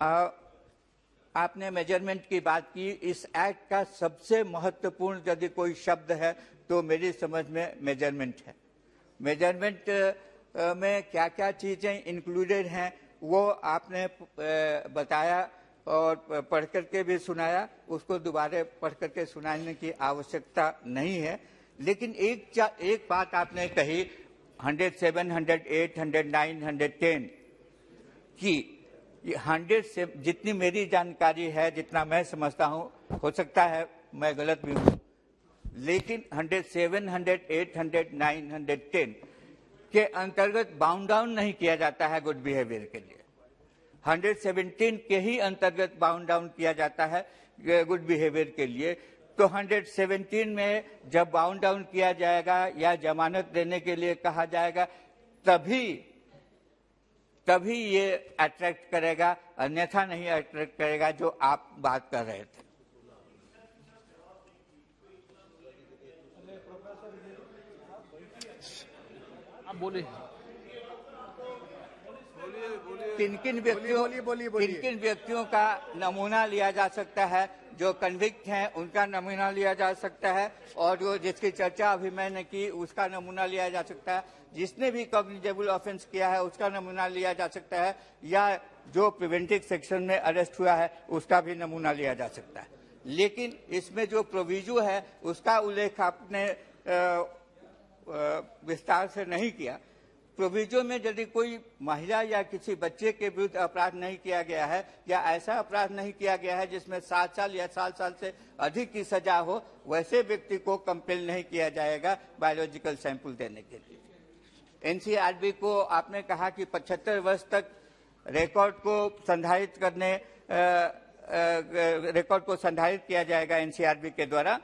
आपने मेजरमेंट की बात की। इस एक्ट का सबसे महत्वपूर्ण यदि कोई शब्द है तो मेरी समझ में मेजरमेंट है। मेजरमेंट में क्या क्या चीज़ें इंक्लूडेड हैं वो आपने बताया और पढ़ करके भी सुनाया, उसको दोबारा पढ़ करके सुनाने की आवश्यकता नहीं है। लेकिन एक बात आपने कही 107, 108, 109, 110 की 100 से जितनी मेरी जानकारी है, जितना मैं समझता हूँ, हो सकता है मैं गलत भी हूँ, लेकिन 107, 108, 109, 110 के अंतर्गत बाउंड डाउन नहीं किया जाता है गुड बिहेवियर के लिए। 117 के ही अंतर्गत बाउंड डाउन किया जाता है गुड बिहेवियर के लिए। तो 117 में जब बाउंड डाउन किया जाएगा या जमानत देने के लिए कहा जाएगा तभी ये अट्रैक्ट करेगा, अन्यथा नहीं अट्रैक्ट करेगा, जो आप बात कर रहे थे। आप बोलिए। किन किन व्यक्तियों का नमूना लिया जा सकता है, जो कन्विक्ट हैं उनका नमूना लिया जा सकता है, और जो जिसकी चर्चा अभी मैंने की उसका नमूना लिया जा सकता है, जिसने भी कॉग्निजेबल ऑफेंस किया है उसका नमूना लिया जा सकता है, या जो प्रिवेंटिव सेक्शन में अरेस्ट हुआ है उसका भी नमूना लिया जा सकता है। लेकिन इसमें जो प्रोविजो है उसका उल्लेख आपने विस्तार से नहीं किया। प्रोविजो में यदि कोई महिला या किसी बच्चे के विरुद्ध अपराध नहीं किया गया है या ऐसा अपराध नहीं किया गया है जिसमें 7 साल या 7 साल से अधिक की सजा हो, वैसे व्यक्ति को कंपेल नहीं किया जाएगा बायोलॉजिकल सैंपल देने के लिए। एनसीआरबी को आपने कहा कि 75 वर्ष तक रिकॉर्ड को संधारित किया जाएगा एनसीआरबी के द्वारा।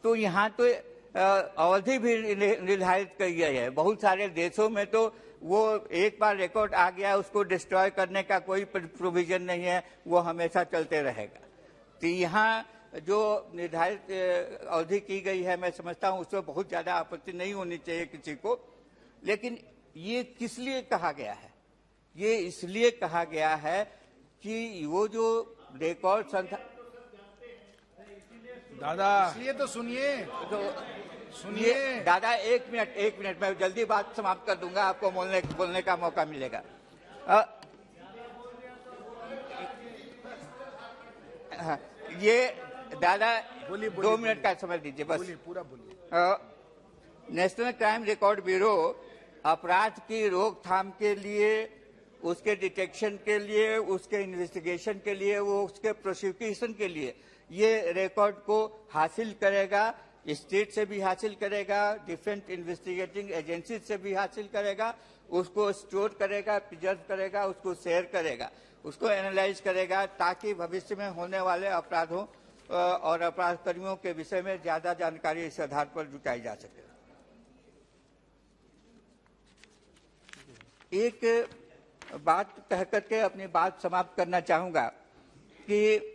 तो यहाँ तो अवधि भी निर्धारित की गई है। बहुत सारे देशों में तो वो एक बार रिकॉर्ड आ गया उसको डिस्ट्रॉय करने का कोई प्रोविजन नहीं है, वो हमेशा चलते रहेगा। तो यहाँ जो निर्धारित अवधि की गई है, मैं समझता हूँ उसमें बहुत ज़्यादा आपत्ति नहीं होनी चाहिए किसी को। लेकिन ये किस लिए कहा गया है? ये इसलिए कहा गया है कि वो जो रिकॉर्ड दादा, इसलिए तो सुनिए दादा, एक मिनट मैं जल्दी बात समाप्त कर दूंगा, आपको बोलने का मौका मिलेगा। ये दादा 2 मिनट का समय दीजिए बस। पूरा बोलिए। नेशनल क्राइम रिकॉर्ड ब्यूरो अपराध की रोकथाम के लिए, उसके डिटेक्शन के लिए, उसके इन्वेस्टिगेशन के लिए, वो उसके प्रोसिक्यूशन के लिए ये रिकॉर्ड को हासिल करेगा, स्टेट से भी हासिल करेगा, डिफरेंट इन्वेस्टिगेटिंग एजेंसी से भी हासिल करेगा, उसको स्टोर करेगा, प्रिजर्व करेगा, उसको शेयर करेगा, उसको एनालाइज करेगा, ताकि भविष्य में होने वाले अपराधों और अपराध कर्मियों के विषय में ज्यादा जानकारी इस आधार पर जुटाई जा सके। एक बात कह करके अपनी बात समाप्त करना चाहूंगा कि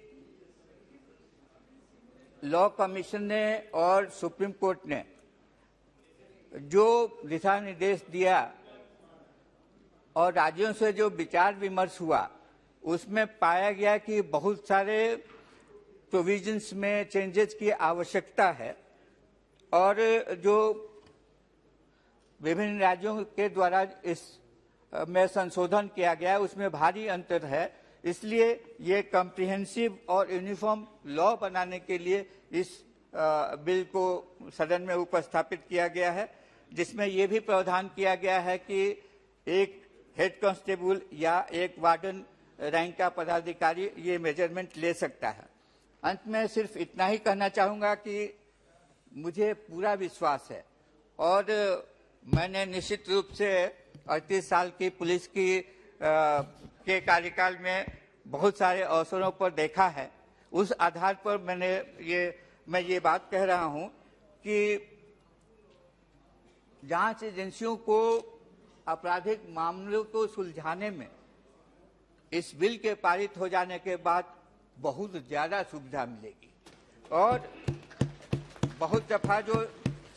लॉ कमीशन ने और सुप्रीम कोर्ट ने जो दिशा निर्देश दिया और राज्यों से जो विचार विमर्श हुआ, उसमें पाया गया कि बहुत सारे प्रोविजंस में चेंजेस की आवश्यकता है, और जो विभिन्न राज्यों के द्वारा इस में संशोधन किया गया उसमें भारी अंतर है। इसलिए ये कॉम्प्रिहेंसिव और यूनिफॉर्म लॉ बनाने के लिए इस बिल को सदन में उपस्थापित किया गया है, जिसमें ये भी प्रावधान किया गया है कि एक हेड कांस्टेबल या एक वार्डन रैंक का पदाधिकारी ये मेजरमेंट ले सकता है। अंत में सिर्फ इतना ही कहना चाहूंगा कि मुझे पूरा विश्वास है, और मैंने निश्चित रूप से 38 साल की पुलिस के कार्यकाल में बहुत अवसरों अवसरों पर देखा है। उस आधार पर मैं ये बात कह रहा हूं कि जांच एजेंसियों को आपराधिक मामलों को सुलझाने में इस बिल के पारित हो जाने के बाद बहुत ज्यादा सुविधा मिलेगी, और बहुत दफा जो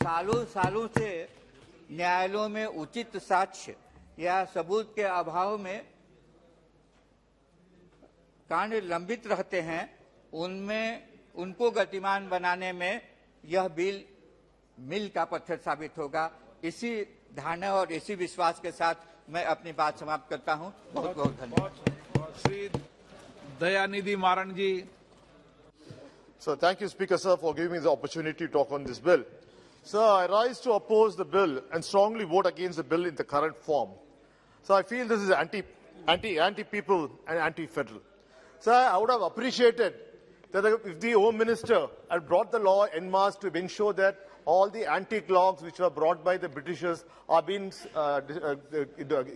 सालों से न्यायालयों में उचित साक्ष्य या सबूत के अभाव में कांड लंबित रहते हैं उनमें उनको गतिमान बनाने में यह बिल मील का पत्थर साबित होगा। इसी धारणा और इसी विश्वास के साथ मैं अपनी बात समाप्त करता हूं। बहुत बहुत धन्यवाद। श्री दयानिधि मारण जी। So thank you, Speaker, sir, for giving me the opportunity to talk on this bill. Sir, I rise to oppose the bill and strongly vote against the bill in the current form. So I feel this is anti-people and anti-federal. Sir, I would have appreciated that if the Home Minister had brought the law en masse to ensure that all the antique logs which were brought by the Britishers are being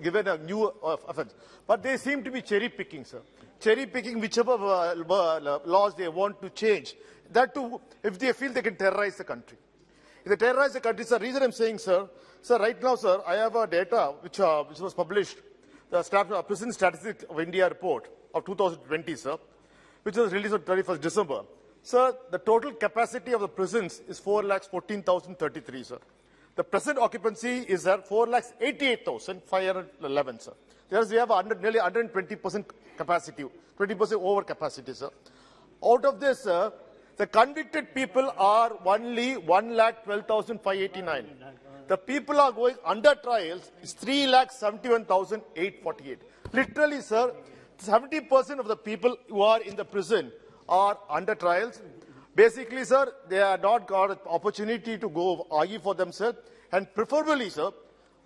given a new offence. But they seem to be cherry-picking, sir. Cherry-picking whichever laws they want to change. That too, if they feel they can terrorize the country. If they terrorize the country, sir, the reason I'm saying, sir, right now, sir, I have a data which was published, the Prison Statistics of India report of 2020, sir, which was released on 31st December. Sir, the total capacity of the prisons is 4,14,033, sir. The present occupancy is at 4,88,511, sir. Whereas we have nearly 120% capacity, 20% over capacity, sir. Out of this, sir, the convicted people are only 1,12,589. The people are going under trials is 3,71,848. Literally, sir, 70% of the people who are in the prison are under trials. Basically, sir, they have not got an opportunity to go argue for themselves. And preferably, sir,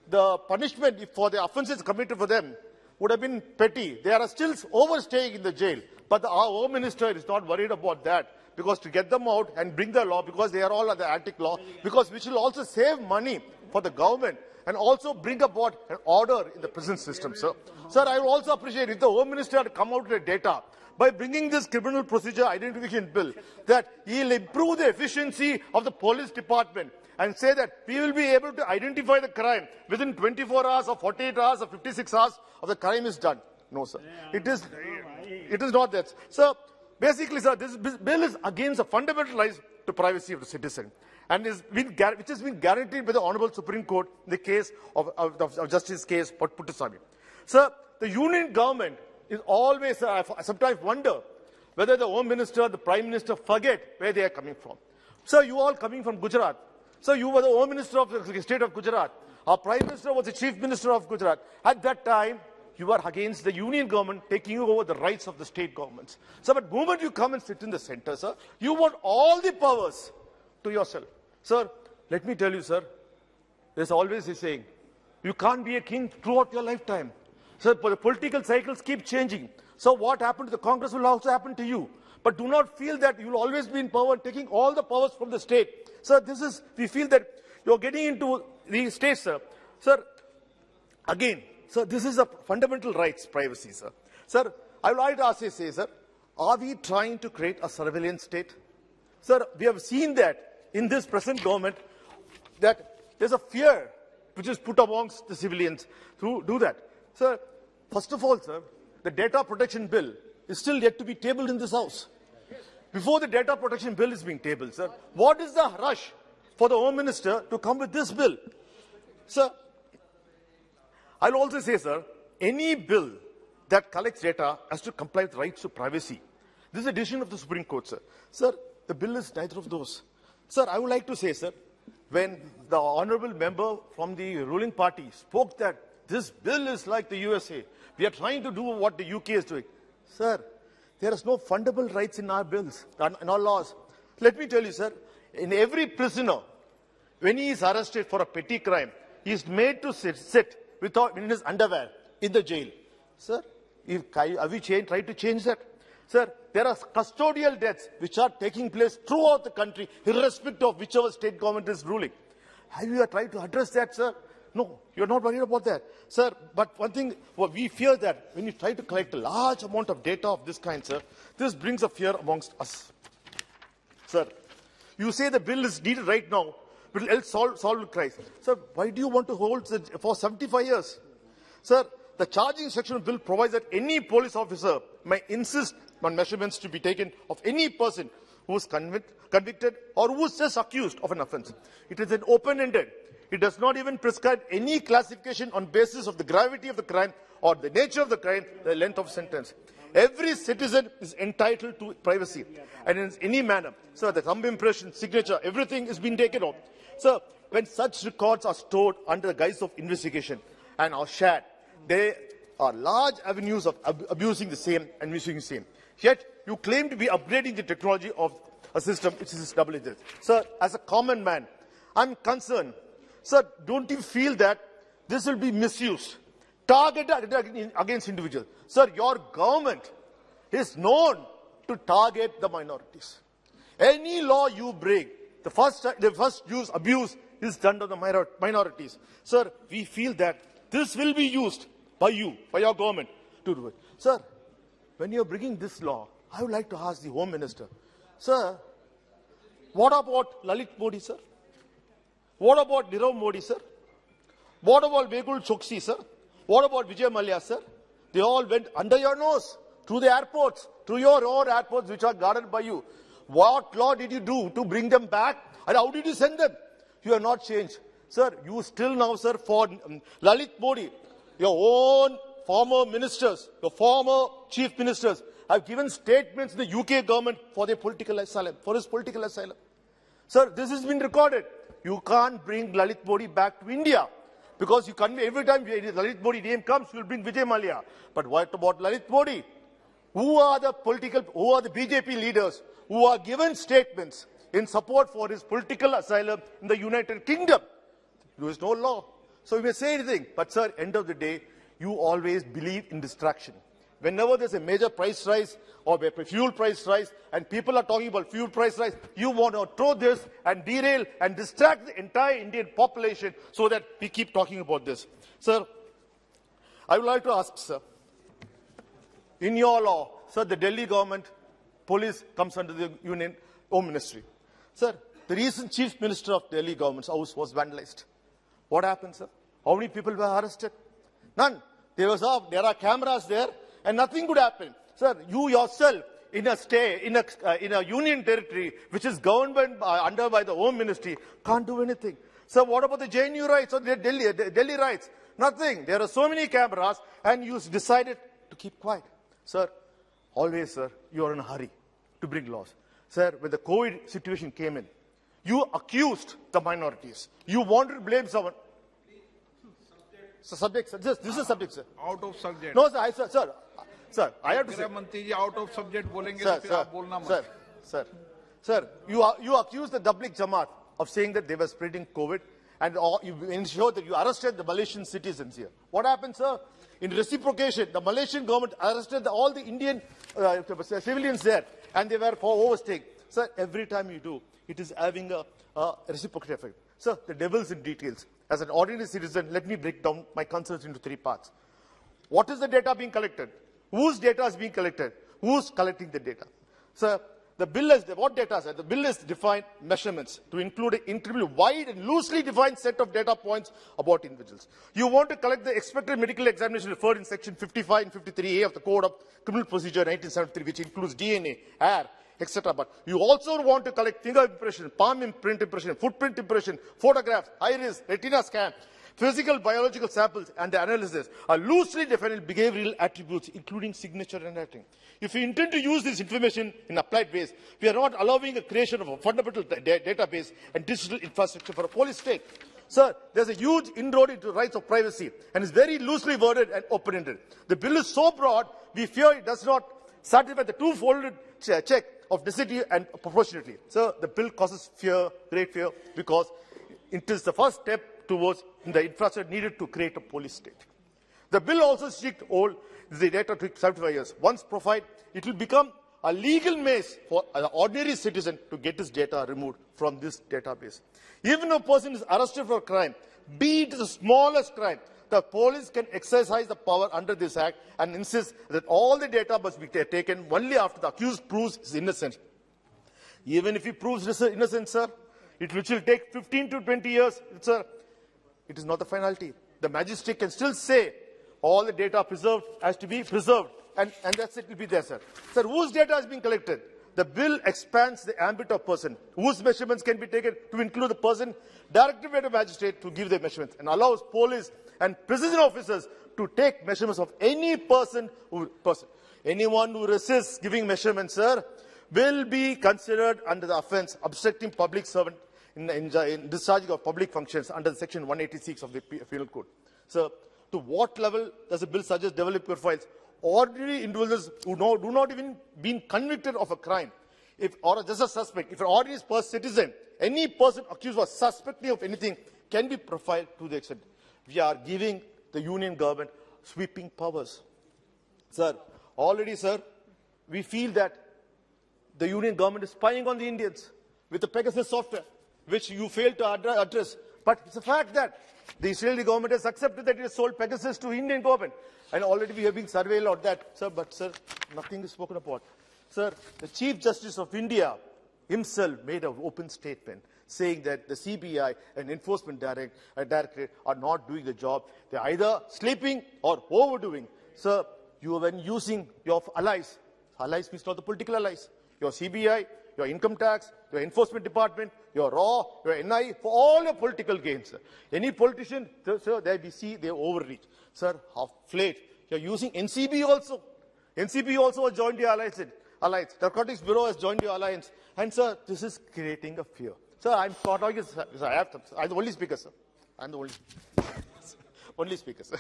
the punishment for the offences committed for them would have been petty. They are still overstaying in the jail. But our Home Minister is not worried about that, because to get them out and bring the law, because they are all under the antique law, because which will also save money for the government and also bring about an order in the prison system, sir. Sir, I will also appreciate if the Home Minister had come out with data by bringing this criminal procedure identification bill, that he will improve the efficiency of the police department and say that we will be able to identify the crime within 24 hours or 48 hours or 56 hours of the crime is done. No, sir. It is not that. So, basically, sir, this bill is against the fundamental rights to privacy of the citizen, and which has been guaranteed by the Honorable Supreme Court in the case of Justice case Puttaswamy. Sir, the Union government is always, I sometimes wonder whether the Home Minister, the Prime Minister forget where they are coming from. Sir, you all coming from Gujarat. Sir, you were the Home Minister of the state of Gujarat. Our Prime Minister was the Chief Minister of Gujarat. At that time, you were against the Union government taking over the rights of the state governments. So, but the moment you come and sit in the center, sir, you want all the powers to yourself. Sir, let me tell you, sir, there's always a saying, you can't be a king throughout your lifetime. So the political cycles keep changing. So what happened to the Congress will also happen to you. But do not feel that you will always be in power and taking all the powers from the state. Sir, we feel that you're getting into the state, sir. Sir, again, sir, this is a fundamental rights, privacy, sir. Sir, I would like to ask you, sir, are we trying to create a surveillance state? Sir, we have seen that in this present government, that there's a fear which is put amongst the civilians to do that. Sir, first of all, sir, the data protection bill is still yet to be tabled in this House. Before the data protection bill is being tabled, sir, what is the rush for the Home Minister to come with this bill? Sir, I'll also say, sir, any bill that collects data has to comply with rights to privacy. This is a decision of the Supreme Court, sir. Sir, the bill is neither of those. Sir, I would like to say, sir, when the honorable member from the ruling party spoke that this bill is like the USA, we are trying to do what the UK is doing. Sir, there is no fundamental rights in our bills, in our laws. Let me tell you, sir, in every prisoner, when he is arrested for a petty crime, he is made to sit in his underwear in the jail. Sir, have we tried to change that? Sir, there are custodial deaths which are taking place throughout the country, irrespective of whichever state government is ruling. Have you tried to address that, sir? No, you're not worried about that. Sir, but one thing, we fear that when you try to collect a large amount of data of this kind, sir, this brings a fear amongst us. Sir, you say the bill is needed right now, but it will solve the crisis. Sir, why do you want to hold it for 75 years? Sir, the charging section of the bill provides that any police officer may insist on measurements to be taken of any person who is convicted or who is just accused of an offence. It is an open-ended. It does not even prescribe any classification on basis of the gravity of the crime or the nature of the crime, the length of sentence. every citizen is entitled to privacy and in any manner. Sir, the thumb impression, signature, everything is being taken off. Sir, when such records are stored under the guise of investigation and are shared, there are large avenues of abusing the same and misusing the same. Yet, you claim to be upgrading the technology of a system which is double-edged. Sir, as a common man, I'm concerned. Sir, don't you feel that this will be misused, targeted against individuals? Sir, your government is known to target the minorities. Any law you break, the first abuse is done to the minorities. Sir, we feel that this will be used by you, by your government, to do it. Sir, when you are bringing this law, I would like to ask the Home Minister, sir, what about Lalit Modi, sir? What about Nirav Modi, sir? What about Mehul Choksi, sir? What about Vijay Mallya, sir? They all went under your nose, through the airports, through your own airports which are guarded by you. What law did you do to bring them back? And how did you send them? You have not changed. Sir, you still now, sir, for Lalit Modi, your own former ministers, your former chief ministers have given statements to the UK government for their political asylum, for his political asylum. Sir, this has been recorded. You can't bring Lalit Modi back to India because you can't, every time Lalit Modi name comes, you will bring Vijay Mallya. But what about Lalit Modi? Who are the BJP leaders who are given statements in support for his political asylum in the United Kingdom? There is no law. So you may say anything, but sir, end of the day, you always believe in distraction. Whenever there's a major price rise or a fuel price rise and people are talking about fuel price rise, you want to throw this and derail and distract the entire Indian population so that we keep talking about this. Sir, I would like to ask, sir, in your law, sir, the Delhi government, police comes under the Union Home Ministry. Sir, the recent Chief Minister of Delhi government's house was vandalized. What happened, sir? How many people were arrested? None. There are cameras there, and nothing could happen. Sir, you yourself, in a union territory which is governed by the Home Ministry, can't do anything. Sir, what about the JNU rights or the Delhi rights? Nothing. There are so many cameras, and you decided to keep quiet. Sir, always, sir, you are in a hurry to bring laws. Sir, when the COVID situation came in, you accused the minorities. You wanted to blame someone. So subject, sir. This is subject, sir. Out of subject. No, sir, sir, I have to say. मंत्री जी out of subject बोलेंगे Sir, तो फिर आप बोलना मत. Sir, you accused the Tabligh Jamaat of saying that they were spreading COVID, and you ensured that you arrested the Malaysian citizens here. What happened, sir? In reciprocation, the Malaysian government arrested all the Indian civilians there, and they were for overstaying. Sir, every time you do, it is having a reciprocal effect. Sir, the devil's in details. As an ordinary citizen, let me break down my concerns into three parts. What is the data being collected? Whose data is being collected? Who's collecting the data? Sir, the bill is, what data is? The bill is defined measurements to include an incredibly wide and loosely defined set of data points about individuals. You want to collect the expected medical examination referred in section 55 and 53A of the Code of Criminal Procedure 1973, which includes DNA, hair, etc. But you also want to collect finger impression, palm imprint impression, footprint impression, photographs, iris, retina scan, physical biological samples, and the analysis are loosely defined behavioral attributes, including signature and handwriting. If we intend to use this information in applied ways, we are not allowing the creation of a fundamental database and digital infrastructure for a police state. Sir, there's a huge inroad into the rights of privacy and is very loosely worded and open-ended. The bill is so broad, we fear it does not satisfy the two-folded check of necessity and proportionality. So the bill causes fear, great fear, because it is the first step towards the infrastructure needed to create a police state. The bill also seeks to hold the data to 75 years. Once profiled, it will become a legal maze for an ordinary citizen to get his data removed from this database. Even if a person is arrested for a crime, be it the smallest crime, the police can exercise the power under this act and insist that all the data must be taken only after the accused proves his innocence. Even if he proves his innocence, sir, which will take 15 to 20 years, sir, it is not the finality. The magistrate can still say all the data preserved has to be preserved, and that's it will be there, sir. Sir, whose data is being collected? The bill expands the ambit of person whose measurements can be taken to include the person directed by the magistrate to give the measurements, and allows police and precision officers to take measurements of any anyone who resists giving measurements, sir, will be considered under the offence obstructing public servant in discharging of public functions under section 186 of the Penal Code. Sir, to what level does the bill suggest develop profiles? Ordinary individuals who do not even been convicted of a crime, or just a suspect, if an ordinary citizen, any person accused or suspected of anything, can be profiled to the extent. We are giving the union government sweeping powers. Sir, already, sir, we feel that the union government is spying on the Indians with the Pegasus software, which you failed to address. But it's a fact that the Israeli government has accepted that it has sold Pegasus to Indian government. And already we have been surveilled on that, sir. But, sir, nothing is spoken about. Sir, the Chief Justice of India himself made an open statement saying that the CBI and Enforcement Directorate are not doing the job. They're either sleeping or overdoing. Sir, you have been using your allies. Allies means not the political allies. Your CBI, your income tax, your enforcement department, your RAW, your NI, for all your political gains. Sir. Any politician, sir, there we see they overreach. Sir, half late. You're using NCB also. NCB also has joined your alliance. Narcotics Bureau has joined your alliance. And, sir, this is creating a fear. Sir, I'm not talking, sir, I'm the only speaker, sir. I'm the only speaker, sir.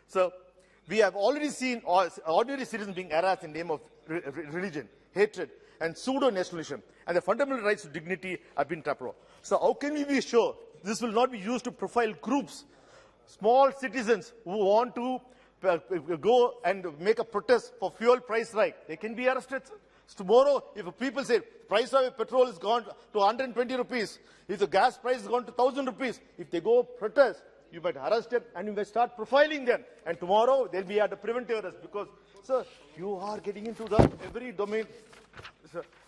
So, we have already seen ordinary citizens being harassed in the name of religion, hatred, and pseudo-nationalism, and the fundamental rights to dignity have been trampled on. So how can we be sure this will not be used to profile groups, small citizens who want to go and make a protest for fuel price hike? They can be arrested. So tomorrow, if people say price of petrol has gone to 120 rupees, if the gas price has gone to 1,000 rupees, if they go protest, you might arrest them and you might start profiling them. And tomorrow, they'll be at a preventive arrest because, sir, you are getting into the every domain.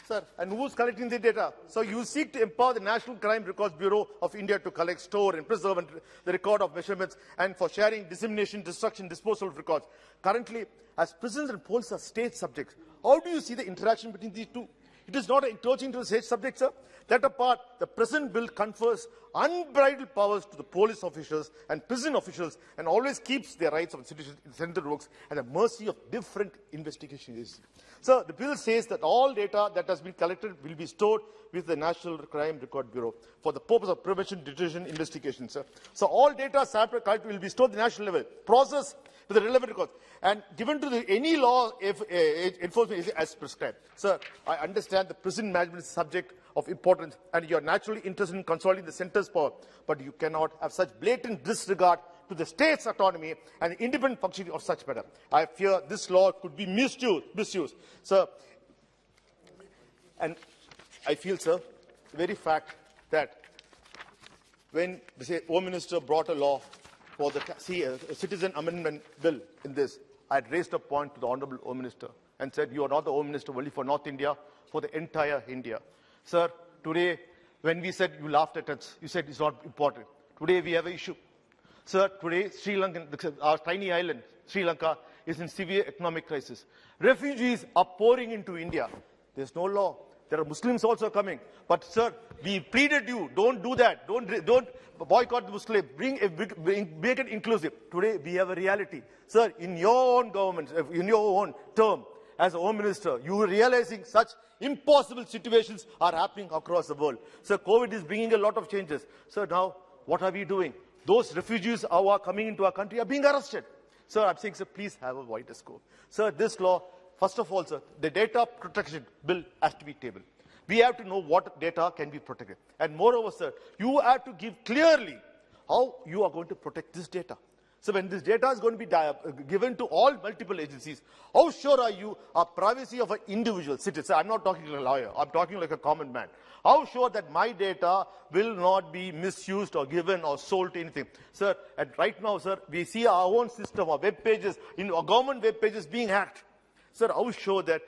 Sir, and who's collecting the data? So you seek to empower the National Crime Records Bureau of India to collect, store, and preserve the record of measurements and for sharing, dissemination, destruction, disposal of records. Currently, as prisons and polls are state subjects, how do you see the interaction between these two? It is not encroaching to the state subject, sir. That apart, the present bill confers unbridled powers to the police officials and prison officials and always keeps their rights of citizens in central works at the mercy of different investigation agencies. So the bill says that all data that has been collected will be stored with the National Crime Record Bureau for the purpose of prevention, detection, investigation, sir. So all data sample collected will be stored at the national level, processed with the relevant records, and given to any law enforcement as prescribed. Sir, I understand the prison management is subject of importance, and you are naturally interested in consolidating the centre's power, but you cannot have such blatant disregard to the state's autonomy and the independent functioning of such matter. I fear this law could be misused. Sir, and I feel, sir, the very fact that when the Home Minister brought a law for the citizen amendment bill in this, I had raised a point to the Honourable Home Minister and said, you are not the Home Minister only for North India, for the entire India. Sir, today, when we said you laughed at us, you said it's not important. Today we have an issue. Sir, today, Sri Lanka, our tiny island, Sri Lanka, is in severe economic crisis. Refugees are pouring into India. There's no law. There are Muslims also coming. But, sir, we pleaded you, don't do that. Don't boycott the Muslim. Make it inclusive. Today, we have a reality. Sir, in your own government, in your own term, as a Home Minister, you are realizing such impossible situations are happening across the world. Sir, COVID is bringing a lot of changes. Sir, now, what are we doing? Those refugees who are coming into our country are being arrested. Sir, I'm saying, sir, please have a wider scope. Sir, this law, first of all, sir, the data protection bill has to be tabled. We have to know what data can be protected. And moreover, sir, you have to give clearly how you are going to protect this data. So when this data is going to be given to all multiple agencies, how sure are you of privacy of an individual citizen? I'm not talking like a lawyer. I'm talking like a common man. How sure that my data will not be misused or given or sold to anything? Sir, and right now, sir, we see our own system, our web pages, our government web pages being hacked. Sir, how sure that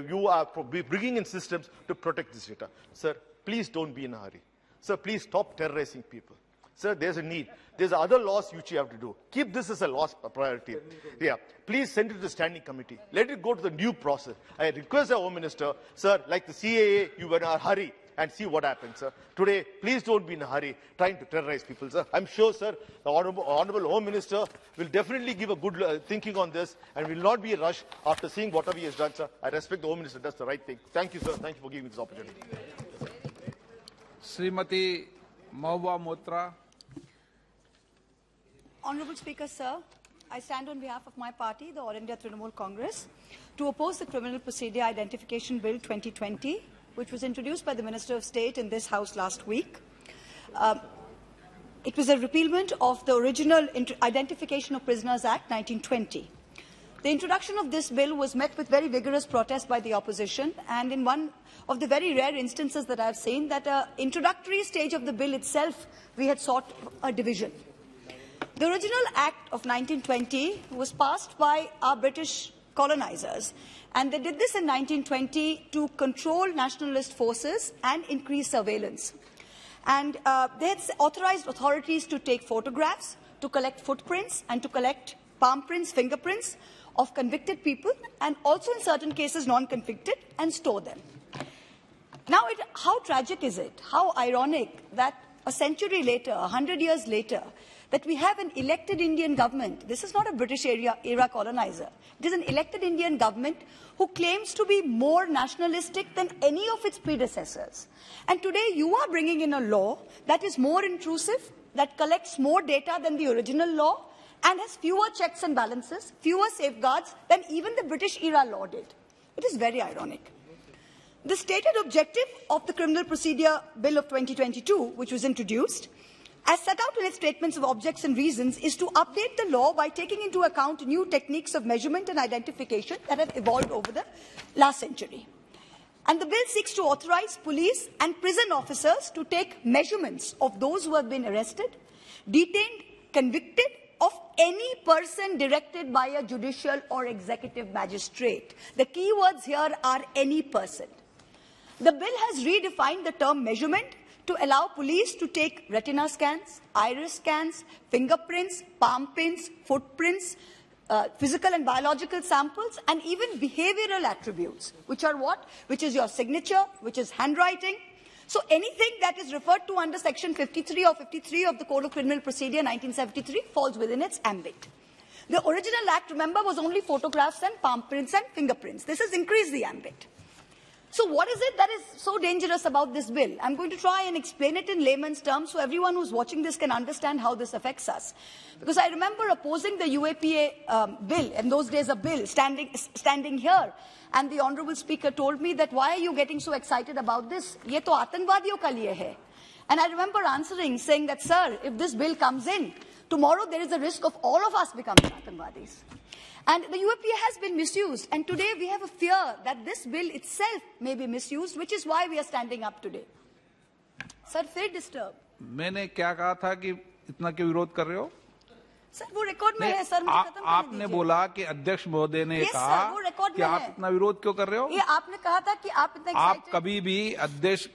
you are bringing in systems to protect this data? Sir, please don't be in a hurry. Sir, please stop terrorizing people. Sir, there's a need. There's other laws which you have to do. Keep this as a law priority. Yeah. Please send it to the standing committee. Let it go to the new process. I request the Home Minister, sir, like the CAA, you were in a hurry. and see what happens, sir. Today, please don't be in a hurry trying to terrorize people, sir. I'm sure, sir, the Honorable Home Minister will definitely give a good thinking on this and will not be a rush after seeing whatever he has done, sir. I respect the Home Minister does the right thing. Thank you, sir. Thank you for giving me this opportunity. Srimati Mahua Motra. Honourable Speaker, sir, I stand on behalf of my party, the All India Trinamool Congress, to oppose the Criminal Procedure Identification Bill 2020, which was introduced by the Minister of State in this House last week. It was a repealment of the original Identification of Prisoners Act 1920. The introduction of this bill was met with very vigorous protest by the opposition, and in one of the very rare instances that I have seen, that at the introductory stage of the bill itself, we had sought a division. The original Act of 1920 was passed by our British colonizers, and they did this in 1920 to control nationalist forces and increase surveillance. And they had authorized authorities to take photographs, to collect footprints, and to collect palm prints, fingerprints of convicted people, and also in certain cases non-convicted, and store them. Now, how tragic is it, how ironic that a century later, 100 years later, that we have an elected Indian government. This is not a British era colonizer. It is an elected Indian government who claims to be more nationalistic than any of its predecessors. And today you are bringing in a law that is more intrusive, that collects more data than the original law, and has fewer checks and balances, fewer safeguards than even the British era law did. It is very ironic. The stated objective of the Criminal Procedure Bill of 2022, which was introduced, as set out in its statements of objects and reasons, is to update the law by taking into account new techniques of measurement and identification that have evolved over the last century. And the bill seeks to authorize police and prison officers to take measurements of those who have been arrested, detained, convicted of any person directed by a judicial or executive magistrate. The key words here are any person. The bill has redefined the term measurement to allow police to take retina scans, iris scans, fingerprints, palm prints, footprints, physical and biological samples, and even behavioral attributes, which are what? Which is your signature, which is handwriting. So anything that is referred to under Section 53 or 53 of the Code of Criminal Procedure 1973 falls within its ambit. The original Act, remember, was only photographs and palm prints and fingerprints. This has increased the ambit. So what is it that is so dangerous about this bill? I'm going to try and explain it in layman's terms so everyone who's watching this can understand how this affects us. Because I remember opposing the UAPA bill, in those days a bill, standing here, and the Honourable Speaker told me that, why are you getting so excited about this? Ye to aatanwadiyon ka liye hai. And I remember answering, saying that, sir, if this bill comes in, tomorrow there is a risk of all of us becoming aatanwadis. And the UAPA has been misused, and today we have a fear that this bill itself may be misused, which is why we are standing up today. Sir, feel disturbed. मैंने क्या कहा था कि इतना क्यों विरोध कर रहे हो? सर, वो रिकॉर्ड में है, सर, मुझे खत्म करने आपने दीजिए। बोला कि अध्यक्ष महोदय ने कहा कि आप इतना विरोध क्यों कर रहे हो? ये आपने कहा था कि आप इतना आप कभी भी अध्यक्ष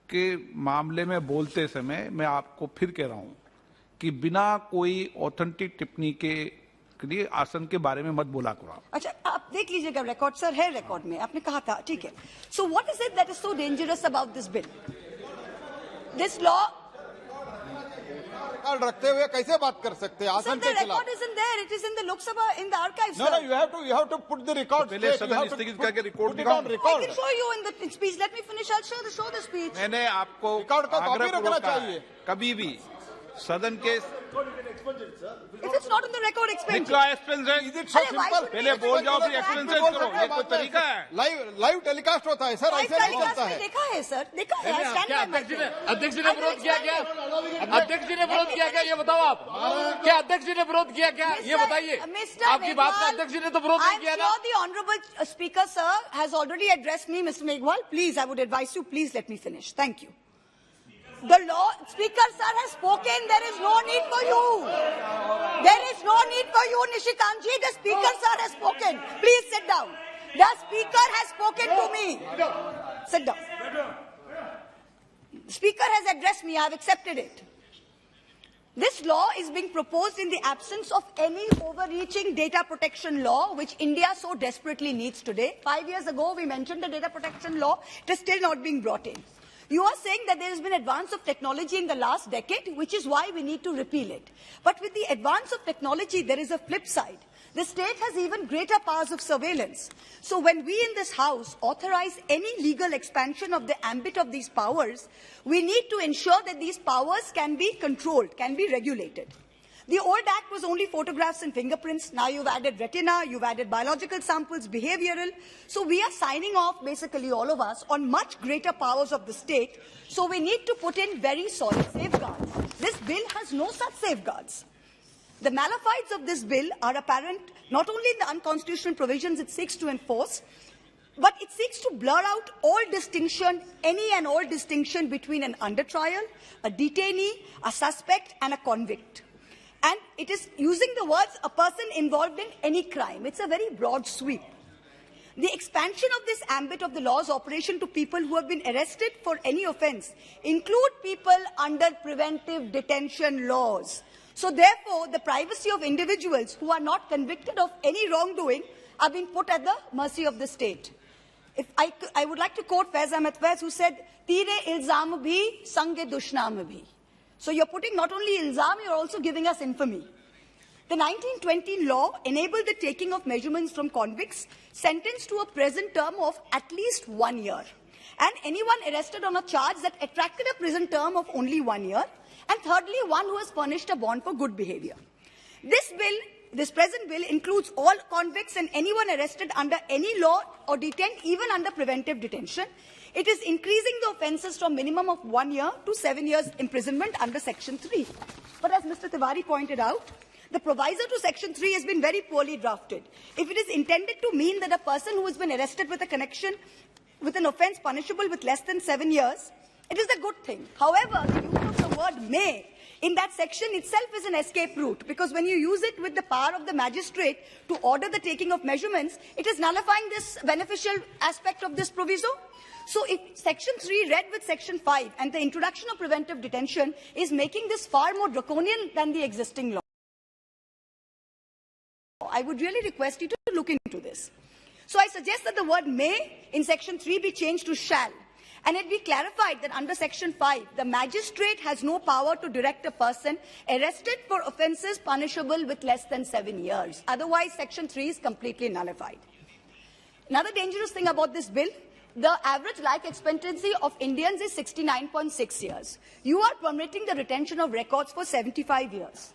के मामले में बोलते समय, मैं आपको फिर कह रहा हूं कि बिना कोई ऑथेंटिक टिप्पणी के लिए आसन के बारे में मत बोला करो। अच्छा, आप देख लीजिएगा रिकॉर्ड, सर, है रिकॉर्ड में, आपने कहा था, ठीक है। So what is it that is so dangerous about this bill? This law record रखते हुए कैसे बात कर सकते हैं आसन के खिलाफ? Record is in their, it is in the Lok Sabha, in the archives. No, you have to put the record. पहले सदन स्थगित करके रिकॉर्ड दिखाओ। I can show you in the speech. Let me finish. I'll show the speech. मैंने आपको record का copy रखना चाहिए। कभी भी सदन के If it's not in the record, explain. निकला एक्सपेंशन Is it so अरे, why simple? should पहले बोल जाओ फिर एक्सपेंशन करो, ये कोई तरीका है? लाइव टेलीकास्ट होता है सर, ऐसे नहीं चलता है। देखा है सर, देखा है। क्या अध्यक्ष जी ने विरोध किया क्या? अध्यक्ष जी ने विरोध किया क्या, ये बताओ आप। क्या अध्यक्ष जी ने विरोध किया क्या, ये बताइए। आपकी बात का अध्यक्ष जी ने तो विरोध नहीं किया ना। I'm sure the honourable speaker, sir, has already addressed me, Mr. Meghwal. Please, I would advise you, please let me finish. Thank you. The law speaker, sir, has spoken. There is no need for you. There is no need for you, Nishikant ji. The speaker, sir, has spoken. Please sit down. The speaker has spoken to me. Sit down. The speaker has addressed me. I have accepted it. This law is being proposed in the absence of any overreaching data protection law, which India so desperately needs today. 5 years ago, we mentioned the data protection law. It is still not being brought in. You are saying that there has been advance of technology in the last decade, which is why we need to repeal it. But with the advance of technology, there is a flip side. The state has even greater powers of surveillance. So when we in this House authorize any legal expansion of the ambit of these powers, we need to ensure that these powers can be controlled, can be regulated. The old act was only photographs and fingerprints. Now you've added retina, you've added biological samples, behavioral. So we are signing off, basically all of us, on much greater powers of the state. So we need to put in very solid safeguards. This bill has no such safeguards. The malefides of this bill are apparent not only in the unconstitutional provisions it seeks to enforce, but it seeks to blur out all distinction, any and all distinction between an under trial, a detainee, a suspect, and a convict. And it is using the words a person involved in any crime. It's a very broad sweep. The expansion of this ambit of the law's operation to people who have been arrested for any offence include people under preventive detention laws. So therefore, the privacy of individuals who are not convicted of any wrongdoing are being put at the mercy of the state. If I would like to quote Faiz Ahmed Faiz, who said, "Teere ilzam bhi, sange dushnam bhi." So you're putting not only ilzam, you're also giving us infamy. The 1920 law enabled the taking of measurements from convicts sentenced to a present term of at least 1 year, and anyone arrested on a charge that attracted a prison term of only 1 year, and thirdly, one who has furnished a bond for good behavior. This present bill includes all convicts and anyone arrested under any law or detained even under preventive detention. It is increasing the offences from minimum of 1 year to 7 years imprisonment under Section 3. But as Mr. Tiwari pointed out, the proviso to Section 3 has been very poorly drafted. If it is intended to mean that a person who has been arrested with a connection with an offence punishable with less than 7 years, it is a good thing. However, the use of the word may in that section itself is an escape route, because when you use it with the power of the magistrate to order the taking of measurements, it is nullifying this beneficial aspect of this proviso. So if Section 3 read with Section 5 and the introduction of preventive detention is making this far more draconian than the existing law, I would really request you to look into this. So I suggest that the word may in Section 3 be changed to shall. And it be clarified that under Section 5, the magistrate has no power to direct a person arrested for offences punishable with less than 7 years. Otherwise, Section 3 is completely nullified. Another dangerous thing about this bill, the average life expectancy of Indians is 69.6 years. You are permitting the retention of records for 75 years.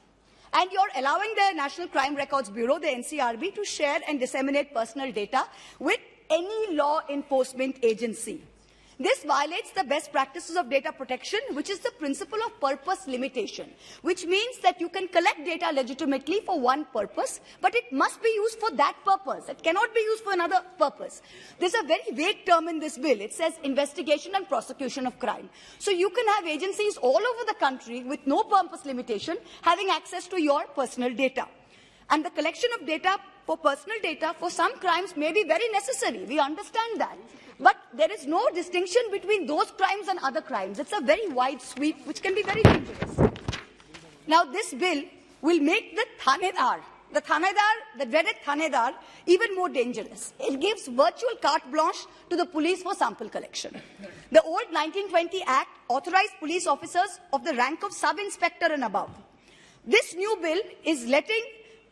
And you're allowing the National Crime Records Bureau, the NCRB, to share and disseminate personal data with any law enforcement agency. This violates the best practices of data protection, which is the principle of purpose limitation, which means that you can collect data legitimately for one purpose, but it must be used for that purpose. It cannot be used for another purpose. There's a very vague term in this bill. It says investigation and prosecution of crime. So you can have agencies all over the country with no purpose limitation having access to your personal data. And the collection of data for personal data for some crimes may be very necessary. We understand that. But there is no distinction between those crimes and other crimes. It's a very wide sweep, which can be very dangerous. Now, this bill will make the dreaded Thanedar, even more dangerous. It gives virtual carte blanche to the police for sample collection. The old 1920 Act authorized police officers of the rank of sub-inspector and above. This new bill is letting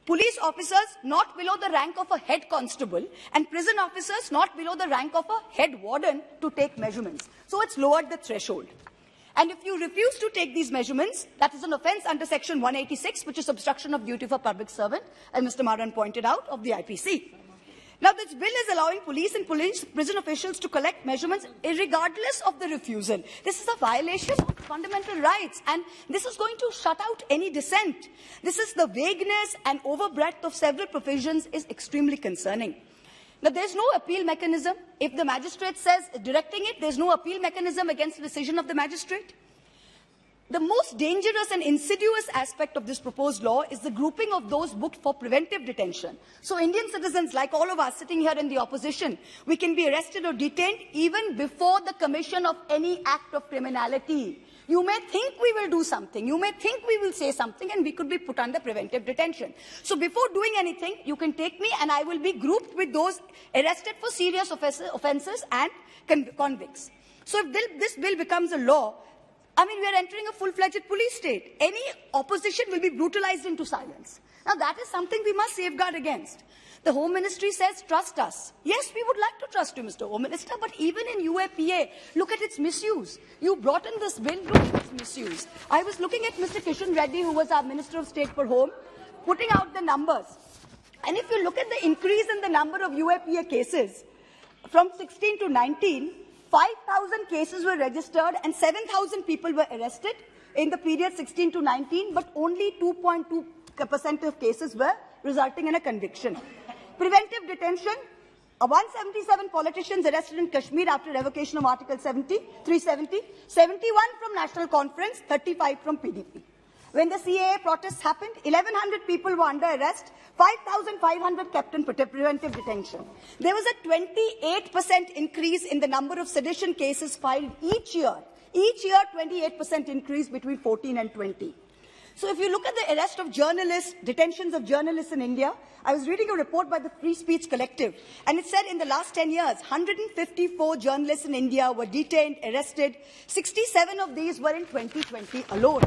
police officers not below the rank of a head constable and prison officers not below the rank of a head warden to take measurements. So it's lowered the threshold. And if you refuse to take these measurements, that is an offence under Section 186, which is obstruction of duty for public servant, as Mr. Maran pointed out, of the IPC. Now, this bill is allowing police and prison officials to collect measurements regardless of the refusal. This is a violation of fundamental rights, and this is going to shut out any dissent. This is the vagueness and overbreadth of several provisions is extremely concerning. Now, there's no appeal mechanism. If the magistrate says directing it, there's no appeal mechanism against the decision of the magistrate. The most dangerous and insidious aspect of this proposed law is the grouping of those booked for preventive detention. So Indian citizens, like all of us sitting here in the opposition, we can be arrested or detained even before the commission of any act of criminality. You may think we will do something, you may think we will say something, and we could be put under preventive detention. So before doing anything, you can take me and I will be grouped with those arrested for serious offences and convicts. So if this bill becomes a law, I mean, we are entering a full-fledged police state. Any opposition will be brutalized into silence. Now, that is something we must safeguard against. The Home Ministry says, trust us. Yes, we would like to trust you, Mr. Home Minister, but even in UAPA, look at its misuse. You brought in this bill, look at its misuse. I was looking at Mr. Kishan Reddy, who was our Minister of State for Home, putting out the numbers. And if you look at the increase in the number of UAPA cases, from 16 to 19, 5,000 cases were registered and 7,000 people were arrested in the period 16 to 19, but only 2.2% of cases were resulting in a conviction. Preventive detention, 177 politicians arrested in Kashmir after revocation of Article 370, 71 from National Conference, 35 from PDP. When the CAA protests happened, 1,100 people were under arrest, 5,500 kept in preventive detention. There was a 28% increase in the number of sedition cases filed each year. Each year, 28% increase between 14 and 20. So if you look at the arrest of journalists, detentions of journalists in India, I was reading a report by the Free Speech Collective, and it said in the last 10 years, 154 journalists in India were detained, arrested. 67 of these were in 2020 alone.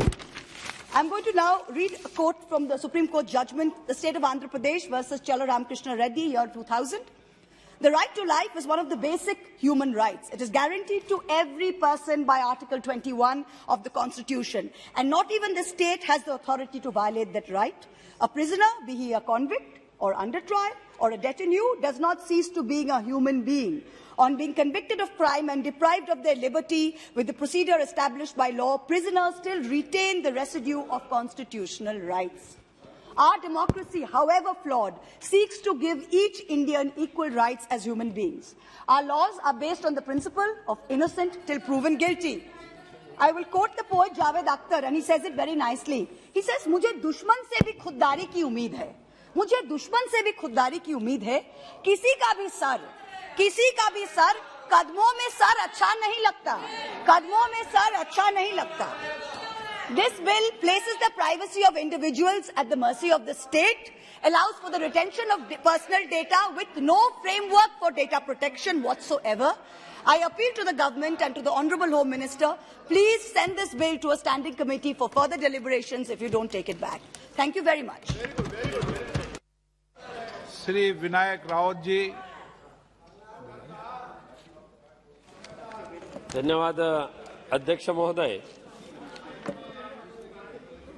I'm going to now read a quote from the Supreme Court judgment, the state of Andhra Pradesh versus Chala Ramakrishna Reddy, year 2000. The right to life is one of the basic human rights. It is guaranteed to every person by Article 21 of the Constitution, and not even the state has the authority to violate that right. A prisoner, be he a convict or under trial or a détenu, does not cease to being a human being. On being convicted of crime and deprived of their liberty with the procedure established by law, prisoners still retain the residue of constitutional rights. Our democracy, however flawed, seeks to give each Indian equal rights as human beings. Our laws are based on the principle of innocent till proven guilty. I will quote the poet Javed Akhtar, and he says it very nicely. He says, "मुझे दुश्मन से भी खुददारी की उम्मीद है, मुझे दुश्मन से भी खुददारी की उम्मीद है, किसी का भी सर, कदमों में सर अच्छा नहीं लगता, कदमों में सर अच्छा नहीं लगता." This bill places the privacy of individuals at the mercy of the state, allows for the retention of personal data with no framework for data protection whatsoever. I appeal to the government and to the Honourable Home Minister, please send this bill to a standing committee for further deliberations if you don't take it back. Thank you very much. Shri Vinayak Rawat ji. धन्यवाद अध्यक्ष महोदय।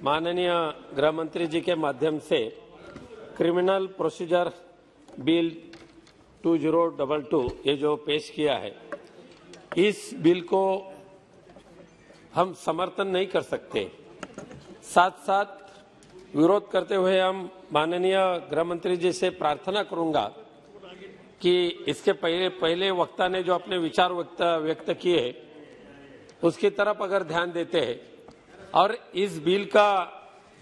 माननीय गृह मंत्री जी के माध्यम से criminal procedure bill 2022 ये जो पेश किया है, इस बिल को हम समर्थन नहीं कर सकते। साथ साथ विरोध करते हुए हम माननीय गृह मंत्री जी से प्रार्थना करूंगा कि इसके पहले वक्ता ने जो अपने विचार व्यक्त किए उसकी तरफ अगर ध्यान देते हैं और इस बिल का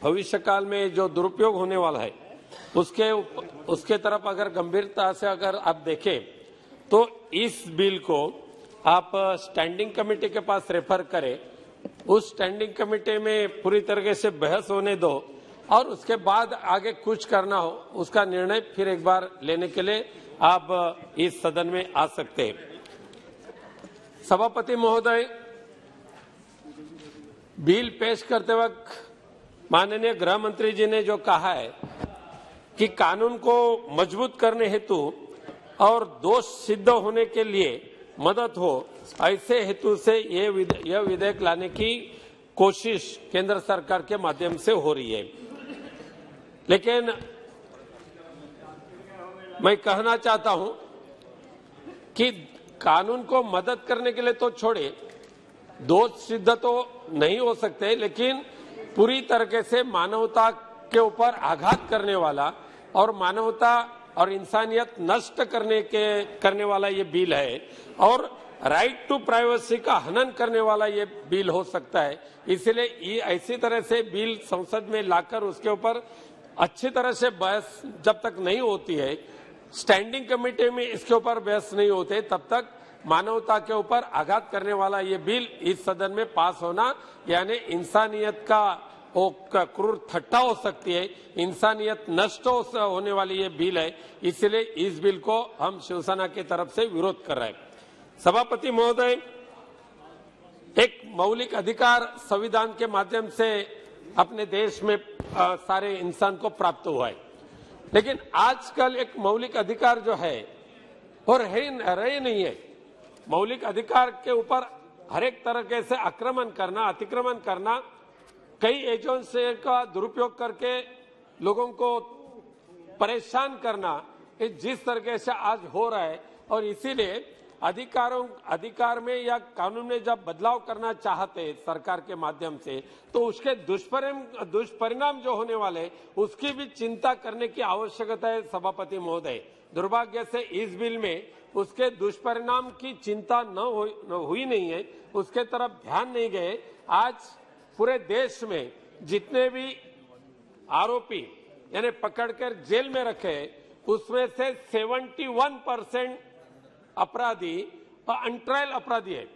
भविष्य काल में जो दुरुपयोग होने वाला है उसके तरफ अगर गंभीरता से अगर आप देखें तो इस बिल को आप स्टैंडिंग कमेटी के पास रेफर करें, उस स्टैंडिंग कमेटी में पूरी तरीके से बहस होने दो और उसके बाद आगे कुछ करना हो उसका निर्णय फिर एक बार लेने के लिए आप इस सदन में आ सकते हैं। सभापति महोदय, बिल पेश करते वक्त माननीय गृह मंत्री जी ने जो कहा है कि कानून को मजबूत करने हेतु और दोष सिद्ध होने के लिए मदद हो, ऐसे हेतु से यह विधेयक लाने की कोशिश केंद्र सरकार के माध्यम से हो रही है। लेकिन मैं कहना चाहता हूं कि कानून को मदद करने के लिए तो छोड़े, दोष सिद्ध तो नहीं हो सकते, लेकिन पूरी तरीके से मानवता के ऊपर आघात करने वाला और मानवता और इंसानियत नष्ट करने वाला ये बिल है और राइट टू प्राइवेसी का हनन करने वाला ये बिल हो सकता है। इसलिए ऐसी तरह से बिल संसद में लाकर उसके ऊपर अच्छी तरह से बहस जब तक नहीं होती है, स्टैंडिंग कमेटी में इसके ऊपर बहस नहीं होते, तब तक मानवता के ऊपर आघात करने वाला ये बिल इस सदन में पास होना यानी इंसानियत का वो क्रूर ठट्टा हो सकती है, इंसानियत नष्ट होने वाली ये बिल है। इसलिए इस बिल को हम शिवसेना की तरफ से विरोध कर रहे हैं। सभापति महोदय, एक मौलिक अधिकार संविधान के माध्यम से अपने देश में सारे इंसान को प्राप्त हुआ है, लेकिन आजकल एक मौलिक अधिकार जो है वो रहे नहीं है। मौलिक अधिकार के ऊपर हर एक तरीके से आक्रमण करना, अतिक्रमण करना, कई एजेंसी का दुरुपयोग करके लोगों को परेशान करना, जिस तरीके से आज हो रहा है, और इसीलिए अधिकार में या कानून में जब बदलाव करना चाहते सरकार के माध्यम से, तो उसके दुष्परिणाम जो होने वाले उसकी भी चिंता करने की आवश्यकता है सभापति महोदय। दुर्भाग्य से इस बिल में उसके दुष्परिणाम की चिंता हुई नहीं है, उसके तरफ ध्यान नहीं गए। आज पूरे देश में जितने भी आरोपी यानी पकड़कर जेल में रखे, उसमें से 71% अपराधी अनट्रायल अपराधी है।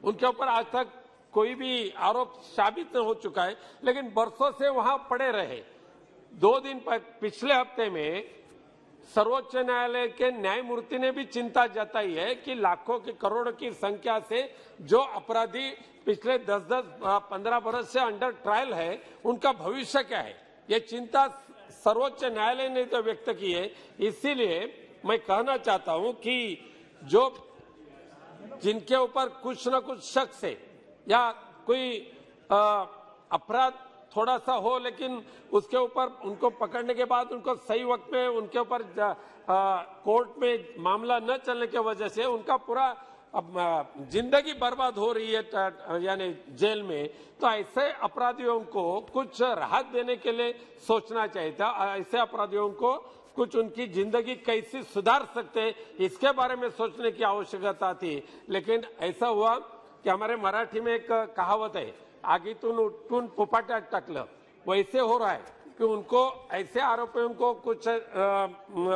उनके ऊपर आज तक कोई भी आरोप साबित न हो चुका है, लेकिन बरसों से वहां पड़े रहे। 2 दिन पिछले हफ्ते में सर्वोच्च न्यायालय के न्यायमूर्ति ने भी चिंता जताई है कि लाखों की करोड़ों की संख्या से जो अपराधी पिछले 10-15 बरस से अंडर ट्रायल है, उनका भविष्य क्या है, ये चिंता सर्वोच्च न्यायालय ने तो व्यक्त की है। इसीलिए मैं कहना चाहता हूं कि जो जिनके ऊपर कुछ न कुछ शक से या कोई अपराध थोड़ा सा हो, लेकिन उसके ऊपर उनको पकड़ने के बाद उनको सही वक्त में उनके ऊपर कोर्ट में मामला न चलने की वजह से उनका पूरा जिंदगी बर्बाद हो रही है यानी जेल में, तो ऐसे अपराधियों को कुछ राहत देने के लिए सोचना चाहिए था। ऐसे अपराधियों को कुछ उनकी जिंदगी कैसे सुधार सकते इसके बारे में सोचने की आवश्यकता थी। लेकिन ऐसा हुआ कि हमारे मराठी में एक कहावत है, आगीतून उठून फुफाट्यात टाकलं, वैसे हो रहा है कि उनको ऐसे आरोपियों को कुछ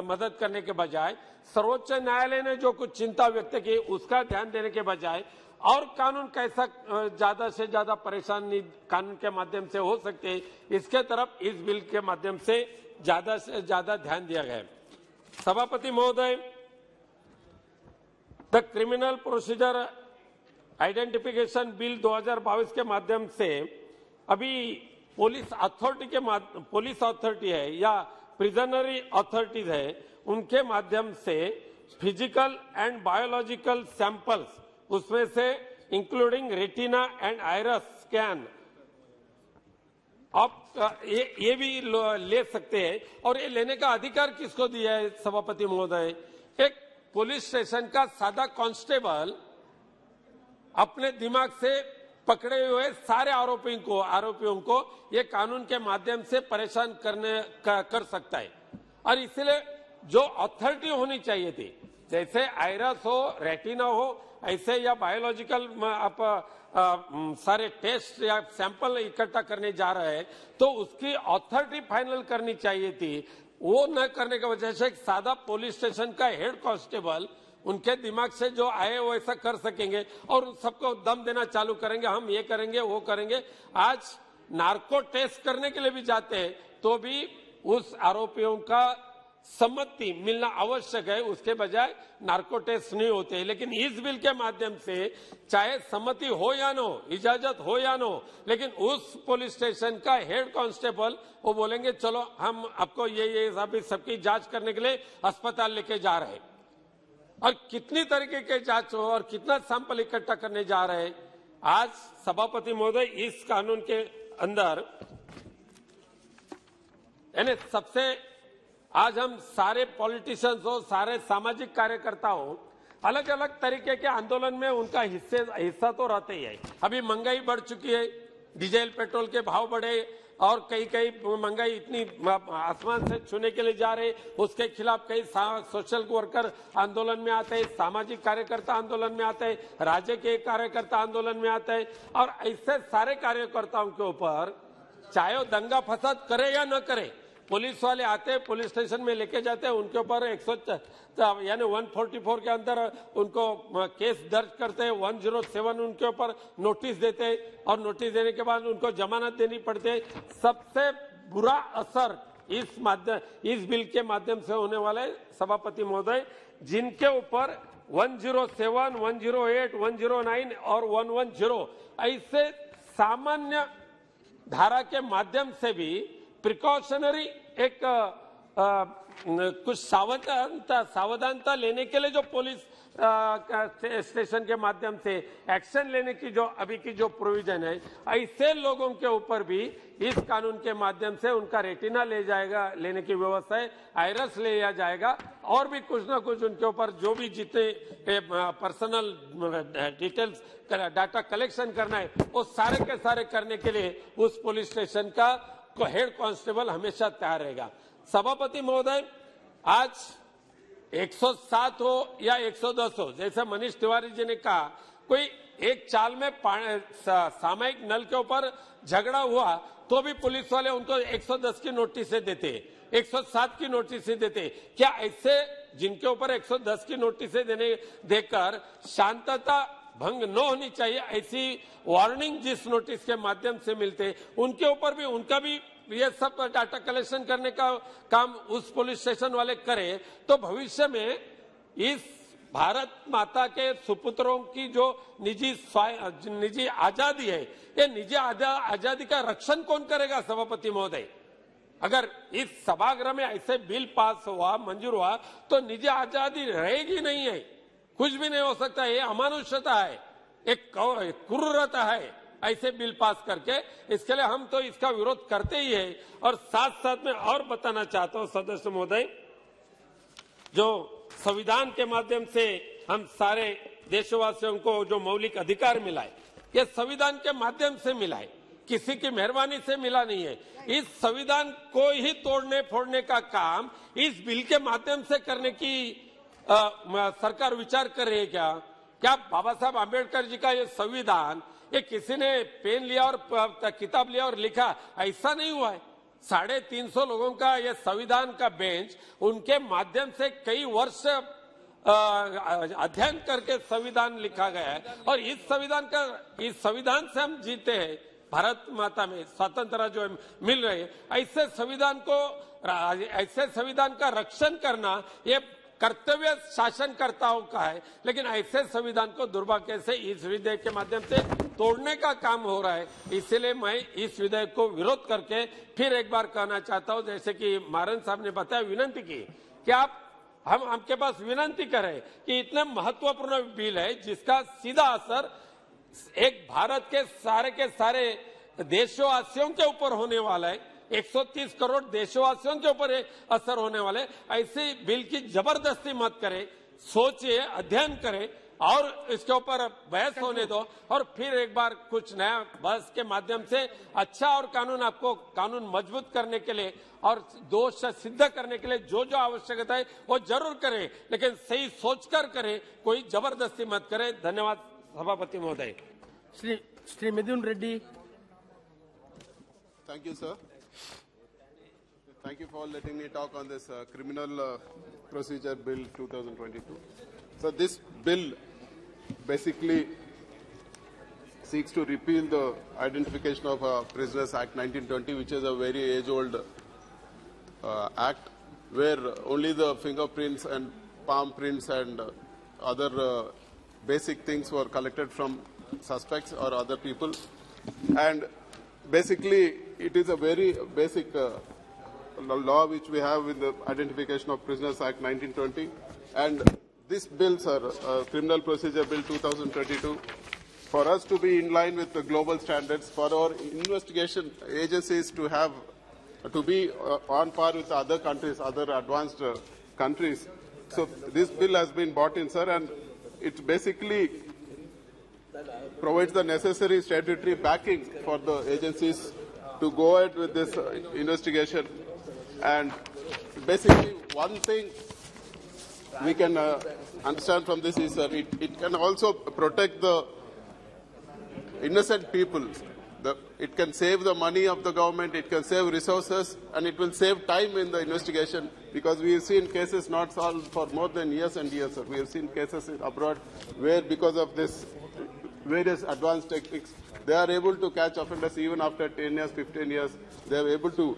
मदद करने के बजाय सर्वोच्च न्यायालय ने जो कुछ चिंता व्यक्त की उसका ध्यान देने के बजाय और कानून कैसा ज्यादा से ज्यादा परेशानी कानून के माध्यम से हो सकते, इसके तरफ इस बिल के माध्यम से ज्यादा ध्यान दिया गया है। सभापति महोदय, the criminal procedure identification bill 2022 के माध्यम से अभी पुलिस अथॉरिटी है या प्रिजनरी अथॉरिटीज है, उनके माध्यम से फिजिकल एंड बायोलॉजिकल सैंपल्स, उसमें से including retina and iris scan, आप ये भी ले सकते हैं। और ये लेने का अधिकार किसको दिया है सभापति महोदय? एक पुलिस स्टेशन का सादा कांस्टेबल अपने दिमाग से पकड़े हुए सारे आरोपियों को ये कानून के माध्यम से परेशान कर सकता है। और इसलिए जो अथॉरिटी होनी चाहिए थी, जैसे आइरस हो, रेटिना हो, ऐसे या बायोलॉजिकल आप सारे टेस्ट या सैंपल इकट्ठा करने जा रहे हैं, तो उसकी अथॉरिटी फाइनल करनी चाहिए थी। वो न करने की वजह से एक सादा पुलिस स्टेशन का हेड कांस्टेबल उनके दिमाग से जो आए वो ऐसा कर सकेंगे और सबको दम देना चालू करेंगे, हम ये करेंगे वो करेंगे। आज नार्को टेस्ट करने के लिए भी जाते हैं तो भी उस आरोपियों का सम्मति मिलना आवश्यक है, उसके बजाय नार्को टेस्ट नहीं होते। लेकिन इस बिल के माध्यम से चाहे सम्मति हो या न हो, इजाजत हो या न हो, लेकिन उस पुलिस स्टेशन का हेड कांस्टेबल वो बोलेंगे चलो हम आपको ये सबकी जांच करने के लिए अस्पताल लेके जा रहे हैं। और कितनी तरीके के जांच हो और कितना सैंपल इकट्ठा करने जा रहे हैं। आज सभापति महोदय, इस कानून के अंदर यानी सबसे आज हम सारे पॉलिटिशियंस हो, सारे सामाजिक कार्यकर्ता हो, अलग अलग तरीके के आंदोलन में उनका हिस्सा तो रहते ही है। अभी महंगाई बढ़ चुकी है, डीजल पेट्रोल के भाव बढ़े और कई महंगाई इतनी आसमान से छूने के लिए जा रहे, उसके खिलाफ कई सोशल वर्कर आंदोलन में आते हैं, सामाजिक कार्यकर्ता आंदोलन में आते हैं, राज्य के कार्यकर्ता आंदोलन में आते हैं। और ऐसे सारे कार्यकर्ताओं के ऊपर चाहे वो दंगा फसाद करे या न करे, पुलिस वाले आते हैं, पुलिस स्टेशन में लेके जाते हैं, उनके ऊपर 144 के अंदर उनको केस दर्ज करते हैं, 107 उनके ऊपर नोटिस देते हैं और नोटिस देने के बाद उनको जमानत देनी पड़ती है। सबसे बुरा असर इस बिल के माध्यम से होने वाले सभापति महोदय, जिनके ऊपर 107, 108, 109 और 110 ऐसे सामान्य धारा के माध्यम से भी प्रिकॉशनरी एक कुछ सावधानता लेने के लिए जो पुलिस स्टेशन के माध्यम से एक्शन लेने की जो अभी की जो प्रोविजन है, ऐसे लोगों के ऊपर भी इस कानून के माध्यम से उनका रेटिना लेने की व्यवस्था है, आयरस ले लिया जाएगा और भी कुछ ना कुछ उनके ऊपर जो भी जितने पर्सनल डिटेल्स डाटा कलेक्शन करना है वो सारे के सारे करने के लिए उस पुलिस स्टेशन का हेड कांस्टेबल हमेशा तैयार रहेगा। सभापति महोदय, आज 107 हो या 110 हो, जैसे मनीष तिवारी जी ने कहा, कोई एक चाल में सामयिक नल के ऊपर झगड़ा हुआ तो भी पुलिस वाले उनको 110 की नोटिस देते, 107 की नोटिस देते। क्या ऐसे जिनके ऊपर 110 की नोटिस देकर शांतता भंग न होनी चाहिए, ऐसी वार्निंग जिस नोटिस के माध्यम से मिलते उनके ऊपर भी उनका भी ये सब डाटा कलेक्शन करने का काम उस पुलिस स्टेशन वाले करें तो भविष्य में इस भारत माता के सुपुत्रों की जो निजी आजादी है, ये निजी आजादी का रक्षण कौन करेगा सभापति महोदय? अगर इस सभागृह में ऐसे बिल पास हुआ, मंजूर हुआ तो निजी आजादी रहेगी नहीं है, कुछ भी नहीं हो सकता है। ये अमानुषता है, एक क्रूरता है ऐसे बिल पास करके। इसके लिए हम तो इसका विरोध करते ही है। और साथ साथ में और बताना चाहता हूं सदस्य महोदय, जो संविधान के माध्यम से हम सारे देशवासियों को जो मौलिक अधिकार मिला है, ये संविधान के माध्यम से मिला है, किसी की मेहरबानी से मिला नहीं है। इस संविधान को ही तोड़ने फोड़ने का काम इस बिल के माध्यम से करने की सरकार विचार कर रही है क्या? क्या बाबा साहब आम्बेडकर जी का ये संविधान ये किसी ने पेन लिया और किताब लिया और लिखा, ऐसा नहीं हुआ है। 350 लोगों का ये संविधान का बेंच उनके माध्यम से कई वर्ष अध्ययन करके संविधान लिखा गया है और इस संविधान से हम जीते हैं। भारत माता में स्वतंत्रता जो मिल रही है, ऐसे संविधान का रक्षण करना ये कर्तव्य शासनकर्ताओं का है, लेकिन ऐसे संविधान को दुर्भाग्य से इस विधेयक के माध्यम से तोड़ने का काम हो रहा है। इसलिए मैं इस विधेयक को विरोध करके फिर एक बार कहना चाहता हूं, जैसे कि मारन साहब ने बताया, विनंती की कि हम आपके पास विनंती करें कि इतने महत्वपूर्ण बिल है जिसका सीधा असर एक भारत के सारे देशवासियों के ऊपर होने वाला है, 130 करोड़ देशवासियों के ऊपर असर होने वाले, ऐसे बिल की जबरदस्ती मत करें, सोचिए, अध्ययन करें और इसके ऊपर बहस होने दो और फिर एक बार कुछ नया बहस के माध्यम से अच्छा और कानून मजबूत करने के लिए और दोष सिद्ध करने के लिए जो जो आवश्यकता है वो जरूर करें, लेकिन सही सोचकर करें, कोई जबरदस्ती मत करें। धन्यवाद सभापति महोदय। श्री मिथुन Reddy. Thank you, sir. Thank you for letting me talk on this Criminal Procedure Bill 2022. So this bill basically seeks to repeal the Identification of Prisoners Act 1920, which is a very age-old act, where only the fingerprints and palm prints and other basic things were collected from suspects or other people. And basically, it is a very basic law which we have in the Identification of Prisoners Act 1920. And this bill, sir, Criminal Procedure Bill 2022, for us to be in line with the global standards, for our investigation agencies to be on par with other countries, other advanced countries. So this bill has been brought in, sir, and it basically provides the necessary statutory backing for the agencies to go ahead with this investigation. And basically, one thing we can understand from this is that it can also protect the innocent people. It can save the money of the government, it can save resources, and it will save time in the investigation, because we have seen cases not solved for more than years and years. We have seen cases abroad where, because of this various advanced techniques, they are able to catch offenders even after 10 years, 15 years. They are able to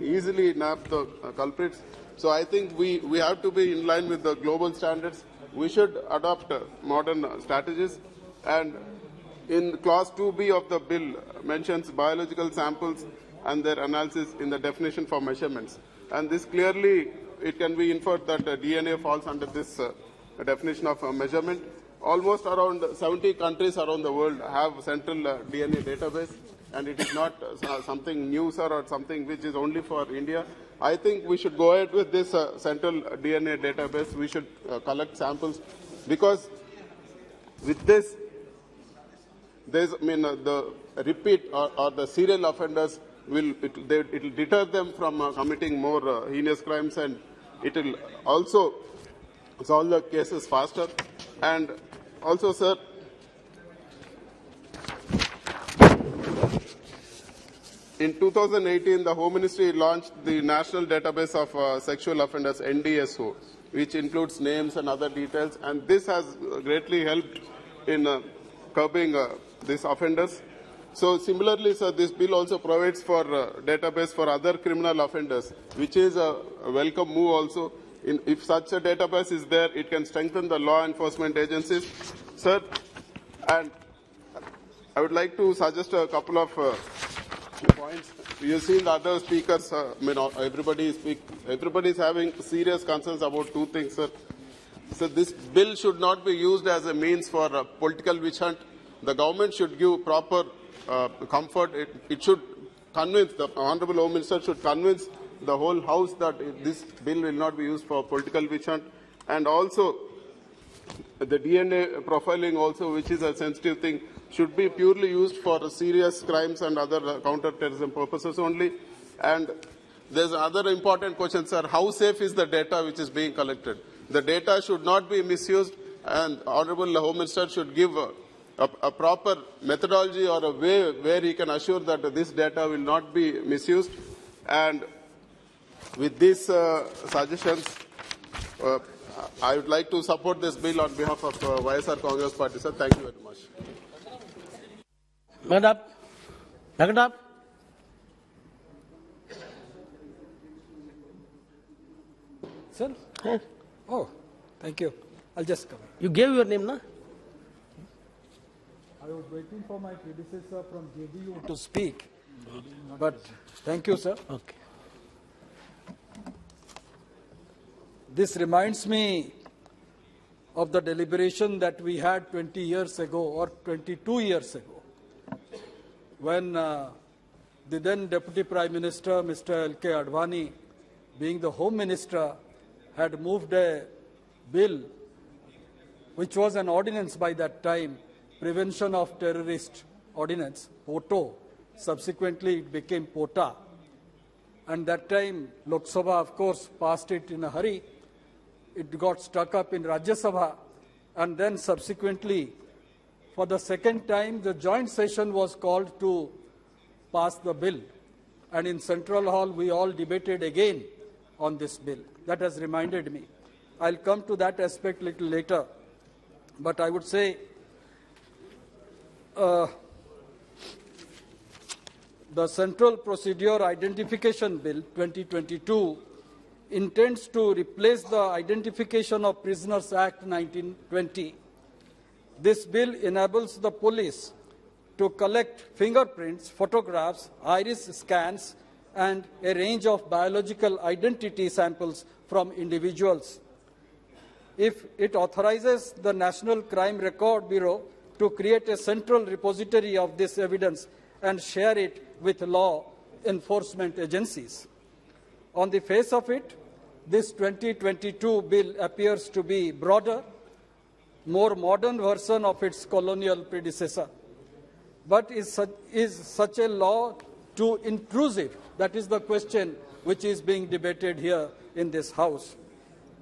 easily nab the culprits. So I think we have to be in line with the global standards. We should adopt modern strategies. And in clause 2B of the bill mentions biological samples and their analysis in the definition for measurements. And this clearly, it can be inferred that DNA falls under this definition of measurement. Almost around 70 countries around the world have central DNA database, and it is not something new, sir, or something which is only for India. I think we should go ahead with this central DNA database. We should collect samples, because with this, the repeat or the serial offenders will deter them from committing more heinous crimes, and it will also solve the cases faster. And also, sir, in 2018, the Home Ministry launched the National Database of Sexual Offenders, NDSO, which includes names and other details, and this has greatly helped in curbing these offenders. So similarly, sir, this bill also provides for database for other criminal offenders, which is a welcome move also. If such a database is there, it can strengthen the law enforcement agencies. Sir, and I would like to suggest a couple of points. You've seen the other speakers, everybody is having serious concerns about two things, sir. So this bill should not be used as a means for political witch hunt. The government should give proper comfort. It should convince, the Honorable Home Minister should convince the whole House that this bill will not be used for political witch hunt. And also, the DNA profiling also, which is a sensitive thing, should be purely used for serious crimes and other counter-terrorism purposes only. And there's another important question, sir. How safe is the data which is being collected? The data should not be misused, and Honorable Home Minister should give a proper methodology or a way where he can assure that this data will not be misused. And with these suggestions, I would like to support this bill on behalf of YSR Congress Party, sir. Thank you very much. Madam, Madam. Sir? Oh, thank you. I'll just come. You gave your name, na? I was waiting for my predecessor from JDU to speak, but thank you, sir. Okay. This reminds me of the deliberation that we had 20 years ago or 22 years ago, when the then Deputy Prime Minister, Mr. L.K. Advani, being the Home Minister, had moved a bill, which was an ordinance by that time, Prevention of Terrorist Ordinance, POTO. Subsequently, it became POTA. And that time, LokSabha, of course, passed it in a hurry. It got stuck up in Rajya Sabha. And then subsequently, for the second time, the joint session was called to pass the bill. And in Central Hall, we all debated again on this bill. That has reminded me. I'll come to that aspect a little later. But I would say the Central Procedure Identification Bill 2022 intends to replace the Identification of Prisoners Act 1920. This bill enables the police to collect fingerprints, photographs, iris scans, and a range of biological identity samples from individuals. If it authorizes the National Crime Record Bureau to create a central repository of this evidence and share it with law enforcement agencies. On the face of it, this 2022 bill appears to be broader, more modern version of its colonial predecessor. But is such a law too intrusive? That is the question which is being debated here in this House.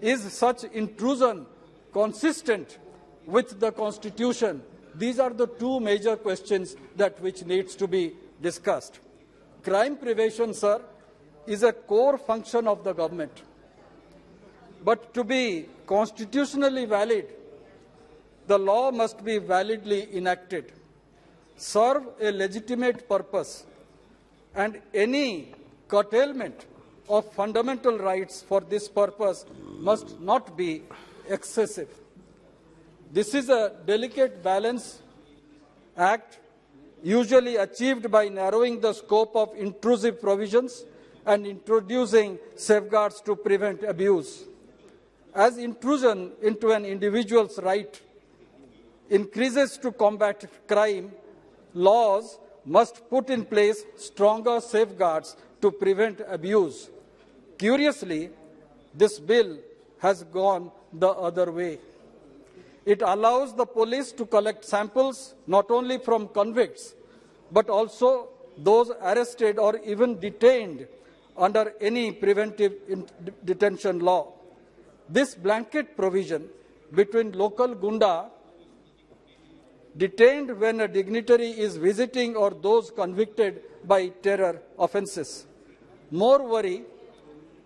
Is such intrusion consistent with the Constitution? These are the two major questions that which needs to be discussed. Crime prevention, sir, is a core function of the government. But to be constitutionally valid, the law must be validly enacted, serve a legitimate purpose, and any curtailment of fundamental rights for this purpose must not be excessive. This is a delicate balance act usually achieved by narrowing the scope of intrusive provisions and introducing safeguards to prevent abuse. As intrusion into an individual's right increases to combat crime, laws must put in place stronger safeguards to prevent abuse. Curiously, this bill has gone the other way. It allows the police to collect samples not only from convicts, but also those arrested or even detained under any preventive detention law. This blanket provision between local gunda detained when a dignitary is visiting or those convicted by terror offences. More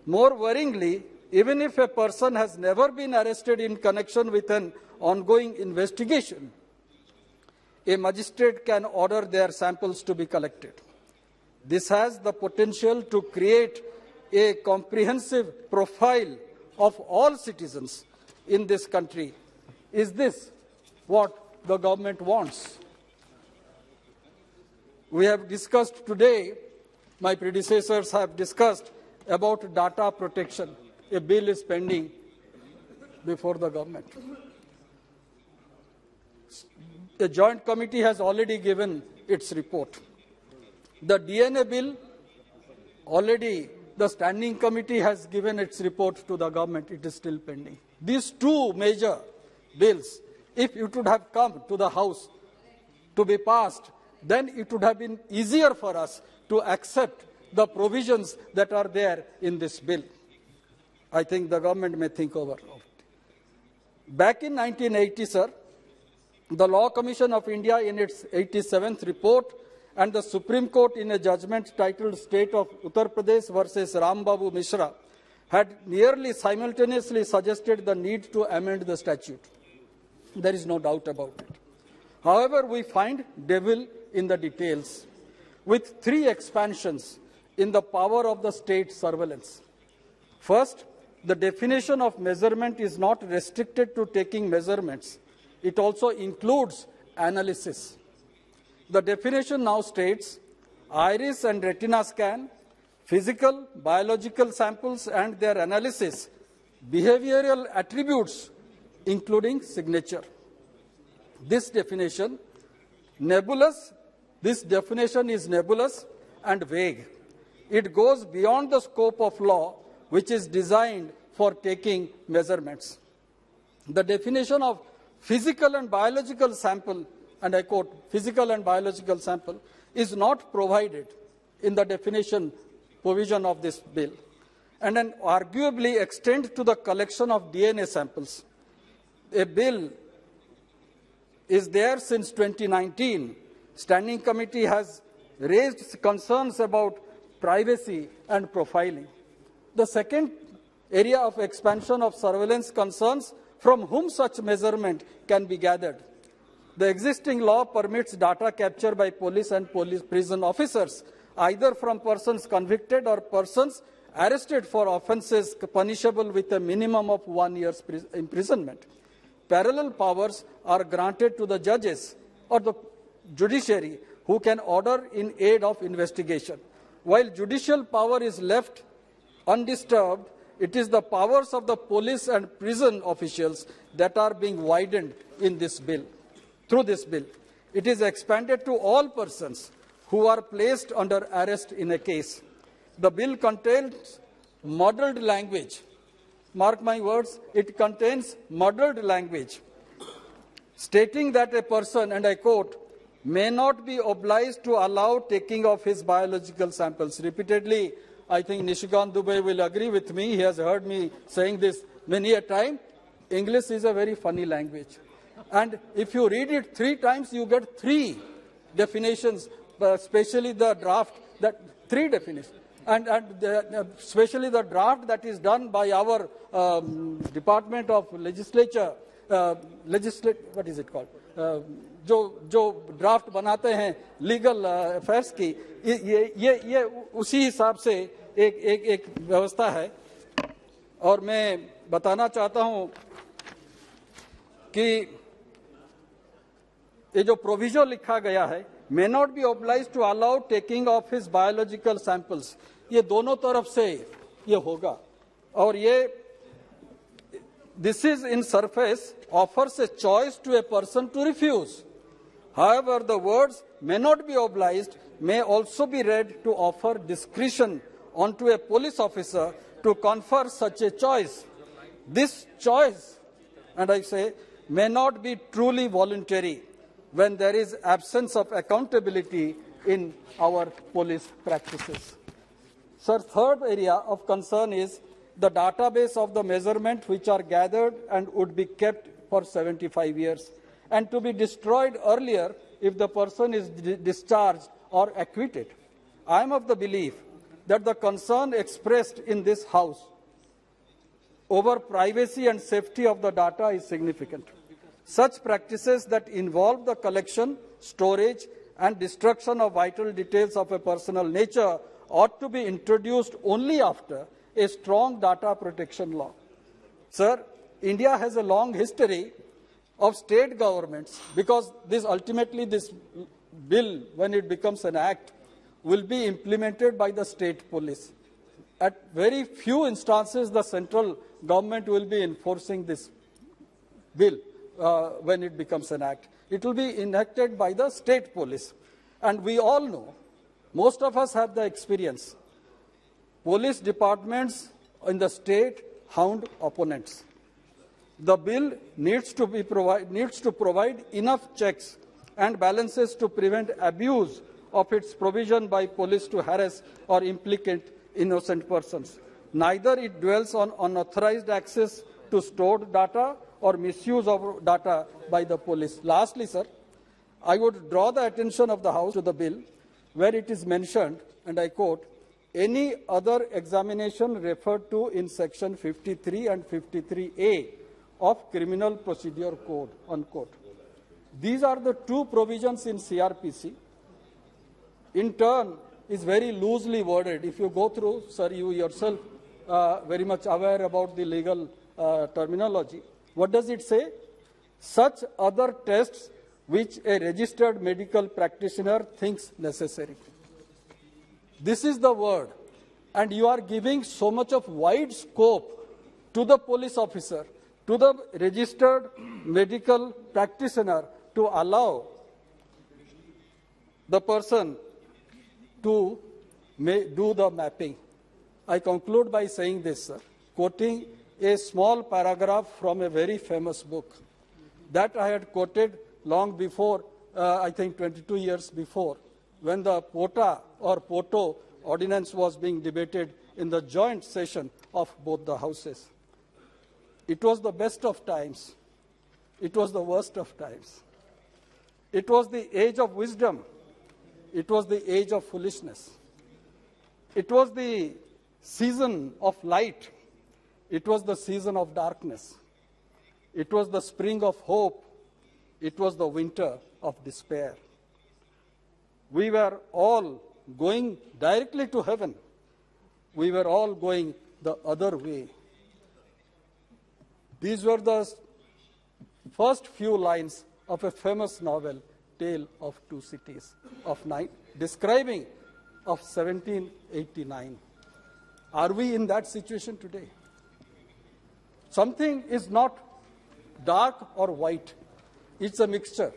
worryingly, even if a person has never been arrested in connection with an ongoing investigation, a magistrate can order their samples to be collected. This has the potential to create a comprehensive profile of all citizens in this country. Is this what the government wants? We have discussed today, my predecessors have discussed about data protection. A bill is pending before the government. The joint committee has already given its report. The DNA bill, already the standing committee has given its report to the government. It is still pending. These two major bills, if it would have come to the House to be passed, then it would have been easier for us to accept the provisions that are there in this bill. I think the government may think over it. Back in 1980, sir, the Law Commission of India in its 87th report and the Supreme Court in a judgment titled State of Uttar Pradesh versus Ram Babu Mishra had nearly simultaneously suggested the need to amend the statute. There is no doubt about it. However, we find devil in the details, with three expansions in the power of the state surveillance. First, the definition of measurement is not restricted to taking measurements. It also includes analysis. The definition now states iris and retina scan, physical, biological samples and their analysis, behavioral attributes, including signature. This definition is nebulous and vague. It goes beyond the scope of law, which is designed for taking measurements. The definition of physical and biological sample, and I quote, physical and biological sample, is not provided in the definition provision of this bill, and an arguably extend to the collection of DNA samples. A bill is there since 2019. Standing committee has raised concerns about privacy and profiling. The second area of expansion of surveillance concerns from whom such measurement can be gathered. The existing law permits data capture by police and prison officers, either from persons convicted or persons arrested for offences punishable with a minimum of 1 year's imprisonment. Parallel powers are granted to the judges or the judiciary who can order in aid of investigation. While judicial power is left undisturbed, it is the powers of the police and prison officials that are being widened in this bill. Through this bill, it is expanded to all persons who are placed under arrest in a case. The bill contains muddled language. Mark my words, it contains muddled language stating that a person, and I quote, may not be obliged to allow taking of his biological samples. Repeatedly, I think Nishikant Dubey will agree with me. He has heard me saying this many a time. English is a very funny language. And if you read it 3 times, you get 3 definitions, especially the draft, that 3 definitions. And especially the draft that is done by our Department of Legislature, what is it called? जो draft बनाते हैं legal affairs की, ये उसी हिसाब से एक व्यवस्था है और मैं बताना चाहता हूं कि ये जो प्रोविजन लिखा गया है, may not be obliged to allow taking off his biological samples, ये दोनों तरफ से ये होगा और ये this is in surface offers a choice to a person to refuse. However, the words may not be obliged may also be read to offer discretion onto a police officer to confer such a choice. This choice, and I say, may not be truly voluntary when there is absence of accountability in our police practices. Sir, third area of concern is the database of the measurement which are gathered and would be kept for 75 years and to be destroyed earlier if the person is discharged or acquitted. I am of the belief that the concern expressed in this House over privacy and safety of the data is significant. Such practices that involve the collection, storage and destruction of vital details of a personal nature ought to be introduced only after a strong data protection law. Sir, India has a long history of state governments because ultimately this bill, when it becomes an act, will be implemented by the state police. At very few instances, the central government will be enforcing this bill when it becomes an act. It will be enacted by the state police. And we all know, most of us have the experience, police departments in the state hound opponents. The bill needs to provide enough checks and balances to prevent abuse of its provision by police to harass or implicate innocent persons. Neither it dwells on unauthorized access to stored data or misuse of data by the police. Lastly, sir, I would draw the attention of the House to the bill where it is mentioned, and I quote, any other examination referred to in section 53 and 53A of Criminal Procedure Code, unquote. These are the two provisions in CRPC. In turn, is very loosely worded. If you go through, sir, you yourself very much aware about the legal terminology. What does it say? Such other tests which a registered medical practitioner thinks necessary. This is the word. And you are giving so much of wide scope to the police officer, to the registered medical practitioner to allow the person to do the mapping. I conclude by saying this, sir, quoting a small paragraph from a very famous book that I had quoted long before, I think 22 years before, when the POTA or POTO ordinance was being debated in the joint session of both the houses. It was the best of times. It was the worst of times. It was the age of wisdom. It was the age of foolishness. It was the season of light. It was the season of darkness. It was the spring of hope. It was the winter of despair. We were all going directly to heaven. We were all going the other way. These were the first few lines of a famous novel, Tale of Two Cities, describing of 1789. Are we in that situation today? Something is not dark or white. It's a mixture.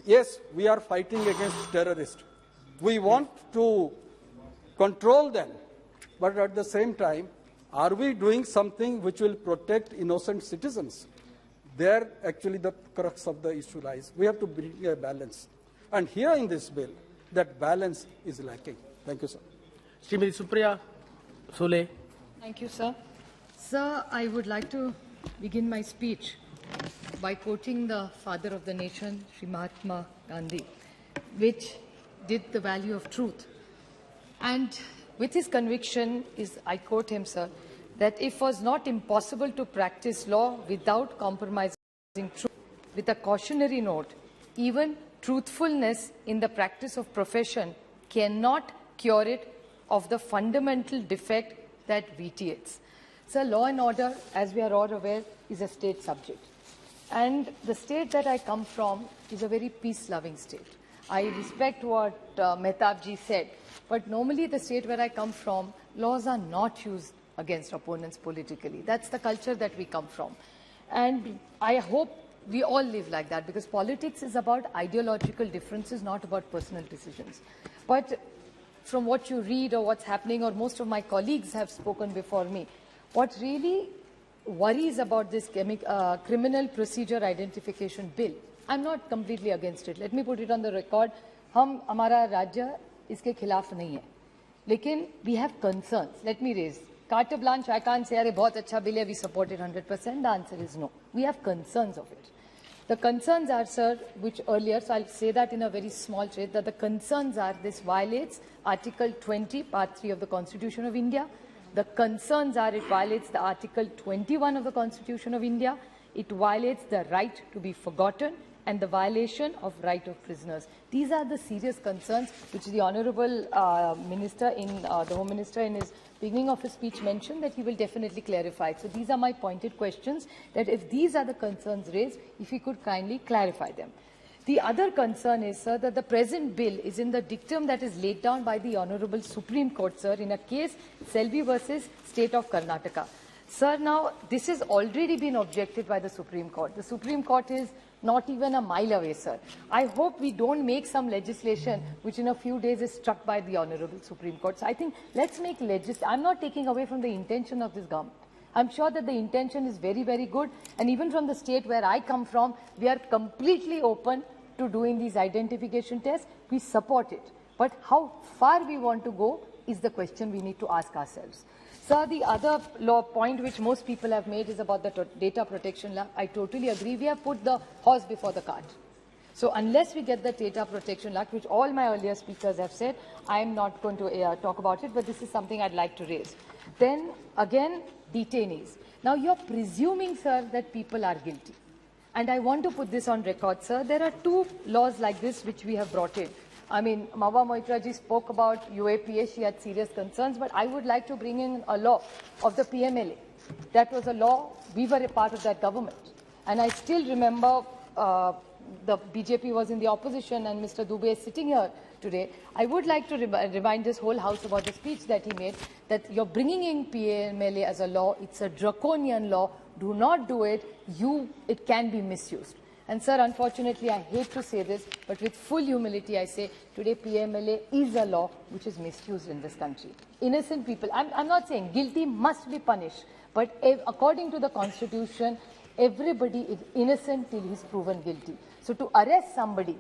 Yes, we are fighting against terrorists. We want to control them. But at the same time, are we doing something which will protect innocent citizens? There, actually, the crux of the issue lies. We have to bring a balance. And here in this bill, that balance is lacking. Thank you, sir. Srimati Supriya Sole. Thank you, sir. Sir, I would like to begin my speech by quoting the father of the nation, Sri Mahatma Gandhi, which did the value of truth. And with his conviction is, I quote him, sir, that it was not impossible to practice law without compromising truth. With a cautionary note, even truthfulness in the practice of profession cannot cure it of the fundamental defect that vitiates. So law and order, as we are all aware, is a state subject. And the state that I come from is a very peace-loving state. I respect what Mehtabji said, but normally the state where I come from, laws are not used against opponents politically. That's the culture that we come from. And I hope we all live like that, because politics is about ideological differences, not about personal decisions. But from what you read or what's happening, or most of my colleagues have spoken before me, what really worries about this criminal procedure identification bill, I'm not completely against it. Let me put it on the record. हमारा राज्य इसके खिलाफ नहीं है, लेकिन we have concerns. Let me raise. Carte blanche, I can't say, अरे बहुत अच्छा bill है, we support it 100%. The answer is no. We have concerns of it. The concerns are, sir, which earlier, so I'll say that in a very small trait, that the concerns are this violates Article 20, Part 3 of the Constitution of India. The concerns are it violates the Article 21 of the Constitution of India. It violates the right to be forgotten and the violation of right of prisoners. These are the serious concerns which the Honourable the Home Minister in his beginning of his speech mentioned that he will definitely clarify. So these are my pointed questions, that if these are the concerns raised, if he could kindly clarify them. The other concern is, sir, that the present bill is in the dictum that is laid down by the Honourable Supreme Court, sir, in a case Selvi versus State of Karnataka. Sir, now, this has already been objected by the Supreme Court. The Supreme Court is not even a mile away, sir. I hope we don't make some legislation which in a few days is struck by the Honourable Supreme Court. So I think let's make legislation. I'm not taking away from the intention of this government. I'm sure that the intention is very, very good. And even from the state where I come from, we are completely open to doing these identification tests. We support it. But how far we want to go is the question we need to ask ourselves. Sir, the other point which most people have made is about the data protection law. I totally agree. We have put the horse before the cart. So unless we get the data protection act, which all my earlier speakers have said, I am not going to talk about it, but this is something I'd like to raise. Then, again, detainees. Now, you're presuming, sir, that people are guilty. And I want to put this on record, sir. There are two laws like this which we have brought in. I mean, Mawa Moitra ji spoke about UAPA. She had serious concerns, but I would like to bring in a law of the PMLA. That was a law. We were a part of that government. And I still remember the BJP was in the opposition and Mr. Dubey is sitting here today. I would like to remind this whole House about the speech that he made, that you're bringing in PMLA as a law. It's a draconian law. Do not do it. It can be misused. And, sir, unfortunately, I hate to say this, but with full humility, I say today PMLA is a law which is misused in this country. Innocent people, I'm not saying guilty must be punished, but according to the Constitution, everybody is innocent till he's proven guilty. So to arrest somebody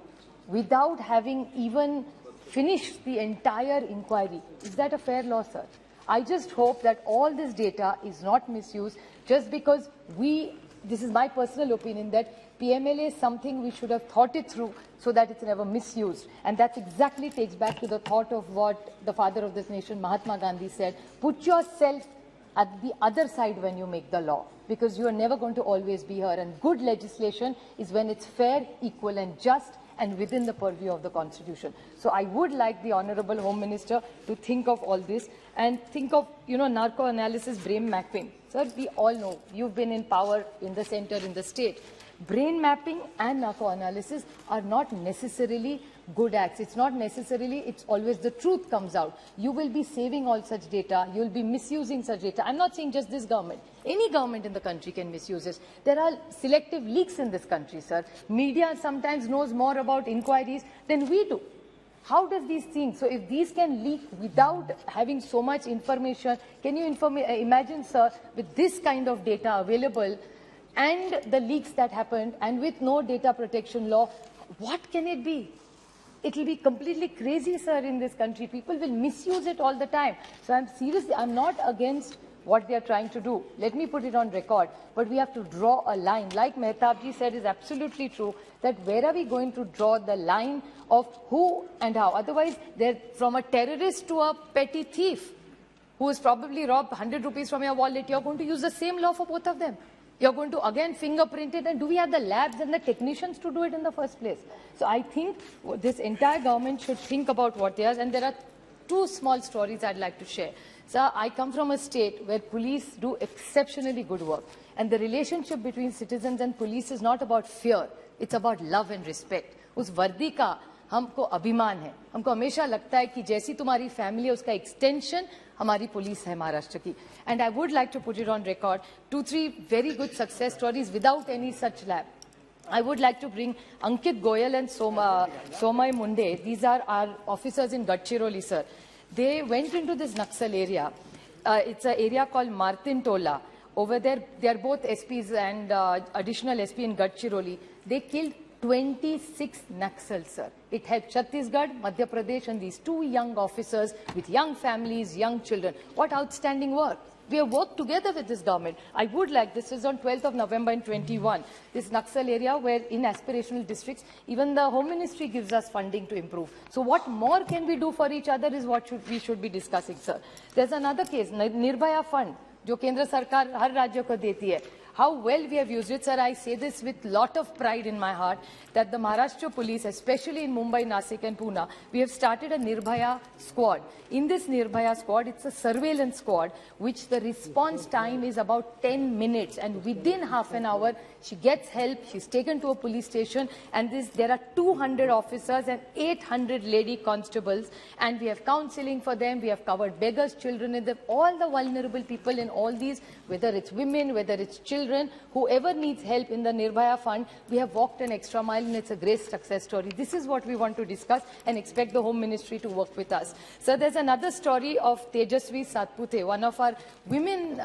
without having even finished the entire inquiry, is that a fair law, sir? I just hope that all this data is not misused just because this is my personal opinion, that PMLA is something we should have thought it through so that it's never misused. And that exactly takes back to the thought of what the father of this nation, Mahatma Gandhi, said. Put yourself at the other side when you make the law, because you are never going to always be here. And good legislation is when it's fair, equal and just and within the purview of the Constitution. So I would like the Honourable Home Minister to think of all this and think of, narco analysis, brain mapping. Sir, we all know you've been in power in the center, in the state. Brain mapping and narco analysis are not necessarily good acts. It's not necessarily, it's always the truth comes out. You will be saving all such data. You will be misusing such data. I'm not saying just this government. Any government in the country can misuse this. There are selective leaks in this country, sir. Media sometimes knows more about inquiries than we do. How does these things, so if these can leak without having so much information, can you imagine, sir, with this kind of data available and the leaks that happened and with no data protection law, what can it be? It will be completely crazy, sir, in this country. People will misuse it all the time. So I'm not against what they are trying to do. Let me put it on record. But we have to draw a line. Like Mehtabji said is absolutely true, that where are we going to draw the line of who and how? Otherwise, they're from a terrorist to a petty thief who has probably robbed 100 rupees from your wallet. You're going to use the same law for both of them. You're going to again fingerprint it, and do we have the labs and the technicians to do it in the first place? So I think this entire government should think about what they are, and there are two small stories I'd like to share. Sir, I come from a state where police do exceptionally good work. And the relationship between citizens and police is not about fear. It's about love and respect. उस वर्दी का हमको अभिमान है. हमको हमेशा लगता है कि जैसी तुम्हारी फैमिली है उसका एक्सटेंशन हमारी पुलिस है महाराष्ट्र की. And I would like to put it on record, 2-3 very good success stories without any such lab. I would like to bring Ankit Goyal and Somay Munde. These are our officers in Gadchiroli, sir. They went into this Naxal area. It's an area called Martin Tola. Over there, they are both SPs and additional SP in Gadchiroli. They killed 26 Naxals, sir. It had Chhattisgarh, Madhya Pradesh, and these two young officers with young families, young children. What outstanding work. We have worked together with this government. I would like, this is on 12th of November in 21, this Naxal area where in aspirational districts, even the Home Ministry gives us funding to improve. So what more can we do for each other is what we should be discussing, sir. There's another case, Nirbhaya Fund, जो केंद्र सरकार हर राज्य को देती है. How well we have used it, sir. I say this with lot of pride in my heart that the Maharashtra police, especially in Mumbai, Nasik and Pune, we have started a Nirbhaya squad. In this Nirbhaya squad, it's a surveillance squad, which the response time is about 10 minutes. And within half an hour, she gets help, she's taken to a police station, and there are 200 officers and 800 lady constables, and we have counseling for them, we have covered beggars, children, and all the vulnerable people in all these, whether it's women, whether it's children, whoever needs help in the Nirbhaya Fund, we have walked an extra mile, and it's a great success story. This is what we want to discuss and expect the Home Ministry to work with us. So there's another story of Tejasvi Satputhe, one of our women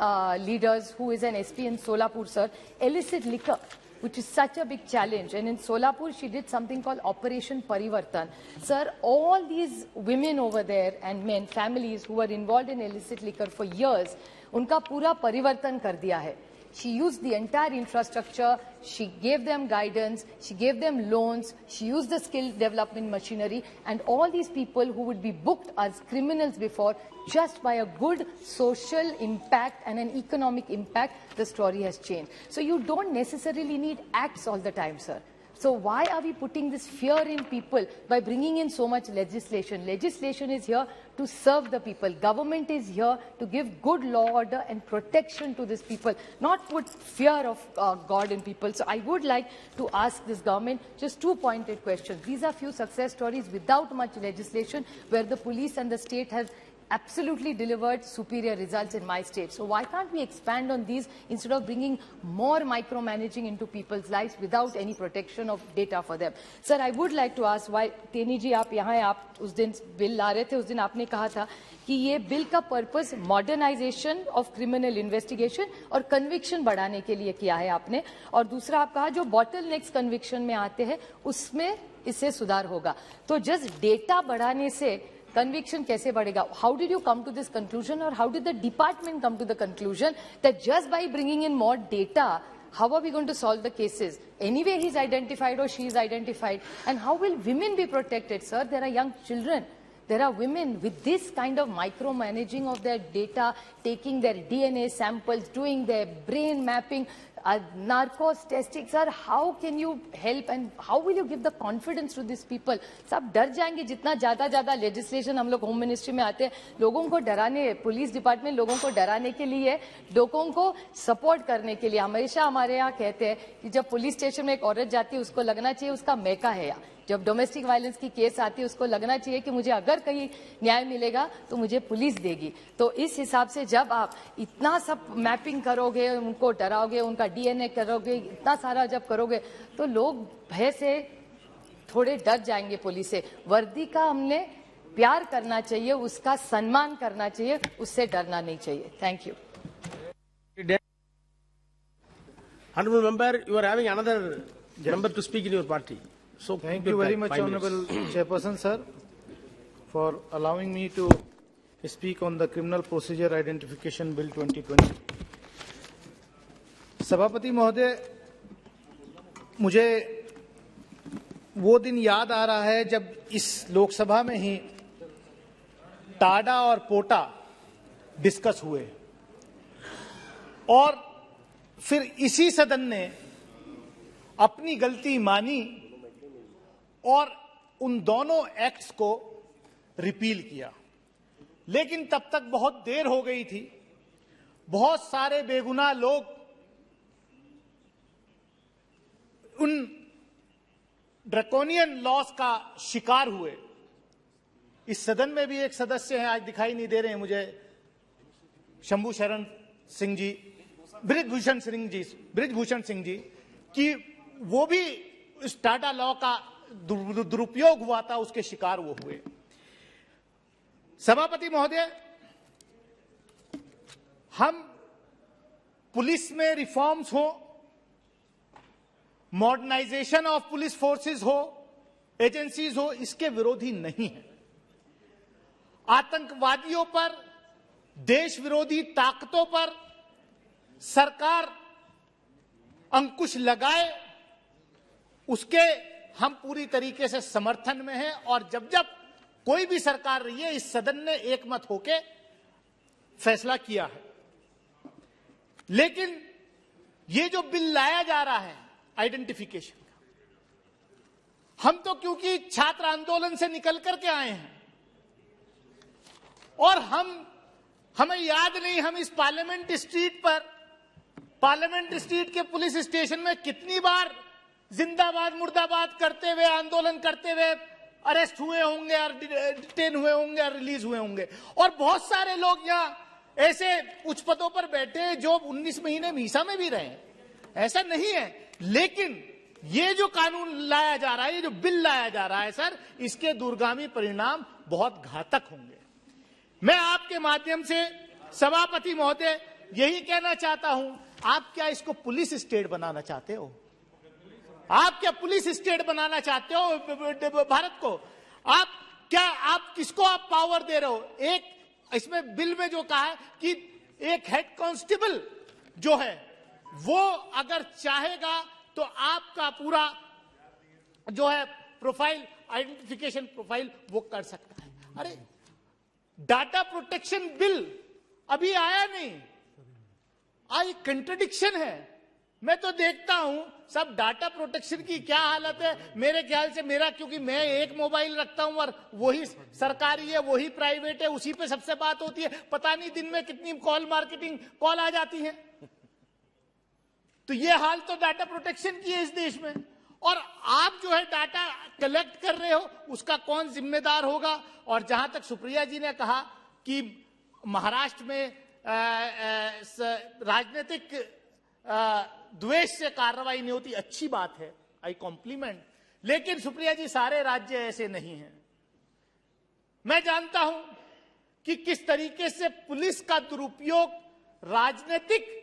leaders who is an SP in Solapur, sir. Illicit liquor, which is such a big challenge. And in Solapur, she did something called Operation Parivartan. Sir, all these women over there and men, families who were involved in illicit liquor for years, उनका पूरा परिवर्तन कर दिया है. She used the entire infrastructure, she gave them guidance, she gave them loans, she used the skill development machinery, and all these people who would be booked as criminals before, just by a good social impact and an economic impact, the story has changed. So you don't necessarily need acts all the time, sir. So why are we putting this fear in people by bringing in so much legislation? Legislation is here to serve the people. Government is here to give good law order and protection to these people, not put fear of God in people. So I would like to ask this government just 2 pointed questions. These are few success stories without much legislation where the police and the state have absolutely delivered superior results in my state. So why can't we expand on these instead of bringing more micromanaging into people's lives without any protection of data for them? Sir, I would like to ask why, Teni ji, आप यहाँ हैं, आप उस दिन bill ला रहे थे, उस दिन आपने कहा था कि ये बिल का purpose modernisation of criminal investigation और कन्विक्शन बढ़ाने के लिए किया है आपने, और दूसरा आप कहा जो बॉटल नेक्स्ट कन्विक्शन में आते हैं उसमें इससे सुधार होगा. तो जस्ट डेटा बढ़ाने से conviction कैसे बढ़ेगा? How did you come to this conclusion, or how did the department come to the conclusion that just by bringing in more data, how are we going to solve the cases? Anyway, he's identified or she is identified. And how will women be protected, sir? There are young children. There are women with this kind of micromanaging of their data, taking their DNA samples, doing their brain mapping, narcos testing. Sir, how can you help and how will you give the confidence to these people? सब डर जाएंगे जितना ज़्यादा legislation हम लोग home ministry में आते हैं, लोगों को डराने, पुलिस डिपार्टमेंट लोगों को डराने के लिए, लोगों को सपोर्ट करने के लिए. हमेशा हमारे यहाँ कहते हैं कि जब पुलिस स्टेशन में एक औरत जाती है उसको लगना चाहिए उसका मैका है यहाँ. जब डोमेस्टिक वायलेंस की केस आती है उसको लगना चाहिए कि मुझे अगर कहीं न्याय मिलेगा तो मुझे पुलिस देगी. तो इस हिसाब से जब आप इतना सब मैपिंग करोगे, उनको डराओगे, उनका डीएनए करोगे, इतना सारा जब करोगे तो लोग भय से थोड़े डर जाएंगे पुलिस से. वर्दी का हमने प्यार करना चाहिए, उसका सम्मान करना चाहिए, उससे डरना नहीं चाहिए. Thank you. Honorable member, you are having another member to speak in your party. So thank you very much, Honorable Chairperson, sir, for allowing me to speak on the Criminal Procedure Identification Bill 2020. सभापति महोदय, मुझे वो दिन याद आ रहा है जब इस लोकसभा में ही टाडा और पोटा डिस्कस हुए और फिर इसी सदन ने अपनी गलती मानी और उन दोनों एक्ट्स को रिपील किया. लेकिन तब तक बहुत देर हो गई थी। बहुत सारे बेगुनाह लोग उन ड्रैकोनियन लॉस का शिकार हुए। इस सदन में भी एक सदस्य हैं, आज दिखाई नहीं दे रहे हैं मुझे, शंभू शरण सिंह जी, बृजभूषण सिंह जी, कि वो भी इस टाटा लॉ का दुरुपयोग हुआ था, उसके शिकार वो हुए। सभापति महोदय, हम पुलिस में रिफॉर्म्स हो, मॉडर्नाइजेशन ऑफ पुलिस फोर्सेस हो, एजेंसीज हो, इसके विरोधी नहीं है। आतंकवादियों पर, देश विरोधी ताकतों पर सरकार अंकुश लगाए, उसके हम पूरी तरीके से समर्थन में हैं। और जब जब कोई भी सरकार रही है, इस सदन ने एकमत होकर फैसला किया है। लेकिन ये जो बिल लाया जा रहा है आइडेंटिफिकेशन का, हम तो क्योंकि छात्र आंदोलन से निकल करके आए हैं और हमें याद नहीं, हम इस पार्लियामेंट स्ट्रीट के पुलिस स्टेशन में कितनी बार जिंदाबाद मुर्दाबाद करते हुए, आंदोलन करते हुए अरेस्ट हुए होंगे और डिटेन हुए होंगे और रिलीज हुए होंगे। और बहुत सारे लोग यहाँ ऐसे उच्च पदों पर बैठे हैं जो 19 महीने मीसा में भी रहे। ऐसा नहीं है। लेकिन ये जो कानून लाया जा रहा है, ये जो बिल लाया जा रहा है सर, इसके दूरगामी परिणाम बहुत घातक होंगे। मैं आपके माध्यम से सभापति महोदय यही कहना चाहता हूं, आप क्या इसको पुलिस स्टेट बनाना चाहते हो? आप क्या पुलिस स्टेट बनाना चाहते हो भारत को? आप किसको आप पावर दे रहे हो? एक इसमें बिल में जो कहा है कि एक हेड कांस्टेबल जो है वो अगर चाहेगा तो आपका पूरा जो है प्रोफाइल, आइडेंटिफिकेशन प्रोफाइल वो कर सकता है। अरे डाटा प्रोटेक्शन बिल अभी आया नहीं, आज कंट्रडिक्शन है। मैं तो देखता हूं सब डाटा प्रोटेक्शन की क्या हालत है। मेरे ख्याल से मेरा, क्योंकि मैं एक मोबाइल रखता हूं और वही सरकारी है, वही प्राइवेट है, उसी पे सबसे बात होती है। पता नहीं दिन में कितनी कॉल मार्केटिंग कॉल आ जाती है। तो ये हाल तो डाटा प्रोटेक्शन की है इस देश में। और आप जो है डाटा कलेक्ट कर रहे हो, उसका कौन जिम्मेदार होगा? और जहां तक सुप्रिया जी ने कहा कि महाराष्ट्र में राजनीतिक द्वेष से कार्रवाई नहीं होती, अच्छी बात है, आई कॉम्प्लीमेंट। लेकिन सुप्रिया जी, सारे राज्य ऐसे नहीं हैं। मैं जानता हूं कि किस तरीके से पुलिस का दुरुपयोग राजनीतिक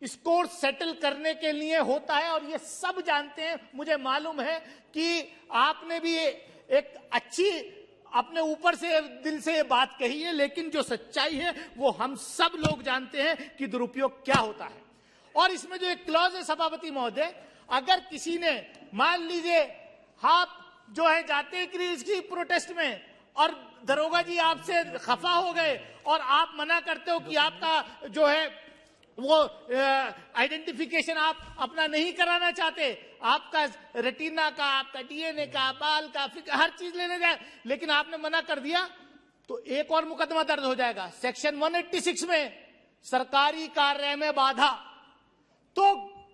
स्कोर सेटल करने के लिए होता है, और ये सब जानते हैं। मुझे मालूम है कि आपने भी एक अच्छी अपने ऊपर से दिल से ये बात कही है, लेकिन जो सच्चाई है वो हम सब लोग जानते हैं कि दुरुपयोग क्या होता है। और इसमें जो एक क्लॉज है सभापति महोदय, अगर किसी ने मान लीजिए आप जो है जाते हैं किसी प्रोटेस्ट में और दरोगा जी आपसे खफा हो गए और आप मना करते हो कि आपका जो है वो आइडेंटिफिकेशन आप अपना नहीं कराना चाहते, आपका रेटिना का, आपका डीएनए का, बाल का, हर चीज लेने जाए, लेकिन आपने मना कर दिया, तो एक और मुकदमा दर्ज हो जाएगा सेक्शन 186 में, सरकारी कार्य में बाधा। तो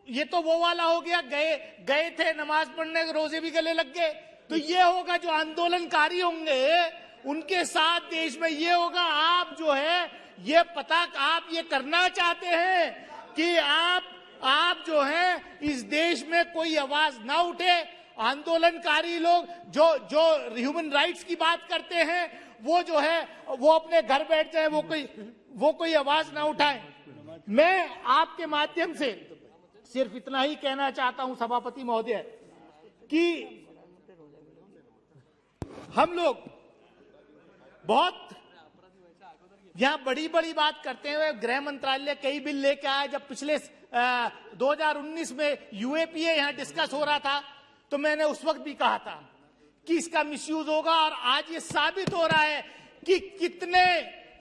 ये तो वो वाला हो गया, गए थे नमाज पढ़ने, रोजे भी गले लग गए। तो ये होगा जो आंदोलनकारी होंगे उनके साथ देश में ये होगा। आप जो है ये पता आप ये करना चाहते हैं कि आप जो है इस देश में कोई आवाज ना उठे। आंदोलनकारी लोग जो ह्यूमन राइट्स की बात करते हैं वो जो है वो अपने घर बैठ जाए, वो कोई आवाज ना उठाए। मैं आपके माध्यम से सिर्फ इतना ही कहना चाहता हूं सभापति महोदय कि हम लोग बहुत यहां बड़ी बड़ी बात करते हैं। गृह मंत्रालय कई बिल लेके आया। जब पिछले 2019 में यूएपीए यहां डिस्कस हो रहा था तो मैंने उस वक्त भी कहा था कि इसका मिसयूज होगा, और आज ये साबित हो रहा है कि कितने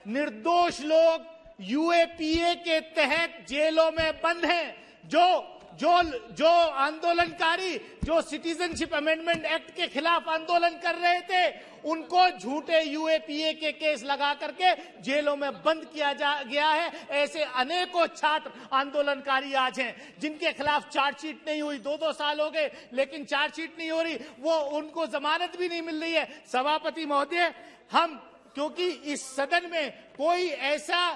निर्दोष लोग यूएपीए के तहत जेलों में बंद हैं, जो आंदोलनकारी जो सिटीजनशिप अमेंडमेंट एक्ट के खिलाफ आंदोलन कर रहे थे, उनको झूठे यूएपीए के केस लगा करके जेलों में बंद किया गया है। ऐसे अनेकों छात्र आंदोलनकारी आज हैं जिनके खिलाफ चार्जशीट नहीं हुई, 2-2 साल हो गए लेकिन चार्जशीट नहीं हो रही, वो उनको जमानत भी नहीं मिल रही है। सभापति महोदय, हम क्योंकि इस सदन में कोई ऐसा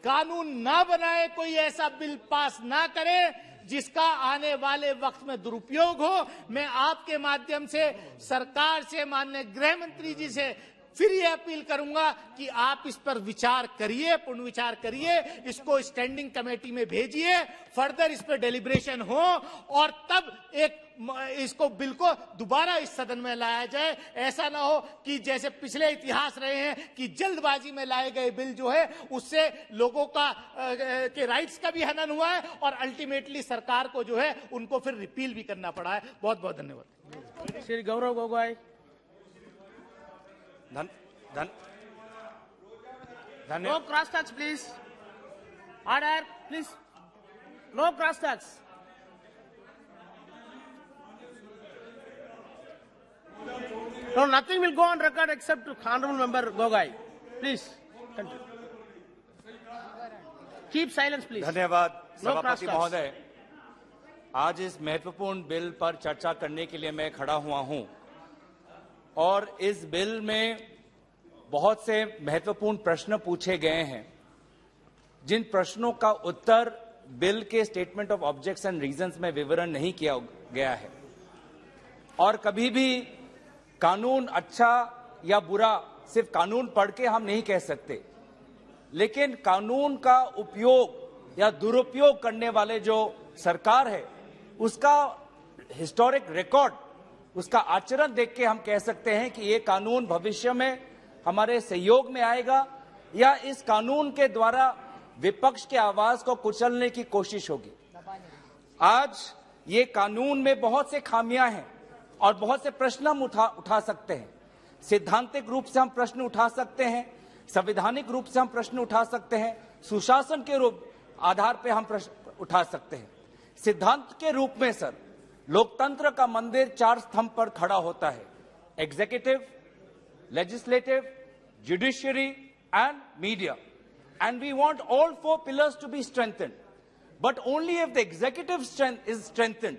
कानून ना बनाए, कोई ऐसा बिल पास ना करे जिसका आने वाले वक्त में दुरुपयोग हो, मैं आपके माध्यम से सरकार से, माननीय गृह मंत्री जी से फिर ये अपील करूंगा कि आप इस पर विचार करिए, पुनर्विचार करिए, इसको स्टैंडिंग कमेटी में भेजिए, फर्दर इस पर डेलिब्रेशन हो और तब इसको बिल को दोबारा इस सदन में लाया जाए। ऐसा ना हो कि जैसे पिछले इतिहास रहे हैं कि जल्दबाजी में लाए गए बिल जो है उससे लोगों का के राइट्स का भी हनन हुआ है और अल्टीमेटली सरकार को जो है उनको फिर रिपील भी करना पड़ा है। बहुत बहुत धन्यवाद। Shri Gaurav Gogoi. No cross talks, please. Order, please. No cross talks. No, nothing will go on record except to Honorable Member Gogai. Please continue. Keep silence, please. धन्यवाद No cross सभापति talks. महोदय। आज इस महत्वपूर्ण बिल पर चर्चा करने के लिए मैं खड़ा हुआ हूं और इस बिल में बहुत से महत्वपूर्ण प्रश्न पूछे गए हैं, जिन प्रश्नों का उत्तर बिल के statement of objects and reasons में विवरण नहीं किया गया है। और कभी भी कानून अच्छा या बुरा सिर्फ कानून पढ़ के हम नहीं कह सकते, लेकिन कानून का उपयोग या दुरुपयोग करने वाले जो सरकार है उसका हिस्टोरिक रिकॉर्ड, उसका आचरण देख के हम कह सकते हैं कि ये कानून भविष्य में हमारे सहयोग में आएगा या इस कानून के द्वारा विपक्ष के आवाज को कुचलने की कोशिश होगी। आज ये कानून में बहुत से खामियां हैं और बहुत से प्रश्न हम उठा सकते हैं। सैद्धांतिक रूप से हम प्रश्न उठा सकते हैं, संवैधानिक रूप से हम प्रश्न उठा सकते हैं, सुशासन के रूप आधार पर हम प्रश्न उठा सकते हैं। सिद्धांत के रूप में सर, लोकतंत्र का मंदिर 4 स्तंभ पर खड़ा होता है: executive, legislative, judiciary and media, and we want all 4 pillars to be strengthened, but only if the executive strength is strengthened.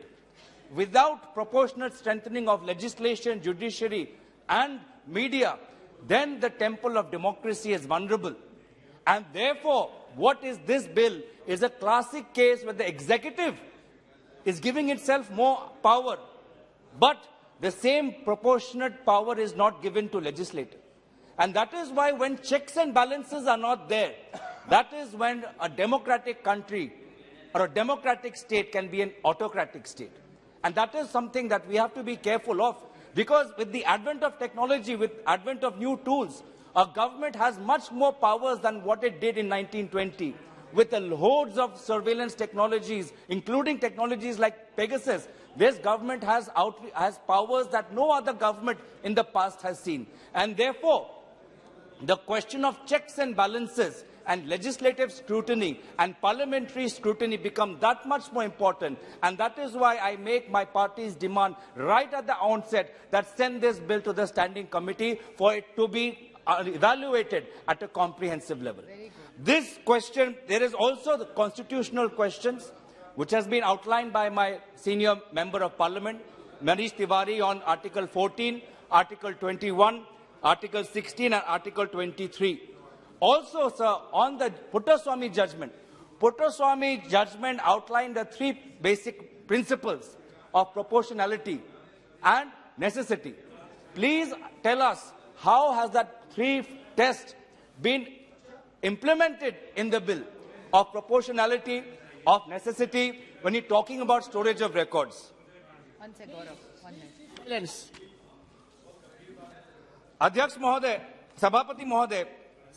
Without proportionate strengthening of legislation, judiciary and media, then the temple of democracy is vulnerable. And therefore what is this bill is a classic case where the executive is giving itself more power, but the same proportionate power is not given to legislature. And that is why when checks and balances are not there, that is when a democratic country or a democratic state can be an autocratic state. And that is something that we have to be careful of, because with the advent of technology, with advent of new tools, a government has much more powers than what it did in 1920. With the hordes of surveillance technologies, including technologies like Pegasus, this government has powers that no other government in the past has seen. And therefore, the question of checks and balances and legislative scrutiny and parliamentary scrutiny become that much more important. And that is why I make my party's demand right at the onset that send this bill to the standing committee for it to be evaluated at a comprehensive level. This question, there is also the constitutional questions, which has been outlined by my senior member of parliament, Manish Tiwari, on Article 14, Article 21, Article 16 and Article 23. Also, sir, on the Puttaswamy judgment outlined the 3 basic principles of proportionality and necessity. Please tell us, how has that 3 test been implemented in the bill of proportionality, of necessity, when you're talking about storage of records? One second, Gaurav. 1 minute. अध्यक्ष महोदय, सभापति महोदय,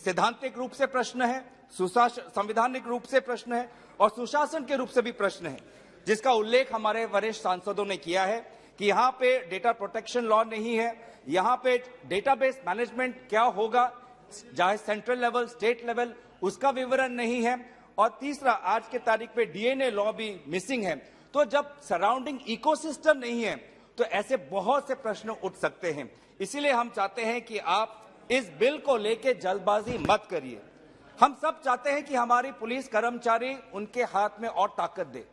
सैद्धांतिक रूप से प्रश्न है, संवैधानिक रूप से प्रश्न है और सुशासन के रूप से भी प्रश्न है, जिसका उल्लेख हमारे वरिष्ठ सांसदों ने किया है कि यहाँ पे डेटा प्रोटेक्शन लॉ नहीं है, यहाँ पे डेटाबेस मैनेजमेंट क्या होगा, चाहे सेंट्रल लेवल, स्टेट लेवल, उसका विवरण नहीं है, और तीसरा, आज के तारीख पे डीएनए लॉ भी मिसिंग है। तो जब सराउंडिंग इकोसिस्टम नहीं है तो ऐसे बहुत से प्रश्न उठ सकते हैं। इसीलिए हम चाहते हैं कि आप इस बिल को लेके जल्दबाजी मत करिए। हम सब चाहते हैं कि हमारी पुलिस कर्मचारी उनके हाथ में और ताकत दे।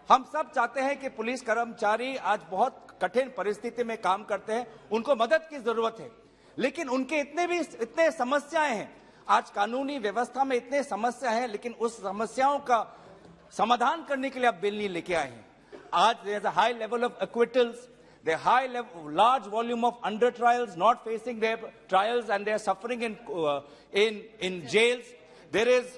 हम सब चाहते हैं कि पुलिस कर्मचारी आज बहुत कठिन परिस्थिति में काम करते हैं, उनको मदद की जरूरत है, लेकिन उनके इतने समस्याएं हैं। आज कानूनी व्यवस्था में इतने समस्या हैं, लेकिन उस समस्याओं का समाधान करने के लिए आप बिल नहीं लेके आए हैं। आज there is a high level of acquittals, the large volume of under trials not facing their trials and they are suffering in jails. There is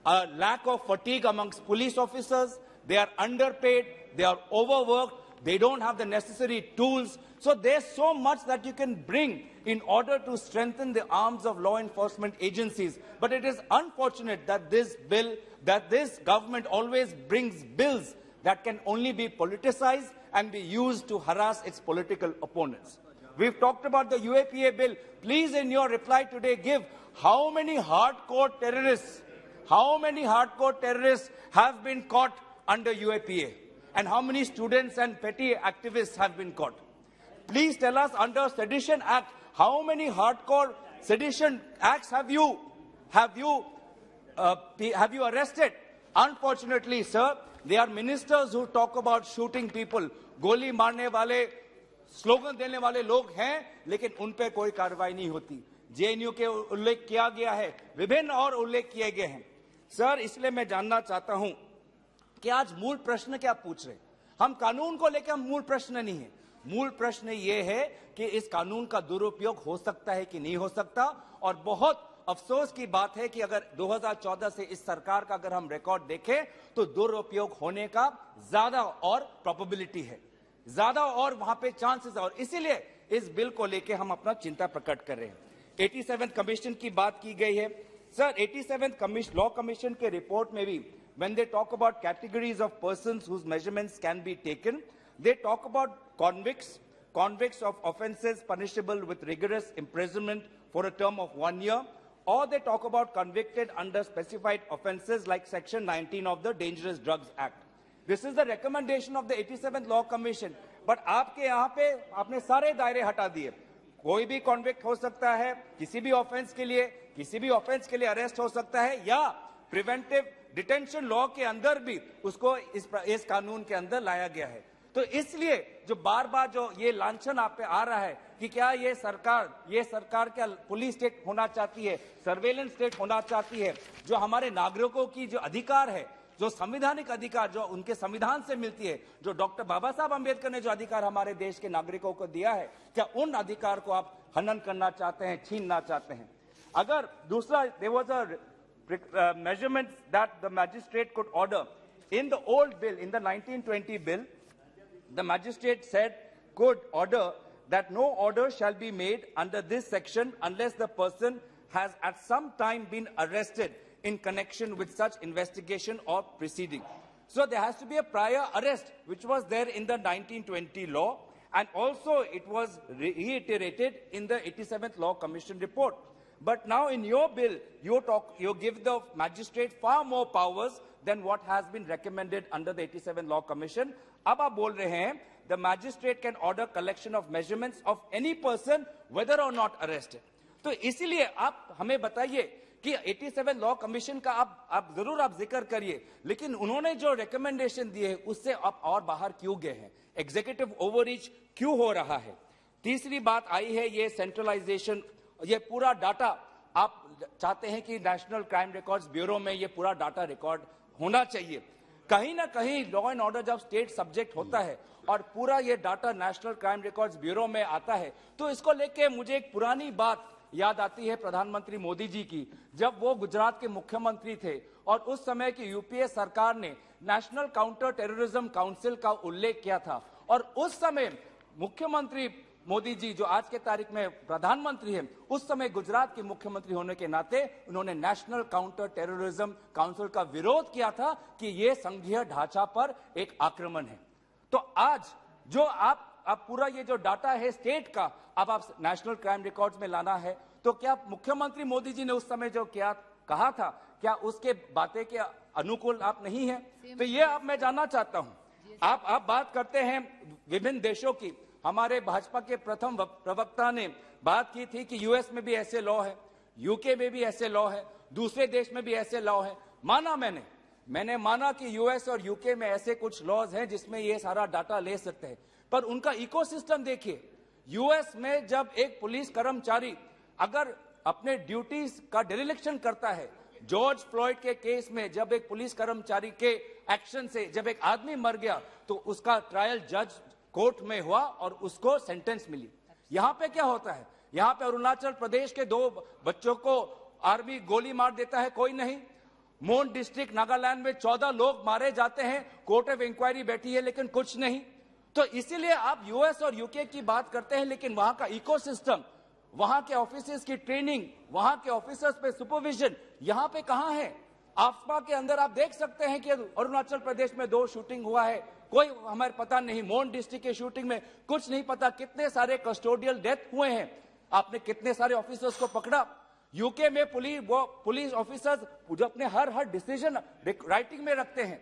a lack of fatigue amongst police officers. They are underpaid, they are overworked, they don't have the necessary tools. So there's so much that you can bring in order to strengthen the arms of law enforcement agencies. But it is unfortunate that this government always brings bills that can only be politicized and be used to harass its political opponents. We've talked about the UAPA bill. Please, in your reply today, give how many hardcore terrorists have been caught under UAPA, and how many students and petty activists have been caught. Please tell us, under Sedition Act, how many hardcore sedition acts have you arrested? Unfortunately, sir, they are ministers who talk about shooting people. गोली मारने वाले, slogan देने वाले लोग हैं, लेकिन उन पे कोई कार्रवाई नहीं होती। जेएनयू के उल्लेख किया गया है, विभिन्न और उल्लेख किए गए हैं। सर, इसलिए मैं जानना चाहता हूं कि आज मूल प्रश्न क्या पूछ रहे हैं? हम कानून को लेकर मूल प्रश्न नहीं है। मूल प्रश्न ये है कि इस कानून का दुरुपयोग हो सकता है कि नहीं हो सकता। और बहुत अफसोस की बात है कि अगर 2014 से इस सरकार का अगर हम रिकॉर्ड देखें तो दुरुपयोग होने का ज्यादा और प्रोबेबिलिटी है, ज्यादा और वहां पे चांसेस है। और इसीलिए इस बिल को लेके हम अपना चिंता प्रकट कर रहे हैं। 87 कमीशन की बात की गई है। सर, 87 लॉ कमीशन के रिपोर्ट में भी when they talk about categories of persons whose measurements can be taken, they talk about convicts of offenses punishable with rigorous imprisonment for a term of 1 year, or they talk about convicted under specified offenses like Section 19 of the Dangerous Drugs Act. This is the recommendation of the 87th Law Commission. But आपके यहाँ पे आपने सारे दायरे हटा दिए। कोई भी कॉन्विक्ट हो सकता है, किसी भी ऑफेंस के लिए अरेस्ट हो सकता है, या प्रिवेंटिव डिटेंशन लॉ के अंदर भी उसको इस कानून के अंदर लाया गया है। तो इसलिए जो बार बार जो ये लांछन आप पे आ रहा है कि क्या ये सरकार क्या पुलिस स्टेट होना चाहती है, सर्वेलेंस स्टेट होना चाहती है, जो हमारे नागरिकों की जो अधिकार है, जो संवैधानिक अधिकार जो उनके संविधान से मिलती है, जो डॉक्टर बाबा साहब अंबेडकर ने जो अधिकार हमारे देश के नागरिकों को दिया है, क्या उन अधिकार को आप हनन करना चाहते हैं, छीनना चाहते हैं? अगर दूसरा, there was a measurement that the magistrate could order in the old bill, in the 1920 bill, the magistrate could order that no order shall be made under this section unless the person has at some time been arrested in connection with such investigation or proceeding. So there has to be a prior arrest, which was there in the 1920 law, and also it was reiterated in the 87th Law Commission report. But now in your bill, you give the magistrate far more powers than what has been recommended under the 87th Law Commission. अब आप बोल रहे हैं, the magistrate can order collection of measurements of any person, whether or not arrested. तो इसीलिए आप हमें बताइए कि 87 लॉ कमीशन का आप जरूर जिक्र करिए, लेकिन उन्होंने जो रिकमेंडेशन दिए उससे आप और बाहर क्यों गए हैं? एग्जीक्यूटिव ओवररीच क्यों हो रहा है? तीसरी बात आई है ये सेंट्रलाइजेशन, ये पूरा डाटा आप चाहते हैं कि नेशनल क्राइम रिकॉर्ड्स ब्यूरो में ये पूरा डाटा रिकॉर्ड होना चाहिए। कहीं ना कहीं लॉ एंड ऑर्डर जब स्टेट सब्जेक्ट होता है और पूरा ये data national crime records bureau में आता है, तो इसको लेके मुझे एक पुरानी बात याद आती है प्रधानमंत्री मोदी जी की, जब वो गुजरात के मुख्यमंत्री थे और उस समय की यूपीए सरकार ने नेशनल काउंटर टेररिज्म काउंसिल का उल्लेख किया था। और उस समय मुख्यमंत्री मोदी जी, जो आज के तारीख में प्रधानमंत्री हैं, उस समय गुजरात के मुख्यमंत्री होने के नाते उन्होंने नेशनल काउंटर टेररिज्म काउंसिल का विरोध किया था कि ये संघीय ढांचा पर एक आक्रमण है। तो आज जो आप पूरा ये जो डाटा है स्टेट का, अब आप नेशनल क्राइम रिकॉर्ड्स में लाना है, तो क्या मुख्यमंत्री मोदी जी ने उस समय जो कहा था, क्या उसके बातें के अनुकूल आप नहीं है? तो ये अब मैं जानना चाहता हूं, आप बात करते हैं विभिन्न देशों की। हमारे भाजपा के प्रथम प्रवक्ता ने बात की थी कि यूएस में भी ऐसे लॉ है, यूके में भी ऐसे लॉ है, दूसरे देश में भी ऐसे लॉ है। माना मैंने माना कि यूएस और यूके में ऐसे कुछ लॉज हैं जिसमें ये सारा डाटा ले सकते हैं, पर उनका इकोसिस्टम देखिए। यूएस में जब एक पुलिस कर्मचारी अगर अपने ड्यूटीज का डिरेक्शन करता है, जॉर्ज फ्लॉयड के केस में जब एक पुलिस कर्मचारी के एक्शन से जब एक आदमी मर गया तो उसका ट्रायल जज कोर्ट में हुआ और उसको सेंटेंस मिली। यहां पे क्या होता है? यहां पे अरुणाचल प्रदेश के 2 बच्चों को आर्मी गोली मार देता है, कोई नहीं। मोन डिस्ट्रिक्ट नागालैंड में 14 लोग मारे जाते हैं, कोर्ट ऑफ इंक्वायरी बैठी है, लेकिन कुछ नहीं। तो इसीलिए आप यूएस और यूके की बात करते हैं, लेकिन वहां का इकोसिस्टम, वहां के ऑफिसर्स की ट्रेनिंग, वहां के ऑफिसर्स पे सुपरविजन यहां पे कहां है? आफ्पा के अंदर आप देख सकते हैं कि अरुणाचल प्रदेश में 2 शूटिंग हुआ है, कोई हमें पता नहीं। मोन डिस्ट्रिक्ट के शूटिंग में कुछ नहीं पता। कितने सारे कस्टोडियल डेथ हुए हैं, आपने कितने सारे ऑफिसर्स को पकड़ा। यूके में पुलिस ऑफिसर्स जो अपने हर डिसीजन राइटिंग में रखते हैं।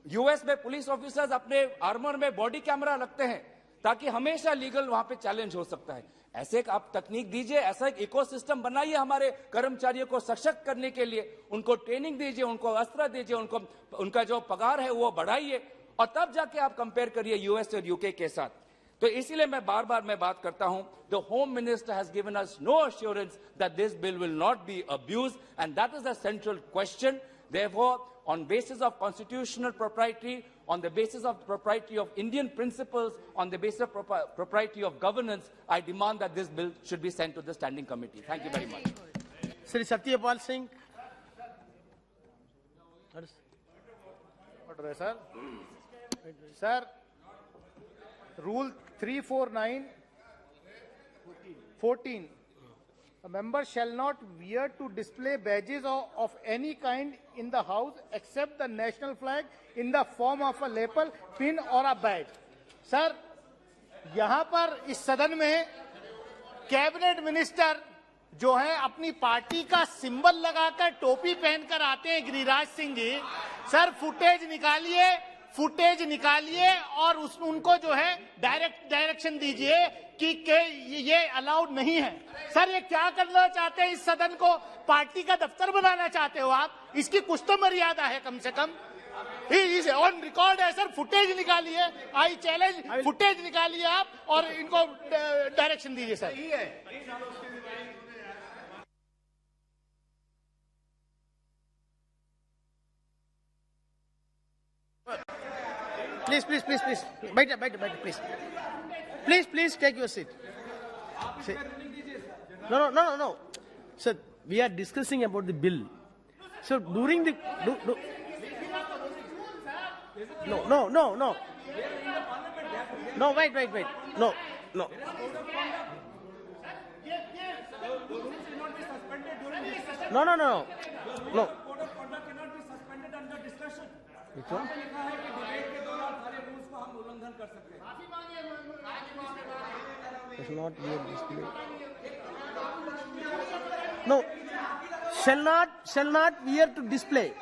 यूएस में पुलिस ऑफिसर्स अपने आर्मर में बॉडी कैमरा रखते हैं ताकि हमेशा लीगल वहां पे चैलेंज हो सकता है। ऐसे एक आप तकनीक दीजिए, ऐसा एक इकोसिस्टम बनाइए हमारे कर्मचारियों को सशक्त करने के लिए। उनको ट्रेनिंग दीजिए, उनको अस्त्र दीजिए, उनका जो पगार है वो बढ़ाइए, और तब जाके आप कंपेयर करिए यूएस और यूके के साथ। तो इसीलिए मैं बार बात करता हूं, the home minister has given us know assurance that this bill will not be abused, and that is the central question. Therefore, on basis of constitutional propriety, on the basis of propriety of Indian principles, on the basis of propriety of governance, I demand that this bill should be sent to the standing committee. Thank you very much. Sri Satyapal Singh. Order, sir. Sir, Rule 349, 14. A member shall not wear to display badges of any kind in the house except the national flag in the form of a lapel, pin or a badge. Sir, यहाँ पर इस सदन में cabinet minister जो है अपनी party का symbol लगाकर टोपी पहनकर आते हैं, गिरिराज सिंह जी। सर, फुटेज निकालिए और उनको जो है डायरेक्शन दीजिए कि ये अलाउड नहीं है। सर, ये क्या करना चाहते हैं? इस सदन को पार्टी का दफ्तर बनाना चाहते हो आप? इसकी कुछ तो मर्यादा है कम से कम। ऑन रिकॉर्ड है सर, फुटेज निकालिए। आई चैलेंज, फुटेज निकालिए आप और इनको डायरेक्शन दीजिए sir. Please. Please take your seat. No. Sir, we are discussing about the bill. So during the No. No, wait. No. No. Not be display. No, shall not wear to display.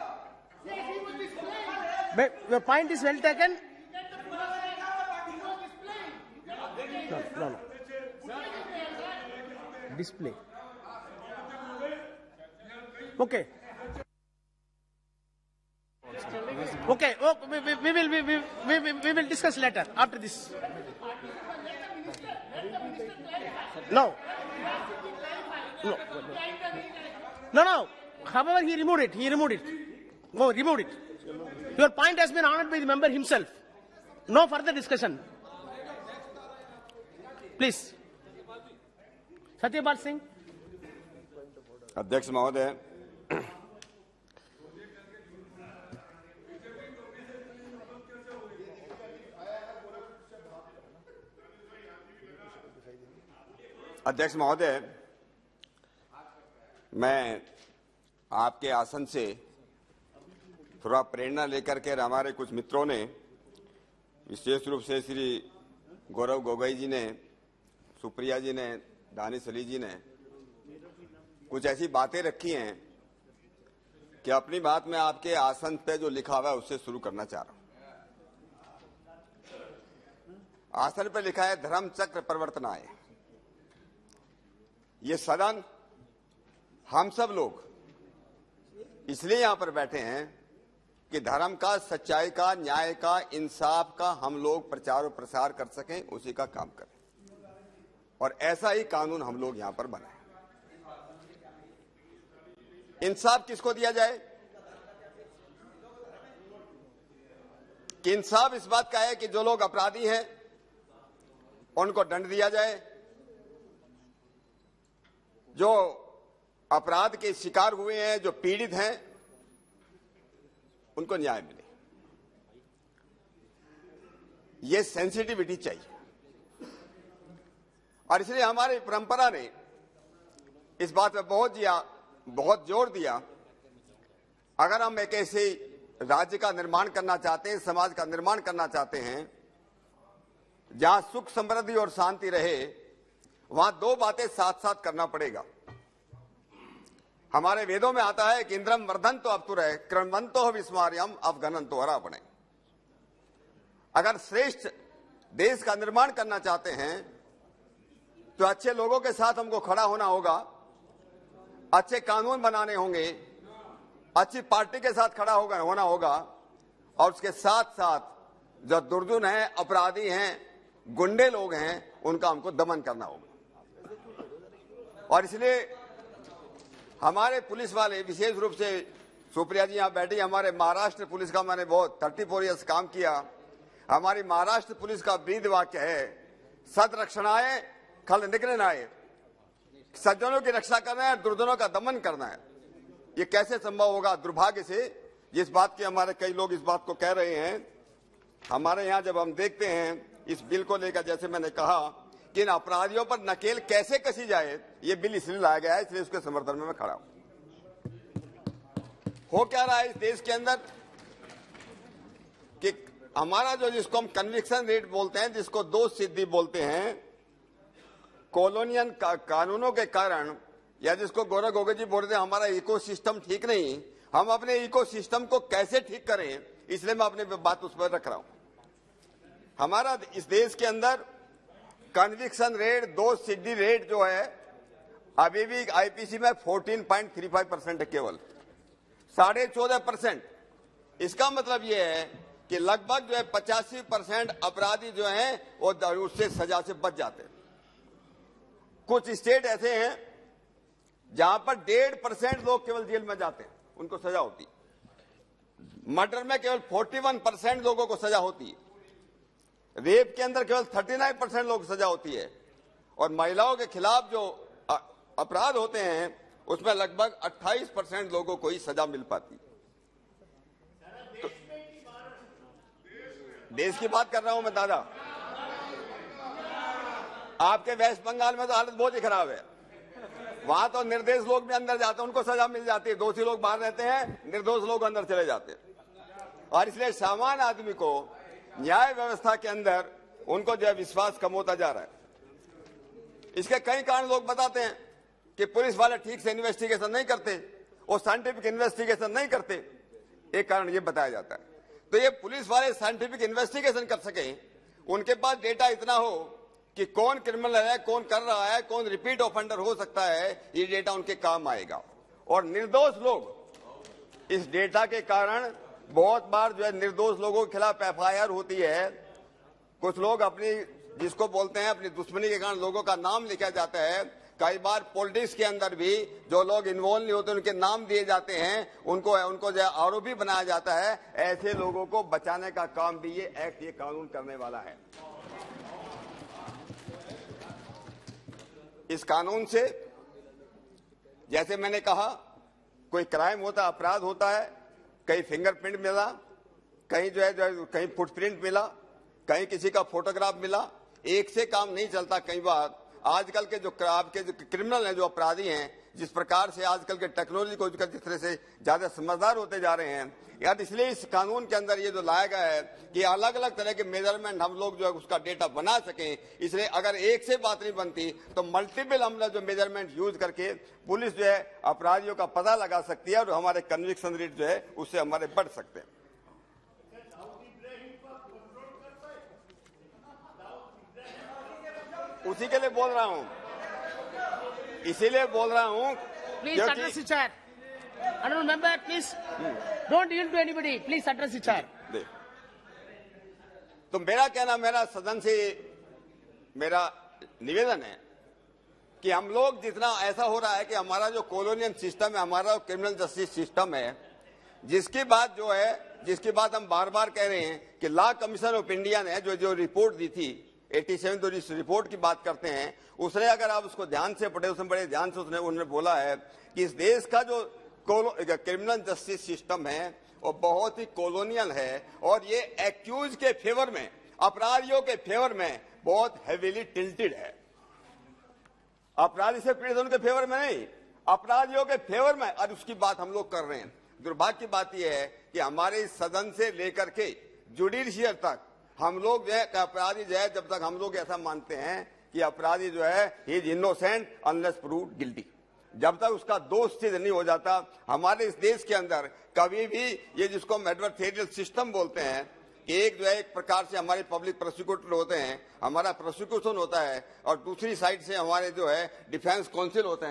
But your point is well taken. No. Display. Okay. Oh, we will discuss later after this. No. However, he removed it. Oh, removed it. Your point has been honored by the member himself. No further discussion. Please. Satyapal Singh. अध्यक्ष महोदय, मैं आपके आसन से थोड़ा प्रेरणा लेकर के हमारे कुछ मित्रों ने, विशेष रूप से श्री गौरव गोगोई जी ने, सुप्रिया जी ने, दानिश अली जी ने कुछ ऐसी बातें रखी हैं कि अपनी बात में आपके आसन पे जो लिखा हुआ है उससे शुरू करना चाह रहा हूं। आसन पर लिखा है धर्म चक्र परिवर्तनाय। ये सदन हम सब लोग इसलिए यहां पर बैठे हैं कि धर्म का, सच्चाई का, न्याय का, इंसाफ का हम लोग प्रचार और प्रसार कर सकें, उसी का काम करें। और ऐसा ही कानून हम लोग यहां पर बनाए। इंसाफ किसको दिया जाए? कि इंसाफ इस बात का है कि जो लोग अपराधी हैं उनको दंड दिया जाए, जो अपराध के शिकार हुए हैं, जो पीड़ित हैं, उनको न्याय मिले। ये सेंसिटिविटी चाहिए। और इसलिए हमारी परंपरा ने इस बात पे बहुत जोर दिया, अगर हम एक ऐसे राज्य का निर्माण करना चाहते हैं, समाज का निर्माण करना चाहते हैं जहां सुख, समृद्धि और शांति रहे, वहां दो बातें साथ साथ करना पड़ेगा। हमारे वेदों में आता है कि इंद्रम वर्धन्तो अवतुरः क्रमवन्तो विस्मार्यम अवगणन्तो हरापणे। अगर श्रेष्ठ देश का निर्माण करना चाहते हैं तो अच्छे लोगों के साथ हमको खड़ा होना होगा, अच्छे कानून बनाने होंगे, अच्छी पार्टी के साथ खड़ा होना होगा, और उसके साथ साथ जो दुर्जन हैं, अपराधी हैं, गुंडे लोग हैं, उनका हमको दमन करना होगा। और इसलिए हमारे पुलिस वाले, विशेष रूप से सुप्रिया जी यहां बैठी, हमारे महाराष्ट्र पुलिस का मैंने बहुत 34 ईयर्स काम किया। हमारी महाराष्ट्र पुलिस का ब्रीद वाक्य है सद्रक्षणाय खल निग्रहणाय। सज्जनों की रक्षा करना है, दुर्जनों का दमन करना है। ये कैसे संभव होगा? दुर्भाग्य से जिस बात की हमारे कई लोग इस बात को कह रहे हैं, हमारे यहाँ जब हम देखते हैं इस बिल को लेकर, जैसे मैंने कहा कि इन अपराधियों पर नकेल कैसे कसी जाए, ये बिल इसलिए लाया गया है, इसलिए उसके समर्थन में मैं खड़ा हूं। हो क्या रहा है इस देश के अंदर कि हमारा जो, जिसको हम कन्विक्शन रेट बोलते हैं, जिसको दोष सिद्धि बोलते हैं, कॉलोनियल कानूनों के कारण, या जिसको गौरव गोगोई जी बोल रहे हैं हमारा इकोसिस्टम ठीक नहीं, हम अपने इकोसिस्टम को कैसे ठीक करें, इसलिए मैं अपनी बात उस पर रख रहा हूं। हमारा इस देश के अंदर कन्विक्शन रेट, दोष सिद्धि रेट जो है अभी भी आईपीसी में 14.35% है, केवल 14.5%। इसका मतलब यह है कि लगभग जो है 85% अपराधी जो हैं वो उससे सजा से बच जाते हैं। कुछ स्टेट ऐसे हैं जहां पर 1.5% लोग केवल जेल में जाते हैं, उनको सजा होती है। मर्डर में केवल 41% लोगों को सजा होती है। रेप के अंदर केवल 39% लोग सजा होती है। और महिलाओं के खिलाफ जो अपराध होते हैं उसमें लगभग 28% लोगों को ही सजा मिल पाती है। तो देश की बात कर रहा हूं मैं दादा। आपके वेस्ट बंगाल में तो हालत बहुत ही खराब है। वहां तो निर्दोष लोग भी अंदर जाते हैं, उनको सजा मिल जाती है। दोषी लोग बाहर रहते हैं, निर्दोष लोग अंदर चले जाते हैं। और इसलिए सामान्य आदमी को न्याय व्यवस्था के अंदर उनको जो है विश्वास कम होता जा रहा है। इसके कई कारण लोग बताते हैं कि पुलिस वाले ठीक से इन्वेस्टिगेशन नहीं करते, वो साइंटिफिक इन्वेस्टिगेशन नहीं करते। एक कारण ये बताया जाता है। तो ये पुलिस वाले साइंटिफिक इन्वेस्टिगेशन कर सके, उनके पास डेटा इतना हो कि कौन क्रिमिनल है, कौन कर रहा है, कौन रिपीट ऑफेंडर हो सकता है, ये डेटा उनके काम आएगा। और निर्दोष लोग इस डेटा के कारण बहुत बार जो है निर्दोष लोगों के खिलाफ एफआईआर होती है। कुछ लोग अपनी, जिसको बोलते हैं अपनी दुश्मनी के कारण लोगों का नाम लिखा जाता है। कई बार पॉलिटिक्स के अंदर भी जो लोग इन्वॉल्व नहीं होते उनके नाम दिए जाते हैं, उनको जो आरोपी बनाया जाता है। ऐसे लोगों को बचाने का काम भी ये एक्ट, ये कानून करने वाला है। इस कानून से, जैसे मैंने कहा, कोई क्राइम होता, अपराध होता है, कहीं फिंगरप्रिंट मिला, कहीं जो है कहीं फुटप्रिंट मिला, कहीं किसी का फोटोग्राफ मिला, एक से काम नहीं चलता। कई बार आजकल के जो आपके जो क्रिमिनल हैं, जो अपराधी हैं, जिस प्रकार से आजकल के टेक्नोलॉजी को जिस तरह से ज्यादा समझदार होते जा रहे हैं, यार इसलिए इस कानून के अंदर ये जो लाया गया है कि अलग अलग तरह के मेजरमेंट हम लोग जो है उसका डेटा बना सकें। इसलिए अगर एक से बात नहीं बनती तो मल्टीपल हम लोग जो मेजरमेंट यूज करके पुलिस जो है अपराधियों का पता लगा सकती है और हमारे कन्विक्शन रेट जो है उससे हमारे बढ़ सकते हैं। उसी के लिए बोल रहा हूँ, इसीलिए बोल रहा हूँ। Please address the chair. Honorable member, please don't yield to anybody. Please address the chair. तो मेरा कहना, मेरा सदन से मेरा निवेदन है कि हम लोग जितना ऐसा हो रहा है कि हमारा जो कॉलोनियल सिस्टम है, हमारा क्रिमिनल जस्टिस सिस्टम है, जिसकी बात हम बार बार कह रहे हैं कि लॉ कमीशन ऑफ इंडिया ने जो रिपोर्ट दी थी 87, तो इस रिपोर्ट की बात करते हैं, उसने अगर आप उसको ध्यान से पढ़े, उसमें बड़े ध्यान से उन्होंने बोला है कि इस देश का जो क्रिमिनल जस्टिस सिस्टम है वो बहुत ही कॉलोनियल है और ये एक्यूज के फेवर में, अपराधियों के फेवर में बहुत हेवीली टिल्टेड है। अपराधी से पीड़ित उनके फेवर में नहीं, अपराधियों के फेवर में, और उसकी बात हम लोग कर रहे हैं। दुर्भाग्य की बात यह है कि हमारे सदन से लेकर के जुडिशियल तक हम लोग जो है अपराधी जो है, जब तक हम लोग ऐसा मानते हैं कि अपराधी जो है he is innocent unless proved guilty, जब तक उसका दोष सिद्ध नहीं हो जाता, हमारे इस देश के अंदर कभी भी ये जिसको हम एडवर्सेरियल सिस्टम बोलते हैं कि एक जो है एक प्रकार से हमारे पब्लिक प्रोसिक्यूटर होते हैं, हमारा प्रोसिक्यूशन होता है, और दूसरी साइड से हमारे जो है डिफेंस काउंसिल होते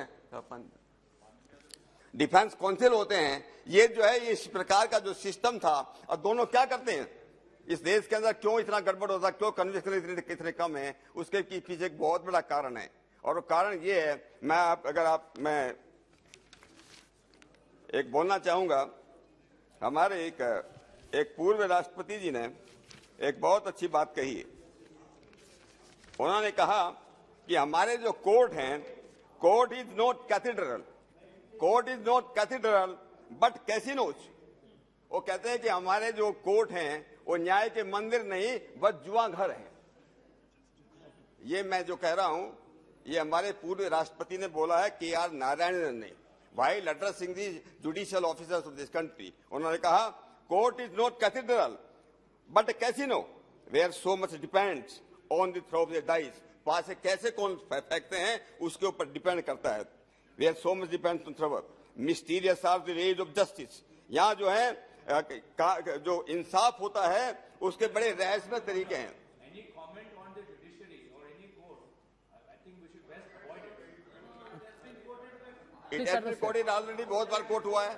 हैं, ये जो है इस प्रकार का जो सिस्टम था, और दोनों क्या करते हैं इस देश के अंदर, क्यों इतना गड़बड़ होता है, क्यों कन्विक्शन इतने कम है, उसके पीछे एक बहुत बड़ा कारण है। और वो कारण ये है, मैं एक बोलना चाहूंगा, हमारे एक पूर्व राष्ट्रपति जी ने एक बहुत अच्छी बात कही है। उन्होंने कहा कि हमारे जो कोर्ट हैं, court is not cathedral but casinos. वो कहते हैं कि हमारे जो कोर्ट हैं वो न्याय के मंदिर नहीं बस जुआ घर है। ये मैं जो कह रहा हूं ये हमारे पूर्व राष्ट्रपति ने बोला है, के.आर. नारायणन ने, while addressing the judicial officers of this country। उन्होंने कहा court is not cathedral but casino where so much depends on the throw of the dice. पास से कैसे कौन फेंकते हैं उसके ऊपर डिपेंड करता है। Where so much depends on through, mysterious are the ways of justice. यहाँ जो है जो इंसाफ होता है उसके बड़े रहस्यमय तरीके हैं। It has been quoted already, बहुत बार कोट हुआ है।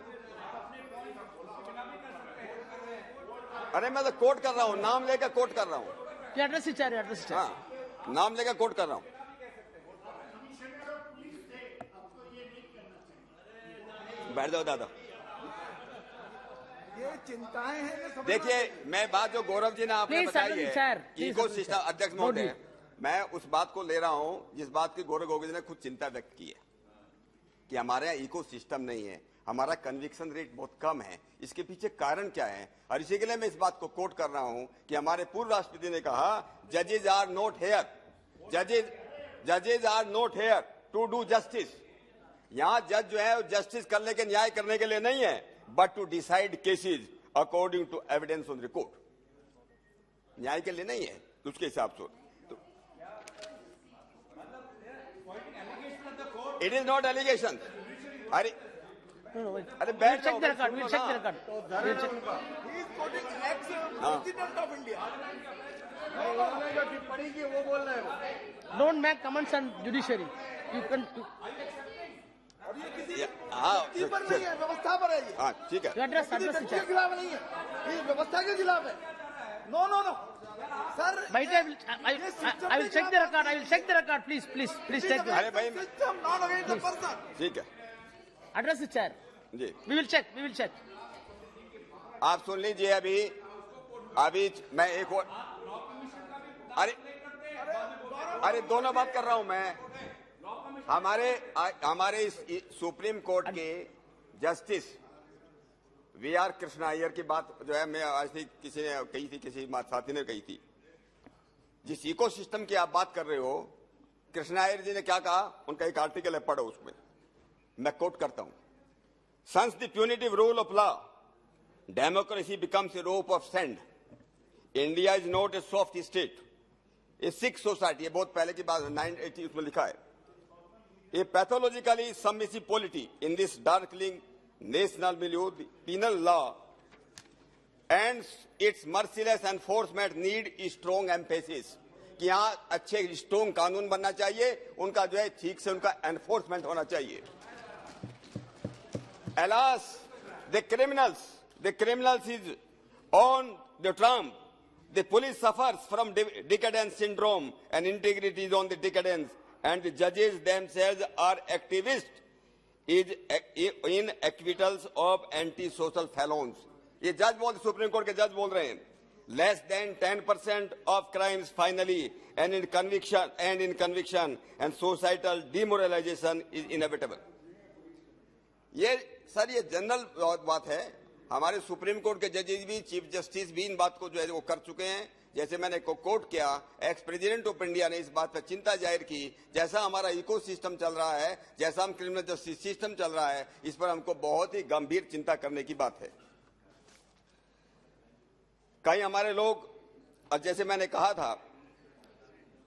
अरे मैं तो कोट कर रहा हूँ, नाम लेकर कोट कर रहा हूँ। हाँ, नाम लेकर कोट कर रहा हूँ। बैठ जाओ दादा। ये चिंताएं हैं। देखिए, मैं बात जो गौरव जी ने आपने बताई है कि इकोसिस्टम, अध्यक्ष महोदय, मैं उस बात को ले रहा हूँ जिस बात की गौरव गोविंद ने खुद चिंता व्यक्त की है कि हमारे यहाँ इकोसिस्टम नहीं है, हमारा कन्विक्शन रेट बहुत कम है। इसके पीछे कारण क्या है? और इसी के लिए मैं इस बात को कोट कर रहा हूं कि हमारे पूर्व राष्ट्रपति ने कहा जजेज are not here to do justice. यहाँ जज जो है जस्टिस करने के, न्याय करने के लिए नहीं है, but to decide cases according to evidence on record. न्याय के लिए नहीं है, तो उसके हिसाब से इट इज नॉट एलिगेशन। अरे बैठ जाओ, टिप्पणी की वो बोल रहे हैं। Don't make comments on judiciary. You can, और ये किसी पर नहीं है, व्यवस्था पर है ये। हाँ ठीक है, किसी व्यक्ति के खिलाफ नहीं है, ये व्यवस्था के खिलाफ है। No no no sir, I will check the record. I will check the record. Please take the. अरे भाई, system not against the person. ठीक है, Address the chair. Ji We will check. आप सुन लीजिए। अभी मैं एक और, अरे दोनों बात कर रहा हूं मैं। हमारे इस सुप्रीम कोर्ट के जस्टिस वी.आर. कृष्णा अय्यर की बात जो है, मैं आज किसी ने कही थी, किसी साथी ने कही थी। जिस इकोसिस्टम की आप बात कर रहे हो, कृष्णा अय्यर जी ने क्या कहा, उनका एक आर्टिकल है, पढ़ो उसमें, मैं कोट करता हूं। Since the punitive rule of law, democracy becomes a rope of sand. India is not a soft state, a sick society. ये बहुत पहले की बात है, 980 उसमें लिखा है। A pathologically submissive polity in this darkling national milieu, the penal law and its merciless enforcement need strong emphasis. कि यहाँ अच्छे स्ट्रॉन्ग कानून बनना चाहिए, उनका जो है ठीक से उनका एनफोर्समेंट होना चाहिए। Alas, the criminals is on the trump. The police suffers from decadence syndrome, and integrity is on the decadence, and the judges themselves are activists in acquittals of anti-social felons. ये जज बोल, supreme court के जज बोल रहे हैं। Less than 10% of crimes finally, and in conviction and societal demoralization is inevitable. ये sir ये जनरल बात है। हमारे सुप्रीम कोर्ट के जजेस भी, चीफ जस्टिस भी इन बात को जो है वो कर चुके हैं। जैसे मैंने कोट किया, एक्स प्रेसिडेंट ऑफ इंडिया ने इस बात पर चिंता जाहिर की, जैसा हमारा इकोसिस्टम चल रहा है, जैसा हम क्रिमिनल जस्टिस सिस्टम चल रहा है, इस पर हमको बहुत ही गंभीर चिंता करने की बात है। कई हमारे लोग, और जैसे मैंने कहा था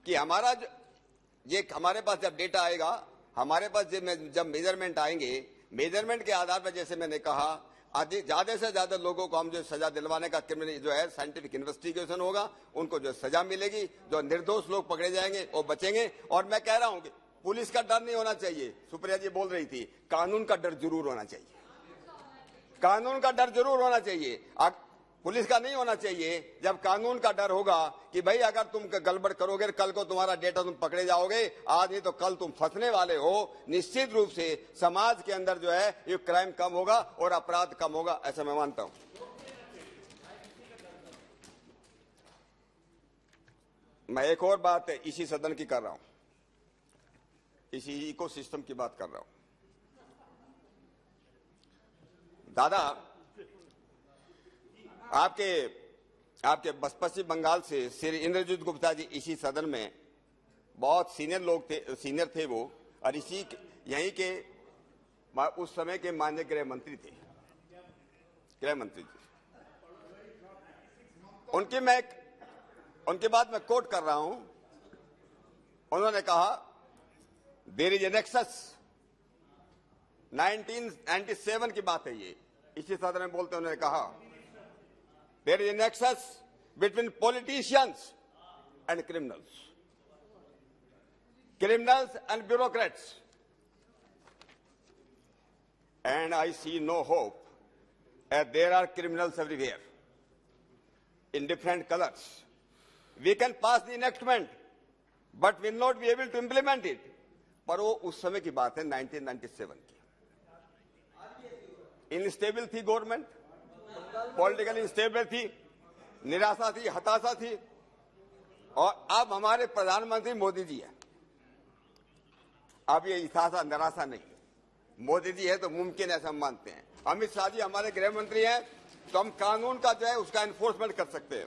कि हमारे पास जब डेटा आएगा, हमारे पास जब मेजरमेंट आएंगे, मेजरमेंट के आधार पर जैसे मैंने कहा, ज्यादा से ज्यादा लोगों को हम जो सजा दिलवाने का क्रिमिनल जो है साइंटिफिक इन्वेस्टिगेशन होगा, उनको जो सजा मिलेगी, जो निर्दोष लोग पकड़े जाएंगे वो बचेंगे। और मैं कह रहा हूं कि पुलिस का डर नहीं होना चाहिए। सुप्रिया जी बोल रही थी, कानून का डर जरूर होना चाहिए, कानून का डर जरूर होना चाहिए। पुलिस का नहीं होना चाहिए। जब कानून का डर होगा कि भाई अगर तुम गड़बड़ करोगे, कल को तुम्हारा डेटा तुम पकड़े जाओगे, आज नहीं तो कल तुम फंसने वाले हो, निश्चित रूप से समाज के अंदर जो है ये क्राइम कम होगा और अपराध कम होगा, ऐसा मैं मानता हूं। मैं एक और बात इसी सदन की कर रहा हूं, इसी इकोसिस्टम की बात कर रहा हूं। दादा, आपके पश्चिम बंगाल से श्री इंद्रजीत गुप्ता जी इसी सदन में बहुत सीनियर थे वो, और यहीं के उस समय के माननीय गृह मंत्री थे, गृह मंत्री जी। उनके बाद मैं कोट कर रहा हूं। उन्होंने कहा, देयर इज एन एक्सेस, 1997 की बात है ये, इसी सदन में बोलते उन्होंने कहा, there is a nexus between politicians and criminals and bureaucrats, and I see no hope, as there are criminals everywhere in different colors. We can pass the enactment but will not be able to implement it. पर वो उस समय की बात है, 1997 की। Instable थी government, political instable थी, निराशा थी, हताशा थी। और अब हमारे प्रधानमंत्री मोदी जी है। अब ये हताशा निराशा नहीं, मोदी जी है तो मुमकिन है, ऐसा हम मानते हैं। अमित शाह जी हमारे गृह मंत्री हैं, तो हम कानून का जो है उसका एनफोर्समेंट कर सकते हैं।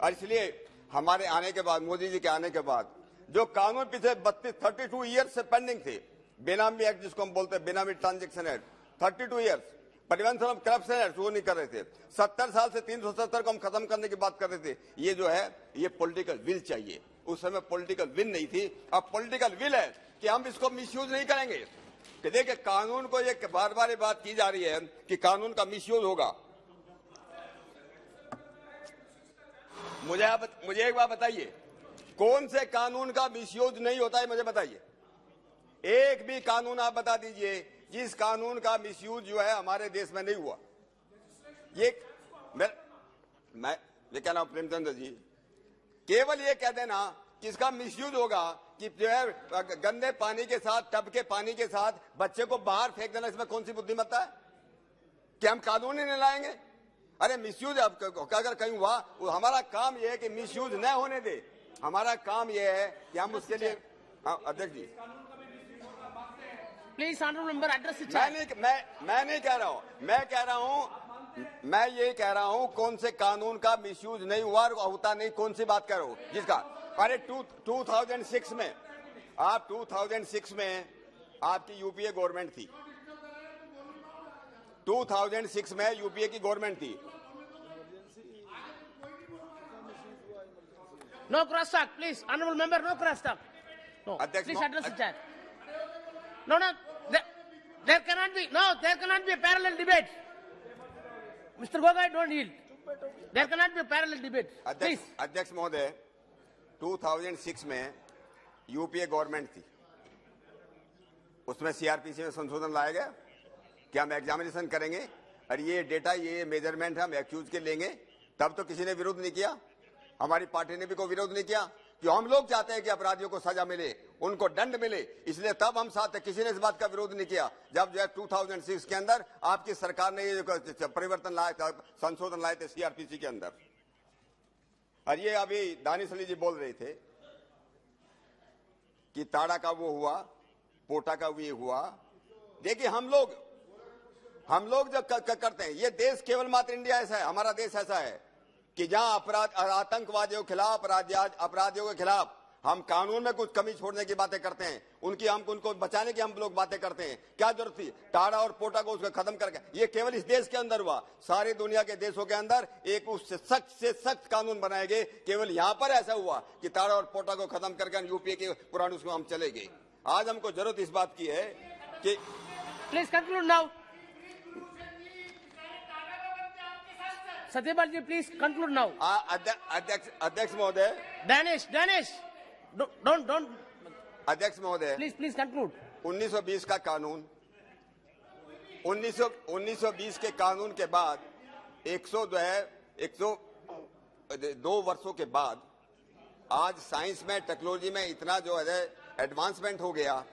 और इसलिए हमारे आने के बाद, मोदी जी के आने के बाद, जो कानून पिछले 32 ईयर्स से पेंडिंग थे, बेनामी एक्ट जिसको हम बोलते हैं, बेनामी transaction act, 32 years, prevention of corruption act, वो नहीं कर रहे थे। 70 साल से 370 को हम खत्म करने की बात कर रहे थे। ये जो है ये पॉलिटिकल विल चाहिए, उस समय पॉलिटिकल विल नहीं थी, अब पॉलिटिकल विल है कि हम इसको मिसयूज नहीं करेंगे। कि देखिए, कानून को ये बार बार बात की जा रही है कि कानून का मिसयूज होगा। मुझे एक बात बताइए, कौन से कानून का मिसयूज नहीं होता है, मुझे बताइए। एक भी कानून आप बता दीजिए जिस कानून का मिसयूज जो है हमारे देश में नहीं हुआ। ये कह रहा हूं प्रेमचंद्र जी, केवल ये कह देना कि इसका मिसयूज होगा कि जो है गंदे पानी के साथ, टब के पानी के साथ बच्चे को बाहर फेंक देना, इसमें कौन सी बुद्धिमत्ता है कि हम कानून ही नहीं लाएंगे? अरे मिसयूज अगर कहीं हुआ, हमारा काम यह है कि मिसयूज न होने दे। हमारा काम यह है कि हम उसके लिए, अध्यक्ष जी please honourable member address it. मैं नहीं कह रहा हूं, मैं ये कह रहा हूं कौन से कानून का मिसयूज नहीं हुआ और होता नहीं, कौन सी बात कर रहा हूं जिसका। अरे 2006 में, आप 2006 में आपकी यूपीए गवर्नमेंट थी, 2006 में यूपीए की गवर्नमेंट थी। No cross talk please, honourable member, no cross talk. No, please address it. No, there cannot be a parallel debate. Mr. Gogoi, don't yield. There cannot be a parallel debate. Please. अध्यक्ष महोदय, 2006 में UPA government थी, उसमें CrPC में संशोधन लाया गया कि हम एग्जामिनेशन करेंगे और ये डेटा, ये मेजरमेंट हम एक्यूज के लेंगे, तब तो किसी ने विरोध नहीं किया, हमारी पार्टी ने भी कोई विरोध नहीं किया। जो हम लोग चाहते हैं कि अपराधियों को सजा मिले, उनको दंड मिले, इसलिए तब हम साथ थे, किसी ने इस बात का विरोध नहीं किया। जब जो है 2006 के अंदर आपकी सरकार ने ये परिवर्तन लाए, संशोधन लाए थे सीआरपीसी के अंदर। और ये अभी दानिश अली जी बोल रहे थे कि ताड़ा का वो हुआ, पोटा का वो हुआ। देखिए हम लोग जब करते हैं, ये देश केवल मात्र इंडिया ऐसा है, हमारा देश ऐसा है कि जहां अपराध, आतंकवादियों के खिलाफ, अपराधियों के खिलाफ हम कानून में कुछ कमी छोड़ने की बातें करते हैं, उनको बचाने की हम लोग बातें करते हैं। क्या जरूरत थी टाड़ा और पोटा को उसको खत्म करके? ये केवल इस देश के अंदर हुआ, सारी दुनिया के देशों के अंदर एक उससे सख्त से सख्त कानून बनाए गए। केवल यहां पर ऐसा हुआ कि टाड़ा और पोटा को खत्म करके यूपीए के पुराने उसको हम चले गए। आज हमको जरूरत इस बात की है कि please conclude now. Satyapal ji please conclude now. अध्यक्ष महोदय, डैनिश डोंट अध्यक्ष महोदय, प्लीज कंक्लूड। 1920 का कानून, 1920 के कानून के बाद 102 वर्षों के बाद आज साइंस में, टेक्नोलॉजी में इतना जो है एडवांसमेंट हो गया।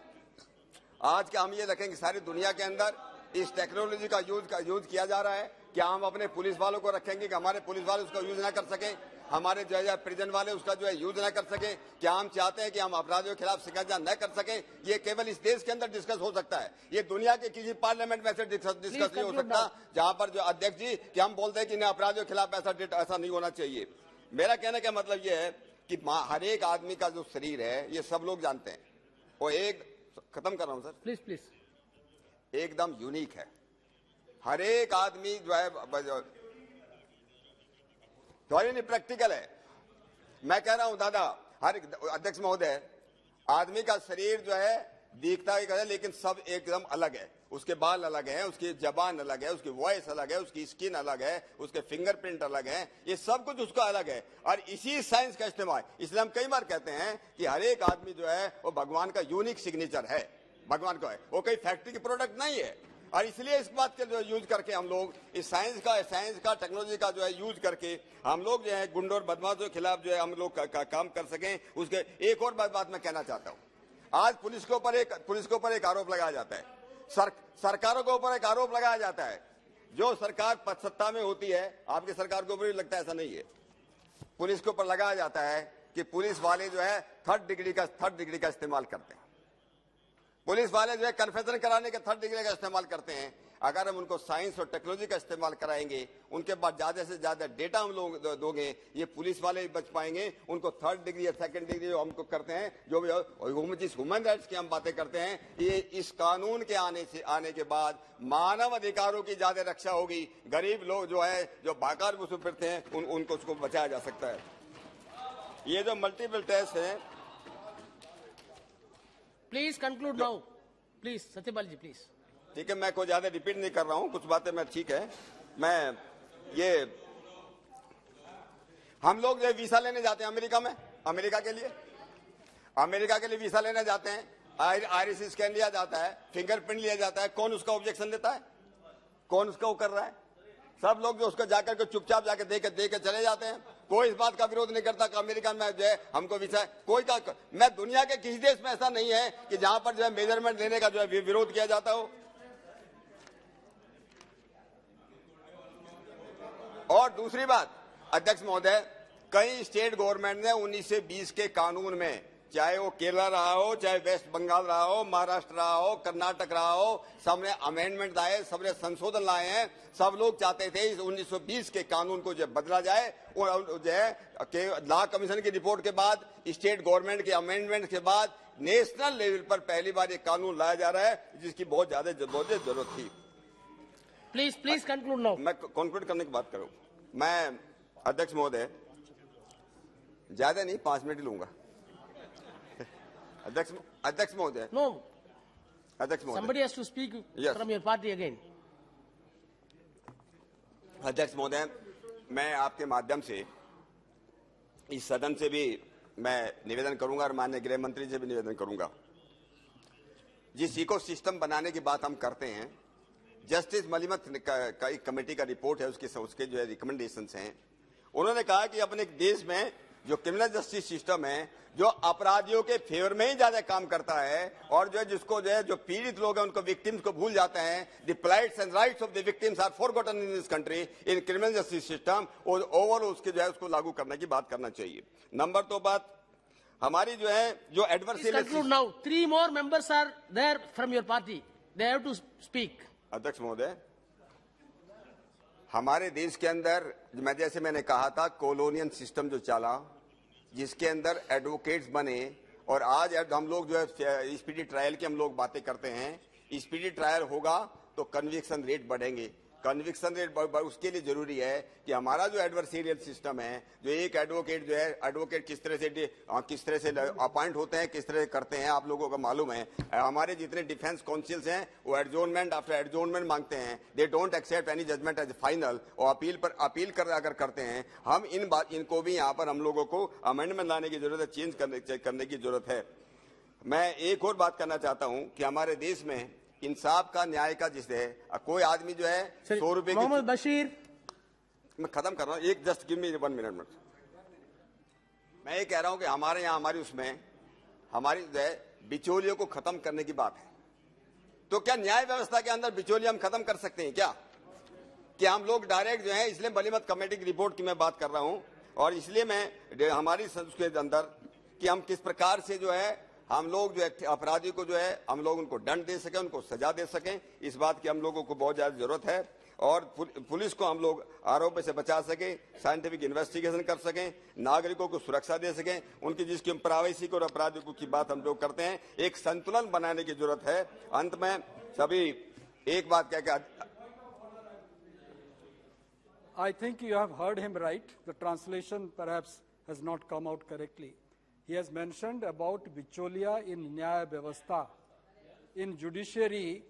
आज का हम ये देखेंगे सारी दुनिया के अंदर इस टेक्नोलॉजी का यूज किया जा रहा है। क्या हम अपने पुलिस वालों को रखेंगे कि हमारे पुलिस वाले उसका यूज ना कर सके, हमारे जो है प्रिजन वाले उसका जो है यूज ना कर सके? क्या हम चाहते हैं कि हम अपराधियों के खिलाफ शिकंजा न कर सके? ये केवल इस देश के अंदर डिस्कस हो सकता है, ये दुनिया के किसी पार्लियामेंट में ऐसे डिस्कस नहीं हो सकता जहां पर जो अध्यक्ष जी कि हम बोलते हैं कि अपराधियों के खिलाफ ऐसा नहीं होना चाहिए। मेरा कहने का मतलब ये है कि हर एक आदमी का जो शरीर है, ये सब लोग जानते हैं, वो खत्म कर रहा हूं सर, प्लीज एकदम यूनिक है। हर एक आदमी जो है नहीं प्रैक्टिकल है। मैं कह रहा हूं दादा, हर अध्यक्ष महोदय, आदमी का शरीर जो है दिखता है लेकिन सब एकदम अलग है। उसके बाल अलग हैं, उसकी जबान अलग है, उसकी वॉइस अलग है, उसकी स्किन अलग है, उसके फिंगरप्रिंट अलग है, ये सब कुछ उसका अलग है। और इसी साइंस का इस्तेमाल, इसलिए हम कई बार कहते हैं कि हर एक आदमी जो है वो भगवान का यूनिक सिग्नेचर है, भगवान का है, वो कोई फैक्ट्री की प्रोडक्ट नहीं है। और इसलिए इस बात के जो यूज करके हम लोग इस साइंस का टेक्नोलॉजी का जो है यूज करके हम लोग जो है गुंडों और बदमाशों के खिलाफ जो है हम लोग काम कर सकें। उसके एक और बात मैं कहना चाहता हूं। आज पुलिस के ऊपर एक आरोप लगाया जाता है, सरकारों के ऊपर एक आरोप लगाया जाता है। जो सरकार सत्ता में होती है, आपकी सरकार के ऊपर भी लगता है, ऐसा नहीं है, पुलिस के ऊपर लगाया जाता है कि पुलिस वाले जो है थर्ड डिग्री का इस्तेमाल करते हैं। पुलिस वाले जो है कन्फेशन कराने के थर्ड डिग्री का इस्तेमाल करते हैं। अगर हम उनको साइंस और टेक्नोलॉजी का इस्तेमाल कराएंगे, उनके बाद ज्यादा से ज्यादा डेटा हम लोग दोगे, ये पुलिस वाले भी बच पाएंगे। उनको थर्ड डिग्री या सेकंड डिग्री जो हमको करते हैं, जो भी ह्यूमन राइट्स की हम बातें करते हैं, ये इस कानून के आने के बाद मानव अधिकारों की ज्यादा रक्षा होगी। गरीब लोग जो है, जो भाकर घुसे फिरते हैं, उनको उसको बचाया जा सकता है। ये जो मल्टीपल टेस्ट है, please conclude now, please Satyapal ji please. ठीक है, मैं कोई ज्यादा रिपीट नहीं कर रहा हूं, कुछ बातें मैं ठीक है। मैं ये हम लोग जो वीसा लेने जाते हैं अमेरिका के लिए वीसा लेने जाते हैं, आईरिस स्कैन लिया जाता है, फिंगरप्रिंट लिया जाता है। कौन उसका ऑब्जेक्शन देता है? कौन उसका वो कर रहा है? सब लोग जो उसको जाकर के चुपचाप जाकर दे के चले जाते हैं। कोई इस बात का विरोध नहीं करता कि अमेरिका में जो है हमको वीसा है। मैं दुनिया के किसी देश में ऐसा नहीं है कि जहां पर जो है मेजरमेंट लेने का जो है विरोध किया जाता हो। और दूसरी बात अध्यक्ष महोदय, कई स्टेट गवर्नमेंट ने 19 से 20 के कानून में, चाहे वो केरला रहा हो, चाहे वेस्ट बंगाल रहा हो, महाराष्ट्र रहा हो, कर्नाटक रहा हो, सबने अमेंडमेंट लाए, सबने संशोधन लाए हैं। सब लोग चाहते थे इस 1920 के कानून को जो बदला जाए, और जो है लॉ कमीशन की रिपोर्ट के बाद, स्टेट गवर्नमेंट के अमेंडमेंट के बाद नेशनल लेवल पर पहली बार ये कानून लाया जा रहा है, जिसकी बहुत ज्यादा जरूरत थी। Please conclude now. मैं कंक्लूड करने की बात करूं। मैं अध्यक्ष महोदय ज्यादा नहीं, 5 मिनट लूंगा। अध्यक्ष महोदय, नो, अध्यक्ष महोदय, somebody has to speak from your party again. अध्यक्ष महोदय, मैं आपके माध्यम से इस सदन से भी मैं निवेदन करूंगा और माननीय गृह मंत्री से भी निवेदन करूंगा। जिस इकोसिस्टम बनाने की बात हम करते हैं, जस्टिस मलिमत का एक कमेटी का रिपोर्ट है, उसके जो है रिकमेंडेशंस हैं। उन्होंने कहा कि अपने देश में जो क्रिमिनल जस्टिस सिस्टम है, जो अपराधियों के फेवर में ही ज्यादा काम करता है और जो है जिसको जो पीड़ित लोग हैं उनको विक्टिम्स को भूल जाते हैं। The plights and rights of the victims are forgotten in this country in criminal justice system. और ओवरऑल उसके जो है उसको लागू करने की बात करना चाहिए। नंबर 2 बात, हमारी जो है जो adversary now 3 more members are there from your party. They have to speak. अध्यक्ष महोदय, हमारे देश के अंदर जैसे मैंने कहा था, कॉलोनियल सिस्टम जो चला, जिसके अंदर एडवोकेट्स बने, और आज हम लोग जो है स्पीडी ट्रायल की हम लोग बातें करते हैं। स्पीडी ट्रायल होगा तो कन्विक्शन रेट बढ़ेंगे। कन्विक्शन रेट उसके लिए जरूरी है कि हमारा जो एडवर्सरियल सिस्टम है, जो एक एडवोकेट जो है, एडवोकेट किस तरह से अपॉइंट होते हैं, किस तरह से करते हैं, आप लोगों को मालूम है। हमारे जितने डिफेंस काउंसिल्स हैं वो एडजोर्नमेंट आफ्टर एडजोर्नमेंट मांगते हैं। They don't accept any judgement as final, और अपील अगर करते हैं। हम इनको भी यहाँ पर हम लोगों को अमेंडमेंट लाने की जरूरत है, चेंज करने की जरूरत है। मैं एक और बात करना चाहता हूँ कि हमारे देश में इंसाफ का, न्याय का जिसे कोई आदमी जो है 100 रुपए मोहम्मद बशीर, मैं खत्म कर रहा हूँ, एक जस्ट गिव मी 1 मिनट। मैं ये कह रहा हूँ कि हमारे यहाँ हमारी जो है बिचौलियों को खत्म करने की बात है। तो क्या न्याय व्यवस्था के अंदर बिचौलिया हम खत्म कर सकते हैं क्या? कि हम लोग डायरेक्ट जो है, इसलिए मलिमत कमेटी की रिपोर्ट की मैं बात कर रहा हूँ, और इसलिए मैं हमारी संस्कृति के अंदर कि हम किस प्रकार से जो है हम लोग जो है अपराधी को जो है हम लोग उनको दंड दे सकें, उनको सजा दे सकें, इस बात की हम लोगों को बहुत ज्यादा जरूरत है। और पुलिस को हम लोग आरोप से बचा सकें, साइंटिफिक इन्वेस्टिगेशन कर सकें, नागरिकों को सुरक्षा दे सकें, उनकी जिसकी प्राइवेसी और अपराधियों की बात हम लोग करते हैं, एक संतुलन बनाने की जरूरत है। अंत में सभी एक बात कह के, I think you have heard him right. The translation perhaps has not come out correctly. He has mentioned about bicholia in न्याय व्यवस्था, in judiciary.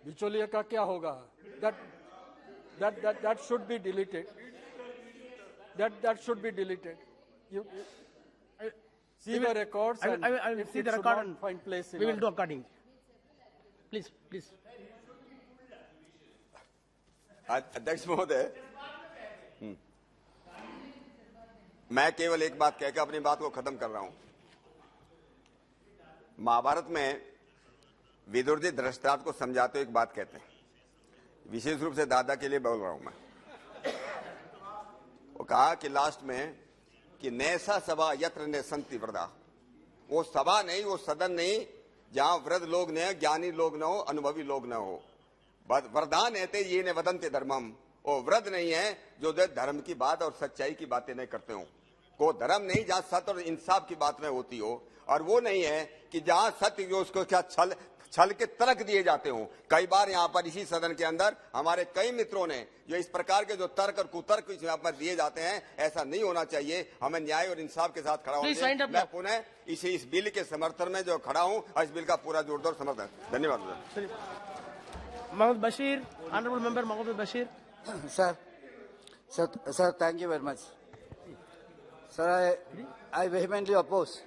बिचौलिया का क्या होगा? That should be deleted. That should be deleted. You see the records. I will see the record and find place. We will do according. Please. अध्यक्ष महोदय, मैं केवल एक बात कहकर अपनी बात को खत्म कर रहा हूं। महाभारत में विदुर जी धृतराष्ट्र को समझाते हुए एक बात कहते हैं, विशेष रूप से दादा के लिए बोल रहा हूं मैं। वो कहा कि लास्ट में कि नैसा सभा यत्र न संति वृदा, वो सभा नहीं, वो सदन नहीं जहां वृद्ध लोग न, ज्ञानी लोग न हो, अनुभवी लोग न हो। वरदान है ये ने वदंते धर्मम, वो वृद्ध नहीं है जो धर्म की बात और सच्चाई की बातें नहीं करते हो। को धर्म नहीं जहां सत्य और इंसाफ की बात में होती हो, और वो नहीं है कि जहां सत्य जो उसको क्या छल के तर्क दिए जाते हो। कई बार यहाँ पर इसी सदन के अंदर हमारे कई मित्रों ने जो इस प्रकार के जो तर्क और कुतर्क यहाँ पर दिए जाते हैं, ऐसा नहीं होना चाहिए। हमें न्याय और इंसाफ के साथ खड़ा होना चाहिए। मैं पुनः इस बिल के समर्थन में जो खड़ा हूँ, इस बिल का पूरा जोरदार समर्थन। धन्यवाद। Mohammed Bashir, Honorable Member Mohammed Bashir. Sir, thank you very much. Sir, I vehemently oppose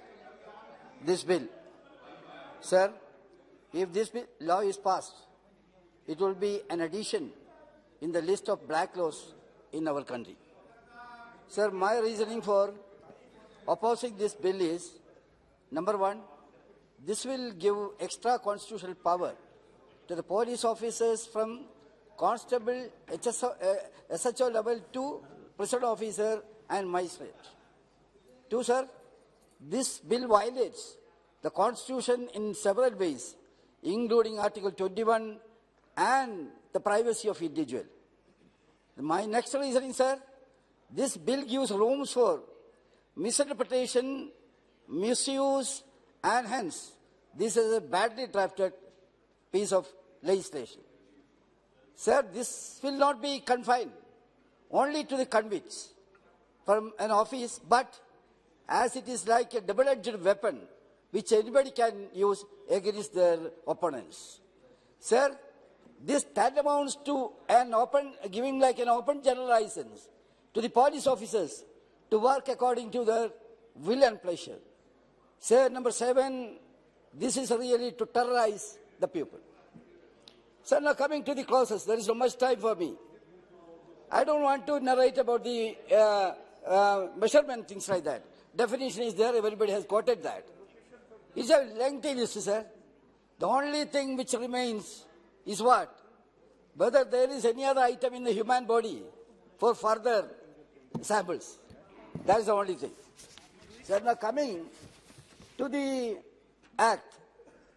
this bill. Sir, if this law is passed, it will be an addition in the list of black laws in our country. Sir, my reasoning for opposing this bill is, number one, this will give extra constitutional power to the police officers from constable, SHO level to president officer and magistrate. Two, sir, this bill violates the constitution in several ways, including Article 21 and the privacy of individual. My next reasoning, sir, this bill gives rooms for misinterpretation, misuse, and hence this is a badly drafted piece of legislation. Sir, this will not be confined only to the convicts from an office, but as it is like a double-edged weapon which anybody can use against their opponents. Sir, this tantamounts to giving like an open general license to the police officers to work according to their will and pleasure. Sir, number 7, this is really to terrorize the people. Sir, now coming to the clauses, there is so much time for me. I don't want to narrate about the measurement, things like that. Definition is there, everybody has quoted that. It's a lengthy list, sir. The only thing which remains is what? Whether there is any other item in the human body for further samples. That is the only thing. So now coming to the Act,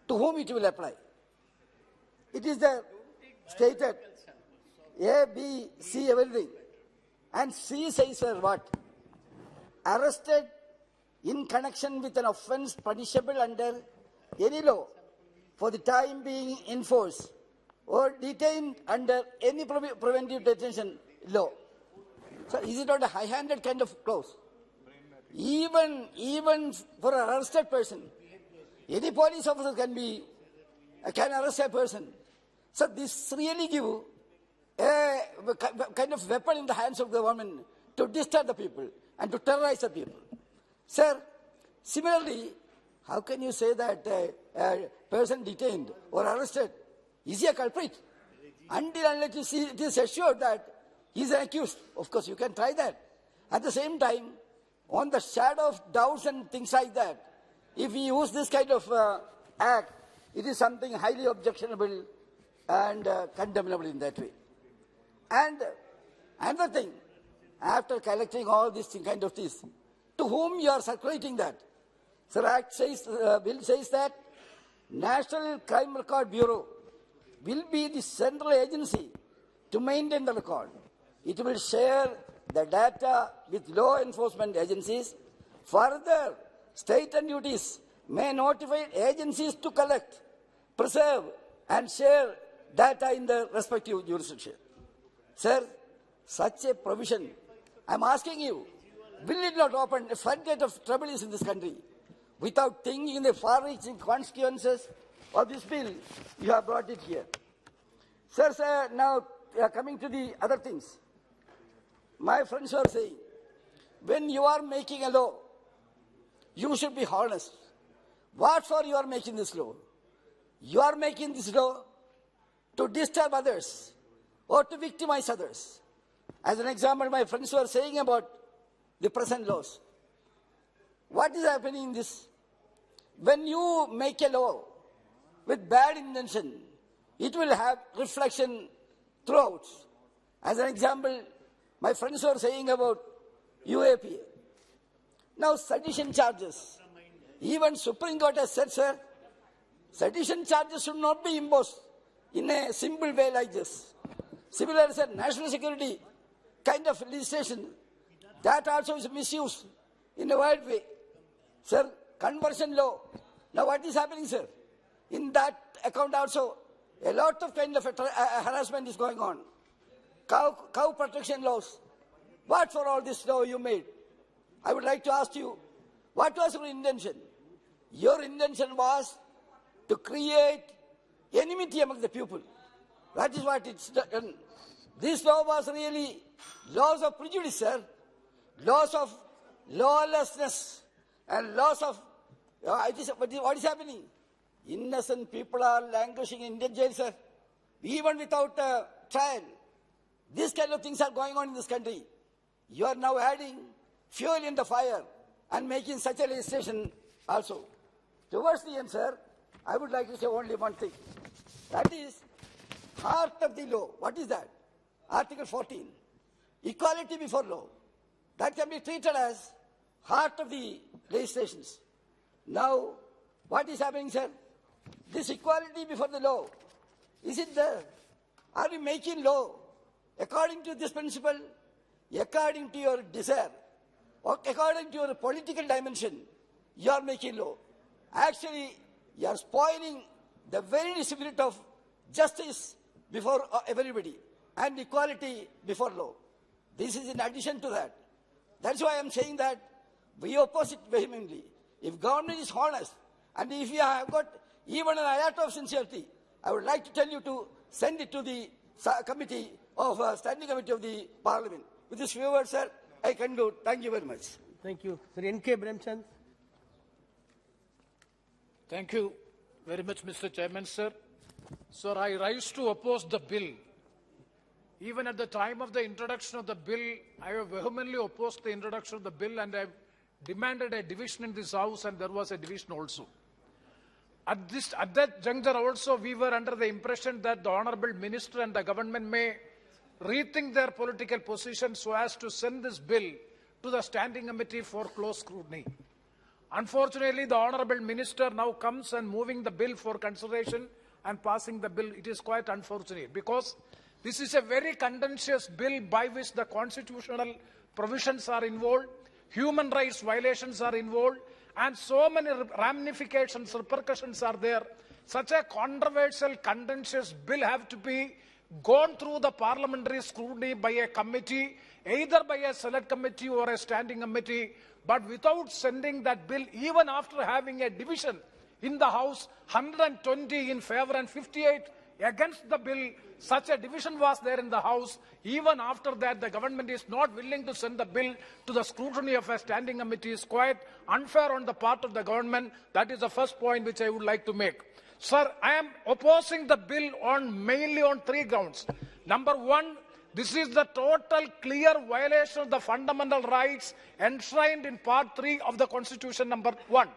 to whom it will apply? It is the stated A, B, C, everything. And C says, sir, what? Arrested in connection with an offence punishable under any law for the time being in force or detained under any preventive detention law. So is it not a high-handed kind of clause? Even for an arrested person, any police officer can arrest a person. So this really give a kind of weapon in the hands of the government to disturb the people and to terrorize the people. Sir, similarly, how can you say that a person detained or arrested is he a culprit? Until unless you see it is assured that he is an accused. Of course, you can try that. At the same time, on the shadow of doubts and things like that, if we use this kind of act, it is something highly objectionable and condemnable in that way. And another thing, after collecting all these kind of things, to whom you are circulating that? Sir, Act says, Bill says that National Crime Record Bureau will be the central agency to maintain the record. It will share the data with law enforcement agencies. Further, state NWTs may notify agencies to collect, preserve, and share data in the respective jurisdiction. Sir, such a provision, I'm asking you, will it not open a floodgate of troubles in this country? Without thinking the far-reaching consequences of this bill, you have brought it here. Sir, now coming to the other things. My friends are saying, when you are making a law, you should be honest. What for you are making this law? You are making this law to disturb others or to victimize others. As an example, my friends were saying about the present laws. What is happening in this? When you make a law with bad intention, it will have reflection throughout. As an example, my friends were saying about UAPA. Now, sedition charges. Even Supreme Court has said, sir, sedition charges should not be imposed in a simple way like this. Similar as a national security kind of legislation, that also is misused in a wide way. Sir, conversion law. Now what is happening, sir? In that account also, a lot of kind of harassment is going on. Cow protection laws. What for all this law you made? I would like to ask you, what was your intention? Your intention was to create enmity among the people. That is what it's done. This law was really laws of prejudice, sir. Laws of lawlessness and laws of what is happening? Innocent people are languishing in Indian jails, sir. Even without trial. These kind of things are going on in this country. You are now adding fuel in the fire and making such a legislation also. Towards the end, sir, I would like to say only one thing. That is heart of the law. What is that? Article 14. Equality before law. That can be treated as heart of the legislations. Now, what is happening, sir? This equality before the law, is it there? Are we making law according to this principle, according to your desire, or according to your political dimension? You are making law. Actually, you are spoiling the very spirit of justice before everybody and equality before law. This is in addition to that. That's why I am saying that we oppose it vehemently. If government is honest, and if you have got even an iota of sincerity, I would like to tell you to send it to the committee of Standing Committee of the Parliament. With this few words, sir, I conclude. Thank you very much. Thank you. Sir N.K. Bremchand. Thank you very much, Mr. Chairman, sir. Sir, I rise to oppose the bill. Even at the time of the introduction of the bill, I have vehemently opposed the introduction of the bill, and I have demanded a division in this House, and there was a division also. At that juncture also, we were under the impression that the Honourable Minister and the government may rethink their political position so as to send this bill to the Standing Committee for close scrutiny. Unfortunately, the Honourable Minister now comes and moving the bill for consideration and passing the bill. It is quite unfortunate because this is a very contentious bill by which the constitutional provisions are involved, human rights violations are involved, and so many ramifications, repercussions are there. Such a controversial, contentious bill have to be gone through the parliamentary scrutiny by a committee, either by a select committee or a standing committee, but without sending that bill, even after having a division in the House, 120 in favor and 58 against the bill, such a division was there in the House. Even after that, the government is not willing to send the bill to the scrutiny of a standing committee. Is quite unfair on the part of the government. That is the first point which I would like to make. Sir, I am opposing the bill mainly on three grounds. Number one, this is the total clear violation of the fundamental rights enshrined in Part 3 of the Constitution, number one.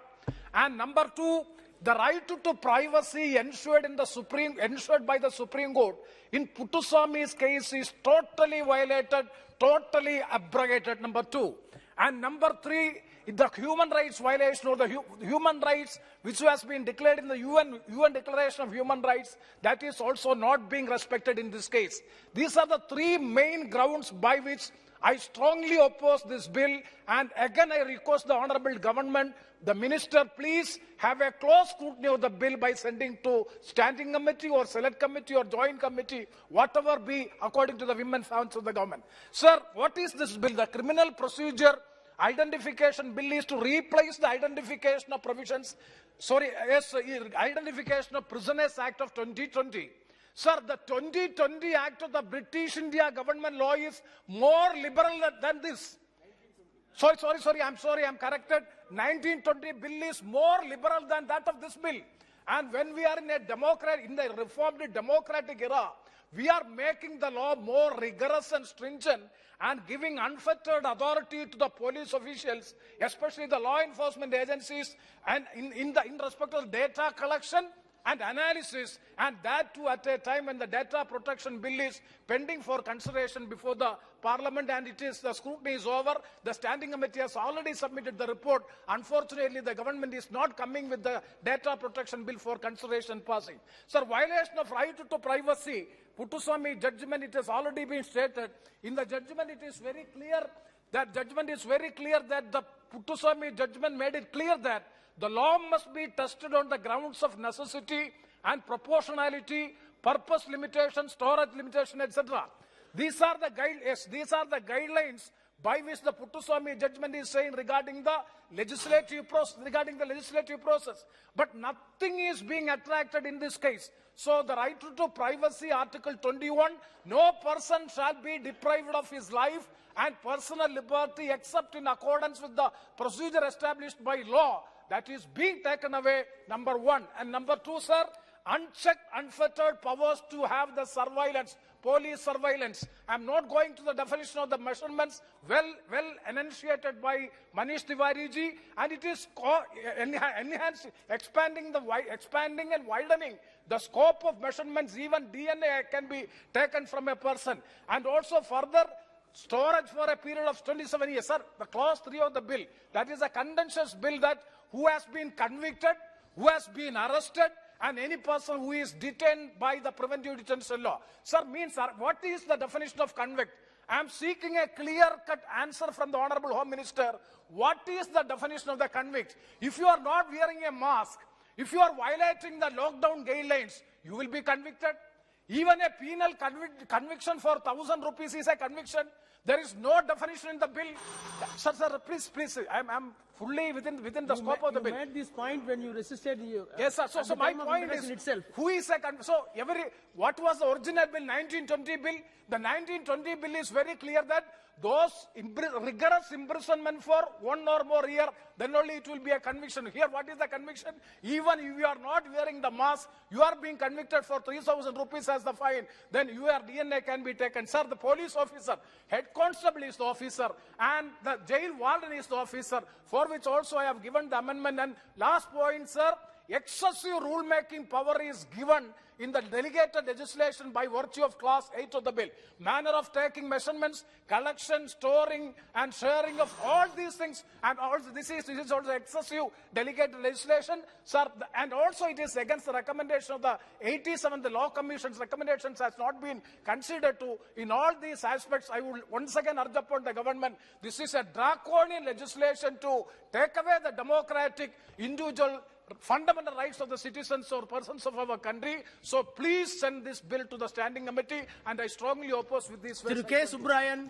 And number two, the right to privacy ensured by the Supreme Court in Puttaswamy's case is totally violated, totally abrogated, number two. And number three, the human rights violation or the human rights which has been declared in the UN Declaration of Human Rights, that is also not being respected in this case. These are the three main grounds by which I strongly oppose this bill, and again I request the Honourable Government, the Minister, please have a close scrutiny of the bill by sending to Standing Committee or Select Committee or Joint Committee, whatever be according to the women's funds of the government. Sir, what is this bill? The Criminal Procedure Identification Bill is to replace the identification of Identification of Prisoners Act of 2020. Sir, the 2020 Act of the British India government law is more liberal than this. I'm corrected. 1920 bill is more liberal than that of this bill. And when we are in the reformed democratic era, we are making the law more rigorous and stringent and giving unfettered authority to the police officials, especially the law enforcement agencies, and in respect of data collection and analysis, and that too at a time when the data protection bill is pending for consideration before the Parliament, and the scrutiny is over. The Standing Committee has already submitted the report. Unfortunately, the government is not coming with the data protection bill for consideration passing. Sir, violation of right to privacy, Puttaswamy judgment, it has already been stated. In the judgment, it is very clear that the Puttaswamy judgment made it clear that the law must be tested on the grounds of necessity and proportionality, purpose limitation, storage limitation, etc. These are the guidelines by which the Puttaswamy judgment is saying regarding the legislative process. But nothing is being attracted in this case. So the right to privacy, Article 21, no person shall be deprived of his life and personal liberty except in accordance with the procedure established by law. That is being taken away, number one. And number two, sir, unchecked, unfettered powers to have the surveillance, police surveillance. I'm not going to the definition of the measurements, well enunciated by Manish Tiwari ji, and it is expanding and widening the scope of measurements. Even DNA can be taken from a person, and also further storage for a period of 27 years. Sir, the clause 3 of the bill, that is a contentious bill, that who has been convicted, who has been arrested, and any person who is detained by the preventive detention law. Sir, what is the definition of convict? I am seeking a clear-cut answer from the Honourable Home Minister. What is the definition of the convict? If you are not wearing a mask, if you are violating the lockdown guidelines, you will be convicted. Even a penal conviction for 1,000 rupees is a conviction. There is no definition in the bill. Sir, please. I'm fully within the scope of the bill. You made this point when you resisted. Yes, sir. So my point is, itself. Who is what was the original bill, 1920 bill? The 1920 bill is very clear that those rigorous imprisonment for 1 or more year, then only it will be a conviction. Here, what is the conviction? Even if you are not wearing the mask, you are being convicted for 3,000 rupees as the fine, then your DNA can be taken. Sir, the police officer, head constable is the officer, and the jail warden is the officer, for which also I have given the amendment. And last point, sir, excessive rule-making power is given in the delegated legislation by virtue of clause 8 of the bill. Manner of taking measurements, collection, storing, and sharing of all these things, and also this is also excessive delegated legislation, sir. And also it is against the recommendation of the 87. The Law Commission's recommendations has not been considered to. In all these aspects, I would once again urge upon the government. This is a draconian legislation to take away the democratic, individual, fundamental rights of the citizens or persons of our country. So please send this bill to the standing committee, and I strongly oppose with this. Thiru K. Subrayan.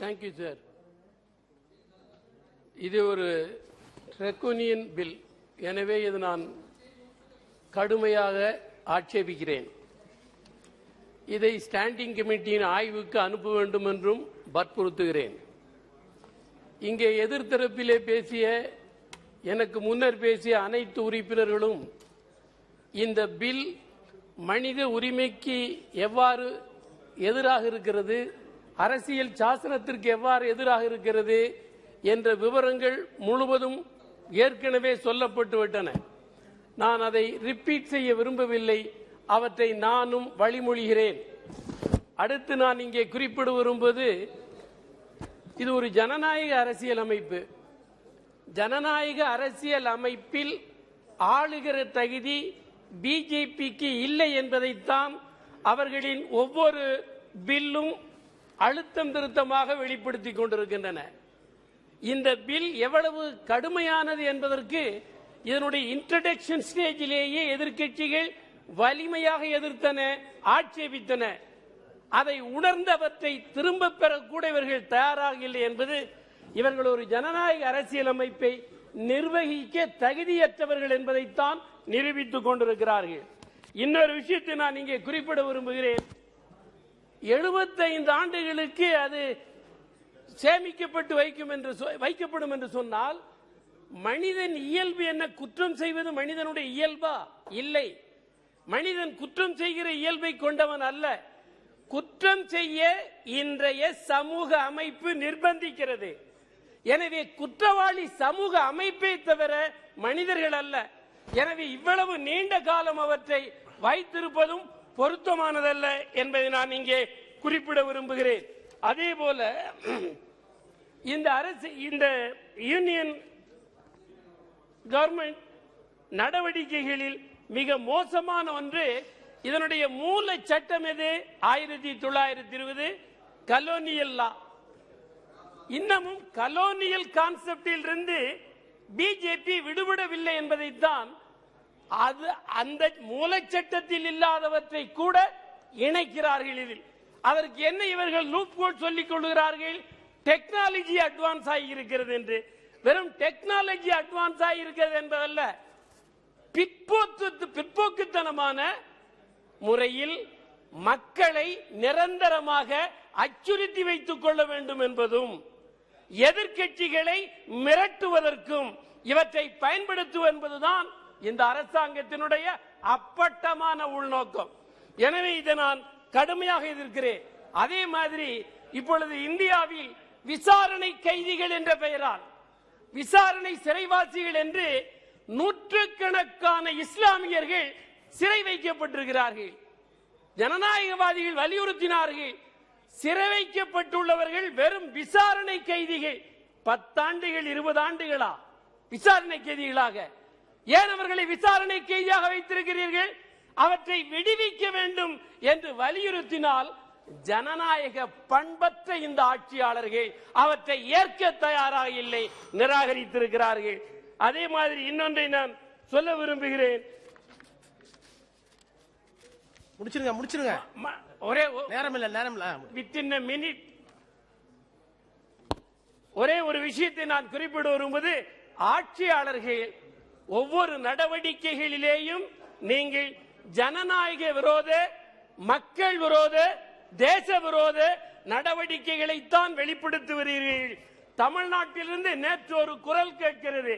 Thank you, sir. இது ஒரு draconian bill, எனவே இது நான் கடுமையாக ஆட்சேபிக்கிறேன். இதை standing கமிட்டியின் ஆய்வுக்கு அனுப்ப வேண்டும் என்றும் வற்புறுத்துகிறேன். இங்கே எதிர்த்தரப்பிலே பேசிய, எனக்கு முன்னர் பேசிய அனைத்து உறுப்பினர்களும் இந்த பில் மனித உரிமைக்கு எவ்வாறு எதிராக இருக்கிறது, அரசியல் சாசனத்திற்கு எவ்வாறு எதிராக இருக்கிறது என்ற விவரங்கள் முழுவதும் ஏற்கனவே சொல்லப்பட்டுவிட்டன. நான் அதை ரிப்பீட் செய்ய விரும்பவில்லை, அவற்றை நானும் வழிமொழிகிறேன். அடுத்து நான் இங்கே குறிப்பிட விரும்புவது, இது ஒரு ஜனநாயக அரசியல் அமைப்பு. ஜனநாயக அரசியல் அமைப்பில் ஆளுகிற தகுதி பிஜேபிக்கு இல்லை என்பதைத்தான் அவர்களின் ஒவ்வொரு பில்லும் அழுத்தம் திருத்தமாக வெளிப்படுத்திக் கொண்டிருக்கின்றன. இந்த பில் எவ்வளவு கடுமையானது என்பதற்கு இதனுடைய இன்ட்ரோடக்ஷன் ஸ்டேஜிலேயே எதிர்க்கட்சிகள் வலிமையாக எதிர்த்தன, ஆட்சேபித்தன. அதை உணர்ந்தவற்றை திரும்ப பெறக்கூட இவர்கள் தயாராக இல்லை என்பது இவர்கள் ஒரு ஜனநாயக அரசியல் அமைப்பை நிர்வகிக்க தகுதியற்றவர்கள் என்பதைத்தான் நிரூபித்துக் கொண்டிருக்கிறார்கள். இன்னொரு விஷயத்தை நான் இங்கே குறிப்பிட விரும்புகிறேன். 75 ஆண்டுகளுக்கு அது சேமிக்கப்பட்டு வைக்கப்படும் என்று சொன்னால், மனிதன் இயல்பு என்ன? குற்றம் செய்வது மனிதனுடைய இயல்பா? இல்லை. மனிதன் குற்றம் செய்கிற இயல்பை கொண்டவன் அல்ல. குற்றம் செய்ய இன்றைய சமூக அமைப்பு நிர்பந்திக்கிறது. எனவே குற்றவாளி சமூக அமைப்பை தவிர மனிதர்கள் அல்ல. எனவே இவ்வளவு நீண்ட காலம் அவற்றை வைத்திருப்பதும் பொருத்தமானதல்ல என்பதை நான் இங்கே குறிப்பிட விரும்புகிறேன். அதே போல இந்த யூனியன் கவர்மெண்ட் நடவடிக்கைகளில் மிக மோசமான ஒன்று, இதனுடைய மூல சட்டம் எது? 1920 கலோனியல் லா. இன்னமும் கலோனியல் கான்செப்டில் இருந்து பிஜேபி விடுபடவில்லை என்பதைத்தான், அந்த மூல சட்டத்தில் இல்லாதவற்றை கூட இணைக்கிறார்கள். இதில் அதற்கு என்ன இவர்கள் லூப்ஹோல் சொல்லிக் கொள்கிறார்கள்? டெக்னாலஜி அட்வான்ஸ் ஆகி இருக்கிறது என்று. வெறும் டெக்னாலஜி அட்வான்ஸ் ஆகி இருக்கிறது என்பதல்ல, பிற்போக்குத்தனமான முறையில் மக்களை நிரந்தரமாக அச்சுறுத்தி வைத்துக் கொள்ள வேண்டும் என்பதும், எதிர்க்கட்சிகளை மிரட்டுவதற்கும் இவற்றை பயன்படுத்துவது என்பதுதான் இந்த அரசாங்கத்தினுடைய அப்பட்டமான உள்நோக்கம். எனவே இதை நான் கடுமையாக எதிர்க்கிறேன். அதே மாதிரி இப்பொழுது இந்தியாவில் விசாரணை கைதிகள் என்ற பெயரால், விசாரணை சிறைவாசிகள் என்று நூற்றுக்கணக்கான இஸ்லாமியர்கள் சிறை வைக்கப்பட்டிருக்கிறார்கள். ஜனநாயகவாதிகள் வலியுறுத்தினார்கள், சிறை வைக்கப்பட்டுள்ளவர்கள் வெறும் விசாரணை கைதிகள். 10 ஆண்டுகள் 20 ஆண்டுகளா விசாரணை கைதிகளாக? ஏன் அவர்களை விசாரணை கைதியாக வைத்திருக்கிறீர்கள்? அவற்றை விடுவிக்க வேண்டும் என்று வலியுறுத்தினால், ஜனநாயக பண்பற்ற இந்த ஆட்சியாளர்கள் அவற்றை ஏற்க தயாராக இல்லை, நிராகரித்திருக்கிறார்கள். அதே மாதிரி இன்னொன்றை நான் சொல்ல விரும்புகிறேன். முடிச்சிருங்க. within a minute ஒரே ஒரு விஷயத்தை நான் குறிப்பிட விரும்புவது, ஆட்சியாளர்கள் ஒவ்வொரு நடவடிக்கைகளிலேயும் நீங்கள் ஜனநாயக விரோத, மக்கள் விரோத, தேச விரோத நடவடிக்கைகளைத்தான் வெளிப்படுத்துகிறீர்கள். தமிழ்நாட்டிலிருந்து நேற்று ஒரு குரல் கேட்கிறது,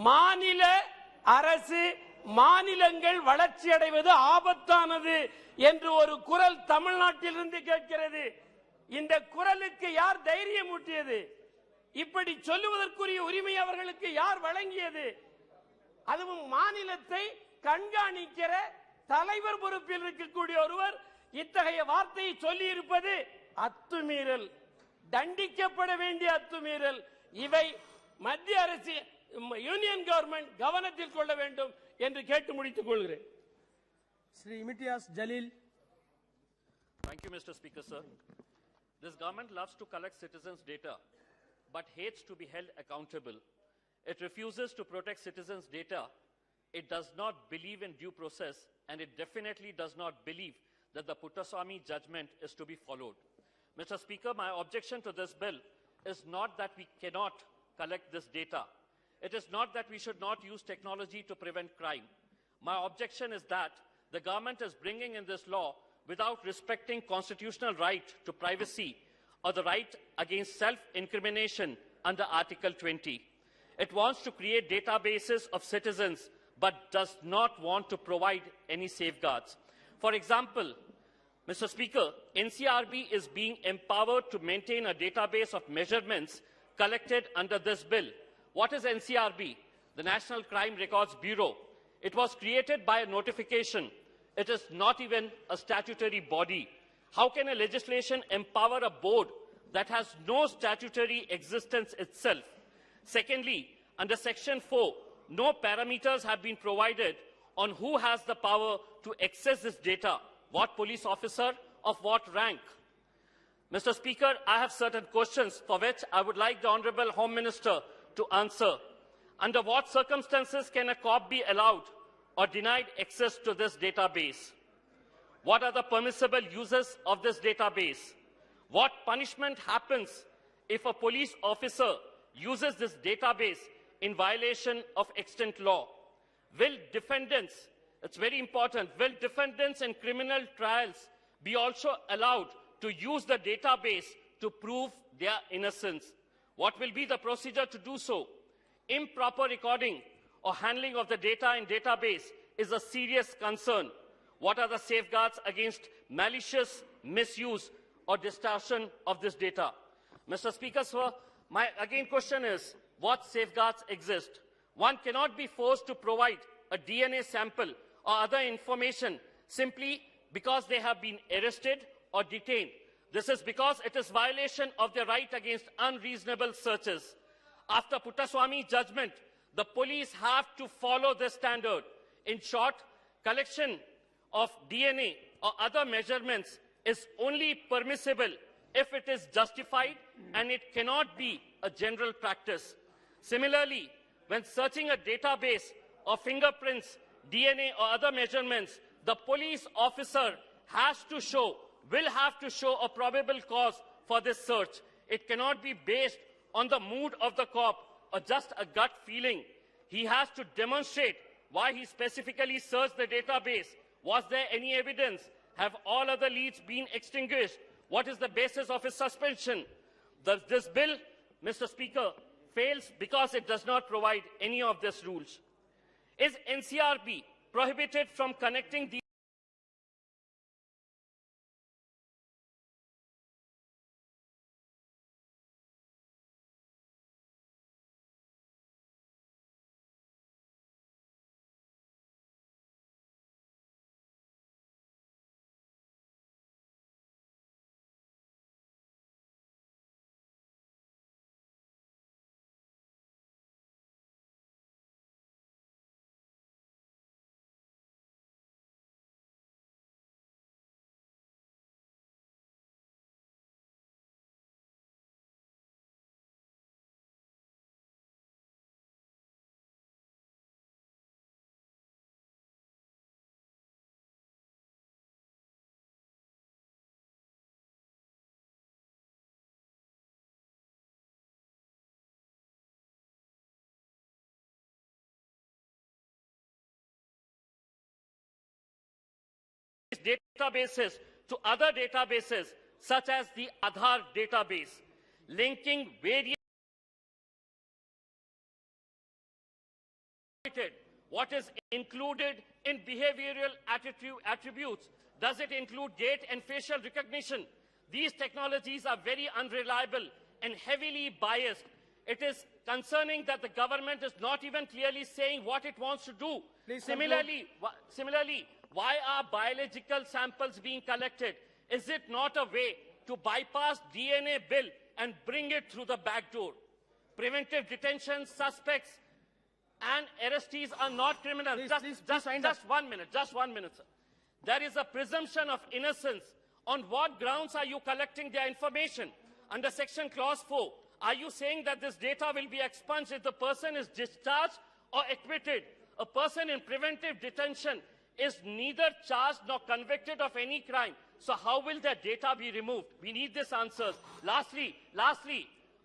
மாநில அரசு மாநிலங்கள் வளர்ச்சி அடைவது ஆபத்தானது என்று ஒரு குரல் தமிழ்நாட்டிலிருந்து கேட்கிறது. இந்த குரலுக்கு யார் தைரியம் ஊட்டியது? இப்படி சொல்லுவதற்குரிய உரிமை அவர்களுக்கு யார் வழங்கியது? அதுவும் மாநிலத்தை கண்காணிக்கிற தலைவர் பொறுப்பில் இருக்கக்கூடிய ஒருவர் இத்தகைய வார்த்தையை சொல்லி இருப்பது அத்துமீறல், தண்டிக்கப்பட வேண்டிய அத்துமீறல். இவை மத்திய அரசு, யூனியன் கவர்மெண்ட் கவனத்தில் கொள்ள வேண்டும் என்று கேட்டு முடித்துக் கொள்கிறேன். Sri Imtiaz Jalil. Thank you, Mr. Speaker, sir. This government loves to collect citizens' data, but hates to be held accountable. It refuses to protect citizens' data. It does not believe in due process, and it definitely does not believe that the Puttaswamy judgment is to be followed. Mr. Speaker, my objection to this bill is not that we cannot collect this data. It is not that we should not use technology to prevent crime. My objection is that the government is bringing in this law without respecting constitutional right to privacy or the right against self-incrimination under Article 20. It wants to create databases of citizens but does not want to provide any safeguards. For example, Mr. Speaker, NCRB is being empowered to maintain a database of measurements collected under this bill. What is NCRB? The National Crime Records Bureau. It was created by a notification. It is not even a statutory body. How can a legislation empower a board that has no statutory existence itself? Secondly, under Section 4, no parameters have been provided on who has the power to access this data, what police officer, of what rank. Mr. Speaker, I have certain questions for which I would like the Honourable Home Minister to answer. Under what circumstances can a cop be allowed or denied access to this database? What are the permissible uses of this database? What punishment happens if a police officer uses this database in violation of extant law? Will defendants, it's very important, will defendants in criminal trials be also allowed to use the database to prove their innocence? What will be the procedure to do so? Improper recording or handling of the data in database is a serious concern. What are the safeguards against malicious misuse or distortion of this data? Mr. Speaker, sir, my question is, what safeguards exist? One cannot be forced to provide a DNA sample or other information simply because they have been arrested or detained. This is because it is violation of their right against unreasonable searches. After Puttaswamy judgment, the police have to follow this standard. In short, collection of DNA or other measurements is only permissible if it is justified, and it cannot be a general practice. Similarly, when searching a database of fingerprints, DNA or other measurements, the police officer will have to show a probable cause for this search. It cannot be based on the mood of the cop or just a gut feeling. He has to demonstrate why he specifically searched the database. Was there any evidence? Have all other leads been extinguished? What is the basis of his suspension? This bill, Mr. Speaker, fails because it does not provide any of these rules. Is NCRB prohibited from connecting these databases to other databases, such as the Aadhaar database, linking various. What is included in behavioral attributes? Does it include gait and facial recognition? These technologies are very unreliable and heavily biased. It is concerning that the government is not even clearly saying what it wants to do. Similarly, why are biological samples being collected? Is it not a way to bypass DNA bill and bring it through the back door? Preventive detention, suspects and arrestees are not criminals. Just 1 minute, sir. There is a presumption of innocence. On what grounds are you collecting their information? Under Section Clause 4, are you saying that this data will be expunged if the person is discharged or acquitted? A person in preventive detention is neither charged nor convicted of any crime. So how will their data be removed? We need these answers. Lastly,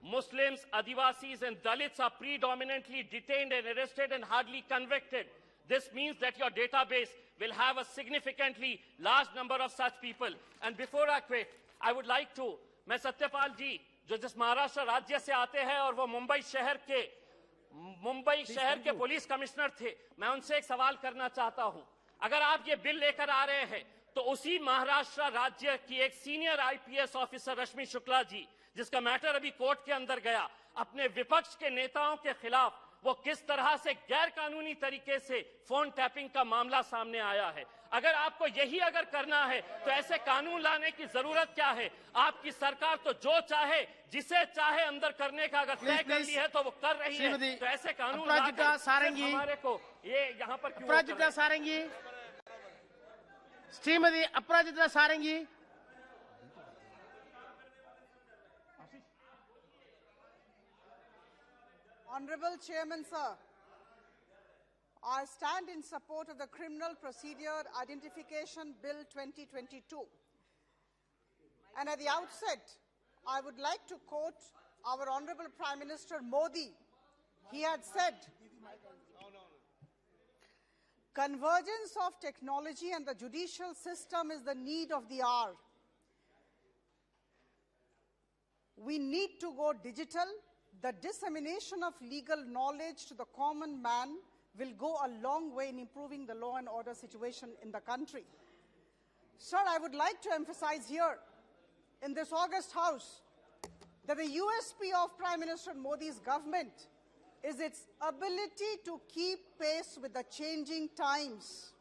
Muslims, Adivasis and Dalits are predominantly detained and arrested and hardly convicted. This means that your database will have a significantly large number of such people. And before I quit, I would like to, मैं सत्यपाल जी जो जिस महाराष्ट्र राज्य से आते हैं और वो मुंबई शहर के पुलिस कमिश्नर थे, मैं उनसे एक सवाल करना चाहता हूं। अगर आप ये बिल लेकर आ रहे हैं तो उसी महाराष्ट्र राज्य की एक सीनियर आईपीएस ऑफिसर रश्मि शुक्ला जी, जिसका मैटर अभी कोर्ट के अंदर गया, अपने विपक्ष के नेताओं के खिलाफ वो किस तरह से गैर कानूनी तरीके से फोन टैपिंग का मामला सामने आया है। अगर आपको यही करना है तो ऐसे कानून लाने की जरूरत क्या है? आपकी सरकार तो जो चाहे जिसे चाहे अंदर करने का अगर तय कर ली है तो वो कर रही है, तो ऐसे कानून हमारे को ये यहाँ पर अपराजिता सारंगी, श्रीमती अपराजिता सारंगी। Honorable Chairman, sir, I stand in support of the Criminal Procedure Identification Bill 2022. And at the outset, I would like to quote our Honorable Prime Minister Modi. He had said, "Convergence of technology and the judicial system is the need of the hour. We need to go digital. The dissemination of legal knowledge to the common man will go a long way in improving the law and order situation in the country." Sir, I would like to emphasize here in this August House that the USP of Prime Minister Modi's government is its ability to keep pace with the changing times.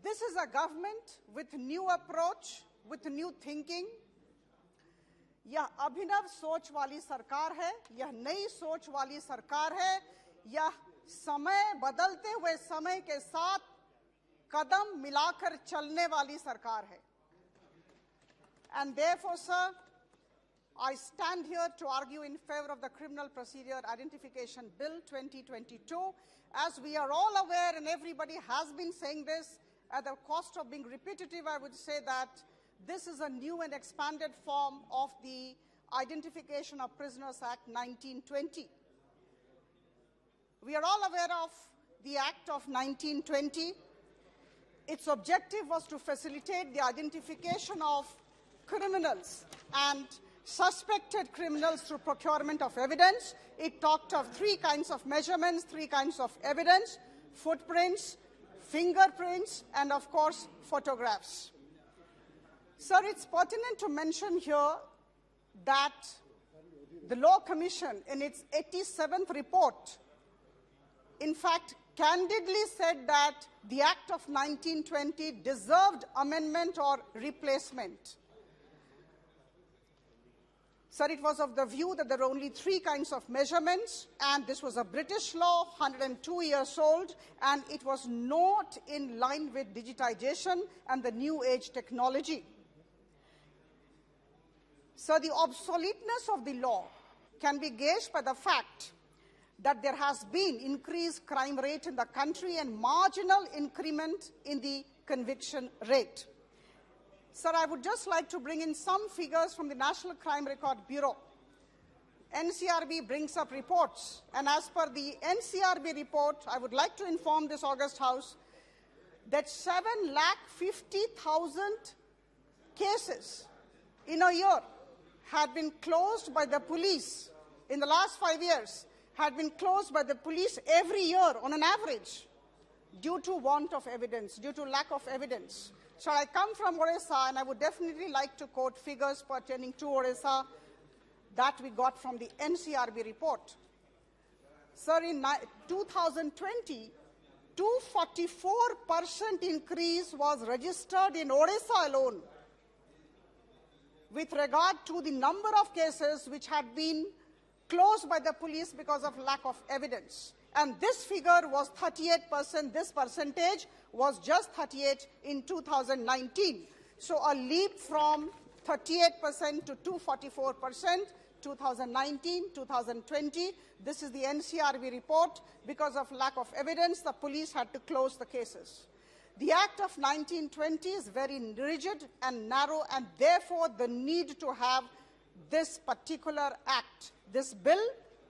This is a government with new approach, with new thinking. यह अभिनव सोच वाली सरकार है, यह नई सोच वाली सरकार है, यह समय बदलते हुए समय के साथ कदम मिलाकर चलने वाली सरकार है. And therefore, sir, I stand here to argue in favor of the Criminal Procedure Identification Bill 2022. As we are all aware, and everybody has been saying this, at the cost of being repetitive, I would say that this is a new and expanded form of the Identification of Prisoners Act 1920. We are all aware of the Act of 1920. Its objective was to facilitate the identification of criminals and suspected criminals through procurement of evidence. It talked of three kinds of measurements, three kinds of evidence: footprints, fingerprints, and of course, photographs. Sir, it's pertinent to mention here that the Law Commission, in its 87th report, in fact, candidly said that the Act of 1920 deserved amendment or replacement. Sir, it was of the view that there are only three kinds of measurements, and this was a British law, 102 years old, and it was not in line with digitization and the new age technology. So the obsoleteness of the law can be gauged by the fact that there has been increased crime rate in the country and marginal increment in the conviction rate. Sir, I would just like to bring in some figures from the National Crime Record Bureau. NCRB brings up reports, and as per the NCRB report, I would like to inform this August House, that 7,50,000 cases in a year had been closed by the police in the last 5 years, had been closed by the police every year on an average due to want of evidence, due to lack of evidence. So I come from Odisha, and I would definitely like to quote figures pertaining to Odisha that we got from the NCRB report. Sir, in 2020, 244% increase was registered in Odisha alone with regard to the number of cases which had been closed by the police because of lack of evidence. And this figure was 38%. This percentage was just 38 in 2019. So a leap from 38% to 244%, 2019, 2020. This is the NCRB report. Because of lack of evidence, the police had to close the cases. The Act of 1920 is very rigid and narrow, and therefore the need to have this particular act, this bill,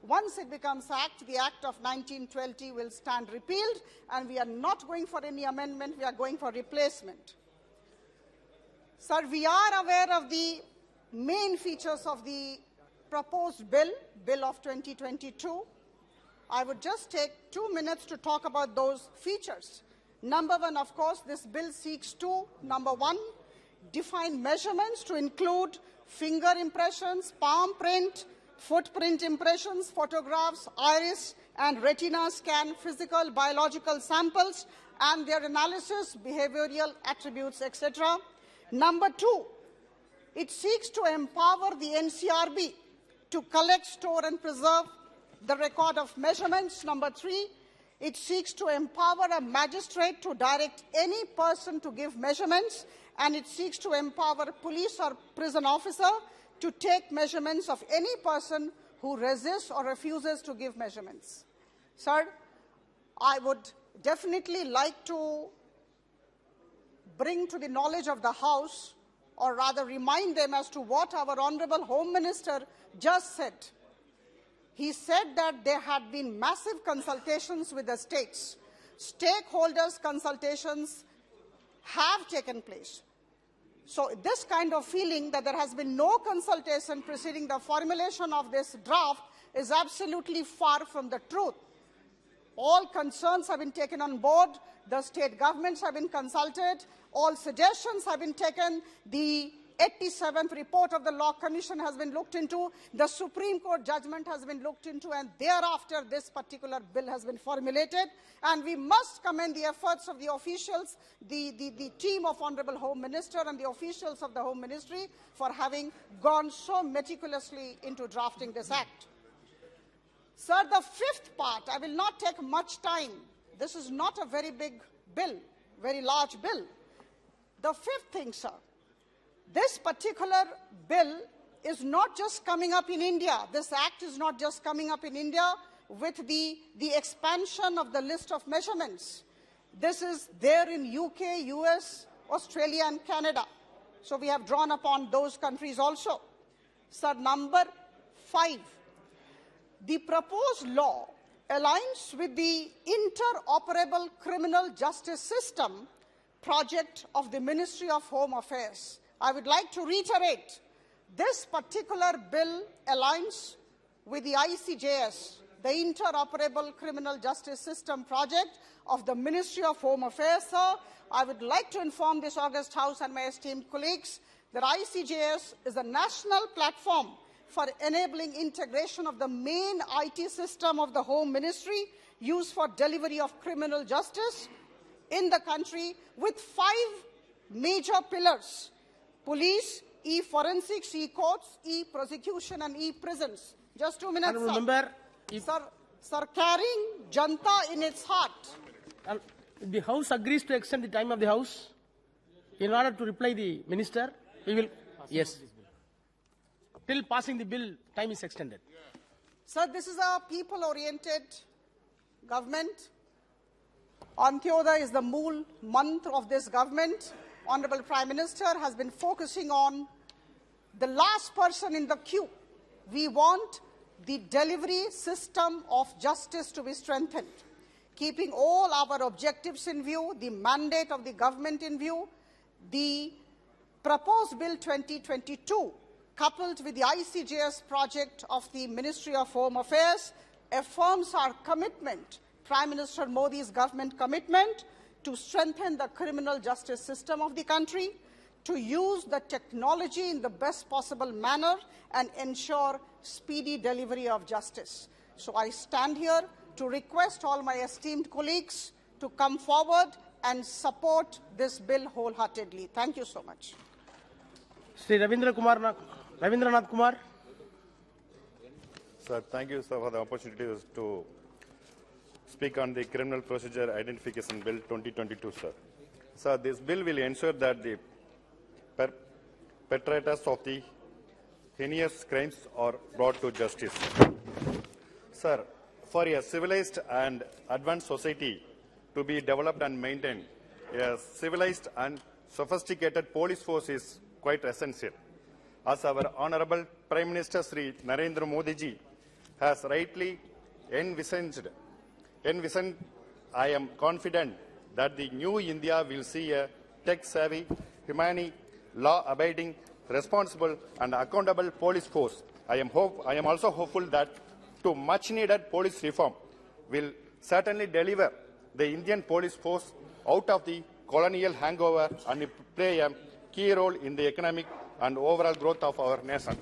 once it becomes act, the Act of 1920 will stand repealed, and we are not going for any amendment, we are going for replacement. Sir, we are aware of the main features of the proposed bill of 2022. I would just take 2 minutes to talk about those features. Number one, of course, this bill seeks to, number one, define measurements to include finger impressions, palm print, footprint impressions, photographs, iris and retina scan, physical, biological samples and their analysis, behavioral attributes, etc. Number two, it seeks to empower the NCRB to collect, store and preserve the record of measurements. Number three, it seeks to empower a magistrate to direct any person to give measurements, and it seeks to empower a police or prison officer to take measurements of any person who resists or refuses to give measurements. Sir, I would definitely like to bring to the knowledge of the House, or rather remind them as to what our Honorable Home Minister just said. He said that there had been massive consultations with the states. Stakeholders' consultations have taken place. So this kind of feeling that there has been no consultation preceding the formulation of this draft is absolutely far from the truth. All concerns have been taken on board. The state governments have been consulted. All suggestions have been taken. The 87th report of the Law Commission has been looked into. The Supreme Court judgment has been looked into, and thereafter this particular bill has been formulated. And we must commend the efforts of the officials, the team of Honorable Home Minister and the officials of the Home Ministry for having gone so meticulously into drafting this act. Sir, the fifth part, I will not take much time. This is not a very big bill, very large bill. The fifth thing, sir, this particular bill is not just coming up in India. This act is not just coming up in India with the expansion of the list of measurements. This is there in UK, US, Australia and Canada. So we have drawn upon those countries also. Sir, number 5. The proposed law aligns with the interoperable criminal justice system project of the Ministry of Home Affairs. I would like to reiterate, this particular bill aligns with the ICJS, the Interoperable Criminal Justice System project of the Ministry of Home Affairs. Sir, I would like to inform this august House and my esteemed colleagues that ICJS is a national platform for enabling integration of the main IT system of the Home Ministry used for delivery of criminal justice in the country, with 5 major pillars: police, e-forensics, e-courts, e-prosecution and e-prisons. Just 2 minutes, sir. Member, Sir, carrying Janta in its heart. The House agrees to extend the time of the House in order to reply the Minister. We will, yes. Till passing the bill, time is extended. Sir, this is a people-oriented government. Antyoday is the mool month of this government. Honorable Prime Minister has been focusing on the last person in the queue. We want the delivery system of justice to be strengthened. keeping all our objectives in view, the mandate of the government in view, the proposed Bill 2022, coupled with the ICJS project of the Ministry of Home Affairs, affirms our commitment, Prime Minister Modi's government commitment, to strengthen the criminal justice system of the country, to use the technology in the best possible manner and ensure speedy delivery of justice. So I stand here to request all my esteemed colleagues to come forward and support this bill wholeheartedly. Thank you so much. Sri Ravindranath Kumar. Sir, thank you, sir, for the opportunity to speak on the Criminal Procedure Identification Bill 2022, sir. Sir, this bill will ensure that the perpetrators of the heinous crimes are brought to justice. Sir, for a civilized and advanced society to be developed and maintained, a civilized and sophisticated police force is quite essential. As our Honorable Prime Minister Sri Narendra Modi ji has rightly envisioned, I am confident that the new India will see a tech-savvy, humane, law-abiding, responsible and accountable police force. I am also hopeful that to much-needed police reform will certainly deliver the Indian police force out of the colonial hangover and play a key role in the economic and overall growth of our nation.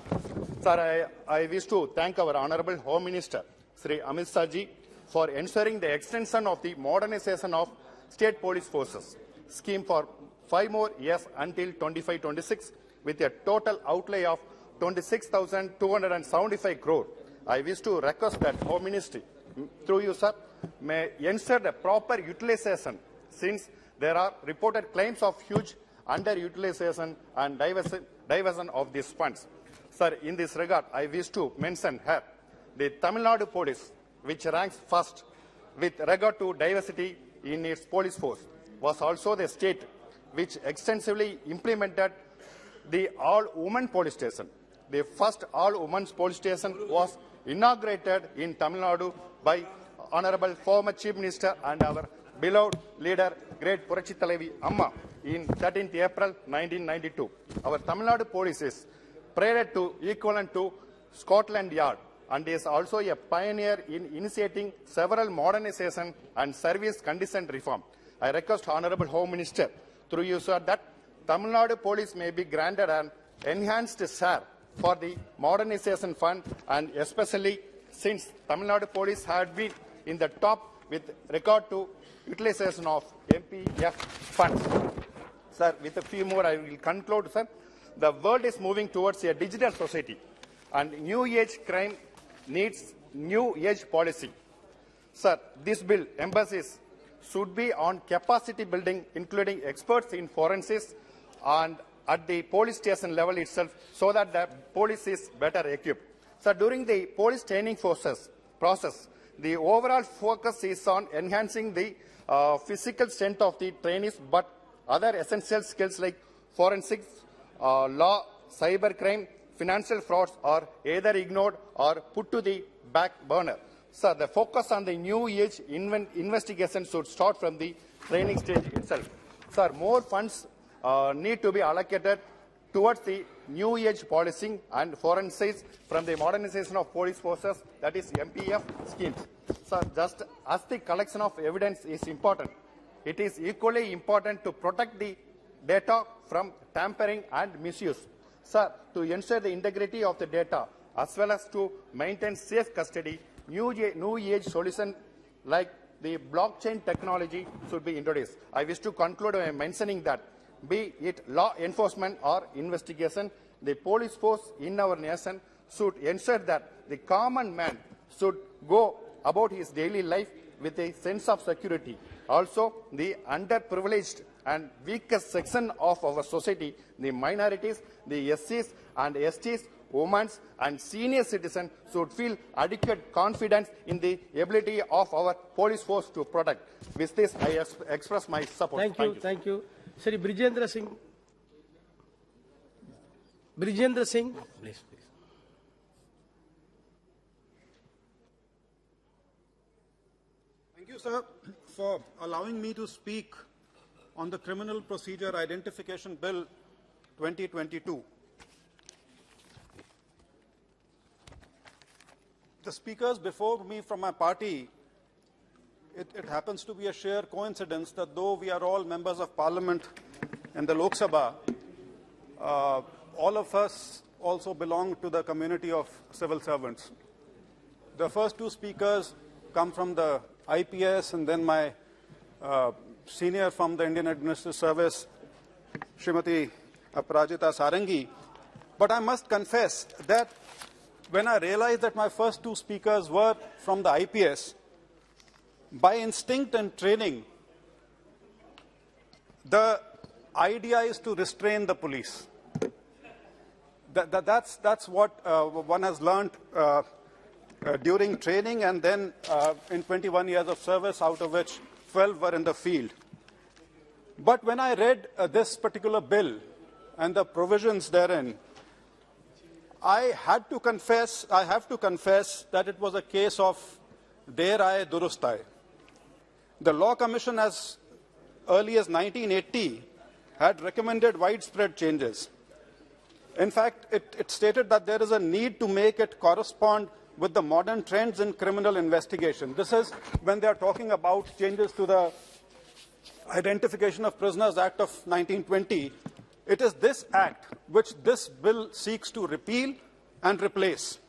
Sir, I wish to thank our Honorable Home Minister, Sri Amit Shah ji, for ensuring the extension of the modernization of state police forces scheme for 5 more years until 25-26 with a total outlay of 26,275 crore. I wish to request that Home Ministry, through you, sir, may ensure the proper utilization since there are reported claims of huge underutilization and diversion of these funds. Sir, in this regard, I wish to mention here the Tamil Nadu Police, which ranks first with regard to diversity in its police force, was also the state which extensively implemented the all-women police station. The first all-women police station was inaugurated in Tamil Nadu by Honorable former Chief Minister and our beloved leader, great Purachi Thalavi Amma, in 13th April 1992. Our Tamil Nadu police is paraded to equivalent to Scotland Yard and is also a pioneer in initiating several modernization and service condition reform. I request Honorable Home Minister, through you, sir, that Tamil Nadu Police may be granted an enhanced share for the modernization fund, and especially since Tamil Nadu Police had been in the top with regard to utilization of MPF funds. Sir, with a few more I will conclude, sir. The world is moving towards a digital society and new age crime needs new age policy. Sir, this bill emphasis should be on capacity building, including experts in forensics and at the police station level itself, so that the police is better equipped. So during the police training process, the overall focus is on enhancing the physical strength of the trainees, but other essential skills like forensics, law, cybercrime, financial frauds are either ignored or put to the back burner. So the focus on the new age investigation should start from the training stage itself. Sir, more funds need to be allocated towards the new age policing and forensics from the modernization of police forces, that is MPF schemes. Sir, just as the collection of evidence is important, it is equally important to protect the data from tampering and misuse. Sir, to ensure the integrity of the data as well as to maintain safe custody, new age solution like the blockchain technology should be introduced. I wish to conclude by mentioning that be it law enforcement or investigation, the police force in our nation should ensure that the common man should go about his daily life with a sense of security. Also, the underprivileged and weakest section of our society, the minorities, the SCs and STs, women and senior citizens should feel adequate confidence in the ability of our police force to protect. With this, I express my support. Thank you. Sri Brijendra Singh. Brijendra Singh, please. you, sir, for allowing me to speak on the Criminal Procedure Identification Bill 2022. The speakers before me from my party, it happens to be a sheer coincidence that though we are all members of Parliament in the LokSabha, all of us also belong to the community of civil servants. The first two speakers come from the IPS, and then my senior from the Indian Administrative Service, Srimati Aparajita Sarangi. But I must confess that when I realized that my first two speakers were from the IPS, by instinct and training, the idea is to restrain the police. That's what one has learned during training, and then in 21 years of service, out of which 12 were in the field. But when I read this particular bill and the provisions therein, I have to confess that it was a case of der aaye durust aaye. The Law Commission, as early as 1980, had recommended widespread changes. In fact, it stated that there is a need to make it correspond with the modern trends in criminal investigation. This is when they are talking about changes to the Identification of Prisoners Act of 1920. It is this act which this bill seeks to repeal and replace.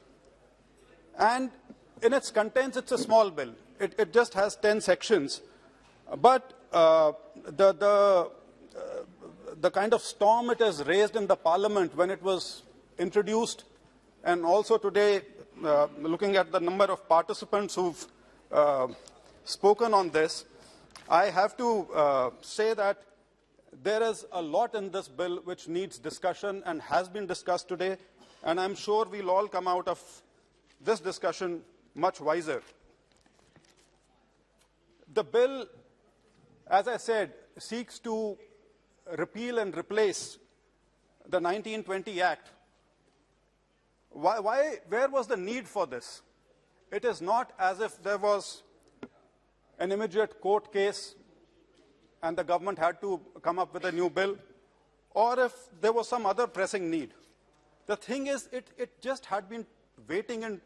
And in its contents, it's a small bill. It just has 10 sections. But the kind of storm it has raised in the Parliament when it was introduced, and also today, looking at the number of participants who've spoken on this, I have to say that there is a lot in this bill which needs discussion and has been discussed today, and I'm sure we'll all come out of this discussion much wiser. The bill, as I said, seeks to repeal and replace the 1920 Act. Where was the need for this? It is not as if there was an immediate court case and the government had to come up with a new bill, or if there was some other pressing need. The thing is, it just had been waiting, and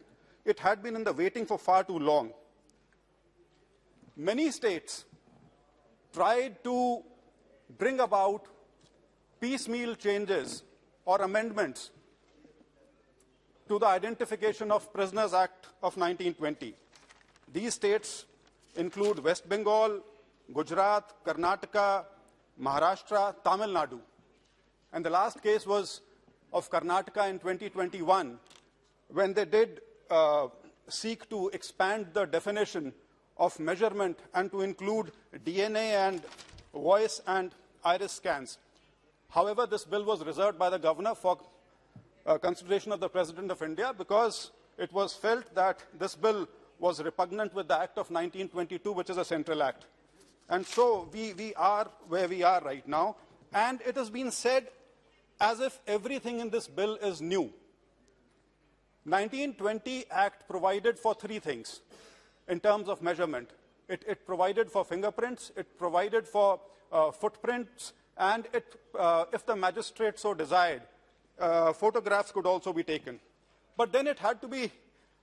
it had been in the waiting for far too long. Many states tried to bring about piecemeal changes or amendments to the Identification of Prisoners Act of 1920. These states include West Bengal, Gujarat, Karnataka, Maharashtra, Tamil Nadu. And the last case was of Karnataka in 2021, when they did seek to expand the definition of measurement and to include DNA and voice and iris scans. However, this bill was reserved by the governor for consideration of the President of India, because it was felt that this bill was repugnant with the Act of 1922, which is a central act. And so we are where we are right now. And it has been said as if everything in this bill is new. 1920 Act provided for three things in terms of measurement. It provided for fingerprints, it provided for footprints, and if the magistrate so desired, photographs could also be taken. But then it had to be,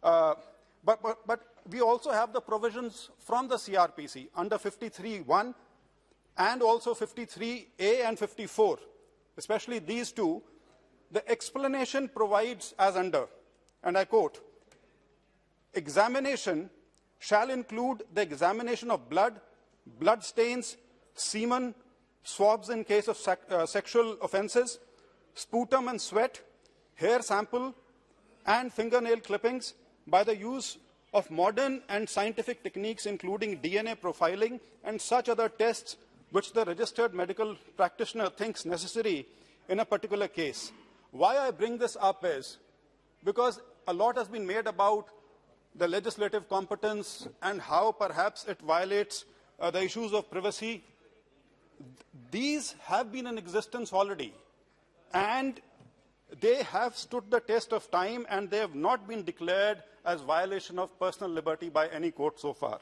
but we also have the provisions from the CRPC under 53(1) and also 53A and 54, especially these two. The explanation provides as under, and I quote, examination shall include the examination of blood, blood stains, semen, swabs in case of sexual offenses, sputum and sweat, hair sample, and fingernail clippings by the use of modern and scientific techniques, including DNA profiling and such other tests which the registered medical practitioner thinks necessary in a particular case. Why I bring this up is because a lot has been made about the legislative competence and how perhaps it violates the issues of privacy. These have been in existence already, and they have stood the test of time, and they have not been declared as violation of personal liberty by any court so far.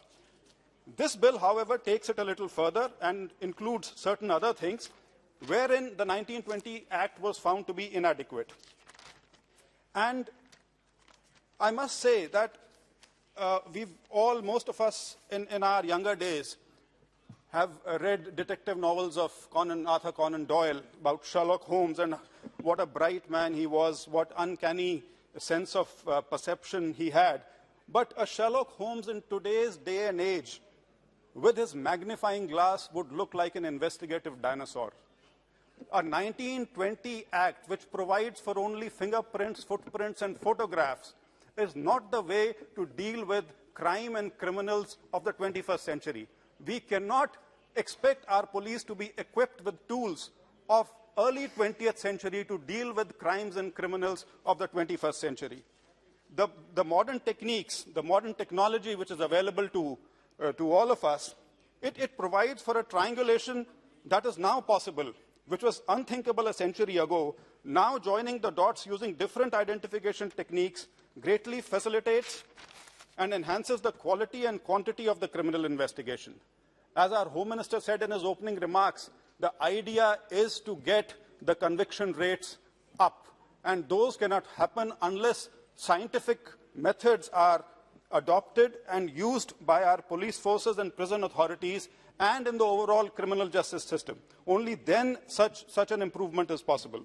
This bill, however, takes it a little further and includes certain other things wherein the 1920 Act was found to be inadequate. And I must say that most of us in our younger days have read detective novels of Arthur Conan Doyle about Sherlock Holmes and what a bright man he was, what uncanny sense of perception he had. But a Sherlock Holmes in today's day and age, with his magnifying glass, would look like an investigative dinosaur. A 1920 Act, which provides for only fingerprints, footprints, and photographs, is not the way to deal with crime and criminals of the 21st century. We cannot expect our police to be equipped with tools of early 20th century to deal with crimes and criminals of the 21st century. The modern techniques, the modern technology which is available to all of us, it provides for a triangulation that is now possible, which was unthinkable a century ago. Now joining the dots using different identification techniques greatly facilitates and enhances the quality and quantity of the criminal investigation. As our Home Minister said in his opening remarks, the idea is to get the conviction rates up. And those cannot happen unless scientific methods are adopted and used by our police forces and prison authorities and in the overall criminal justice system. Only then such an improvement is possible.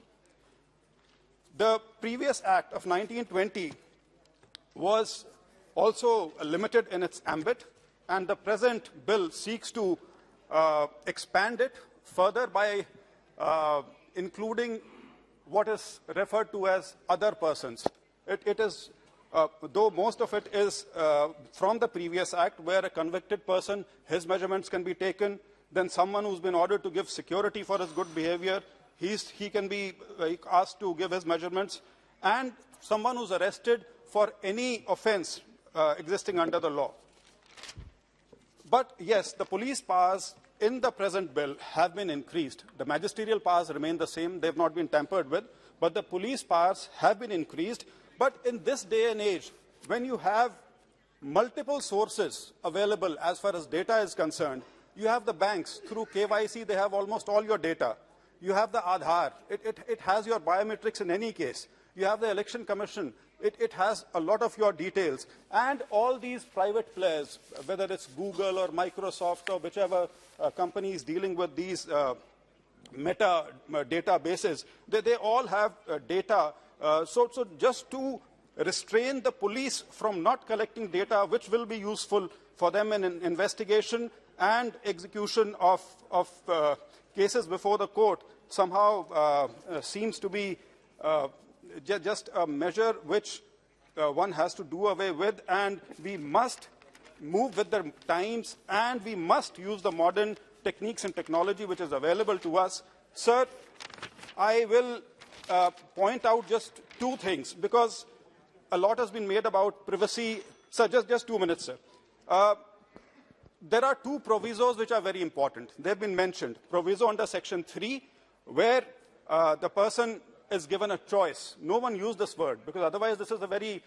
The previous Act of 1920 was also limited in its ambit, and the present bill seeks to expand it further by including what is referred to as other persons. It is, though most of it is from the previous Act, where a convicted person, his measurements can be taken, then someone who's been ordered to give security for his good behavior, he can be asked to give his measurements, and someone who's arrested for any offense existing under the law. But yes, the police powers in the present bill have been increased. The magisterial powers remain the same. They have not been tampered with. But the police powers have been increased. But in this day and age, when you have multiple sources available as far as data is concerned, you have the banks. Through KYC, they have almost all your data. You have the Aadhaar. It has your biometrics in any case. You have the Election Commission. It has a lot of your details. And all these private players, whether it's Google or Microsoft or whichever company is dealing with these meta databases, they all have data. So just to restrain the police from not collecting data, which will be useful for them in an investigation and execution of cases before the court, somehow seems to be just a measure which one has to do away with, and we must move with the times, and we must use the modern techniques and technology which is available to us. Sir, I will point out just two things, because a lot has been made about privacy. Sir, just 2 minutes, sir. There are two provisos which are very important. They've been mentioned. Proviso under Section 3, where the person is given a choice. No one used this word, because otherwise this is a very,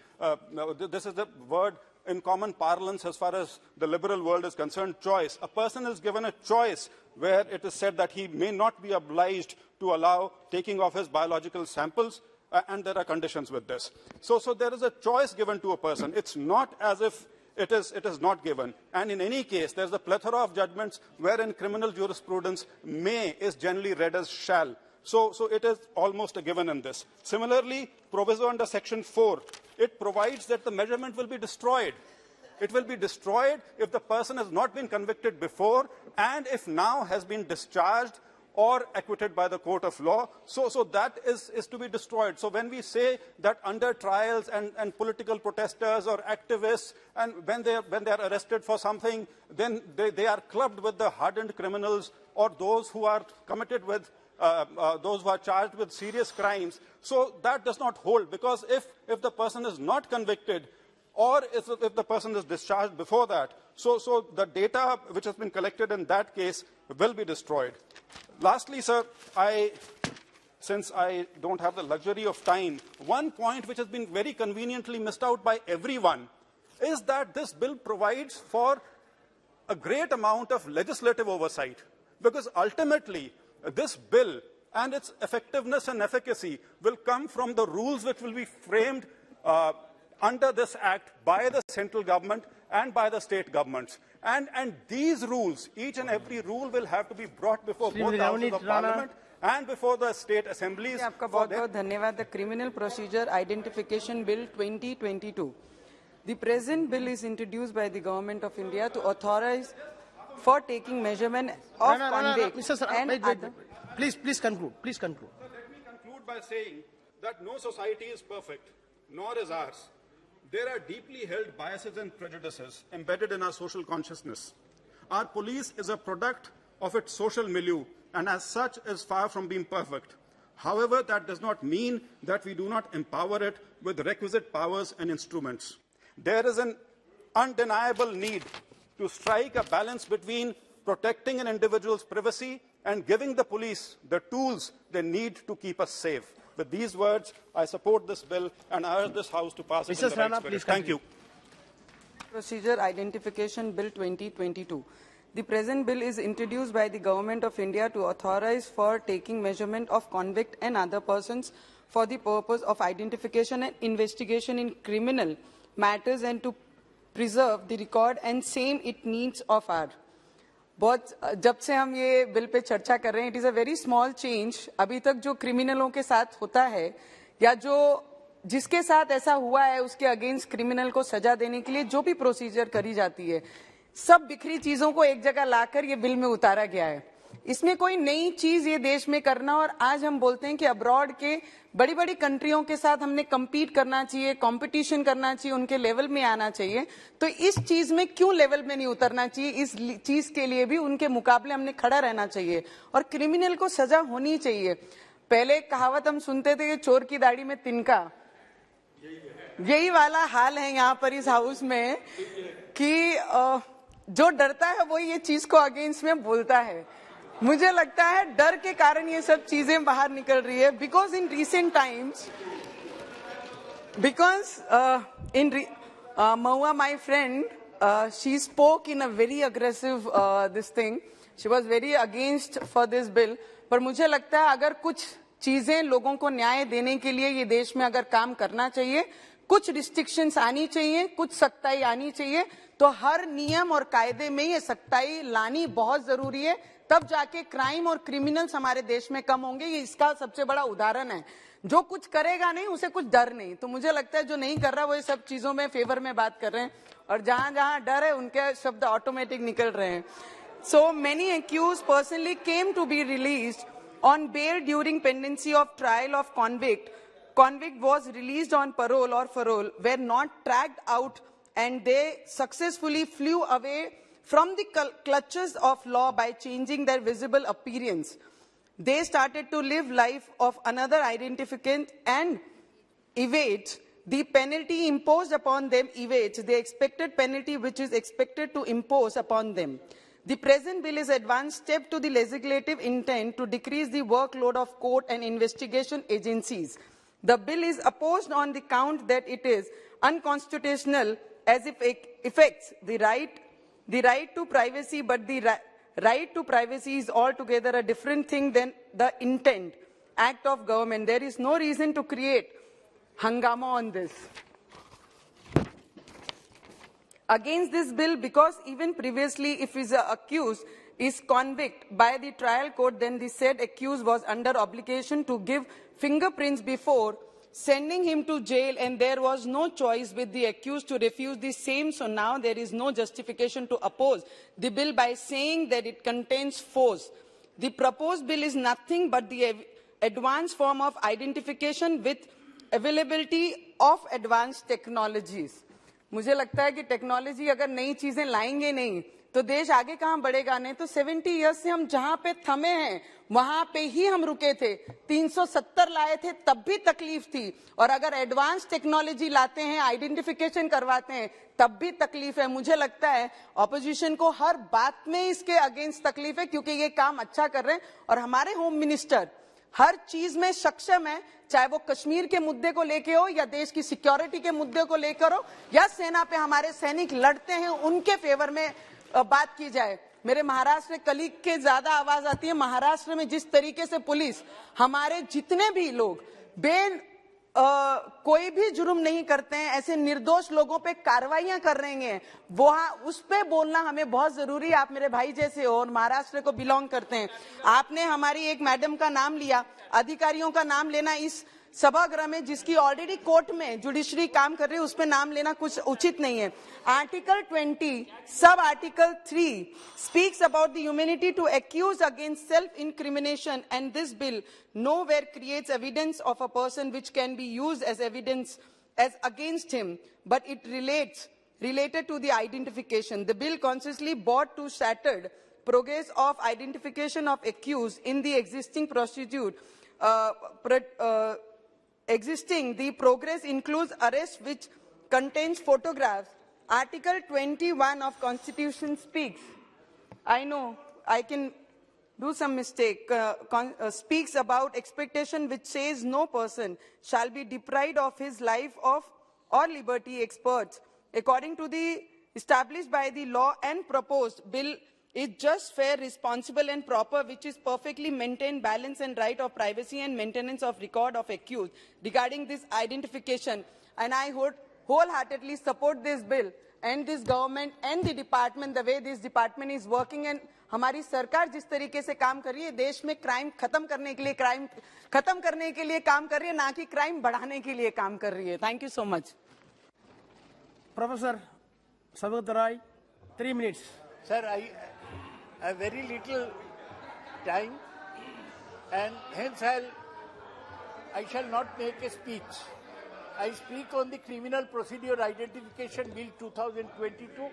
this is the word in common parlance as far as the liberal world is concerned, choice. A person is given a choice where it is said that he may not be obliged to allow taking of his biological samples, and there are conditions with this. So there is a choice given to a person. It's not as if it is not given. And in any case, there's a plethora of judgments wherein criminal jurisprudence may is generally read as shall. So it is almost a given in this. Similarly, proviso under Section 4, it provides that the measurement will be destroyed. It will be destroyed if the person has not been convicted before and if now has been discharged or acquitted by the court of law. So that is to be destroyed. So when we say that under trials and political protesters or activists, and when they are arrested for something, then they are clubbed with the hardened criminals or those who are committed with those who are charged with serious crimes. So that does not hold, because if the person is not convicted or if the person is discharged before that, so the data which has been collected in that case will be destroyed. Lastly, sir, since I don't have the luxury of time, one point which has been very conveniently missed out by everyone is that this bill provides for a great amount of legislative oversight, because ultimately this bill and its effectiveness and efficacy will come from the rules which will be framed under this act by the central government and by the state governments. And these rules, each and every rule, will have to be brought before both houses of parliament and before the state assemblies. आपका बहुत-बहुत धन्यवाद. The Criminal Procedure Identification Bill 2022. The present bill is introduced by the Government of India to authorize for taking measurement of convict and Please conclude. Please conclude. Let me conclude by saying that no society is perfect, nor is ours. There are deeply held biases and prejudices embedded in our social consciousness. Our police is a product of its social milieu, and as such is far from being perfect. However, that does not mean that we do not empower it with requisite powers and instruments. There is an undeniable need to strike a balance between protecting an individual's privacy and giving the police the tools they need to keep us safe. With these words, I support this bill and I urge this House to pass it in the right spirit. Thank you. Procedure Identification Bill 2022. The present bill is introduced by the Government of India to authorize for taking measurement of convict and other persons for the purpose of identification and investigation in criminal matters and to preserve the record and same it needs of our. बहुत जब से हम ये bill pay चर्चा कर रहे हैं, it is a very small change. अभी तक जो क्रिमिनलों के साथ होता है या जो जिसके साथ ऐसा हुआ है उसके अगेंस्ट क्रिमिनल को सजा देने के लिए जो भी प्रोसीजर करी जाती है, सब बिखरी चीजों को एक जगह लाकर ये बिल में उतारा गया है. इसमें कोई नई चीज ये देश में करना, और आज हम बोलते हैं कि अब्रॉड के बड़ी बड़ी कंट्रियों के साथ हमने compete करना चाहिए, कंपटीशन करना चाहिए, उनके लेवल में आना चाहिए. तो इस चीज में क्यों लेवल में नहीं उतरना चाहिए? इस चीज के लिए भी उनके मुकाबले हमने खड़ा रहना चाहिए और क्रिमिनल को सजा होनी चाहिए. पहले कहावत हम सुनते थे कि चोर की दाढ़ी में तिनका, यही वाला हाल है यहाँ पर इस हाउस में कि जो डरता है वो ये चीज को अगेंस्ट में बोलता है. मुझे लगता है डर के कारण ये सब चीजें बाहर निकल रही है. Because in recent times, Mahua, my friend, she spoke in a very aggressive this thing. She was very against for this bill. पर मुझे लगता है अगर कुछ चीजें लोगों को न्याय देने के लिए ये देश में अगर काम करना चाहिए, कुछ रिस्ट्रिक्शंस आनी चाहिए, कुछ सख्ताई आनी चाहिए, तो हर नियम और कायदे में ये सख्ताई लानी बहुत जरूरी है. तब जाके क्राइम और क्रिमिनल्स हमारे देश में कम होंगे. ये इसका सबसे बड़ा उदाहरण है. जो कुछ करेगा नहीं उसे कुछ डर नहीं. तो मुझे लगता है जो नहीं कर रहा वो ये सब चीजों में फेवर में बात कर रहे हैं, और जहां जहां डर है उनके शब्द ऑटोमेटिक निकल रहे हैं. So many accused personally came to be released on bail during pendency of trial of convict. Convict was released on parole or parole, were not tracked out, and they successfully flew away from the clutches of law by changing their visible appearance. They started to live life of another identificant and evade the penalty imposed upon them, evades the expected penalty which is expected to impose upon them. The present bill is an advanced step to the legislative intent to decrease the workload of court and investigation agencies. The bill is opposed on the count that it is unconstitutional as it affects the right to privacy, but the right to privacy is altogether a different thing than the intent act of government. There is no reason to create hangama on this. Against this bill, because even previously if is accused is convicted by the trial court, then the said accused was under obligation to give fingerprints before sending him to jail, and there was no choice with the accused to refuse the same. So now there is no justification to oppose the bill by saying that it contains force. The proposed bill is nothing but the advanced form of identification with availability of advanced technologies. मुझे लगता है कि technology अगर नई चीजें लाएंगे नहीं तो देश आगे कहां बढ़ेगा. नहीं तो 70 इयर्स से हम जहां पे थमे हैं वहां पे ही हम रुके थे. 370 लाए थे तब भी तकलीफ थी, और अगर एडवांस टेक्नोलॉजी लाते हैं, आइडेंटिफिकेशन करवाते हैं, तब भी तकलीफ है. मुझे लगता है ऑपोजिशन को हर बात में इसके अगेंस्ट तकलीफ है, क्योंकि ये काम अच्छा कर रहे हैं और हमारे होम मिनिस्टर हर चीज में सक्षम है, चाहे वो कश्मीर के मुद्दे को लेके हो या देश की सिक्योरिटी के मुद्दे को लेकर हो या सेना पे हमारे सैनिक लड़ते हैं उनके फेवर में बात की जाए। मेरे महाराष्ट्र में कलीग के ज्यादा आवाज आती है। महाराष्ट्र में जिस तरीके से पुलिस हमारे जितने भी लोग कोई भी जुर्म नहीं करते हैं, ऐसे निर्दोष लोगों पे कार्रवाइयां कर रहे हैं, वो उस पे बोलना हमें बहुत जरूरी है। आप मेरे भाई जैसे हो और महाराष्ट्र को बिलोंग करते हैं। आपने हमारी एक मैडम का नाम लिया, अधिकारियों का नाम लेना इस सभागृह में जिसकी ऑलरेडी कोर्ट में जुडिशरी काम कर रही है, उस पे नाम लेना कुछ उचित नहीं है। Article 20 sub article 3 speaks about the immunity to accuse against self-incrimination, and this bill nowhere creates evidence of a person which can be used as evidence as against him, but it related to the identification. The bill consciously brought to shattered progress of identification of accused in the existing procedure. The progress includes arrest which contains photographs. Article 21 of Constitution speaks. I know I can do some mistake. Speaks about expectation which says no person shall be deprived of his life or liberty. Experts, according to the established by the law and proposed bill, is just, fair, responsible and proper, which is perfectly maintained balance and right of privacy and maintenance of record of accused regarding this identification. And I would wholeheartedly support this bill and this government and the department, the way this department is working, and हमारी सरकार जिस तरीके से काम कर रही है, देश में क्राइम खत्म करने के लिए काम कर रही है, ना कि क्राइम बढ़ाने के लिए काम कर रही है। Thank you so much. Professor Saugata Roy, 3 minutes. Sir, I have very little time, and hence I shall not make a speech. I speak on the Criminal Procedure Identification Bill 2022.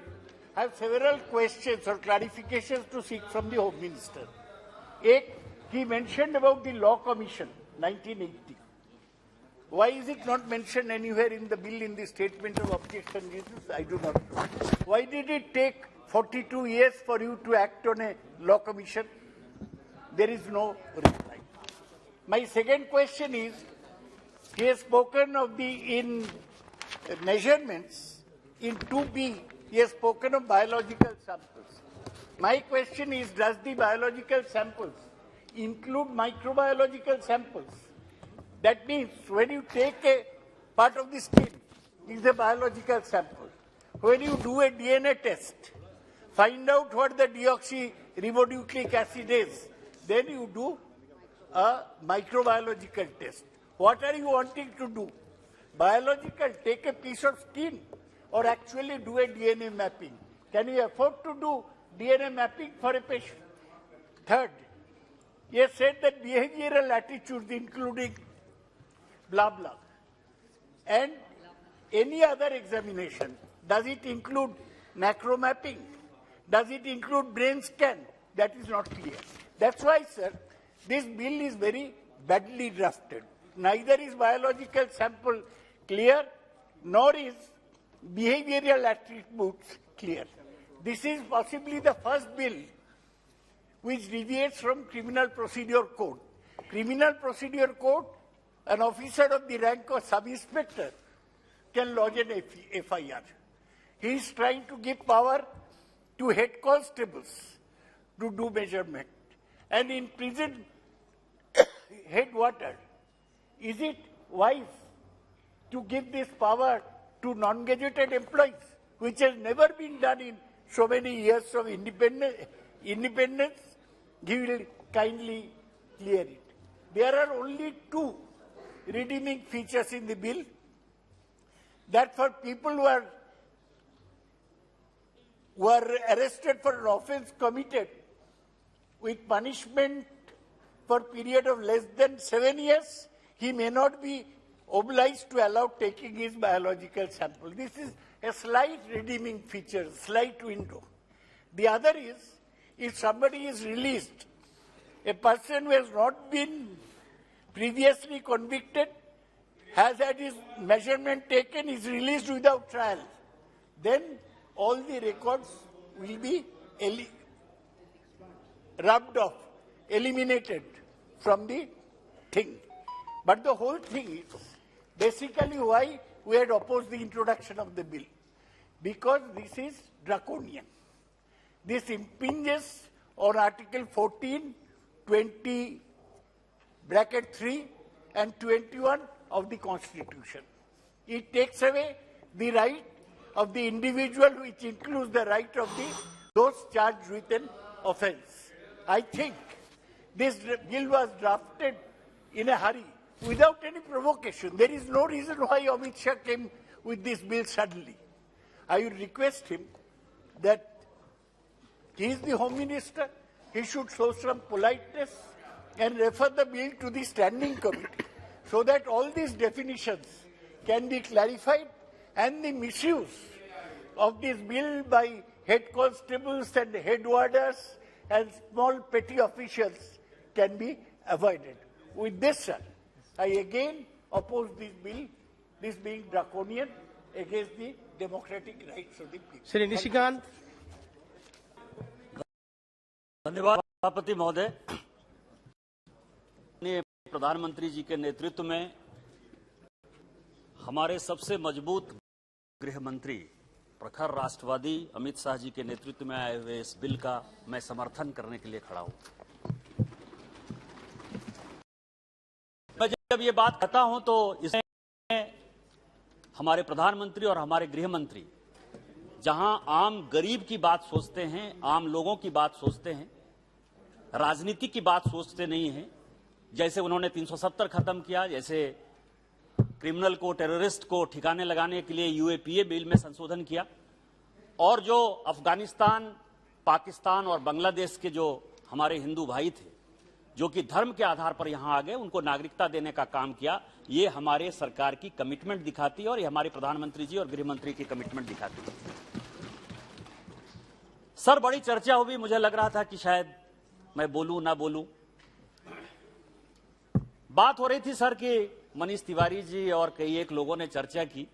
I have several questions or clarifications to seek from the Home Minister. He mentioned about the Law Commission, 1980. Why is it not mentioned anywhere in the bill in the statement of objection? I do not know. Why did it take 42 years for you to act on a law commission? There is no reply. My second question is, he has spoken of in measurements, in 2B, he has spoken of biological samples. My question is, does the biological samples include microbiological samples? That means when you take a part of the skin, it is a biological sample. When you do a DNA test, find out what the deoxyribonucleic acid is, then you do a microbiological test. What are you wanting to do? Biological, take a piece of skin, or actually do a DNA mapping? Can you afford to do DNA mapping for a patient? Third, he has said that behavioral attitudes, including blah blah, and any other examination, does it include macro mapping? Does it include brain scan? That is not clear. That's why, sir, this bill is very badly drafted. Neither is biological sample clear, nor is behavioral attributes clear. This is possibly the first bill which deviates from Criminal Procedure Code. Criminal Procedure Code, an officer of the rank of sub-inspector can lodge an FIR. He is trying to give power to head constables to do measurement. And in prison headquarters, is it wise to give this power to non-gazetted employees, which has never been done in so many years of independence? He will kindly clear it. There are only 2 redeeming features in the bill, that for people who are arrested for an offence committed with punishment for a period of less than 7 years, he may not be obliged to allow taking his biological sample. This is a slight redeeming feature, slight window. The other is, if somebody is released, a person who has not been previously convicted, has had his measurement taken, is released without trial, then all the records will be rubbed off, eliminated from the thing. But the whole thing is basically why we had opposed the introduction of the bill, because this is draconian. This impinges on Article 14, 20, bracket 3 and 21 of the Constitution. It takes away the right of the individual, which includes the right of those charged with an offence. I think this bill was drafted in a hurry, without any provocation. There is no reason why Amit Shah came with this bill suddenly. I would request him that he is the Home Minister, he should show some politeness and refer the bill to the Standing Committee so that all these definitions can be clarified and the misuse of this bill by head constables and head warders and small petty officials can be avoided. With this, sir, I again oppose this bill, this being draconian against the democratic rights of the people. Shri Nishikant. धन्यवाद सभापति महोदय। प्रधानमंत्री जी के नेतृत्व में हमारे सबसे मजबूत गृह मंत्री प्रखर राष्ट्रवादी अमित शाह जी के नेतृत्व में आए हुए इस बिल का मैं समर्थन करने के लिए खड़ा हूं। मैं जब ये बात कहता हूं तो इसमें हमारे प्रधानमंत्री और हमारे गृह मंत्री जहां आम गरीब की बात सोचते हैं, आम लोगों की बात सोचते हैं, राजनीति की बात सोचते नहीं हैं, जैसे उन्होंने 370 खत्म किया, जैसे क्रिमिनल को, टेररिस्ट को ठिकाने लगाने के लिए यूएपीए बिल में संशोधन किया, और जो अफगानिस्तान, पाकिस्तान और बांग्लादेश के जो हमारे हिंदू भाई थे जो कि धर्म के आधार पर यहां आ गए, उनको नागरिकता देने का काम किया। ये हमारे सरकार की कमिटमेंट दिखाती है और ये हमारे प्रधानमंत्री जी और गृह मंत्री की कमिटमेंट दिखाती है। सर, बड़ी चर्चा हुई, मुझे लग रहा था कि शायद मैं बोलूं ना बोलूं। बात हो रही थी सर कि मनीष तिवारी जी और कई एक लोगों ने चर्चा की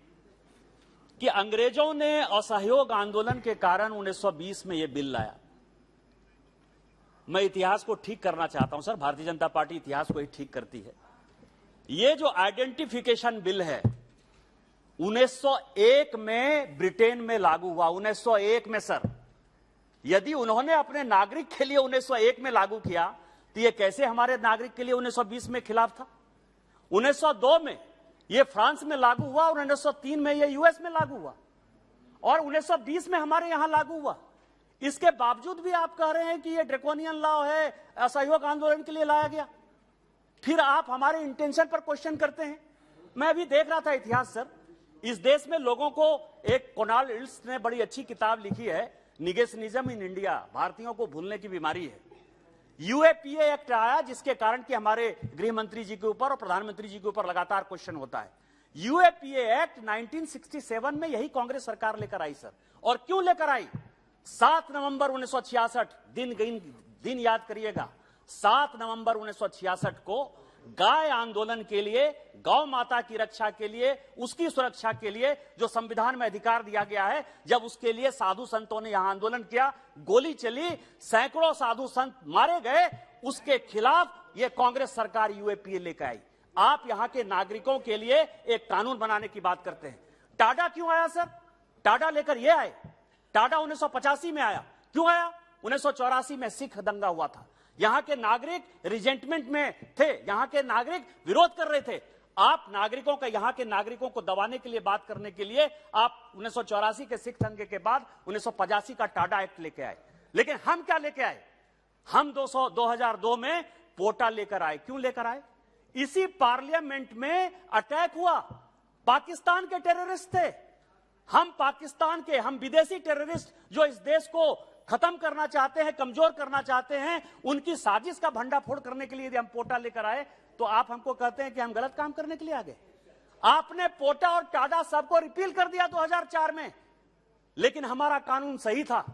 कि अंग्रेजों ने असहयोग आंदोलन के कारण 1920 में यह बिल लाया। मैं इतिहास को ठीक करना चाहता हूं सर, भारतीय जनता पार्टी इतिहास को ही ठीक करती है। ये जो आइडेंटिफिकेशन बिल है 1901 में ब्रिटेन में लागू हुआ। 1901 में सर, यदि उन्होंने अपने नागरिक के लिए 1901 में लागू किया तो ये कैसे हमारे नागरिक के लिए 1920 में खिलाफ था? 1902 में ये फ्रांस में लागू हुआ और 1903 में ये यूएस में लागू हुआ और 1920 में हमारे यहां लागू हुआ। इसके बावजूद भी आप कह रहे हैं कि ये ड्रैकोनियन लॉ है, असहयोग आंदोलन के लिए लाया गया। फिर आप हमारे इंटेंशन पर क्वेश्चन करते हैं। मैं अभी देख रहा था इतिहास सर, इस देश में लोगों को, एक कोनाल इल्स ने बड़ी अच्छी किताब लिखी है, निगेशनिज्म इन इंडिया, भारतीयों को भूलने की बीमारी है। यूएपीए एक्ट आया जिसके कारण कि हमारे गृह मंत्री जी के ऊपर और प्रधानमंत्री जी के ऊपर लगातार क्वेश्चन होता है। यूएपीए एक्ट 1967 में यही कांग्रेस सरकार लेकर आई सर। और क्यों लेकर आई? 7 नवंबर 1966, दिन याद करिएगा, 7 नवंबर 1966 को गाय आंदोलन के लिए, गौ माता की रक्षा के लिए, उसकी सुरक्षा के लिए जो संविधान में अधिकार दिया गया है, जब उसके लिए साधु संतों ने यहां आंदोलन किया, गोली चली, सैकड़ों साधु संत मारे गए, उसके खिलाफ यह कांग्रेस सरकार यूएपीए लेकर आई। आप यहां के नागरिकों के लिए एक कानून बनाने की बात करते हैं। टाडा क्यों आया सर? टाडा लेकर यह आए। टाडा 1985 में आया। क्यों आया? 1984 में सिख दंगा हुआ था। यहां के नागरिक रिजेंटमेंट में थे, यहां के नागरिक विरोध कर रहे थे। आप नागरिकों का, यहां के नागरिकों को दबाने के लिए, बात करने के लिए आप 1984 के सिख दंगे के बाद 1985 का टाडा एक्ट लेके आए। लेकिन हम क्या लेके आए? हम 2002 में पोटा लेकर आए। क्यों लेकर आए? इसी पार्लियामेंट में अटैक हुआ, पाकिस्तान के टेररिस्ट थे। हम पाकिस्तान के, हम विदेशी टेररिस्ट जो इस देश को खत्म करना चाहते हैं, कमजोर करना चाहते हैं, उनकी साजिश का भंडाफोड़ करने के लिए यदि हम पोटा लेकर आए तो आप हमको कहते हैं कि हम गलत काम करने के लिए आ गए। आपने पोटा और टाडा सबको रिपील कर दिया 2004 में, लेकिन हमारा कानून सही था।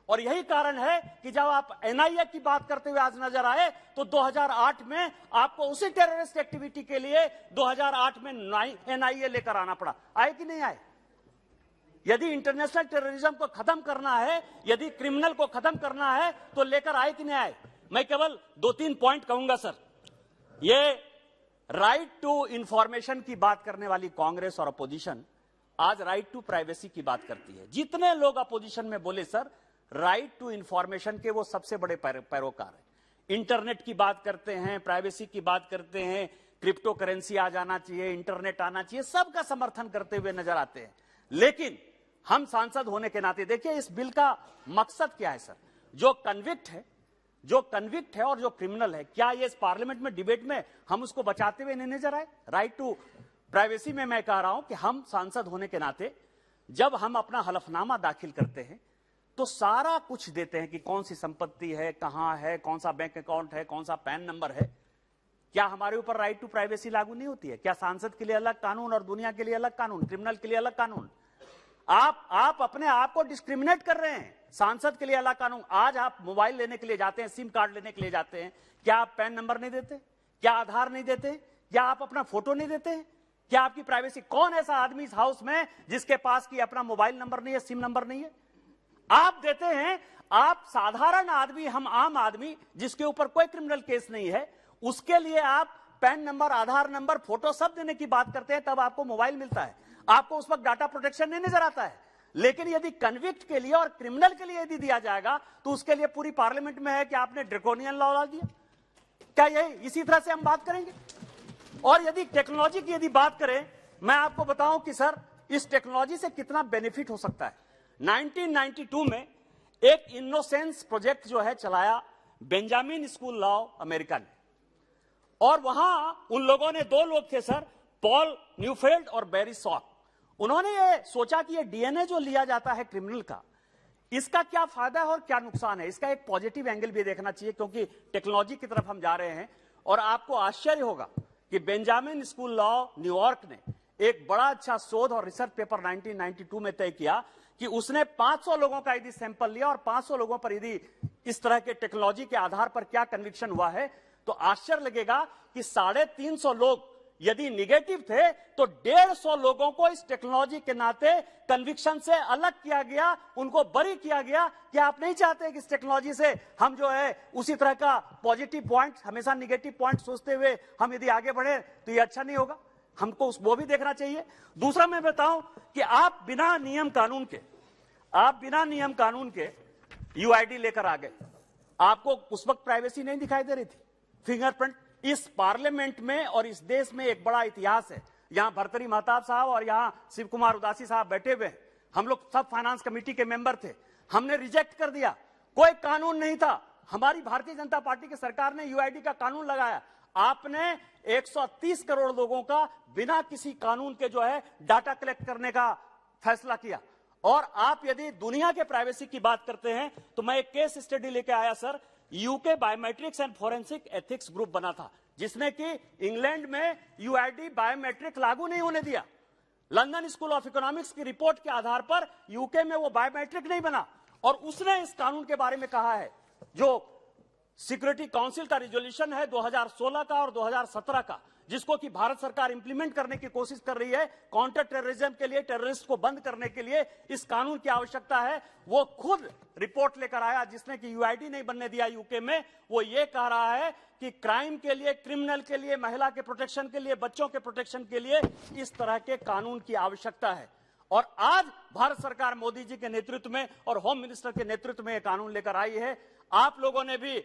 और यही कारण है कि जब आप एनआईए की बात करते हुए आज नजर आए तो 2008 में आपको उसी टेररिस्ट एक्टिविटी के लिए 2008 में एनआईए लेकर आना पड़ा। आए कि नहीं आए? यदि इंटरनेशनल टेररिज्म को खत्म करना है, यदि क्रिमिनल को खत्म करना है तो लेकर आए कि नहीं आए? मैं केवल 2-3 पॉइंट कहूंगा सर। ये राइट टू इंफॉर्मेशन की बात करने वाली कांग्रेस और अपोजिशन आज राइट टू प्राइवेसी की बात करती है। जितने लोग अपोजिशन में बोले सर, राइट टू इंफॉर्मेशन के वो सबसे बड़े पैरोकार हैं। इंटरनेट की बात करते हैं, प्राइवेसी की बात करते हैं, क्रिप्टो करेंसी आ जाना चाहिए, इंटरनेट आना चाहिए, सबका समर्थन करते हुए नजर आते हैं। लेकिन हम सांसद होने के नाते देखिए इस बिल का मकसद क्या है सर। जो कन्विक्ट है और जो क्रिमिनल है, क्या ये इस पार्लियामेंट में डिबेट में हम उसको बचाते हुए नहीं नजर आए? राइट टू प्राइवेसी में मैं कह रहा हूं कि हम सांसद होने के नाते जब हम अपना हलफनामा दाखिल करते हैं तो सारा कुछ देते हैं कि कौन सी संपत्ति है, कहां है, कौन सा बैंक अकाउंट है, कौन सा पैन नंबर है। क्या हमारे ऊपर राइट टू प्राइवेसी लागू नहीं होती है? क्या सांसद के लिए अलग कानून और दुनिया के लिए अलग कानून, क्रिमिनल के लिए अलग कानून? आप अपने आप को डिस्क्रिमिनेट कर रहे हैं। सांसद के लिए अलग कानून। आज आप मोबाइल लेने के लिए जाते हैं, सिम कार्ड लेने के लिए जाते हैं, क्या आप पैन नंबर नहीं देते? क्या आधार नहीं देते? क्या आप अपना फोटो नहीं देते? क्या आपकी प्राइवेसी? कौन ऐसा आदमी इस हाउस में जिसके पास की अपना मोबाइल नंबर नहीं है, सिम नंबर नहीं है? आप देते हैं। आप साधारण आदमी, हम आम आदमी जिसके ऊपर कोई क्रिमिनल केस नहीं है, उसके लिए आप पैन नंबर, आधार नंबर, फोटो सब देने की बात करते हैं, तब आपको मोबाइल मिलता है। आपको उस वक्त डाटा प्रोटेक्शन नहीं नजर आता है। लेकिन यदि कन्विक्ट के लिए और क्रिमिनल के लिए यदि दिया जाएगा तो उसके लिए पूरी पार्लियामेंट में है कि आपने ड्रैकोनियन लॉ डाल दिया। क्या यही इसी तरह से हम बात करेंगे? और यदि टेक्नोलॉजी की यदि बात करें, मैं आपको बताऊं कि सर इस टेक्नोलॉजी से कितना बेनिफिट हो सकता है। 1992 में एक इनोसेंस प्रोजेक्ट जो है चलाया बेंजामिन स्कूल लॉ अमेरिका ने, और वहां उन लोगों ने, दो लोग थे सर, पॉल न्यूफेल्ड और बैरी सॉक। उन्होंने ये सोचा कि ये डीएनए जो लिया जाता है क्रिमिनल का, इसका क्या फायदा है और क्या नुकसान है। इसका एक पॉजिटिव एंगल भी देखना चाहिए क्योंकि टेक्नोलॉजी की तरफ हम जा रहे हैं। और आपको आश्चर्य होगा कि बेंजामिन स्कूल लॉ न्यूयॉर्क ने एक बड़ा अच्छा शोध और रिसर्च पेपर 1992 में तय किया कि उसने 500 लोगों का यदि सैंपल लिया और 500 लोगों पर यदि इस तरह के टेक्नोलॉजी के आधार पर क्या कन्विक्शन हुआ है, तो आश्चर्य लगेगा कि 350 लोग यदि निगेटिव थे तो 150 लोगों को इस टेक्नोलॉजी के नाते कन्विक्शन से अलग किया गया, उनको बरी किया गया। कि आप नहीं चाहते कि इस टेक्नोलॉजी से हम जो है उसी तरह का पॉजिटिव पॉइंट, हमेशा निगेटिव पॉइंट सोचते हुए हम यदि आगे बढ़े तो ये अच्छा नहीं होगा। हमको वो भी देखना चाहिए। दूसरा मैं बताऊं कि आप बिना नियम कानून के यूआईडी लेकर आ गए। आपको उस वक्त प्राइवेसी नहीं दिखाई दे रही थी, फिंगरप्रिंट। इस पार्लियामेंट में और इस देश में एक बड़ा इतिहास है। यहां भर्तरी महताब साहब और यहां शिव कुमार उदासी साहब बैठे हुए हैं। हम लोग सब फाइनेंस कमेटी के मेंबर थे। हमने रिजेक्ट कर दिया, कोई कानून नहीं था। हमारी भारतीय जनता पार्टी की सरकार ने यूआईडी का कानून लगाया। आपने 130 करोड़ लोगों का बिना किसी कानून के जो है डाटा कलेक्ट करने का फैसला किया। और आप यदि दुनिया के प्राइवेसी की बात करते हैं तो मैं एक केस स्टडी लेके आया sir. UK biometrics and forensic ethics group बना था जिसने कि इंग्लैंड में यूआईडी बायोमेट्रिक लागू नहीं होने दिया। लंदन स्कूल ऑफ इकोनॉमिक्स की रिपोर्ट के आधार पर यूके में वो बायोमेट्रिक नहीं बना, और उसने इस कानून के बारे में कहा है जो सिक्योरिटी काउंसिल का रिजोल्यूशन है 2016 का और 2017 का, जिसको कि भारत सरकार इंप्लीमेंट करने की कोशिश कर रही है काउंटर टेररिज्म के लिए, टेररिस्ट को बंद करने के लिए इस कानून की आवश्यकता है। वो खुद रिपोर्ट लेकर आया जिसने कि यूआईडी नहीं बनने दिया यूके में। वो ये कह रहा है कि क्राइम के लिए, क्रिमिनल के लिए, महिला के प्रोटेक्शन के लिए, बच्चों के प्रोटेक्शन के लिए इस तरह के कानून की आवश्यकता है। और आज भारत सरकार मोदी जी के नेतृत्व में और होम मिनिस्टर के नेतृत्व में यह कानून लेकर आई है। आप लोगों ने भी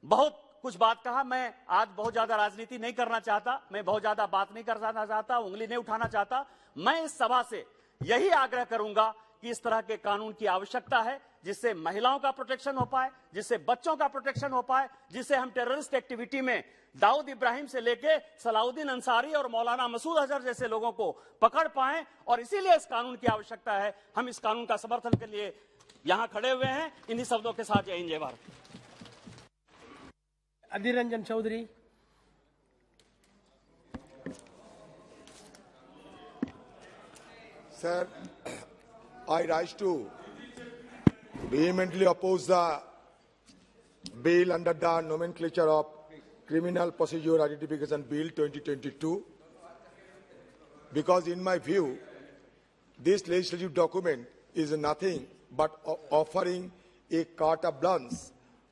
बहुत कुछ बात कहा। मैं आज बहुत ज्यादा राजनीति नहीं करना चाहता, मैं बहुत ज्यादा बात नहीं करना चाहता, उंगली नहीं उठाना चाहता। मैं इस सभा से यही आग्रह करूंगा कि इस तरह के कानून की आवश्यकता है जिससे महिलाओं का प्रोटेक्शन हो पाए, जिससे बच्चों का प्रोटेक्शन हो पाए, जिससे हम टेररिस्ट एक्टिविटी में दाऊद इब्राहिम से लेके सलाउद्दीन अंसारी और मौलाना मसूद अजहर जैसे लोगों को पकड़ पाएं। और इसीलिए इस कानून की आवश्यकता है। हम इस कानून का समर्थन के लिए यहां खड़े हुए हैं। इन्हीं शब्दों के साथ जय हिंद, जय Bharat. Adhir Ranjan Chaudhary. Sir, I rise to vehemently oppose the bill under the nomenclature of Criminal Procedure Identification Bill 2022 because in my view, this legislative document is nothing but offering a carte blanche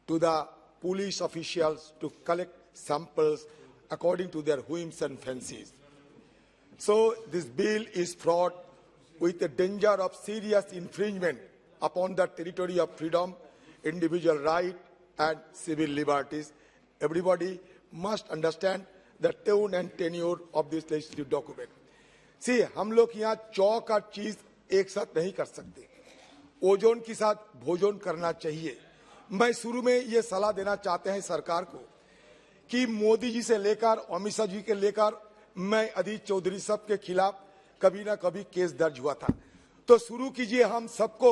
to the police officials to collect samples according to their whims and fancies. So this bill is fraught with the danger of serious infringement upon the territory of freedom, individual right, and civil liberties. Everybody must understand the tone and tenure of this legislative document. See, हम लोग यहाँ चौक और चीज एक साथ नहीं कर सकते. ओजोन के साथ भोजन करना चाहिए. मैं शुरू में ये सलाह देना चाहते हैं सरकार को कि मोदी जी से लेकर अमित शाह जी के लेकर मैं अधीर चौधरी सब के खिलाफ कभी ना कभी केस दर्ज हुआ था. तो शुरू कीजिए हम सबको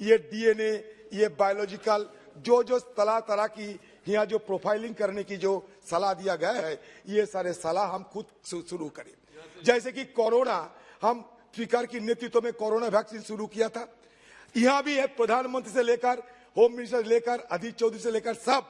ये डीएनए, ये बायोलॉजिकल जो तरह तरह की यहाँ जो प्रोफाइलिंग करने की जो सलाह दिया गया है, ये सारे सलाह हम खुद शुरू करें. जैसे कि कोरोना, हम स्पीकर की नेतृत्व में कोरोना वैक्सीन शुरू किया था. यहाँ भी है प्रधानमंत्री से लेकर होम मिनिस्टर से लेकर अधीर चौधरी से लेकर सब,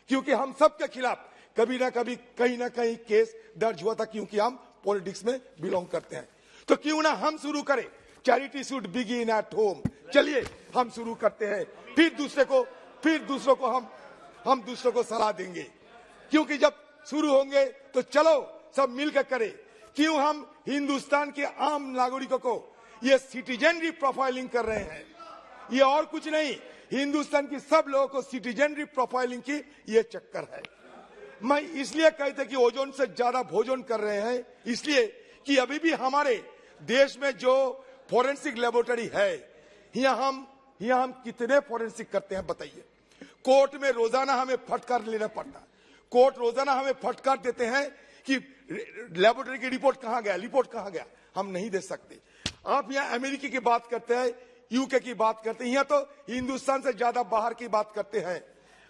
क्योंकि हम सब के खिलाफ कभी ना कभी कहीं ना कहीं केस दर्ज हुआ था, क्योंकि हम पॉलिटिक्स में बिलोंग करते हैं. तो क्यों ना हम शुरू करें. Charity should begin at home. चलिए हम शुरू करते हैं, फिर दूसरों को हम दूसरों को सलाह देंगे. क्योंकि जब शुरू होंगे तो चलो सब मिलकर करें. क्यों हम हिंदुस्तान के आम नागरिकों को ये सिटीजनरी प्रोफाइलिंग कर रहे हैं? ये और कुछ नहीं, हिंदुस्तान की सब लोगों को सिटीजनरी प्रोफाइलिंग की ये चक्कर है. मैं इसलिए कहते कि ओजोन से ज्यादा भोजन कर रहे हैं, इसलिए कि अभी भी हमारे देश में जो फॉरेंसिक लेबोरेटरी है, यहाँ हम कितने फॉरेंसिक करते हैं बताइए. कोर्ट में रोजाना हमें फटकार लेना पड़ता है. कोर्ट रोजाना हमें फटकार देते हैं कि लेबोरेटरी की रिपोर्ट कहां गया, हम नहीं दे सकते. आप यहाँ अमेरिका की बात करते हैं, यूके की बात करते हैं, यहाँ तो हिंदुस्तान से ज्यादा बाहर की बात करते हैं.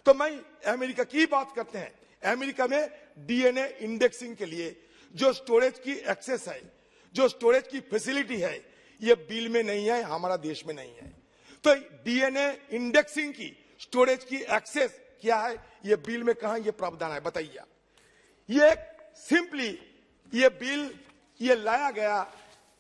तो मैं अमेरिका की बात करते हैं. अमेरिका में डीएनए इंडेक्सिंग के लिए जो स्टोरेज की एक्सेस है, जो स्टोरेज की फैसिलिटी है, ये बिल में नहीं है, हमारा देश में नहीं है. तो डीएनए इंडेक्सिंग की स्टोरेज की एक्सेस क्या है, ये बिल में कहां ये प्रावधान है बताइए. ये सिंपली ये बिल ये लाया गया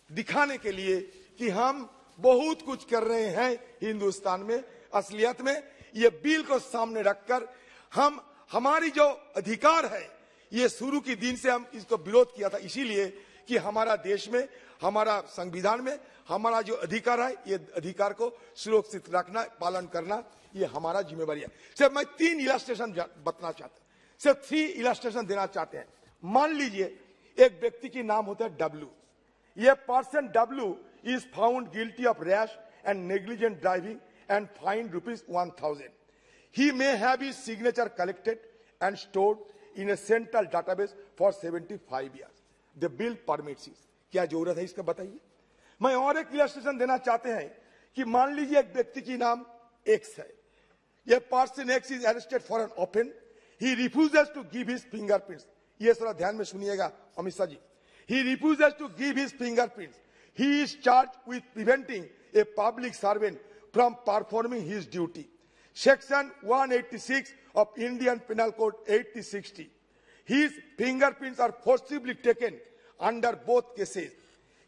दिखाने के लिए कि हम बहुत कुछ कर रहे हैं हिंदुस्तान में. असलियत में ये बिल को सामने रखकर हम हमारी जो अधिकार है, ये शुरू के दिन से हम इसको विरोध किया था, इसीलिए कि हमारा देश में, हमारा संविधान में हमारा जो अधिकार है, ये अधिकार को सुरक्षित रखना, पालन करना, ये हमारा जिम्मेवारी है. सिर्फ मैं 3 इलस्ट्रेशन बताना चाहता हूं, सिर्फ 3 इलस्ट्रेशन देना चाहते हैं. मान लीजिए एक व्यक्ति की नाम होता है डब्ल्यू. ये person W is found guilty of rash and negligent driving and fined ₹1,000. He may have his signature collected and stored in a central database for 75 years. The bill permits it. क्या जरूरत है इसका बताइए. मैं और एक illustration देना चाहते हैं कि मान लीजिए एक व्यक्ति की नाम एक्स है. ये person X is arrested for an offence. He refuses to give his fingerprints. ये थोड़ा ध्यान में सुनिएगा Amit Shah ji. He refuses to give his fingerprints. He is charged with preventing a public servant from performing his duty. Section 186 of Indian Penal Code 8060. His fingerprints are forcibly taken under both cases.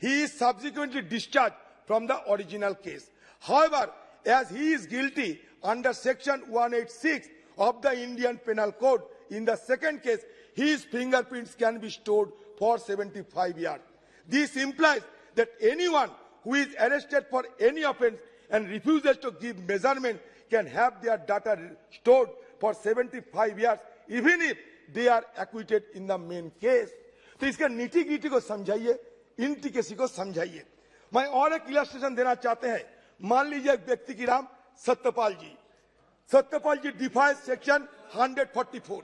He is subsequently discharged from the original case. However, as he is guilty under Section 186 of the Indian Penal Code, in the second case, his fingerprints can be stored for 75 years. This implies that anyone who is arrested for any offense and refuses to give measurement can have their data stored for 75 years, even if they are acquitted in the main case. तो इसका नीति गीटी को समझाइए, इंटिकेसी को समझाइए. मैं और एक इलस्ट्रेशन देना चाहते हैं. मान लीजिए एक व्यक्ति की नाम Satyapal ji. Satyapal ji defies section 144.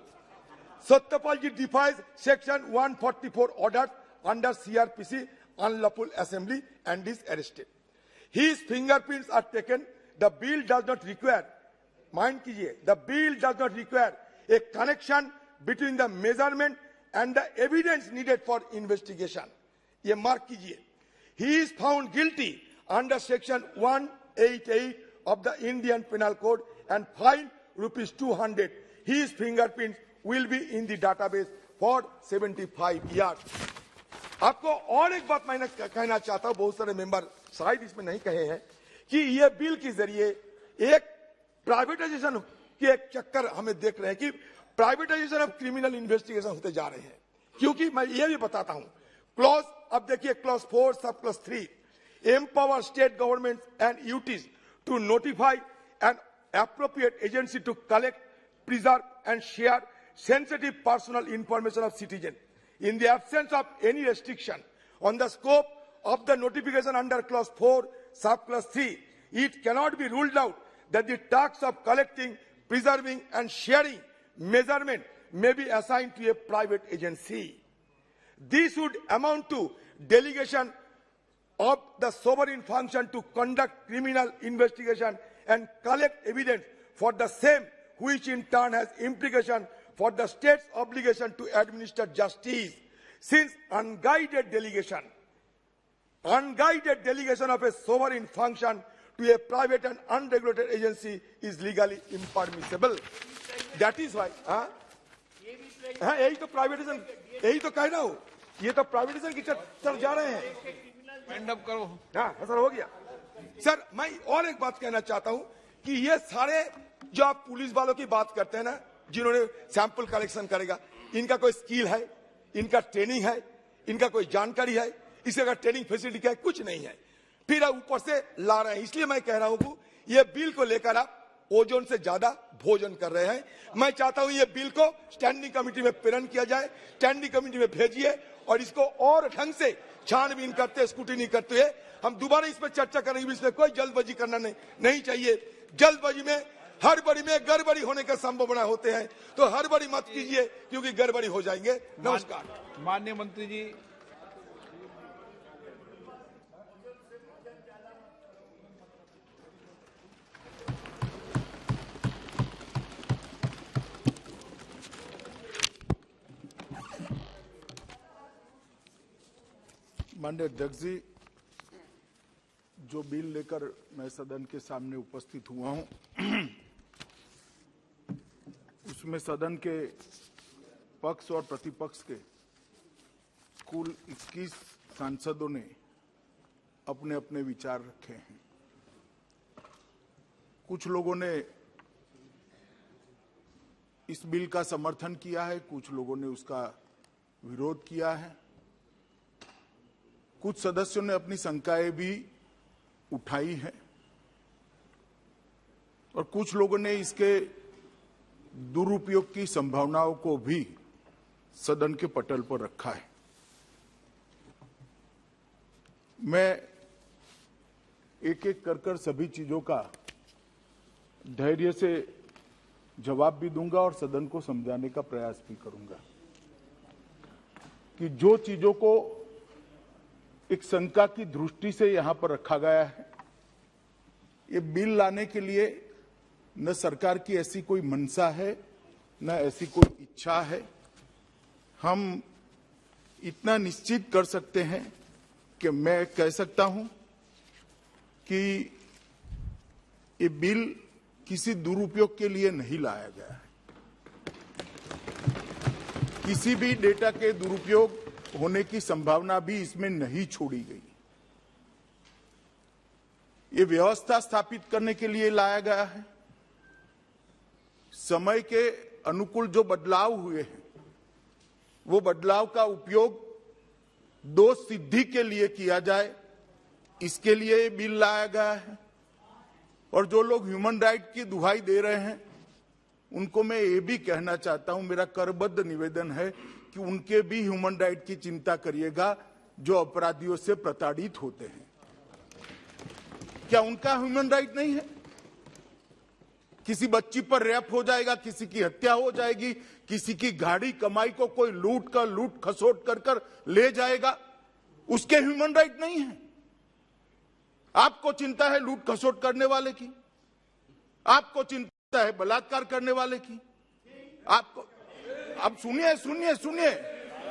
Satyapal ji defies section 144 order under CRPC unlawful assembly and is arrested. His fingerprints are taken. The bill does not require, mind कीजिए, the bill does not require a connection between the measurement and the evidence needed for investigation. ये mark कीजिए. He is found guilty under section 188 of the Indian Penal Code and fined ₹200. His fingerprints will be in the database for 75 years. आपको और एक बात मैं कहना चाहता हूं, बहुत सारे मेंबर शायद इसमें नहीं कहे हैं, कि ये बिल के जरिए एक प्राइवेटाइजेशन के एक चक्कर हमें देख रहे हैं कि प्राइवेटाइजेशन ऑफ क्रिमिनल इन्वेस्टिगेशन होते जा रहे हैं. क्योंकि मैं ये भी बताता हूं, क्लॉज, अब देखिए clause 4 sub clause 3 empower state government and UTs to notify an appropriate agency to collect, preserve and share sensitive personal information of citizens. In the absence of any restriction on the scope of the notification under Clause 4, Subclause 3, it cannot be ruled out that the task of collecting, preserving and sharing measurement may be assigned to a private agency. This would amount to delegation of the sovereign function to conduct criminal investigation and collect evidence for the same, which in turn has implication for the state's obligation to administer justice. Since unguided delegation of a sovereign function to a private and unregulated agency is legally impermissible. That is why, यही तो privatisation, यही तो कह रहा हूँ, ये तो privatisation की तरफ जा रहे हैं। एंड अप करो। हाँ सर, हो गया। सर मैं और एक बात कहना चाहता हूँ कि ये सारे जो आप पुलिस वालों की बात करते हैं ना, जिन्होंने सैंपल कलेक्शन करेगा, इनका कोई स्किल है, इनका ट्रेनिंग है, इनका कोई जानकारी है, इसका का ट्रेनिंग फैसिलिटी क्या है, कुछ नहीं है, फिर ऊपर से ला रहे हैं। इसलिए मैं कह रहा हूं कि ये बिल को लेकर आप ओजोन से ज्यादा भोजन कर रहे हैं। मैं चाहता हूं ये बिल को स्टैंडिंग कमेटी में प्रेरण किया जाए, स्टैंडिंग कमेटी में भेजिए और इसको और ढंग से छानबीन करते, स्क्रूटिनी करते हुए हम दोबारा इस पर चर्चा करेंगे। इसमें कोई जल्दबाजी करना नहीं चाहिए। जल्दबाजी में हड़बड़ी में गड़बड़ी होने का संभावना होते हैं, तो हड़बड़ी मत कीजिए क्योंकि गड़बड़ी हो जाएंगे। नमस्कार। माननीय मंत्री जी, माननीय अध्यक्ष जी, जो बिल लेकर मैं सदन के सामने उपस्थित हुआ हूं, उसमें सदन के पक्ष और प्रतिपक्ष के कुल 21 सांसदों ने अपने अपने विचार रखे हैं। कुछ लोगों ने इस बिल का समर्थन किया है, कुछ लोगों ने उसका विरोध किया है। कुछ सदस्यों ने अपनी शंकाएं भी उठाई हैं और कुछ लोगों ने इसके दुरुपयोग की संभावनाओं को भी सदन के पटल पर रखा है। मैं एक एक कर सभी चीजों का धैर्य से जवाब भी दूंगा और सदन को समझाने का प्रयास भी करूंगा कि जो चीजों को एक शंका की दृष्टि से यहां पर रखा गया है, ये बिल लाने के लिए न सरकार की ऐसी कोई मंशा है, न ऐसी कोई इच्छा है। हम इतना निश्चित कर सकते हैं कि मैं कह सकता हूं कि ये बिल किसी दुरुपयोग के लिए नहीं लाया गया है। किसी भी डेटा के दुरुपयोग होने की संभावना भी इसमें नहीं छोड़ी गई। ये व्यवस्था स्थापित करने के लिए लाया गया है। समय के अनुकूल जो बदलाव हुए हैं, वो बदलाव का उपयोग दोष सिद्धि के लिए किया जाए, इसके लिए ये बिल लाया गया है। और जो लोग ह्यूमन राइट की दुहाई दे रहे हैं, उनको मैं ये भी कहना चाहता हूं, मेरा करबद्ध निवेदन है कि उनके भी ह्यूमन राइट की चिंता करिएगा जो अपराधियों से प्रताड़ित होते हैं। क्या उनका ह्यूमन राइट नहीं है? किसी बच्ची पर रेप हो जाएगा, किसी की हत्या हो जाएगी, किसी की गाड़ी कमाई को कोई लूट खसोट कर ले जाएगा, उसके ह्यूमन राइट नहीं है। आपको चिंता है लूट खसोट करने वाले की, आपको चिंता है बलात्कार करने वाले की, आपको अब सुनिए,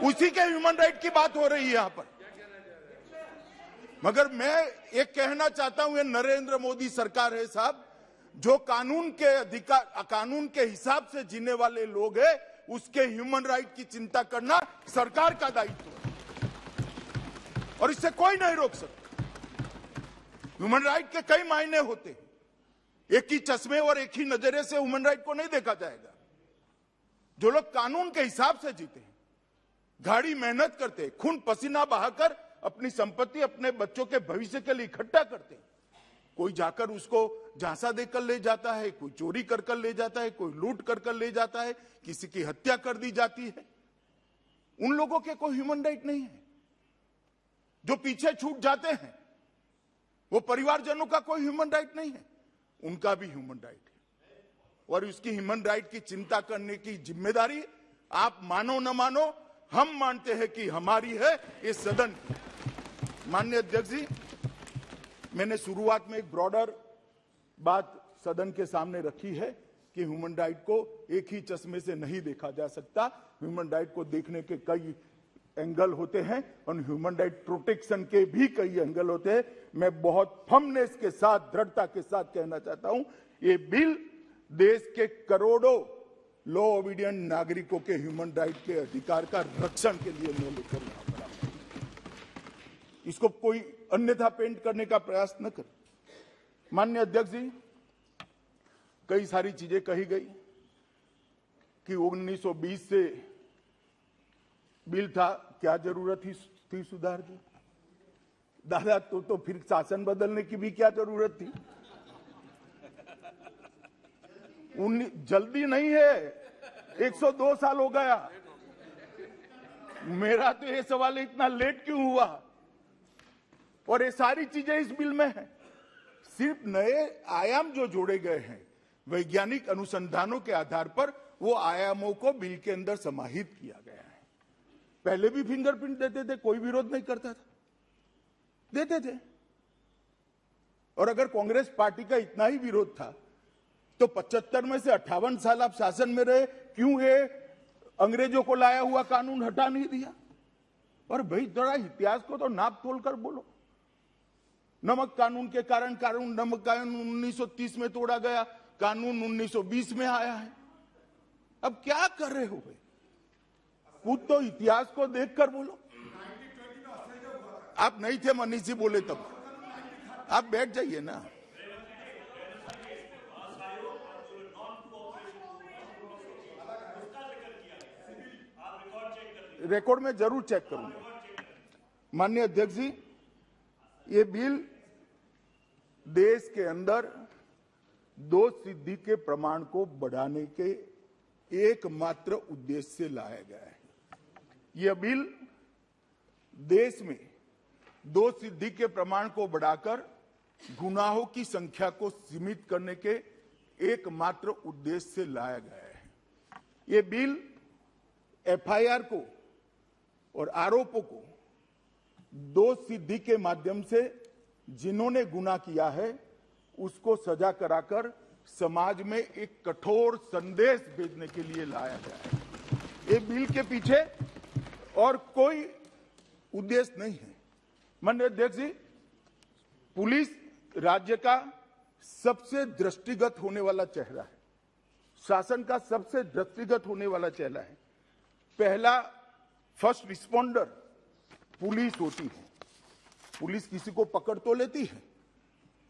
उसी के ह्यूमन राइट की बात हो रही है यहां पर। मगर मैं एक कहना चाहता हूं, ये नरेंद्र मोदी सरकार है साहब, जो कानून के अधिकार, कानून के हिसाब से जीने वाले लोग हैं, उसके ह्यूमन राइट की चिंता करना सरकार का दायित्व है और इससे कोई नहीं रोक सकता। ह्यूमन राइट के कई मायने होते हैं, एक ही चश्मे और एक ही नजरिए से ह्यूमन राइट को नहीं देखा जाएगा। जो लोग कानून के हिसाब से जीते हैं, गाड़ी मेहनत करते हैं, खून पसीना बहाकर अपनी संपत्ति, अपने बच्चों के भविष्य के लिए इकट्ठा करते हैं, कोई जाकर उसको झांसा देकर ले जाता है, कोई चोरी कर ले जाता है, कोई लूट कर ले जाता है, किसी की हत्या कर दी जाती है। उन लोगों के कोई ह्यूमन राइट नहीं है। जो पीछे छूट जाते हैं वो परिवारजनों का कोई ह्यूमन राइट नहीं है, उनका भी ह्यूमन राइट है। और उसकी ह्यूमन राइट की चिंता करने की जिम्मेदारी आप मानो न मानो, हम मानते हैं कि हमारी है, इस सदन की। माननीय अध्यक्ष जी, मैंने शुरुआत में एक ब्रॉडर बात सदन के सामने रखी है कि ह्यूमन राइट को एक ही चश्मे से नहीं देखा जा सकता। ह्यूमन राइट को देखने के कई एंगल होते हैं और ह्यूमन राइट प्रोटेक्शन के भी कई एंगल होते हैं। मैं बहुत फर्मनेस के साथ, दृढ़ता के साथ कहना चाहता हूं, ये बिल देश के करोड़ों लॉ ओबीडियंट नागरिकों के ह्यूमन राइट के अधिकार का रक्षण के लिए मैं लेकर यहां पर आया। इसको कोई अन्यथा पेंट करने का प्रयास न कर। माननीय अध्यक्ष जी, कई सारी चीजें कही गई कि 1920 से बिल था, क्या जरूरत थी सुधार की? दादा तो फिर शासन बदलने की भी क्या जरूरत थी? जल्दी नहीं है, 102 साल हो गया। मेरा तो ये सवाल है, इतना लेट क्यों हुआ? और ये सारी चीजें इस बिल में है। सिर्फ नए आयाम जो जोड़े गए हैं वैज्ञानिक अनुसंधानों के आधार पर, वो आयामों को बिल के अंदर समाहित किया गया है। पहले भी फिंगरप्रिंट देते थे, कोई विरोध नहीं करता था, देते थे। और अगर कांग्रेस पार्टी का इतना ही विरोध था तो 75 में से 58 साल आप शासन में रहे, क्यों ये अंग्रेजों को लाया हुआ कानून हटा नहीं दिया? और भाई जरा इतिहास को तो नाप तोल कर बोलो। नमक कानून के कारण नमक कानून 1930 में तोड़ा गया, कानून 1920 में आया है। अब क्या कर रहे हो भाई? खुद तो इतिहास को देखकर बोलो। आप नहीं थे, मनीष जी बोले तब। आप बैठ जाइए ना। रिकॉर्ड में जरूर चेक करूंगा। माननीय अध्यक्ष जी, ये बिल देश के अंदर दोष सिद्धि के प्रमाण को बढ़ाने के एकमात्र उद्देश्य से लाया गया है। यह बिल देश में दोष सिद्धि के प्रमाण को बढ़ाकर गुनाहों की संख्या को सीमित करने के एकमात्र उद्देश्य से लाया गया है। यह बिल एफआईआर को और आरोपों को दोष सिद्धि के माध्यम से जिन्होंने गुनाह किया है उसको सजा कराकर समाज में एक कठोर संदेश भेजने के लिए लाया गया है। ये बिल के पीछे और कोई उद्देश्य नहीं है। माननीय अध्यक्ष जी, पुलिस राज्य का सबसे दृष्टिगत होने वाला चेहरा है, शासन का सबसे दृष्टिगत होने वाला चेहरा है। पहला फर्स्ट रिस्पॉन्डर पुलिस होती है। पुलिस किसी को पकड़ तो लेती है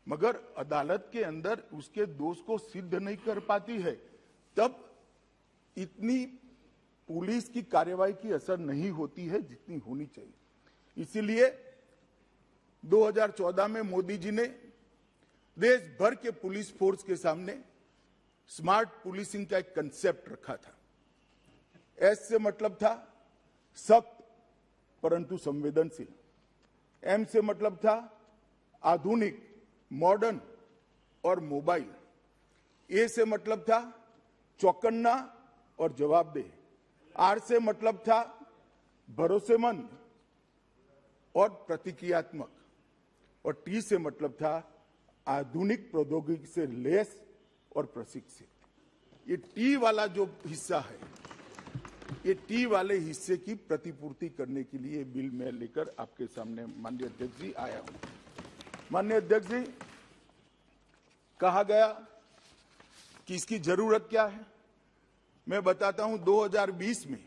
मगर अदालत के अंदर उसके दोष को सिद्ध नहीं कर पाती है, तब इतनी पुलिस की कार्रवाई की असर नहीं होती है जितनी होनी चाहिए। इसीलिए 2014 में मोदी जी ने देश भर के पुलिस फोर्स के सामने स्मार्ट पुलिसिंग का एक कंसेप्ट रखा था। एस से मतलब था सख्त परंतु संवेदनशील, एम से मतलब था आधुनिक, मॉडर्न और मोबाइल, ए से मतलब था चौकन्ना और जवाबदेह, आर से मतलब था भरोसेमंद और प्रतिक्रियात्मक, और टी से मतलब था आधुनिक प्रौद्योगिकी से लैस और प्रशिक्षित। ये टी वाला जो हिस्सा है, ये टी वाले हिस्से की प्रतिपूर्ति करने के लिए बिल में लेकर आपके सामने माननीय अध्यक्ष जी आया हूं। माननीय अध्यक्ष जी, कहा गया कि इसकी जरूरत क्या है, मैं बताता हूं। 2020 में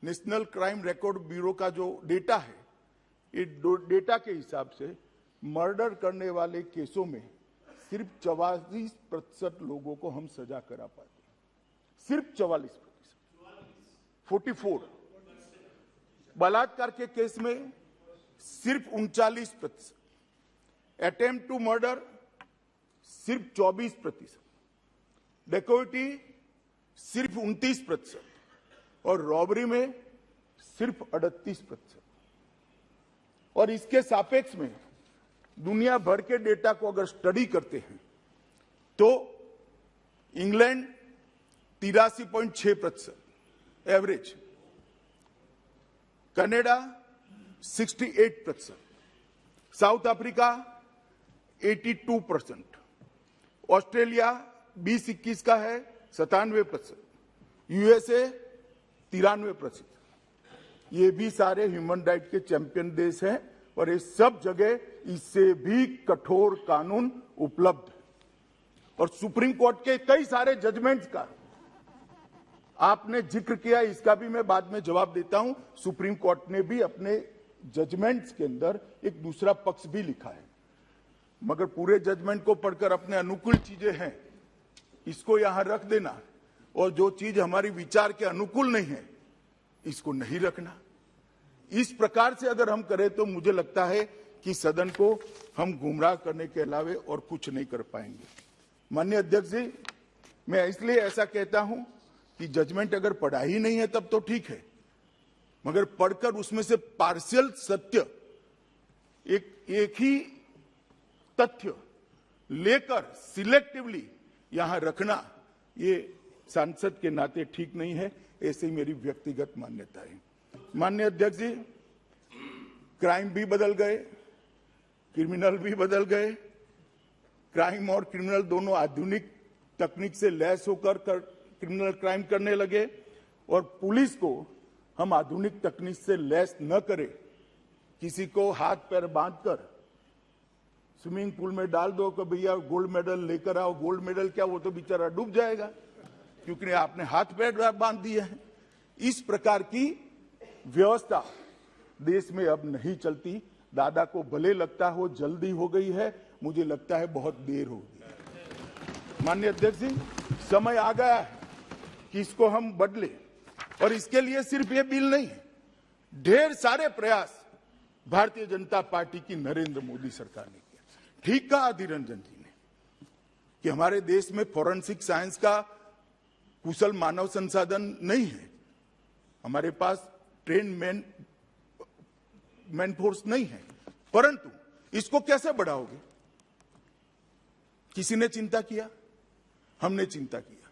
नेशनल क्राइम रिकॉर्ड ब्यूरो का जो डेटा है, ये डेटा के हिसाब से मर्डर करने वाले केसों में सिर्फ 44% लोगों को हम सजा करा पाते हैं। सिर्फ 44%। 44। बलात्कार के केस में सिर्फ 39%। अटेम्प्ट टू मर्डर सिर्फ 24%, डेकोइटी सिर्फ 29% और रॉबरी में सिर्फ 38%। और इसके सापेक्ष में दुनिया भर के डेटा को अगर स्टडी करते हैं तो England 83.6% average, Canada 68%, south Africa 82%, Australia 20-21 का है 97%, यूएसए 93%। ये भी सारे ह्यूमन राइट के चैंपियन देश हैं और ये सब जगह इससे भी कठोर कानून उपलब्ध है। और सुप्रीम कोर्ट के कई सारे जजमेंट्स का आपने जिक्र किया, इसका भी मैं बाद में जवाब देता हूं। सुप्रीम कोर्ट ने भी अपने जजमेंट्स के अंदर एक दूसरा पक्ष भी लिखा है, मगर पूरे जजमेंट को पढ़कर अपने अनुकूल चीजें हैं इसको यहां रख देना और जो चीज हमारी विचार के अनुकूल नहीं है इसको नहीं रखना। इस प्रकार से अगर हम करें तो मुझे लगता है कि सदन को हम गुमराह करने के अलावे और कुछ नहीं कर पाएंगे। माननीय अध्यक्ष जी, मैं इसलिए ऐसा कहता हूं कि जजमेंट अगर पढ़ा ही नहीं है तब तो ठीक है, मगर पढ़कर उसमें से पार्शियल सत्य एक ही तथ्य लेकर सिलेक्टिवली यहां रखना ये सांसद के नाते ठीक नहीं है। ऐसे ही मेरी व्यक्तिगत मान्यता है। माननीय अध्यक्ष जी, क्राइम भी बदल गए, क्रिमिनल भी बदल गए। क्राइम और क्रिमिनल दोनों आधुनिक तकनीक से लैस होकर क्रिमिनल क्राइम करने लगे और पुलिस को हम आधुनिक तकनीक से लैस न करें, किसी को हाथ पैर बांधकर स्विमिंग पूल में डाल दो कि भैया गोल्ड मेडल लेकर आओ। गोल्ड मेडल क्या, वो तो बेचारा डूब जाएगा क्योंकि आपने हाथ पैर बांध दिए हैं। इस प्रकार की व्यवस्था देश में अब नहीं चलती। दादा को भले लगता हो जल्दी हो गई है, मुझे लगता है बहुत देर हो गई। माननीय अध्यक्ष जी, समय आ गया है कि इसको हम बदले और इसके लिए सिर्फ ये बिल नहीं है, ढेर सारे प्रयास भारतीय जनता पार्टी की नरेंद्र मोदी सरकार ने किया। ठीक कहा अधीर रंजन जी ने कि हमारे देश में फॉरेंसिक साइंस का कुशल मानव संसाधन नहीं है, हमारे पास ट्रेन मैन फोर्स नहीं है, परंतु इसको कैसे बढ़ाओगे? किसी ने चिंता किया? हमने चिंता किया।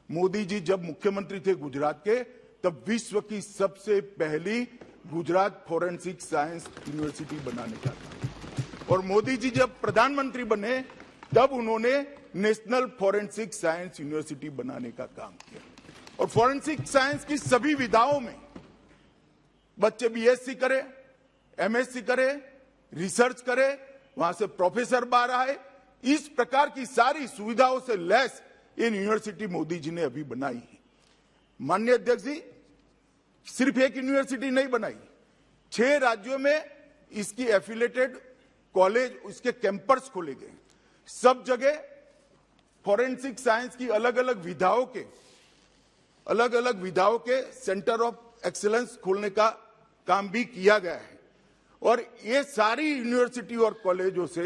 मोदी जी जब मुख्यमंत्री थे गुजरात के, तब विश्व की सबसे पहली गुजरात फॉरेंसिक साइंस यूनिवर्सिटी बनाने का था और मोदी जी जब प्रधानमंत्री बने तब उन्होंने नेशनल फॉरेंसिक साइंस यूनिवर्सिटी बनाने का काम किया। और फॉरेंसिक साइंस की सभी विधाओं में बच्चे बीएससी करे, एमएससी करे, रिसर्च करे, वहां से प्रोफेसर बाहर आए। इस प्रकार की सारी सुविधाओं से lace in university Modi ji ने अभी बनाई है। माननीय अध्यक्ष जी, सिर्फ एक यूनिवर्सिटी नहीं बनाई, 6 राज्यों में इसकी एफिलेटेड कॉलेज, उसके कैंपस खोले गए। सब जगह फॉरेंसिक साइंस की अलग अलग विधाओं के सेंटर ऑफ एक्सीलेंस खोलने का काम भी किया गया है। और ये सारी यूनिवर्सिटी और कॉलेजों से,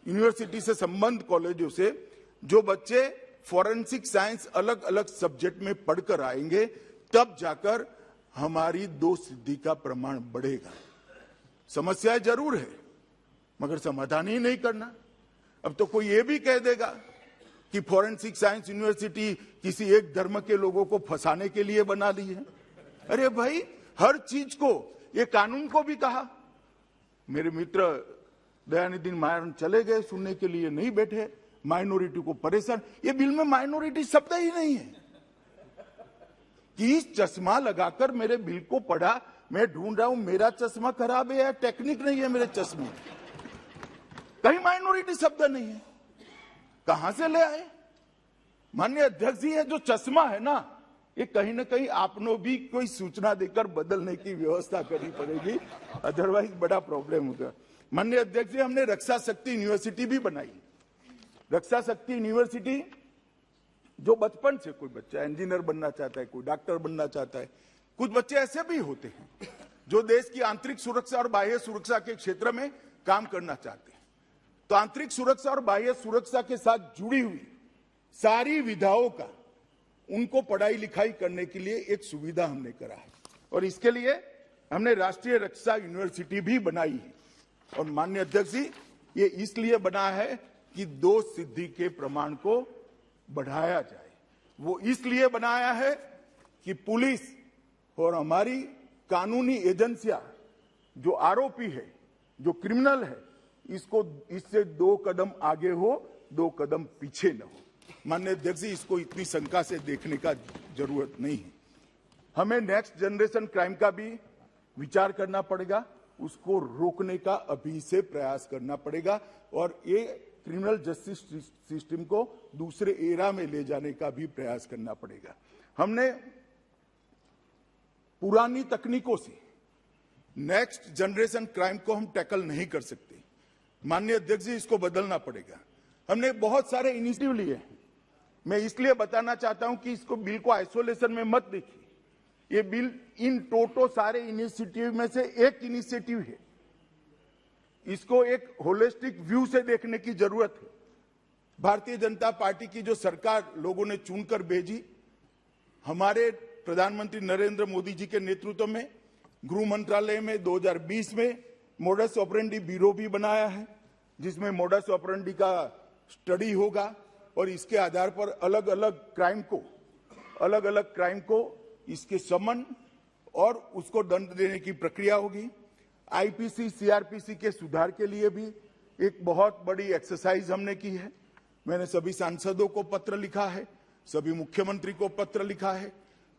यूनिवर्सिटी से संबंध कॉलेजों से जो बच्चे फॉरेंसिक साइंस अलग अलग सब्जेक्ट में पढ़कर आएंगे, तब जाकर हमारी 2 सिद्धि का प्रमाण बढ़ेगा। समस्याएं जरूर है, मगर समाधान ही नहीं करना। अब तो कोई ये भी कह देगा कि फॉरेंसिक साइंस यूनिवर्सिटी किसी एक धर्म के लोगों को फंसाने के लिए बना ली है। अरे भाई, हर चीज को, ये कानून को भी कहा। मेरे मित्र दयानिधि मारन चले गए, सुनने के लिए नहीं बैठे, माइनॉरिटी को परेशान। ये बिल में माइनॉरिटी शब्द ही नहीं है कि चश्मा लगाकर मेरे बिल को पढ़ा। मैं ढूंढ रहा हूं मेरा चश्मा खराब है या टेक्निक नहीं है मेरे चश्मे, कहीं माइनॉरिटी शब्द नहीं है। कहां से ले आए? माननीय अध्यक्ष जी, ये जो चश्मा है ना, ये कहीं ना कहीं आपने भी कोई सूचना देकर बदलने की व्यवस्था करनी पड़ेगी, अदरवाइज बड़ा प्रॉब्लम होगा। माननीय अध्यक्ष जी, हमने रक्षा शक्ति यूनिवर्सिटी भी बनाई। रक्षा शक्ति यूनिवर्सिटी, जो बचपन से कोई बच्चा इंजीनियर बनना चाहता है, कोई डॉक्टर बनना चाहता है, कुछ बच्चे ऐसे भी होते हैं जो देश की आंतरिक सुरक्षा और बाह्य सुरक्षा के क्षेत्र में काम करना चाहते हैं। तो आंतरिक सुरक्षा और बाह्य सुरक्षा के साथ जुड़ी हुई सारी विधाओं का उनको पढ़ाई लिखाई करने के लिए एक सुविधा हमने करा है और इसके लिए हमने राष्ट्रीय रक्षा यूनिवर्सिटी भी बनाई है। और माननीय अध्यक्ष जी, ये इसलिए बना है कि 2 सिद्धि के प्रमाण को बढ़ाया जाए। वो इसलिए बनाया है कि पुलिस और हमारी कानूनी एजेंसियां जो आरोपी है, जो क्रिमिनल है, इससे 2 कदम आगे हो, 2 कदम पीछे न हो। माननीय अध्यक्ष जी, इसको इतनी शंका से देखने का जरूरत नहीं है। हमें नेक्स्ट जनरेशन क्राइम का भी विचार करना पड़ेगा, उसको रोकने का अभी से प्रयास करना पड़ेगा और ये क्रिमिनल जस्टिस सिस्टम को दूसरे एरा में ले जाने का भी प्रयास करना पड़ेगा। हमने पुरानी तकनीकों से नेक्स्ट जनरेशन क्राइम को हम टैकल नहीं कर सकते। माननीय अध्यक्ष जी, इसको बदलना पड़ेगा। हमने बहुत सारे इनिशिएटिव लिए हैं। मैं इसलिए बताना चाहता हूं कि इसको बिल को आइसोलेशन में मत देखिए। ये बिल इन टोटो सारे इनिशिएटिव में से एक इनिशिएटिव है। इसको एक होलिस्टिक व्यू से देखने की जरूरत है। भारतीय जनता पार्टी की जो सरकार लोगों ने चुनकर भेजी, हमारे प्रधानमंत्री नरेंद्र मोदी जी के नेतृत्व में गृह मंत्रालय में 2020 में मोडस ऑपरेंडी ब्यूरो भी बनाया है, जिसमें मोडस ऑपरेंडी का स्टडी होगा और इसके आधार पर अलग अलग क्राइम को इसके समन और उसको दंड देने की प्रक्रिया होगी। आईपीसी सीआरपीसी के सुधार के लिए भी एक बहुत बड़ी एक्सरसाइज हमने की है। मैंने सभी सांसदों को पत्र लिखा है, सभी मुख्यमंत्री को पत्र लिखा है,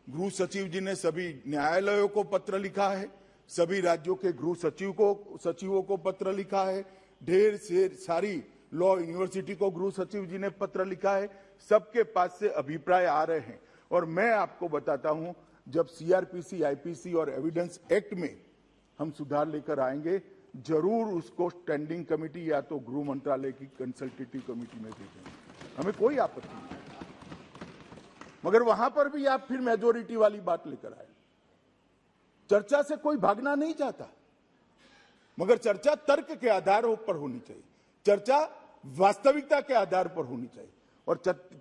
गृह सचिव जी ने सभी न्यायालयों को पत्र लिखा है, सभी राज्यों के गृह सचिवों को पत्र लिखा है, ढेर सारी लॉ यूनिवर्सिटी को गृह सचिव जी ने पत्र लिखा है। सबके पास से अभिप्राय आ रहे हैं और मैं आपको बताता हूं, जब सीआरपीसी, आईपीसी और एविडेंस एक्ट में हम सुधार लेकर आएंगे, जरूर उसको स्टैंडिंग कमेटी या तो गृह मंत्रालय की कंसल्टेटिव कमेटी में भेजेंगे। हमें कोई आपत्ति नहीं, मगर वहां पर भी आप फिर मेजोरिटी वाली बात लेकर आए। चर्चा से कोई भागना नहीं चाहता, मगर चर्चा तर्क के आधार पर होनी चाहिए, चर्चा वास्तविकता के आधार पर होनी चाहिए और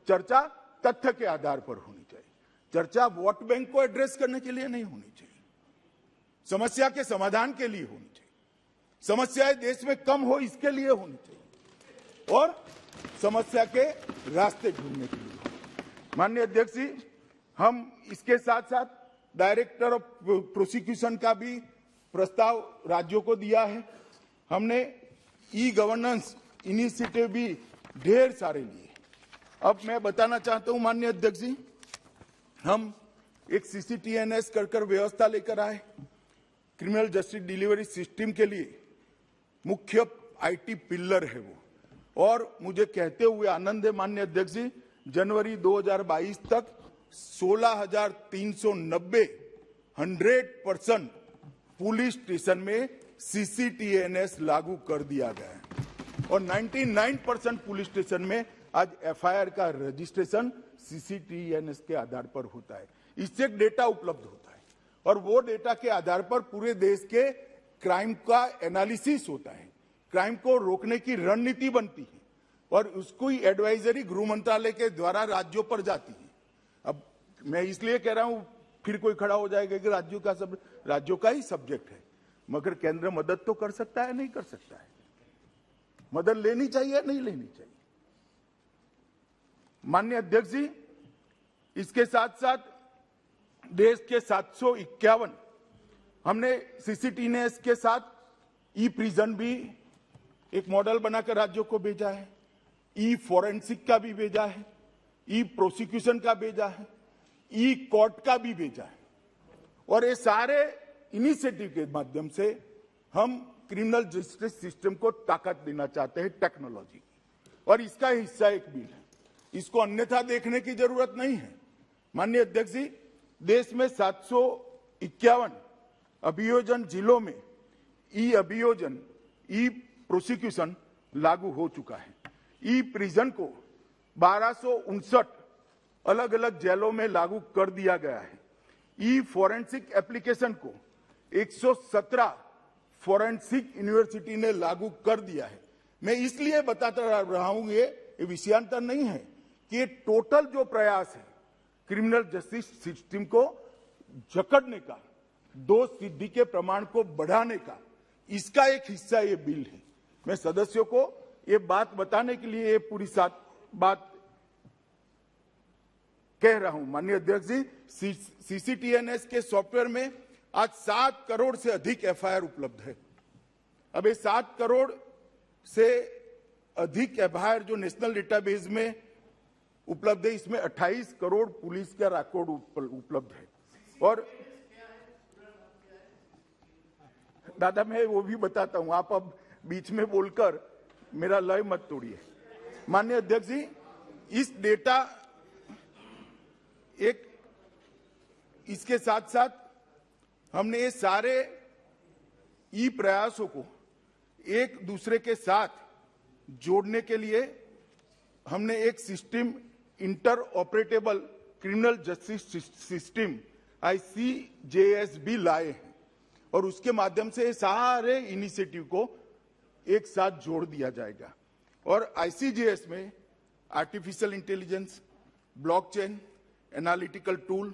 चर्चा तथ्य के आधार पर होनी चाहिए। चर्चा वोट बैंक को एड्रेस करने के लिए नहीं होनी चाहिए, समस्या के समाधान के लिए होनी चाहिए, समस्याएं देश में कम हो इसके लिए होनी चाहिए और समस्या के रास्ते ढूंढने के लिए। माननीय अध्यक्ष जी, हम इसके साथ साथ डायरेक्टर ऑफ प्रोसिक्यूशन का भी प्रस्ताव राज्यों को दिया है। हमने ई गवर्नेंस इनिशिएटिव भी ढेर सारे लिए। अब मैं बताना चाहता हूं माननीय अध्यक्ष जी, हम एक सीसीटीएनएस कर व्यवस्था लेकर आए। क्रिमिनल जस्टिस डिलीवरी सिस्टम के लिए मुख्य आईटी पिलर है वो, और मुझे कहते हुए आनंद है माननीय अध्यक्ष जी, जनवरी 2022 तक 16,390 100% पुलिस स्टेशन में सीसीटीएनएस लागू कर दिया गया है और 99% पुलिस स्टेशन में आज एफआईआर का रजिस्ट्रेशन सीसीटीएनएस के आधार पर होता है। इससे एक डेटा उपलब्ध होता है और वो डेटा के आधार पर पूरे देश के क्राइम का एनालिसिस होता है, क्राइम को रोकने की रणनीति बनती है और उसको ही एडवाइजरी गृह मंत्रालय के द्वारा राज्यों पर जाती है। अब मैं इसलिए कह रहा हूं, फिर कोई खड़ा हो जाएगा कि राज्यों का ही सब्जेक्ट है, मगर केंद्र मदद तो कर सकता है, नहीं कर सकता है, मदद लेनी चाहिए, नहीं लेनी चाहिए। माननीय अध्यक्ष जी, इसके साथ साथ देश के 751 हमने सीसीटीएनएस के साथ ई प्रिजन भी एक मॉडल बनाकर राज्यों को भेजा है, ई फॉरेंसिक का भी भेजा है, ई प्रोसिक्यूशन का भेजा है, ई कोर्ट का भी भेजा है और ये सारे इनिशिएटिव के माध्यम से हम क्रिमिनल जस्टिस सिस्टम को ताकत देना चाहते हैं टेक्नोलॉजी की, और इसका हिस्सा एक बिल है, इसको अन्यथा देखने की जरूरत नहीं है। माननीय अध्यक्ष जी, देश में 751 अभियोजन जिलों में ई अभियोजन, ई प्रोसिक्यूशन लागू हो चुका है। ई प्रिजन को 1259 अलग अलग जेलों में लागू कर दिया गया है। ई फॉरेंसिक एप्लीकेशन को 117 फॉरेंसिक यूनिवर्सिटी ने लागू कर दिया है। मैं इसलिए बताता रहा हूं, ये विषयांतर नहीं है कि ये टोटल जो प्रयास है क्रिमिनल जस्टिस सिस्टम को जकड़ने का, दोष सिद्धि के प्रमाण को बढ़ाने का, इसका एक हिस्सा ये बिल है। मैं सदस्यों को ये बात बताने के लिए ये पूरी बात कह रहा हूं। माननीय अध्यक्ष जी, सीसीटीएनएस के सॉफ्टवेयर में आज 7 करोड़ से अधिक एफआईआर उपलब्ध है। अब ये 7 करोड़ से अधिक एफआईआर जो नेशनल डेटाबेस में उपलब्ध है, इसमें 28 करोड़ पुलिस का रिकॉर्ड उपलब्ध है। और दादा मैं वो भी बताता हूं, आप अब बीच में बोलकर मेरा लय मत तोड़िए। माननीय अध्यक्ष जी, इस डेटा इसके साथ साथ हमने ये सारे ई प्रयासों को एक दूसरे के साथ जोड़ने के लिए हमने एक system, inter operable criminal justice system ICJS भी लाए हैं और उसके माध्यम से सारे इनिशिएटिव को एक साथ जोड़ दिया जाएगा। और ICJS में artificial intelligence, blockchain, analytical tool,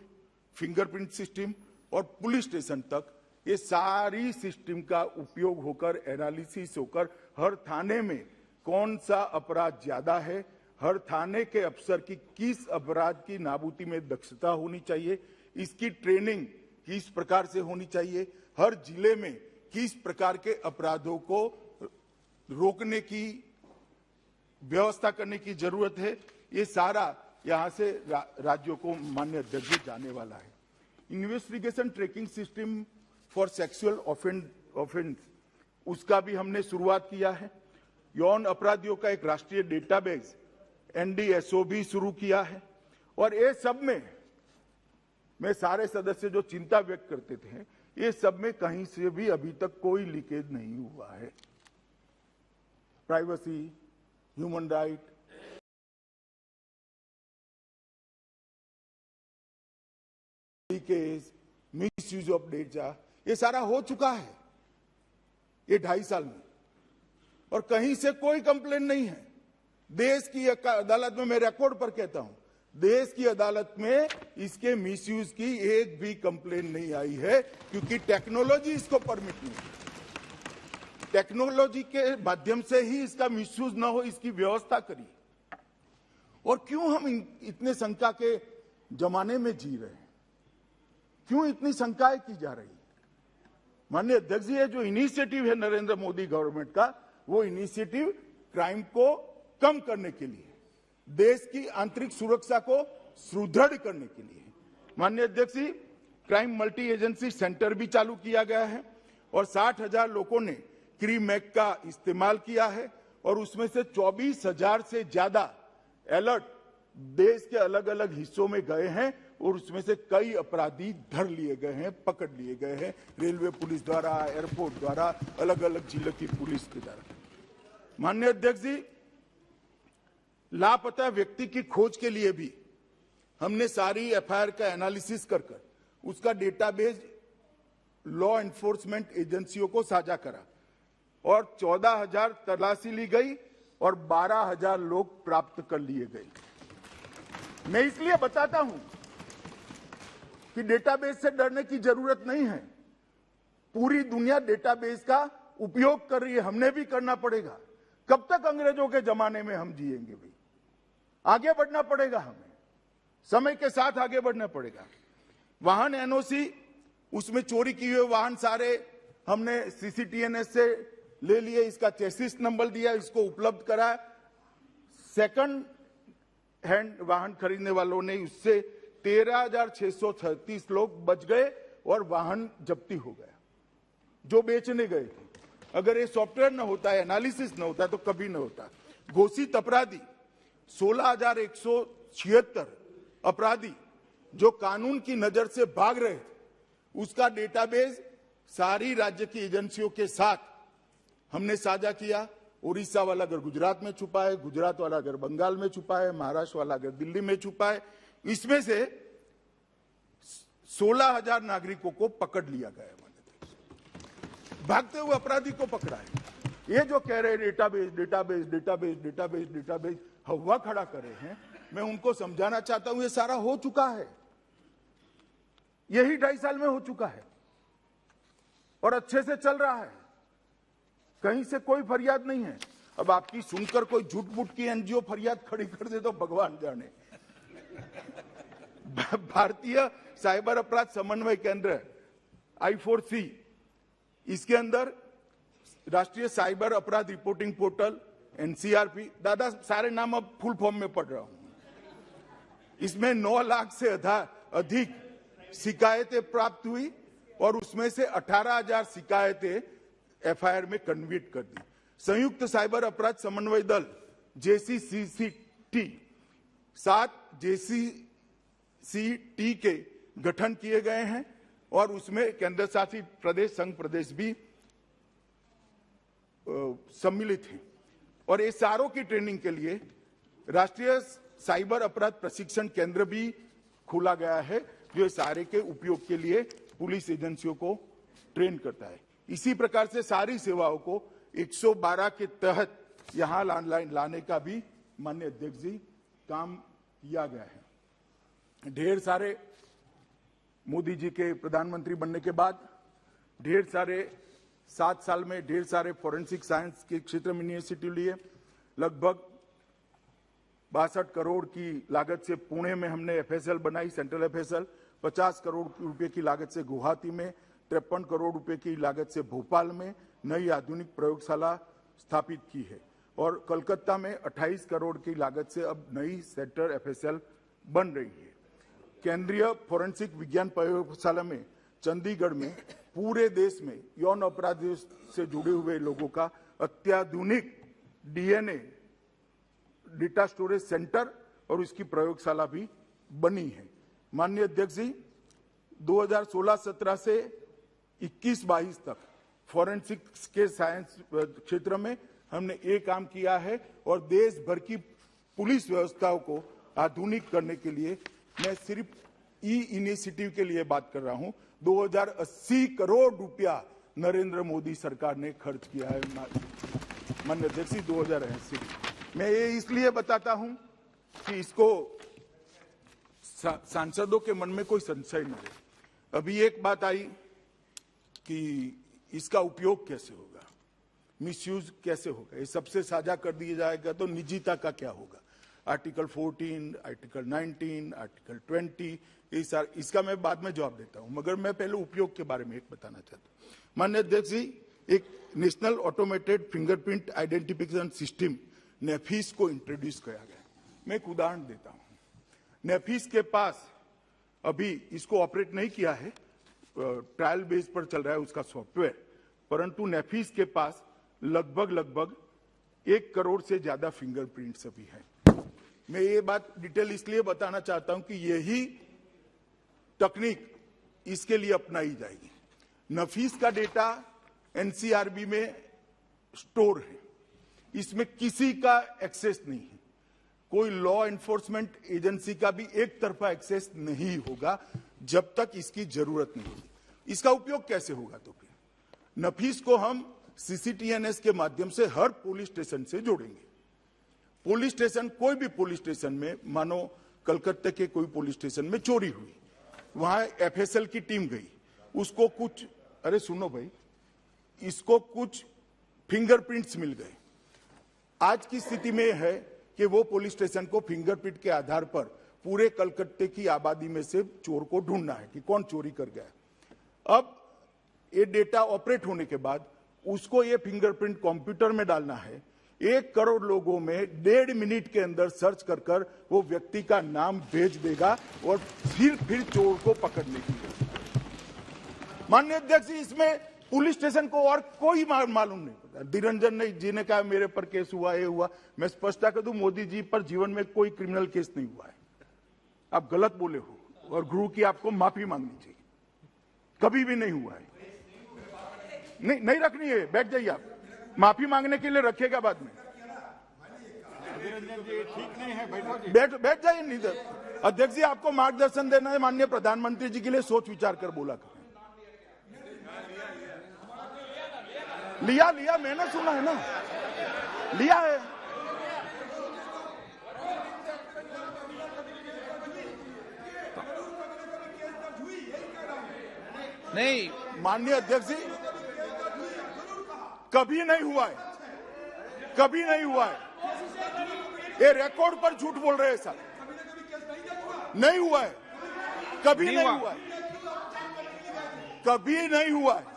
fingerprint system और पुलिस स्टेशन तक ये सारी सिस्टम का उपयोग होकर, एनालिसिस होकर हर थाने में कौन सा अपराध ज्यादा है, हर थाने के अफसर की किस अपराध की नाबूदी में दक्षता होनी चाहिए, इसकी ट्रेनिंग किस प्रकार से होनी चाहिए, हर जिले में किस प्रकार के अपराधों को रोकने की व्यवस्था करने की जरूरत है, ये सारा यहां से राज्यों को माननीय अध्यक्ष जी जाने वाला है। Investigation tracking system for sexual offence, उसका भी हमने शुरुआत किया है। यौन अपराधियों का एक राष्ट्रीय डेटाबेस NDSO भी शुरू किया है। और ये सब में मैं सारे सदस्य जो चिंता व्यक्त करते थे, ये सब में कहीं से भी अभी तक कोई लीकेज नहीं हुआ है। Privacy, human right, leakage, misuse of data, ये सारा हो चुका है ये 2.5 साल में, और कहीं से कोई कंप्लेन नहीं है। देश की अदालत में, मैं रिकॉर्ड पर कहता हूं, देश की अदालत में इसके मिसयूज की एक भी कंप्लेन नहीं आई है, क्योंकि टेक्नोलॉजी इसको परमिट नहीं। टेक्नोलॉजी के माध्यम से ही इसका मिसयूज ना हो, इसकी व्यवस्था करी। और क्यों हम इतने शंका के जमाने में जी रहे हैं, क्यों इतनी शंकाएं की जा रही है? माननीय अध्यक्ष जी, जो इनिशिएटिव है नरेंद्र मोदी गवर्नमेंट का, वो इनिशिएटिव क्राइम को कम करने के लिए, देश की आंतरिक सुरक्षा को सुदृढ़ करने के लिए। माननीय अध्यक्ष जी, क्राइम मल्टी एजेंसी सेंटर भी चालू किया गया है और 60,000 लोगों ने क्रीमैक का इस्तेमाल किया है और उसमें से 24,000 से ज्यादा अलर्ट देश के अलग अलग हिस्सों में गए हैं और उसमें से कई अपराधी धर लिए गए हैं, पकड़ लिए गए हैं, रेलवे पुलिस द्वारा, एयरपोर्ट द्वारा, अलग अलग जिले की पुलिस के द्वारा। माननीय अध्यक्ष जी, लापता व्यक्ति की खोज के लिए भी हमने सारी एफआईआर का एनालिसिस कर उसका डेटाबेस लॉ एनफोर्समेंट एजेंसियों को साझा करा और 14,000 तलाशी ली गई और 12,000 लोग प्राप्त कर लिए गए। मैं इसलिए बताता हूं कि डेटाबेस से डरने की जरूरत नहीं है। पूरी दुनिया डेटाबेस का उपयोग कर रही है, हमने भी करना पड़ेगा। कब तक अंग्रेजों के जमाने में हम जिएंगे भाई? आगे बढ़ना पड़ेगा, हमें समय के साथ आगे बढ़ना पड़ेगा। वाहन एनओसी, उसमें चोरी किए हुए वाहन सारे हमने सीसीटीएनएस से ले लिए, इसका चेसिस नंबर दिया, इसको उपलब्ध करा। सेकंड हैंड वाहन खरीदने वालों ने उससे 13,636 लोग बच गए और वाहन जब्ती हो गया जो बेचने गए थे। अगर ये सॉफ्टवेयर न होता, एनालिसिस न होता तो कभी न होता। घोषित अपराधी 16,176 अपराधी जो कानून की नजर से भाग रहे थे, उसका डेटाबेस सारी राज्य की एजेंसियों के साथ हमने साझा किया। उड़ीसा वाला अगर गुजरात में छुपा है, गुजरात वाला अगर बंगाल में छुपा है, महाराष्ट्र वाला अगर दिल्ली में छुपा है, इसमें से 16,000 नागरिकों को पकड़ लिया गया। भागते हुए अपराधी को पकड़ा है। ये जो कह रहे database database database database database हवा खड़ा कर रहे हैं, मैं उनको समझाना चाहता हूं ये सारा हो चुका है, यही 2.5 साल में हो चुका है और अच्छे से चल रहा है, कहीं से कोई फरियाद नहीं है। अब आपकी सुनकर कोई झूठ मूठ की एनजीओ फरियाद खड़ी कर दे तो भगवान जाने। भारतीय साइबर अपराध समन्वय केंद्र I4C, इसके अंदर राष्ट्रीय साइबर अपराध रिपोर्टिंग पोर्टल NCRP, दादा सारे नाम अब फुल फॉर्म में पढ़ रहा हूं। इसमें 9 लाख से अधिक शिकायतें प्राप्त हुई और उसमें से 18,000 शिकायतें FIR में कन्वर्ट कर दी। संयुक्त साइबर अपराध समन्वय दल JCCT 7 JCCT के गठन किए गए हैं और उसमें केंद्र शासित प्रदेश संघ प्रदेश भी सम्मिलित हैं और ये सारों की ट्रेनिंग के लिए राष्ट्रीय साइबर अपराध प्रशिक्षण केंद्र भी खोला गया है, जो सारे के उपयोग के लिए पुलिस एजेंसियों को ट्रेन करता है। इसी प्रकार से सारी सेवाओं को 112 के तहत यहां लाने का भी माननीय अध्यक्ष जी काम किया गया है। ढेर सारे मोदी जी के प्रधानमंत्री बनने के बाद ढेर सारे 7 साल में ढेर सारे फॉरेंसिक साइंस के क्षेत्र में इनिशिएटिव लिए। लगभग 62 करोड़ की लागत से पुणे में हमने FSL बनाई, सेंट्रल FSL। 50 करोड़ रुपए की लागत से गुवाहाटी में, 53 करोड़ रुपए की लागत से भोपाल में नई आधुनिक प्रयोगशाला स्थापित की है और कोलकाता में 28 करोड़ की लागत से अब नई सेंटर FSL बन रही है। केंद्रीय फोरेंसिक विज्ञान प्रयोगशाला में चंडीगढ़ में पूरे देश में यौन अपराधियों से जुड़े हुए लोगों का अत्याधुनिक DNA डेटा स्टोरेज सेंटर और उसकी प्रयोगशाला भी बनी है। माननीय अध्यक्ष जी, 2016-17 से 21-22 तक फॉरेंसिक्स के साइंस क्षेत्र में हमने ये काम किया है और देश भर की पुलिस व्यवस्थाओं को आधुनिक करने के लिए मैं सिर्फ इनिशिएटिव के लिए बात कर रहा हूं। 2080 करोड़ रुपया नरेंद्र मोदी सरकार ने खर्च किया है माननीय अध्यक्ष जी 2080। मैं ये इसलिए बताता हूं कि इसको सांसदों के मन में कोई संशय न रहे। अभी एक बात आई कि इसका उपयोग कैसे होगा, मिसयूज कैसे होगा, ये सबसे साझा कर दिया जाएगा तो निजीता का क्या होगा। आर्टिकल 14, आर्टिकल 19, आर्टिकल 20, इसका मैं बाद में जवाब देता हूं, मगर मैं पहले उपयोग के बारे में एक बताना चाहता हूं। माननीय अध्यक्ष जी, एक national automated fingerprint identification system NAFIS को इंट्रोड्यूस किया गया। मैं एक उदाहरण देता हूं। नेफिस के पास अभी इसको ऑपरेट नहीं किया है, ट्रायल बेस पर चल रहा है उसका सॉफ्टवेयर, परंतु नेफिस के पास लगभग 1 करोड़ से ज्यादा फिंगरप्रिंट्स अभी है। मैं ये बात डिटेल इसलिए बताना चाहता हूं कि यही तकनीक इसके लिए अपनाई जाएगी। नफीस का डेटा NCRB में स्टोर है, इसमें किसी का एक्सेस नहीं है, कोई लॉ एनफोर्समेंट एजेंसी का भी एक तरफा एक्सेस नहीं होगा जब तक इसकी जरूरत नहीं होगी। इसका उपयोग कैसे होगा? तो फिर नफीस को हम CCTNS के माध्यम से हर पुलिस स्टेशन से जोड़ेंगे। पुलिस स्टेशन, कोई भी पुलिस स्टेशन में, मानो कलकत्ते के कोई पुलिस स्टेशन में चोरी हुई, वहां FSL की टीम गई, उसको कुछ, अरे सुनो भाई, इसको कुछ फिंगरप्रिंट्स मिल गए। आज की स्थिति में है कि वो पुलिस स्टेशन को फिंगरप्रिंट के आधार पर पूरे कलकत्ते की आबादी में से चोर को ढूंढना है कि कौन चोरी कर गया। अब ये डेटा ऑपरेट होने के बाद उसको ये फिंगरप्रिंट कंप्यूटर में डालना है। 1 करोड़ लोगों में 1.5 मिनट के अंदर सर्च कर वो व्यक्ति का नाम भेज देगा और फिर चोर को पकड़ने की। माननीय अध्यक्ष जी, इसमें पुलिस स्टेशन को और कोई मालूम नहीं पता। निरंजन जी ने कहा मेरे पर केस हुआ, ये हुआ। मैं स्पष्टता कर दूं, मोदी जी पर जीवन में कोई क्रिमिनल केस नहीं हुआ है। आप गलत बोले हो और गुरु की आपको माफी मांगनी चाहिए। कभी भी नहीं हुआ है। नहीं रखनी है, बैठ जाइए आप। माफी मांगने के लिए रखेगा बाद में। ठीक नहीं है, बैठ जाइए। नीदर अध्यक्ष जी, आपको मार्गदर्शन देना है। माननीय प्रधानमंत्री जी के लिए सोच विचार कर बोला करें। लिया लिया मैंने सुना है ना, लिया है। नहीं माननीय अध्यक्ष जी, कभी नहीं हुआ है, कभी नहीं हुआ है। ये रिकॉर्ड पर झूठ बोल रहे हैं सर, नहीं हुआ है, कभी नहीं हुआ है, कभी नहीं हुआ है।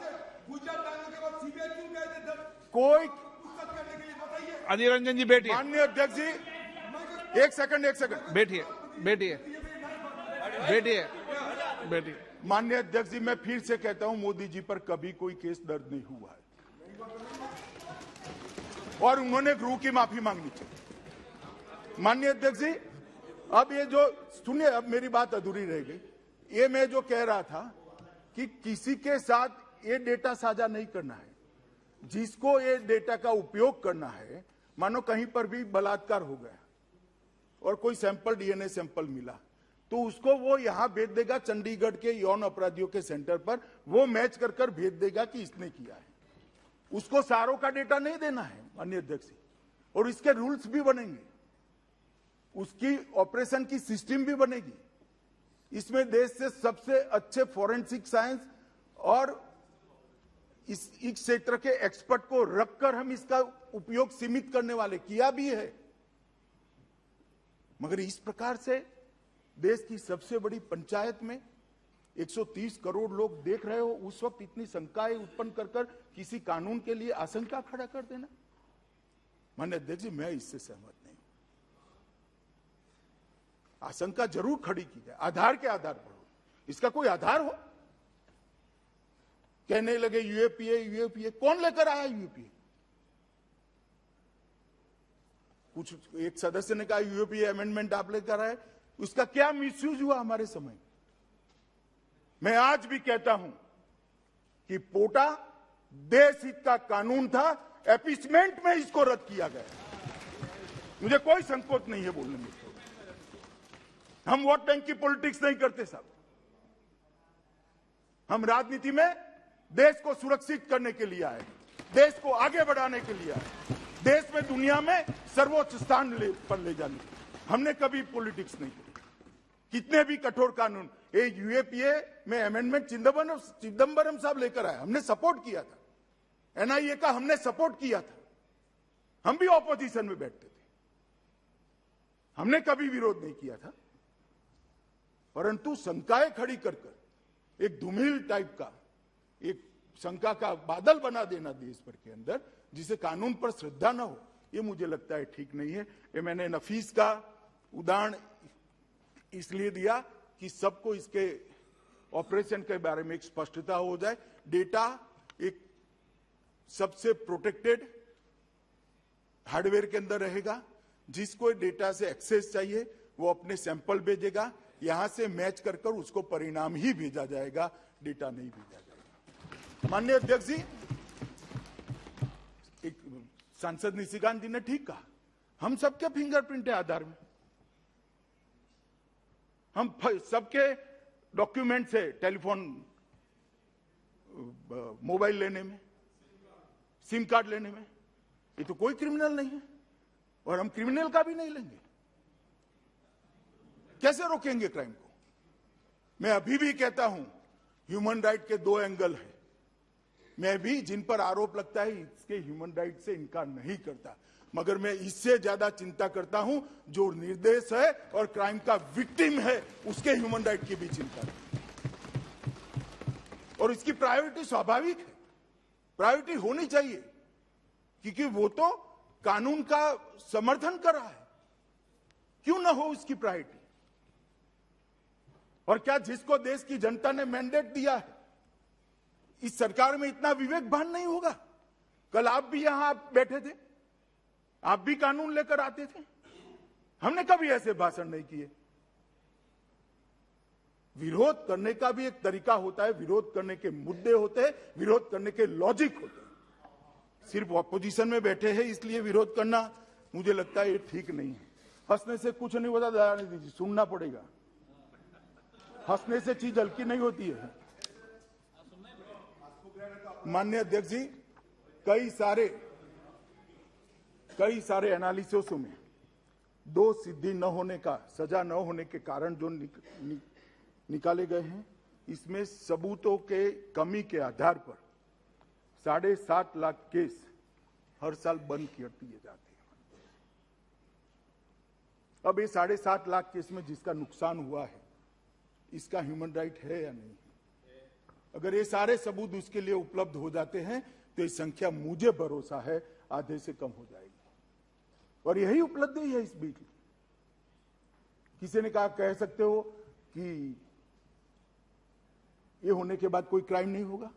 कोई अधीर रंजन जी बैठिए। माननीय अध्यक्ष जी, एक सेकंड बैठिए बैठिए बैठिए बैठिए। माननीय अध्यक्ष जी, मैं फिर से कहता हूं, मोदी जी पर कभी कोई केस दर्ज नहीं हुआ है और उन्होंने गृह की माफी मांगनी चाहिए। माननीय अध्यक्ष जी, अब ये जो सुनिए, अब मेरी बात अधूरी रह गई। ये मैं जो कह रहा था कि किसी के साथ ये डेटा साझा नहीं करना है। जिसको ये डेटा का उपयोग करना है, मानो कहीं पर भी बलात्कार हो गया और कोई सैंपल डीएनए सैंपल मिला, तो उसको वो यहां भेज देगा चंडीगढ़ के यौन अपराधियों के सेंटर पर, वो मैच कर कर भेज देगा कि इसने किया है। उसको सारों का डेटा नहीं देना है माननीय अध्यक्ष जी, और इसके रूल्स भी बनेंगे, उसकी ऑपरेशन की सिस्टम भी बनेगी। इसमें देश से सबसे अच्छे फॉरेंसिक साइंस और इस क्षेत्र के एक्सपर्ट को रखकर हम इसका उपयोग सीमित करने वाले, किया भी है। मगर इस प्रकार से देश की सबसे बड़ी पंचायत में 130 करोड़ लोग देख रहे हो, उस वक्त इतनी शंकाएं उत्पन्न कर कर किसी कानून के लिए आशंका खड़ा कर देना, माननीय अध्यक्ष जी, मैं इससे सहमत नहीं हूं। आशंका जरूर खड़ी की जाए, आधार के आधार पर हो, इसका कोई आधार हो। कहने लगे यूएपीए यूएपीए, कौन लेकर आया यूएपीए? कुछ एक सदस्य ने कहा यूएपीए अमेंडमेंट आप लेकर आए, उसका क्या मिसयूज हुआ हमारे समय। मैं आज भी कहता हूं कि पोटा देश हित का कानून था, एपीसमेंट में इसको रद्द किया गया। मुझे कोई संकोच नहीं है बोलने में। हम वोट बैंक की पॉलिटिक्स नहीं करते साहब, हम राजनीति में देश को सुरक्षित करने के लिए आए, देश को आगे बढ़ाने के लिए आए, देश में दुनिया में सर्वोच्च स्थान पर ले जाने। हमने कभी पॉलिटिक्स नहीं की। कितने भी कठोर कानून, ये यूएपीए में अमेंडमेंट चिदम्बरम साहब लेकर आए, हमने सपोर्ट किया था। एनआईए का हमने सपोर्ट किया था, हम भी ऑपोजिशन में बैठते थे, हमने कभी विरोध नहीं किया था। परंतु शंकाएं खड़ी कर कर एक धूमिल टाइप का एक शंका का बादल बना देना देश भर के अंदर, जिसे कानून पर श्रद्धा न हो, ये मुझे लगता है ठीक नहीं है। ये मैंने नफीस का उदाहरण इसलिए दिया कि सबको इसके ऑपरेशन के बारे में एक स्पष्टता हो जाए। डेटा एक सबसे प्रोटेक्टेड हार्डवेयर के अंदर रहेगा, जिसको डेटा से एक्सेस चाहिए वो अपने सैंपल भेजेगा, यहां से मैच कर कर उसको परिणाम ही भेजा जाएगा, डेटा नहीं भेजा जाएगा। माननीय अध्यक्ष जी, एक सांसद निशिकांत जी ने ठीक कहा, हम सबके फिंगरप्रिंट है आधार में, हम सबके डॉक्यूमेंट्स है टेलीफोन मोबाइल लेने में, सिम कार्ड लेने में। ये तो कोई क्रिमिनल नहीं है और हम क्रिमिनल का भी नहीं लेंगे। कैसे रोकेंगे क्राइम को? मैं अभी भी कहता हूं ह्यूमन राइट के दो एंगल है। मैं भी जिन पर आरोप लगता है इसके ह्यूमन राइट से इनकार नहीं करता, मगर मैं इससे ज्यादा चिंता करता हूं जो निर्दोष है और क्राइम का विक्टिम है उसके ह्यूमन राइट की भी चिंता है। और इसकी प्रायोरिटी स्वाभाविक है, प्रायोरिटी होनी चाहिए, क्योंकि वो तो कानून का समर्थन कर रहा है, क्यों ना हो उसकी प्रायोरिटी। और क्या जिसको देश की जनता ने मैंडेट दिया है, इस सरकार में इतना विवेक भान नहीं होगा? कल आप भी यहां बैठे थे, आप भी कानून लेकर आते थे, हमने कभी ऐसे भाषण नहीं किए। विरोध करने का भी एक तरीका होता है, विरोध करने के मुद्दे होते हैं, विरोध करने के लॉजिक होते हैं। सिर्फ ऑपोजिशन में बैठे हैं इसलिए विरोध करना मुझे लगता है ये ठीक नहीं है। हंसने से कुछ नहीं होता, दयानिधि जी, सुनना पड़ेगा। हंसने से चीज हल्की नहीं होती है। माननीय अध्यक्ष जी, कई सारे एनालिसिसों में दोष सिद्धि न होने का, सजा न होने के कारण जो निकाले गए हैं, इसमें सबूतों के कमी के आधार पर 7.5 लाख केस हर साल बंद कर दिए जाते हैं। अब ये 7.5 लाख केस में जिसका नुकसान हुआ है, इसका ह्यूमन राइट है या नहीं? अगर ये सारे सबूत उसके लिए उपलब्ध हो जाते हैं तो ये संख्या, मुझे भरोसा है, आधे से कम हो जाएगी। और यही उपलब्धि है इस बिल की। किसी ने कहा, कह सकते हो कि ये होने के बाद कोई क्राइम नहीं होगा।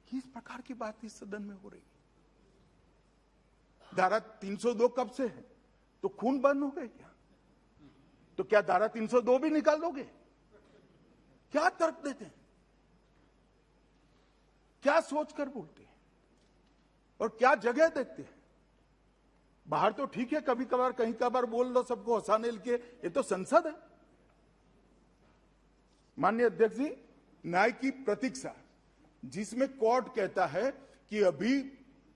किस प्रकार की बात इस सदन में हो रही है? धारा 302 कब से है? तो खून बंद हो गए क्या? तो क्या धारा 302 भी निकाल दोगे? क्या तर्क देते हैं? क्या सोचकर बोलते हैं? और क्या जगह देखते हैं? बाहर तो ठीक है, कभी कभार कहीं कभार बोल दो सबको हंसाने के, ये तो संसद है। माननीय अध्यक्ष जी, न्याय की प्रतीक्षा, जिसमें कोर्ट कहता है कि अभी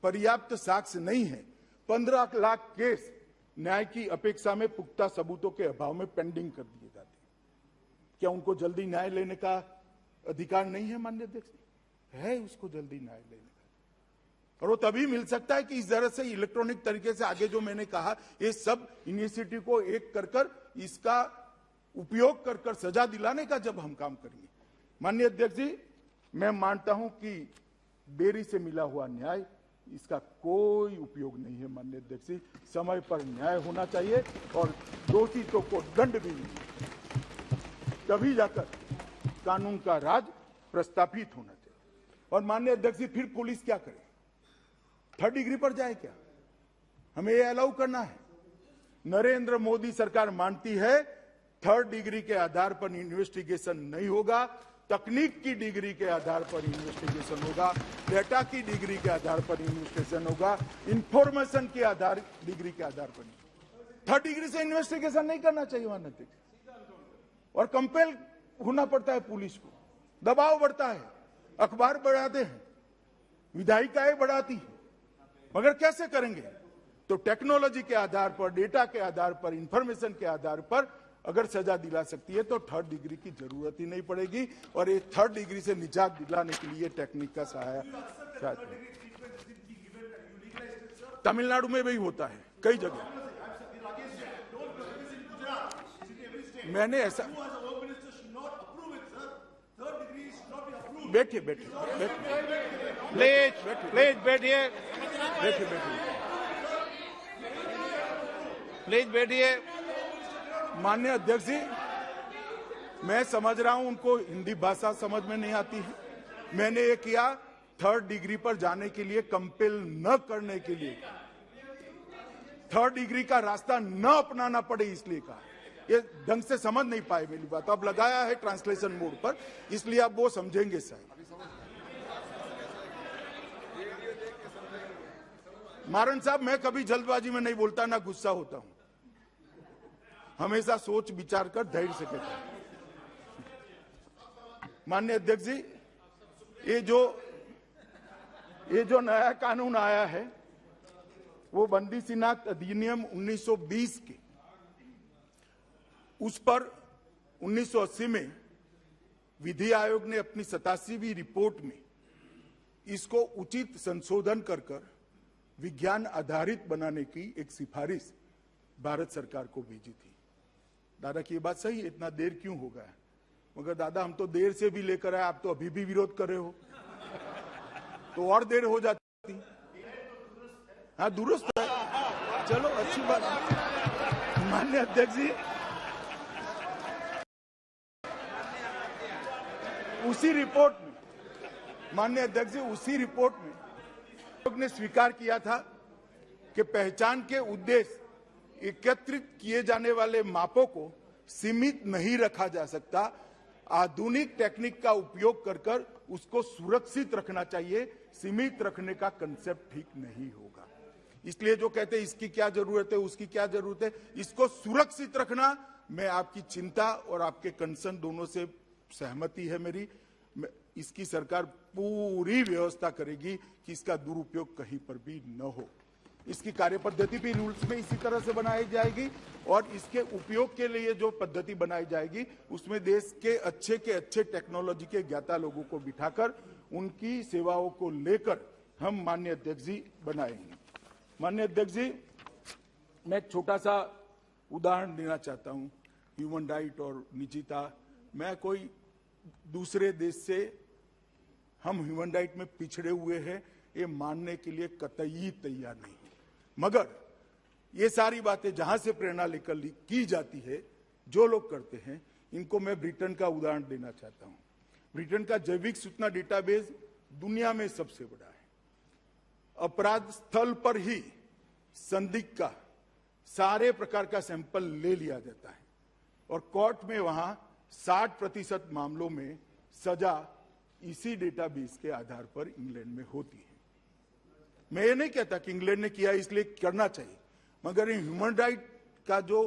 पर्याप्त साक्ष्य नहीं है, 15 लाख केस न्याय की अपेक्षा में पुख्ता सबूतों के अभाव में पेंडिंग कर दिए जाते हैं। क्या उनको जल्दी न्याय लेने का अधिकार नहीं है? माननीय अध्यक्ष है उसको जल्दी न्याय लेने का, और वो तभी मिल सकता है कि इस तरह से इलेक्ट्रॉनिक तरीके से आगे जो मैंने कहा, ये सब इनिशिएटिव को एक कर इसका उपयोग कर सजा दिलाने का जब हम काम करेंगे। माननीय अध्यक्ष जी, मैं मानता हूं कि देरी से मिला हुआ न्याय, इसका कोई उपयोग नहीं है। माननीय अध्यक्ष जी, समय पर न्याय होना चाहिए और दोषियों को दंड भी मिले, तभी जाकर कानून का राज प्रस्थापित होना चाहिए। और माननीय अध्यक्ष जी, फिर पुलिस क्या करे? 3rd डिग्री पर जाए क्या? हमें ये अलाउ करना है? नरेंद्र मोदी सरकार मानती है 3rd डिग्री के आधार पर इन्वेस्टिगेशन नहीं होगा, तकनीक की डिग्री के आधार पर इन्वेस्टिगेशन होगा, डेटा की डिग्री के आधार पर इन्वेस्टिगेशन होगा, इंफॉर्मेशन के आधार डिग्री के आधार पर। 3rd डिग्री से इन्वेस्टिगेशन नहीं करना चाहिए माननीय अध्यक्ष। और कंपेल होना पड़ता है पुलिस को, दबाव बढ़ता है, अखबार बढ़ाते हैं, विधायिकाएं बढ़ाती है, मगर कैसे करेंगे? तो टेक्नोलॉजी के आधार पर, डेटा के आधार पर, इंफॉर्मेशन के आधार पर अगर सजा दिला सकती है तो 3rd डिग्री की जरूरत ही नहीं पड़ेगी। और ये 3rd डिग्री से निजात दिलाने के लिए टेक्निक का सहायता तमिलनाडु में भी होता है, कई जगह। मैंने ऐसा, बैठिए बैठिए प्लीज बैठिए, प्लीज बैठिए। माननीय अध्यक्ष जी, मैं समझ रहा हूं उनको हिंदी भाषा समझ में नहीं आती है। मैंने ये किया 3rd डिग्री पर जाने के लिए, कंपेल न करने के लिए, 3rd डिग्री का रास्ता न अपनाना पड़े इसलिए कहा। ये ढंग से समझ नहीं पाए मेरी बात, अब लगाया है ट्रांसलेशन मोड पर, इसलिए आप वो समझेंगे शायद। मारन साहब, मैं कभी जल्दबाजी में नहीं बोलता, ना गुस्सा होता हूं, हमेशा सोच विचार कर धैर्य से कहता हूं। माननीय अध्यक्ष जी, ये जो नया कानून आया है वो बंदी शिनाख्त अधिनियम 1920 के, उस पर 1980 में विधि आयोग ने अपनी 87वीं रिपोर्ट में इसको उचित संशोधन कर विज्ञान आधारित बनाने की एक सिफारिश भारत सरकार को भेजी थी। दादा की ये बात सही है, इतना देर क्यों हो गया? मगर दादा, हम तो देर से भी लेकर आए, आप तो अभी भी विरोध कर रहे हो, तो और देर हो जाती। हाँ, दुरुस्त है, चलो अच्छी बात। माननीय अध्यक्ष जी, उसी रिपोर्ट में, माननीय अध्यक्ष जी, उसी रिपोर्ट में लोग ने स्वीकार किया था कि पहचान के उद्देश्य एकत्रित किए जाने वाले मापों को सीमित नहीं रखा जा सकता, आधुनिक टेक्निक का उपयोग कर उसको सुरक्षित रखना चाहिए, सीमित रखने का कंसेप्ट ठीक नहीं होगा। इसलिए जो कहते हैं इसकी क्या जरूरत है, उसकी क्या जरूरत है, इसको सुरक्षित रखना, मैं आपकी चिंता और आपके कंसर्न दोनों से सहमति है मेरी। इसकी सरकार पूरी व्यवस्था करेगी कि इसका दुरुपयोग कहीं पर भी न हो। इसकी कार्यपद्धति भी रूल्स में इसी तरह से बनाई जाएगी और इसके उपयोग के लिए जो पद्धति बनाई जाएगी उसमें देश के अच्छे टेक्नोलॉजी के ज्ञाता लोगों को बिठाकर उनकी सेवाओं को लेकर हम माननीय अध्यक्ष जी बनाएंगे। माननीय अध्यक्ष जी, मैं एक छोटा सा उदाहरण देना चाहता हूं, ह्यूमन राइट और निजता। मैं कोई दूसरे देश से हम ह्यूमन राइट में पिछड़े हुए हैं ये मानने के लिए कतई तैयार नहीं, मगर ये सारी बातें जहां से प्रेरणा लेकर की जाती है, जो लोग करते हैं, इनको मैं ब्रिटेन का उदाहरण देना चाहता हूं। ब्रिटेन का जैविक सूचना डेटाबेस दुनिया में सबसे बड़ा है। अपराध स्थल पर ही संदिग्ध का सारे प्रकार का सैंपल ले लिया जाता है और कोर्ट में वहां 60% मामलों में सजा इसी डेटाबेस के आधार पर इंग्लैंड में होती है। मैं ये नहीं कहता कि इंग्लैंड ने किया इसलिए करना चाहिए, मगर ह्यूमन राइट का जो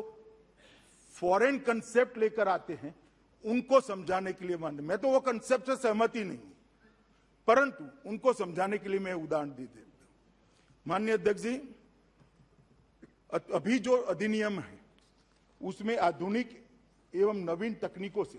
फॉरेन कंसेप्ट लेकर आते हैं उनको समझाने के लिए मैं तो वो कंसेप्ट से सहमत ही नहीं हूं, परंतु उनको समझाने के लिए मैं उदाहरण दे देता हूं। माननीय अध्यक्ष जी, अभी जो अधिनियम है उसमें आधुनिक एवं नवीन तकनीकों से